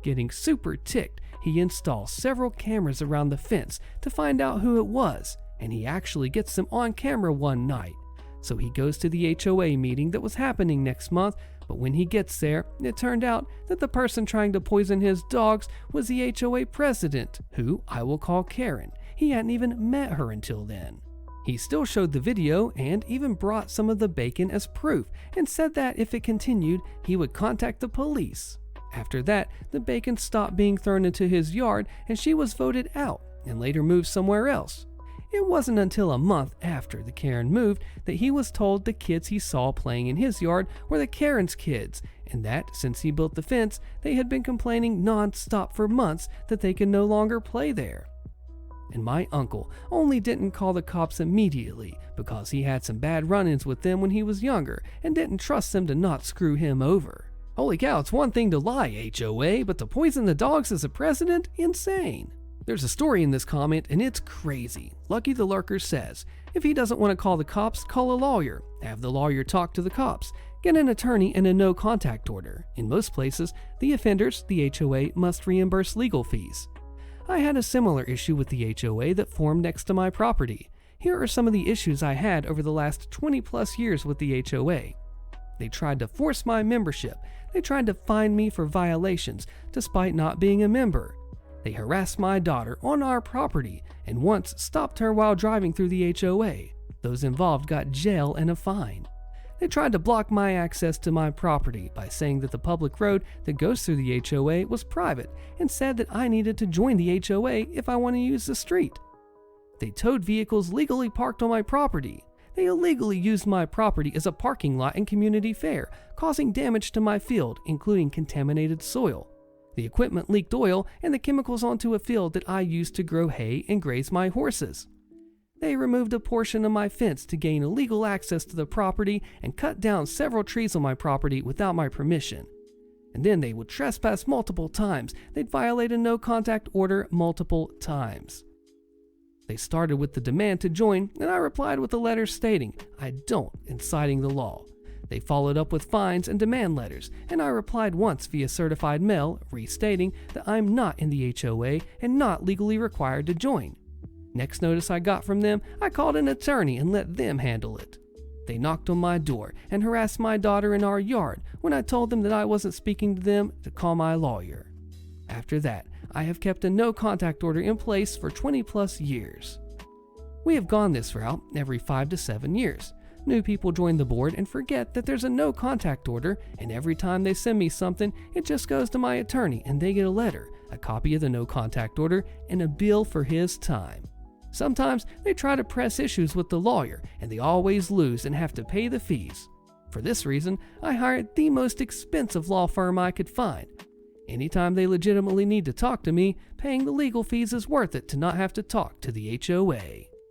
[SPEAKER 1] Getting super ticked, he installs several cameras around the fence to find out who it was, and he actually gets them on camera one night. So he goes to the HOA meeting that was happening next month, but when he gets there, it turned out that the person trying to poison his dogs was the HOA president, who I will call Karen. He hadn't even met her until then. He still showed the video and even brought some of the bacon as proof and said that if it continued, he would contact the police. After that, the bacon stopped being thrown into his yard and she was voted out and later moved somewhere else. It wasn't until a month after the Karen moved that he was told the kids he saw playing in his yard were the Karen's kids, and that since he built the fence, they had been complaining non-stop for months that they could no longer play there. And my uncle only didn't call the cops immediately because he had some bad run-ins with them when he was younger and didn't trust them to not screw him over. Holy cow, it's one thing to lie, HOA, but to poison the dogs as a president? Insane. There's a story in this comment and it's crazy. Lucky the Lurker says, if he doesn't want to call the cops, call a lawyer. Have the lawyer talk to the cops. Get an attorney and a no contact order. In most places, the offenders, the HOA, must reimburse legal fees. I had a similar issue with the HOA that formed next to my property. Here are some of the issues I had over the last 20 plus years with the HOA. They tried to force my membership. They tried to fine me for violations despite not being a member. They harassed my daughter on our property and once stopped her while driving through the HOA. Those involved got jail and a fine. They tried to block my access to my property by saying that the public road that goes through the HOA was private and said that I needed to join the HOA if I want to use the street. They towed vehicles legally parked on my property. They illegally used my property as a parking lot and community fair, causing damage to my field, including contaminated soil. The equipment leaked oil and the chemicals onto a field that I used to grow hay and graze my horses. They removed a portion of my fence to gain illegal access to the property and cut down several trees on my property without my permission. And then they would trespass multiple times. They'd violate a no contact order multiple times. They started with the demand to join, and I replied with a letter stating, I don't, and citing the law. They followed up with fines and demand letters, and I replied once via certified mail, restating that I'm not in the HOA and not legally required to join. Next notice I got from them, I called an attorney and let them handle it. They knocked on my door and harassed my daughter in our yard when I told them that I wasn't speaking to them to call my lawyer. After that, I have kept a no contact order in place for 20 plus years. We have gone this route every 5 to 7 years. New people join the board and forget that there's a no contact order, and every time they send me something, it just goes to my attorney and they get a letter, a copy of the no contact order, and a bill for his time. Sometimes they try to press issues with the lawyer and they always lose and have to pay the fees. For this reason, I hired the most expensive law firm I could find. Anytime they legitimately need to talk to me, paying the legal fees is worth it to not have to talk to the HOA.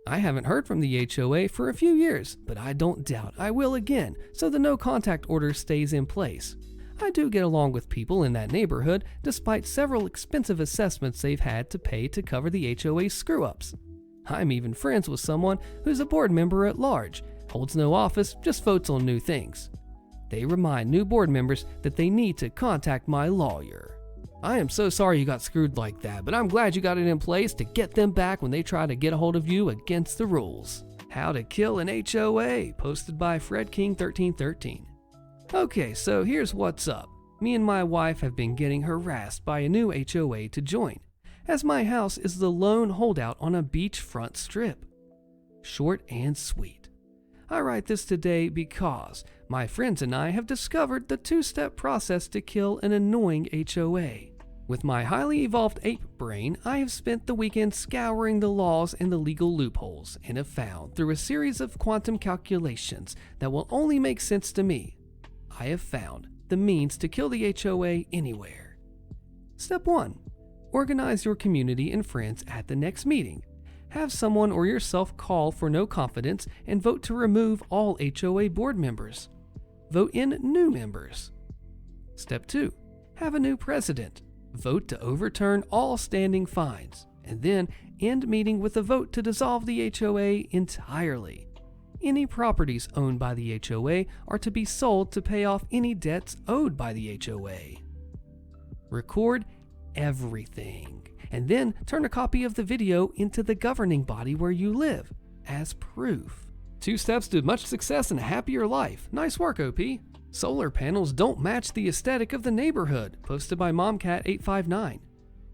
[SPEAKER 1] I haven't heard from the HOA for a few years, but I don't doubt I will again, so the no contact order stays in place. I do get along with people in that neighborhood despite several expensive assessments they've had to pay to cover the HOA screw-ups. I'm even friends with someone who's a board member at large, holds no office, just votes on new things. They remind new board members that they need to contact my lawyer. I am so sorry you got screwed like that, but I'm glad you got it in place to get them back when they try to get a hold of you against the rules. How to Kill an HOA, posted by FredKing1313. Okay, so here's what's up. Me and my wife have been getting harassed by a new HOA to join, as my house is the lone holdout on a beachfront strip. Short and sweet. I write this today because my friends and I have discovered the two-step process to kill an annoying HOA. With my highly evolved ape brain, I have spent the weekend scouring the laws and the legal loopholes and have found, through a series of quantum calculations that will only make sense to me, I have found the means to kill the HOA anywhere. Step 1. Organize your community and friends at the next meeting. Have someone or yourself call for no confidence and vote to remove all HOA board members. Vote in new members. Step 2. Have a new president. Vote to overturn all standing fines, and then end meeting with a vote to dissolve the HOA entirely. Any properties owned by the HOA are to be sold to pay off any debts owed by the HOA. Record everything, and then turn a copy of the video into the governing body where you live as proof. 2 steps to much success and a happier life. Nice work, OP. Solar panels don't match the aesthetic of the neighborhood, posted by MomCat859.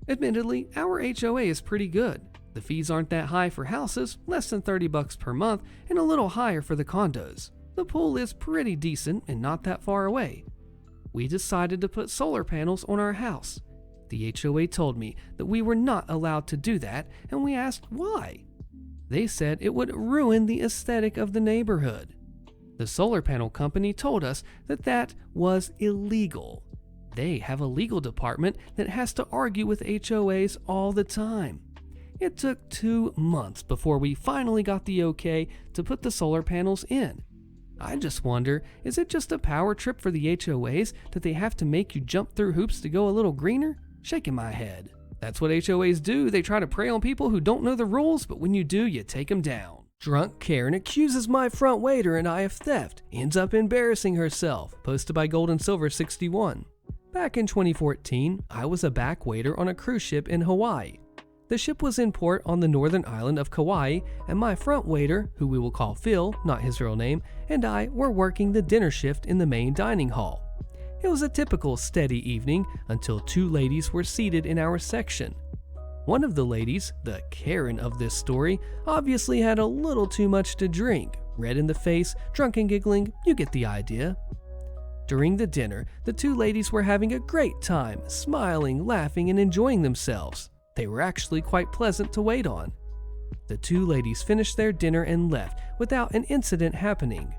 [SPEAKER 1] Admittedly, our HOA is pretty good. The fees aren't that high for houses, less than $30 per month, and a little higher for the condos. The pool is pretty decent and not that far away. We decided to put solar panels on our house. The HOA told me that we were not allowed to do that, and we asked why. They said it would ruin the aesthetic of the neighborhood. The solar panel company told us that that was illegal. They have a legal department that has to argue with HOAs all the time. It took 2 months before we finally got the okay to put the solar panels in. I just wonder, is it just a power trip for the HOAs that they have to make you jump through hoops to go a little greener? Shaking my head. That's what HOAs do. They try to prey on people who don't know the rules, but when you do, you take them down. Drunk Karen accuses my front waiter and I of theft, ends up embarrassing herself, posted by Gold and Silver 61. Back in 2014, I was a back waiter on a cruise ship in Hawaii. The ship was in port on the northern island of Kauai, and my front waiter, who we will call Phil, not his real name, and I were working the dinner shift in the main dining hall. It was a typical steady evening until 2 ladies were seated in our section. One of the ladies, the Karen of this story, obviously had a little too much to drink. Red in the face, drunk and giggling, you get the idea. During the dinner, the 2 ladies were having a great time, smiling, laughing, and enjoying themselves. They were actually quite pleasant to wait on. The 2 ladies finished their dinner and left without an incident happening.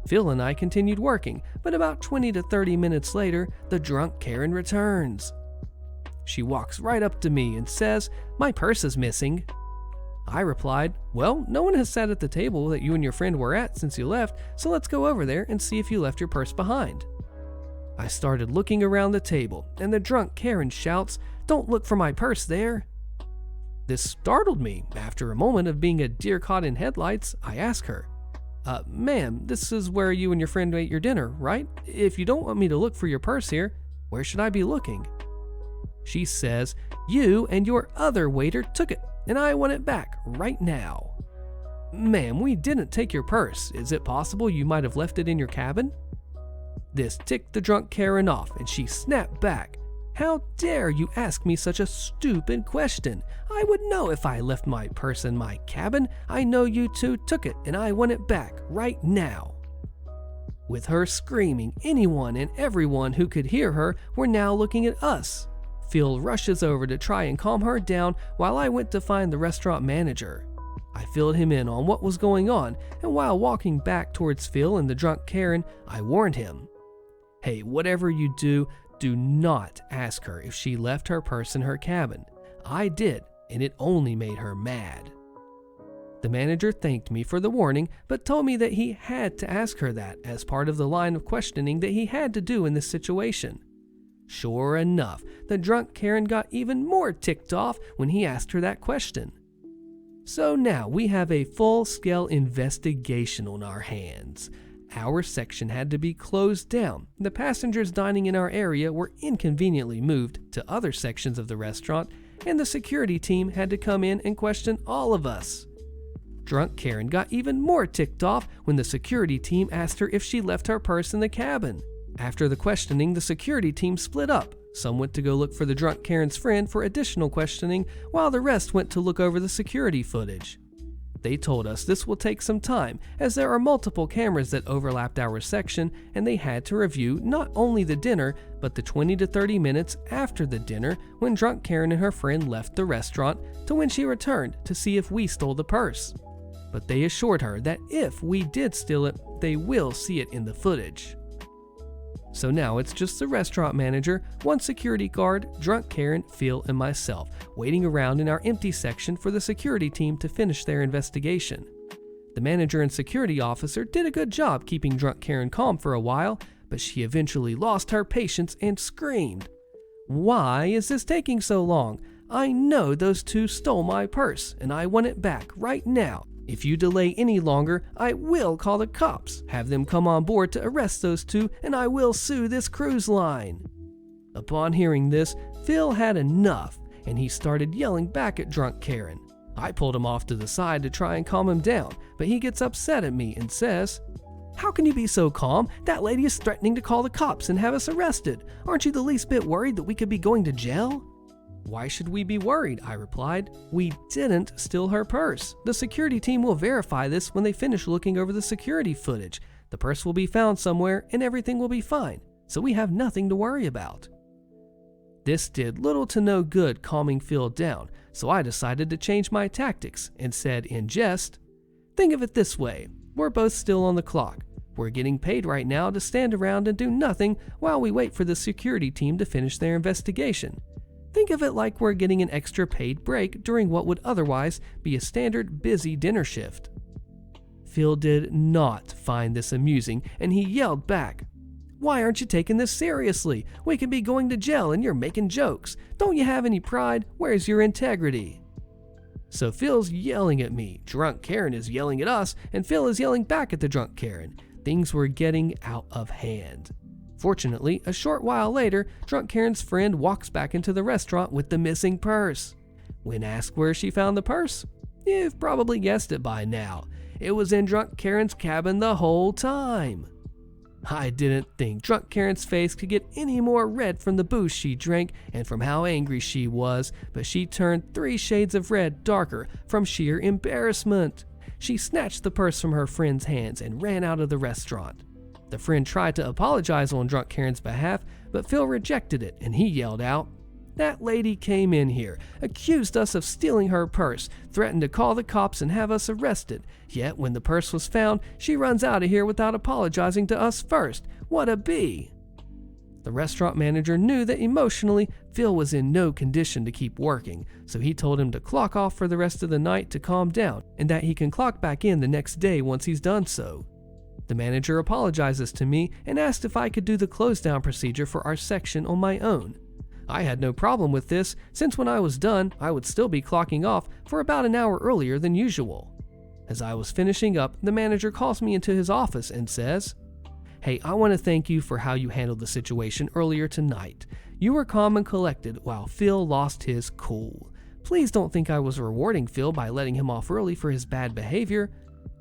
[SPEAKER 1] Phil and I continued working, but about 20 to 30 minutes later, the drunk Karen returns. She walks right up to me and says, "My purse is missing." I replied, "Well, no one has sat at the table that you and your friend were at since you left, so let's go over there and see if you left your purse behind." I started looking around the table, and the drunk Karen shouts, "Don't look for my purse there." This startled me. After a moment of being a deer caught in headlights, I asked her, "Ma'am, this is where you and your friend ate your dinner, right? If you don't want me to look for your purse here, where should I be looking?" She says, "You and your other waiter took it, and I want it back right now." "Ma'am, we didn't take your purse. Is it possible you might have left it in your cabin?" This ticked the drunk Karen off, and she snapped back, "How dare you ask me such a stupid question? I would know if I left my purse in my cabin. I know you 2 took it, and I want it back right now." With her screaming, anyone and everyone who could hear her were now looking at us. Phil rushes over to try and calm her down while I went to find the restaurant manager. I filled him in on what was going on, and while walking back towards Phil and the drunk Karen, I warned him, "Hey, whatever you do, do not ask her if she left her purse in her cabin. I did, and it only made her mad." The manager thanked me for the warning, but told me that he had to ask her that as part of the line of questioning that he had to do in this situation. Sure enough, the drunk Karen got even more ticked off when he asked her that question. So now we have a full-scale investigation on our hands. Our section had to be closed down. The passengers dining in our area were inconveniently moved to other sections of the restaurant, and the security team had to come in and question all of us. Drunk Karen got even more ticked off when the security team asked her if she left her purse in the cabin. After the questioning, the security team split up. Some went to go look for the drunk Karen's friend for additional questioning, while the rest went to look over the security footage. They told us this will take some time, as there are multiple cameras that overlapped our section, and they had to review not only the dinner, but the 20 to 30 minutes after the dinner when drunk Karen and her friend left the restaurant to when she returned to see if we stole the purse. But they assured her that if we did steal it, they will see it in the footage. So now it's just the restaurant manager, 1 security guard, drunk Karen, Phil, and myself, waiting around in our empty section for the security team to finish their investigation. The manager and security officer did a good job keeping drunk Karen calm for a while, but she eventually lost her patience and screamed, "Why is this taking so long? I know those 2 stole my purse, and I want it back right now. If you delay any longer, I will call the cops, have them come on board to arrest those 2, and I will sue this cruise line." Upon hearing this, Phil had enough, and he started yelling back at drunk Karen. I pulled him off to the side to try and calm him down, but he gets upset at me and says, "How can you be so calm? That lady is threatening to call the cops and have us arrested. Aren't you the least bit worried that we could be going to jail?" "Why should we be worried?" I replied. "We didn't steal her purse. The security team will verify this when they finish looking over the security footage. The purse will be found somewhere and everything will be fine, so we have nothing to worry about." This did little to no good calming Phil down, so I decided to change my tactics and said in jest, "Think of it this way. We're both still on the clock. We're getting paid right now to stand around and do nothing while we wait for the security team to finish their investigation. Think of it like we're getting an extra paid break during what would otherwise be a standard busy dinner shift." Phil did not find this amusing, and he yelled back, "Why aren't you taking this seriously? We could be going to jail and you're making jokes. Don't you have any pride? Where's your integrity?" So Phil's yelling at me, drunk Karen is yelling at us, and Phil is yelling back at the drunk Karen. Things were getting out of hand. Fortunately, a short while later, drunk Karen's friend walks back into the restaurant with the missing purse. When asked where she found the purse, you've probably guessed it by now. It was in drunk Karen's cabin the whole time. I didn't think drunk Karen's face could get any more red from the booze she drank and from how angry she was, but she turned 3 shades of red darker from sheer embarrassment. She snatched the purse from her friend's hands and ran out of the restaurant. The friend tried to apologize on drunk Karen's behalf, but Phil rejected it and he yelled out, "That lady came in here, accused us of stealing her purse, threatened to call the cops and have us arrested. Yet when the purse was found, she runs out of here without apologizing to us first. What a bee!" The restaurant manager knew that emotionally Phil was in no condition to keep working, so he told him to clock off for the rest of the night to calm down and that he can clock back in the next day once he's done so. The manager apologizes to me and asked if I could do the close down procedure for our section on my own. I had no problem with this, since when I was done, I would still be clocking off for about an hour earlier than usual. As I was finishing up, the manager calls me into his office and says, "Hey, I want to thank you for how you handled the situation earlier tonight. You were calm and collected while Phil lost his cool. Please don't think I was rewarding Phil by letting him off early for his bad behavior.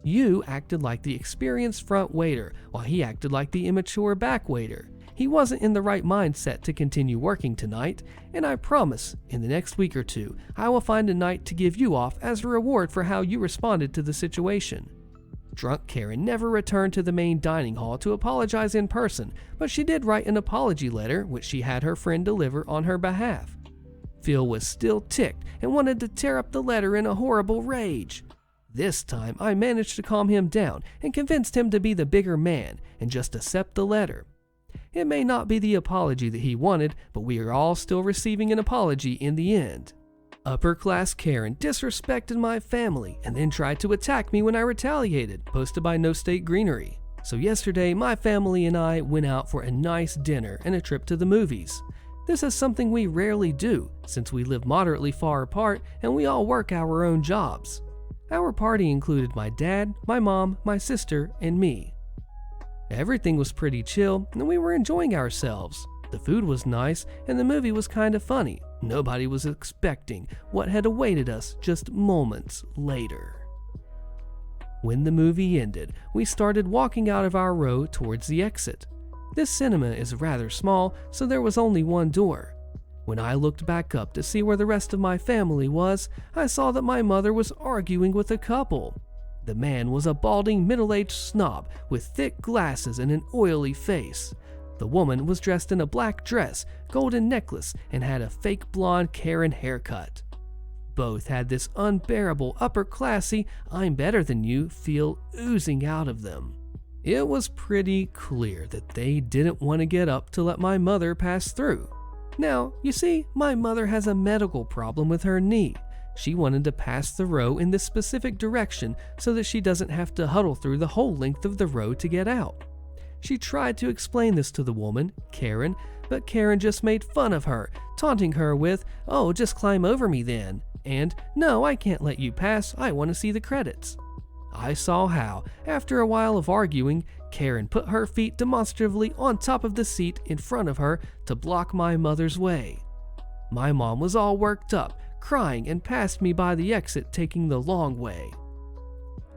[SPEAKER 1] You acted like the experienced front waiter while he acted like the immature back waiter. He wasn't in the right mindset to continue working tonight, and I promise, in the next week or 2, I will find a night to give you off as a reward for how you responded to the situation." Drunk Karen never returned to the main dining hall to apologize in person, but she did write an apology letter which she had her friend deliver on her behalf. Phil was still ticked and wanted to tear up the letter in a horrible rage. This time I managed to calm him down and convinced him to be the bigger man and just accept the letter. It may not be the apology that he wanted, but we are all still receiving an apology in the end. Upper class Karen disrespected my family and then tried to attack me when I retaliated, posted by No State Greenery. So yesterday, my family and I went out for a nice dinner and a trip to the movies. This is something we rarely do, since we live moderately far apart and we all work our own jobs. Our party included my dad, my mom, my sister, and me. Everything was pretty chill and we were enjoying ourselves. The food was nice and the movie was kind of funny. Nobody was expecting what had awaited us just moments later. When the movie ended, we started walking out of our row towards the exit. This cinema is rather small, so there was only one door. When I looked back up to see where the rest of my family was, I saw that my mother was arguing with a couple. The man was a balding middle-aged snob with thick glasses and an oily face. The woman was dressed in a black dress, golden necklace, and had a fake blonde Karen haircut. Both had this unbearable upper-classy, I'm better than you feel oozing out of them. It was pretty clear that they didn't want to get up to let my mother pass through. Now, you see, my mother has a medical problem with her knee. She wanted to pass the row in this specific direction so that she doesn't have to huddle through the whole length of the row to get out. She tried to explain this to the woman, Karen, but Karen just made fun of her, taunting her with, "Oh, just climb over me then," and "No, I can't let you pass, I want to see the credits." I saw how, after a while of arguing, Karen put her feet demonstratively on top of the seat in front of her to block my mother's way. My mom was all worked up, crying, and passed me by the exit, taking the long way.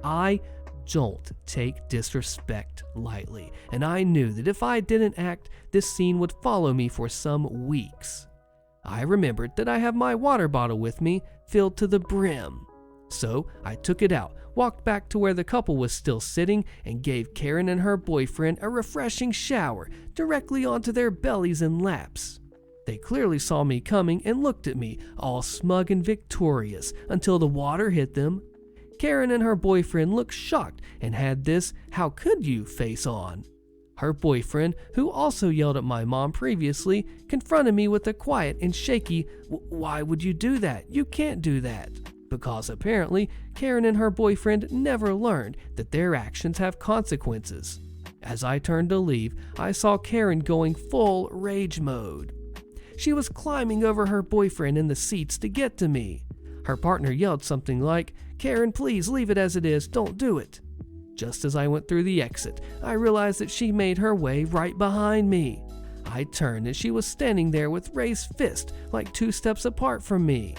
[SPEAKER 1] I don't take disrespect lightly, and I knew that if I didn't act, this scene would follow me for some weeks. I remembered that I have my water bottle with me, filled to the brim. So I took it out, walked back to where the couple was still sitting, and gave Karen and her boyfriend a refreshing shower directly onto their bellies and laps. They clearly saw me coming and looked at me, all smug and victorious, until the water hit them. Karen and her boyfriend looked shocked and had this "how could you" face on. Her boyfriend, who also yelled at my mom previously, confronted me with a quiet and shaky, "Why would you do that? You can't do that." Because apparently Karen and her boyfriend never learned that their actions have consequences. As I turned to leave, I saw Karen going full rage mode. She was climbing over her boyfriend in the seats to get to me. Her partner yelled something like, "Karen, please leave it as it is, don't do it." Just as I went through the exit, I realized that she made her way right behind me. I turned and she was standing there with raised fist, like 2 steps apart from me.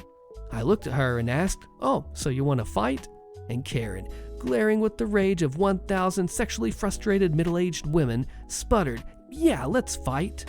[SPEAKER 1] I looked at her and asked, "Oh, so you want to fight?" And Karen, glaring with the rage of 1,000 sexually frustrated middle-aged women, sputtered, "Yeah, let's fight."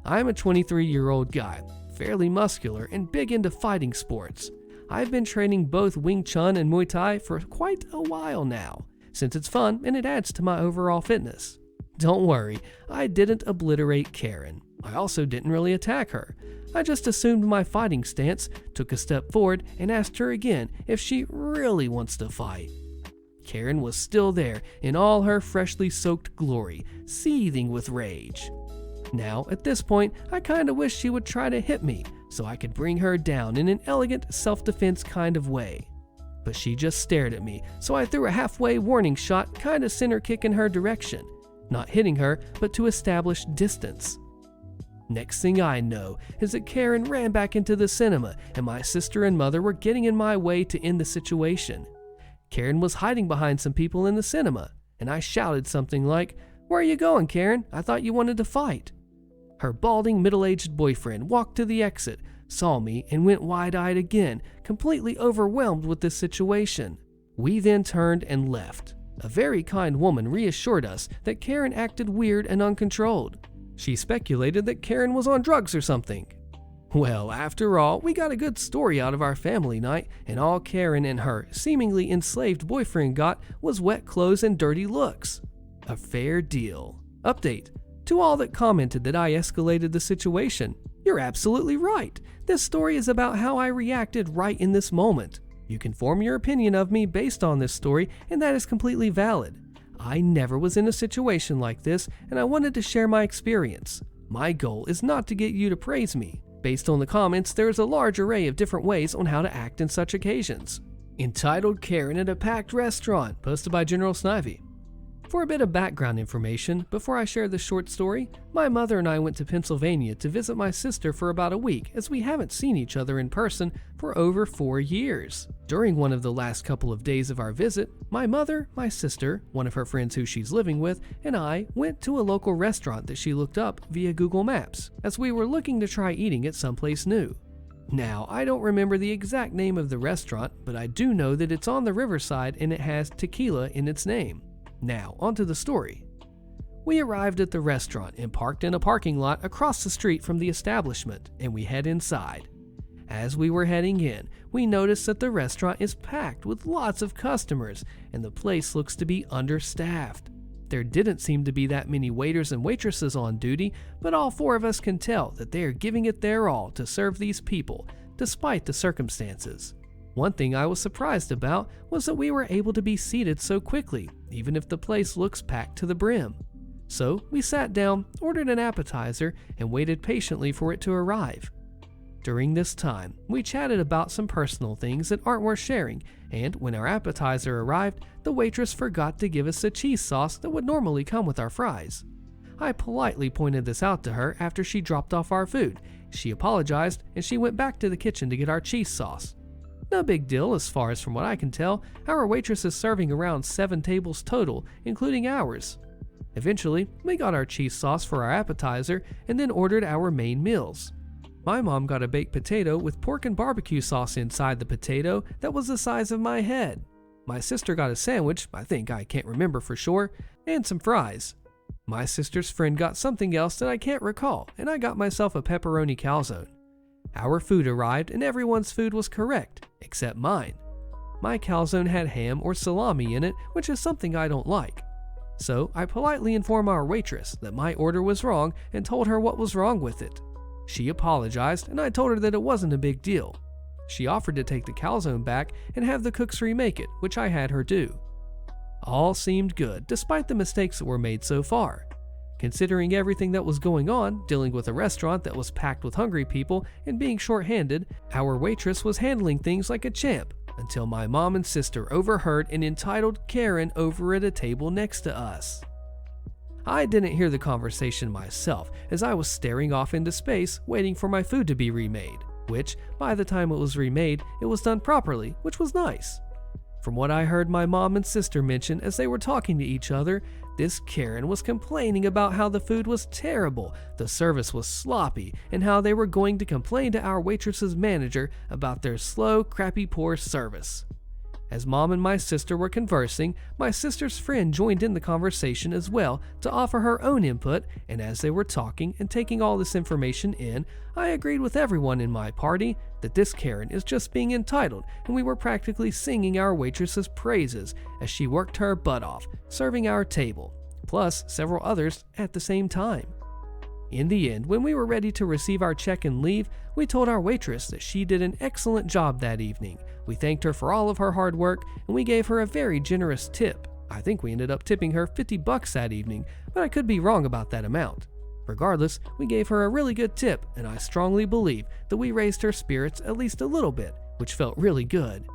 [SPEAKER 1] I'm a 23-year-old guy, fairly muscular and big into fighting sports. I've been training both Wing Chun and Muay Thai for quite a while now, since it's fun and it adds to my overall fitness. Don't worry, I didn't obliterate Karen. I also didn't really attack her. I just assumed my fighting stance, took a step forward, and asked her again if she really wants to fight. Karen was still there in all her freshly soaked glory, seething with rage. Now, at this point, I kinda wish she would try to hit me so I could bring her down in an elegant self-defense kind of way. But she just stared at me, so I threw a halfway warning shot, kinda center kick in her direction, not hitting her, but to establish distance. Next thing I know is that Karen ran back into the cinema and my sister and mother were getting in my way to end the situation. Karen was hiding behind some people in the cinema, and I shouted something like, "Where are you going, Karen? I thought you wanted to fight." Her balding middle-aged boyfriend walked to the exit, saw me, and went wide-eyed again, completely overwhelmed with this situation. We then turned and left. A very kind woman reassured us that Karen acted weird and uncontrolled. She speculated that Karen was on drugs or something. Well, after all, we got a good story out of our family night, and all Karen and her seemingly enslaved boyfriend got was wet clothes and dirty looks. A fair deal. Update. To all that commented that I escalated the situation, you're absolutely right. This story is about how I reacted right in this moment. You can form your opinion of me based on this story, and that is completely valid. I never was in a situation like this, and I wanted to share my experience. My goal is not to get you to praise me. Based on the comments, there is a large array of different ways on how to act in such occasions. Entitled Karen at a Packed Restaurant, posted by General Snivy. For a bit of background information, before I share this short story, my mother and I went to Pennsylvania to visit my sister for about a week, as we haven't seen each other in person for over 4 years. During one of the last couple of days of our visit, my mother, my sister, one of her friends who she's living with, and I went to a local restaurant that she looked up via Google Maps, as we were looking to try eating at someplace new. Now, I don't remember the exact name of the restaurant, but I do know that it's on the riverside and it has tequila in its name. Now, onto the story. We arrived at the restaurant and parked in a parking lot across the street from the establishment, and we head inside. As we were heading in, we noticed that the restaurant is packed with lots of customers, and the place looks to be understaffed. There didn't seem to be that many waiters and waitresses on duty, but all 4 of us can tell that they are giving it their all to serve these people, despite the circumstances. One thing I was surprised about was that we were able to be seated so quickly, even if the place looks packed to the brim. So we sat down, ordered an appetizer, and waited patiently for it to arrive. During this time, we chatted about some personal things that aren't worth sharing, and when our appetizer arrived, the waitress forgot to give us the cheese sauce that would normally come with our fries. I politely pointed this out to her after she dropped off our food. She apologized, and she went back to the kitchen to get our cheese sauce. No big deal as far as from what I can tell. Our waitress is serving around 7 tables total, including ours. Eventually, we got our cheese sauce for our appetizer and then ordered our main meals. My mom got a baked potato with pork and barbecue sauce inside the potato that was the size of my head. My sister got a sandwich, I can't remember for sure, and some fries. My sister's friend got something else that I can't recall, and I got myself a pepperoni calzone. Our food arrived and everyone's food was correct, except mine. My calzone had ham or salami in it, which is something I don't like. So I politely informed our waitress that my order was wrong and told her what was wrong with it. She apologized and I told her that it wasn't a big deal. She offered to take the calzone back and have the cooks remake it, which I had her do. All seemed good, despite the mistakes that were made so far. Considering everything that was going on, dealing with a restaurant that was packed with hungry people and being short-handed, our waitress was handling things like a champ, until my mom and sister overheard an entitled Karen over at a table next to us. I didn't hear the conversation myself, as I was staring off into space waiting for my food to be remade, which, by the time it was remade, it was done properly, which was nice. From what I heard my mom and sister mention as they were talking to each other, this Karen was complaining about how the food was terrible, the service was sloppy, and how they were going to complain to our waitress's manager about their slow, crappy, poor service. As mom and my sister were conversing, my sister's friend joined in the conversation as well to offer her own input, and as they were talking and taking all this information in, I agreed with everyone in my party that this Karen is just being entitled, and we were practically singing our waitress's praises as she worked her butt off, serving our table, plus several others at the same time. In the end, when we were ready to receive our check and leave, we told our waitress that she did an excellent job that evening. We thanked her for all of her hard work, and we gave her a very generous tip. I think we ended up tipping her $50 that evening, but I could be wrong about that amount. Regardless, we gave her a really good tip, and I strongly believe that we raised her spirits at least a little bit, which felt really good.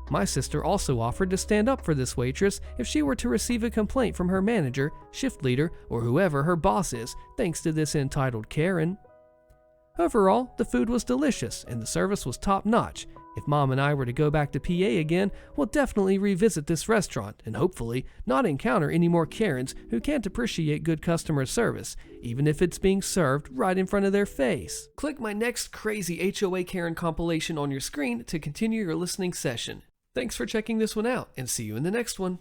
[SPEAKER 1] My sister also offered to stand up for this waitress if she were to receive a complaint from her manager, shift leader, or whoever her boss is, thanks to this entitled Karen. Overall, the food was delicious and the service was top-notch. If Mom and I were to go back to PA again, we'll definitely revisit this restaurant and hopefully not encounter any more Karens who can't appreciate good customer service, even if it's being served right in front of their face. Click my next crazy HOA Karen compilation on your screen to continue your listening session. Thanks for checking this one out, and see you in the next one.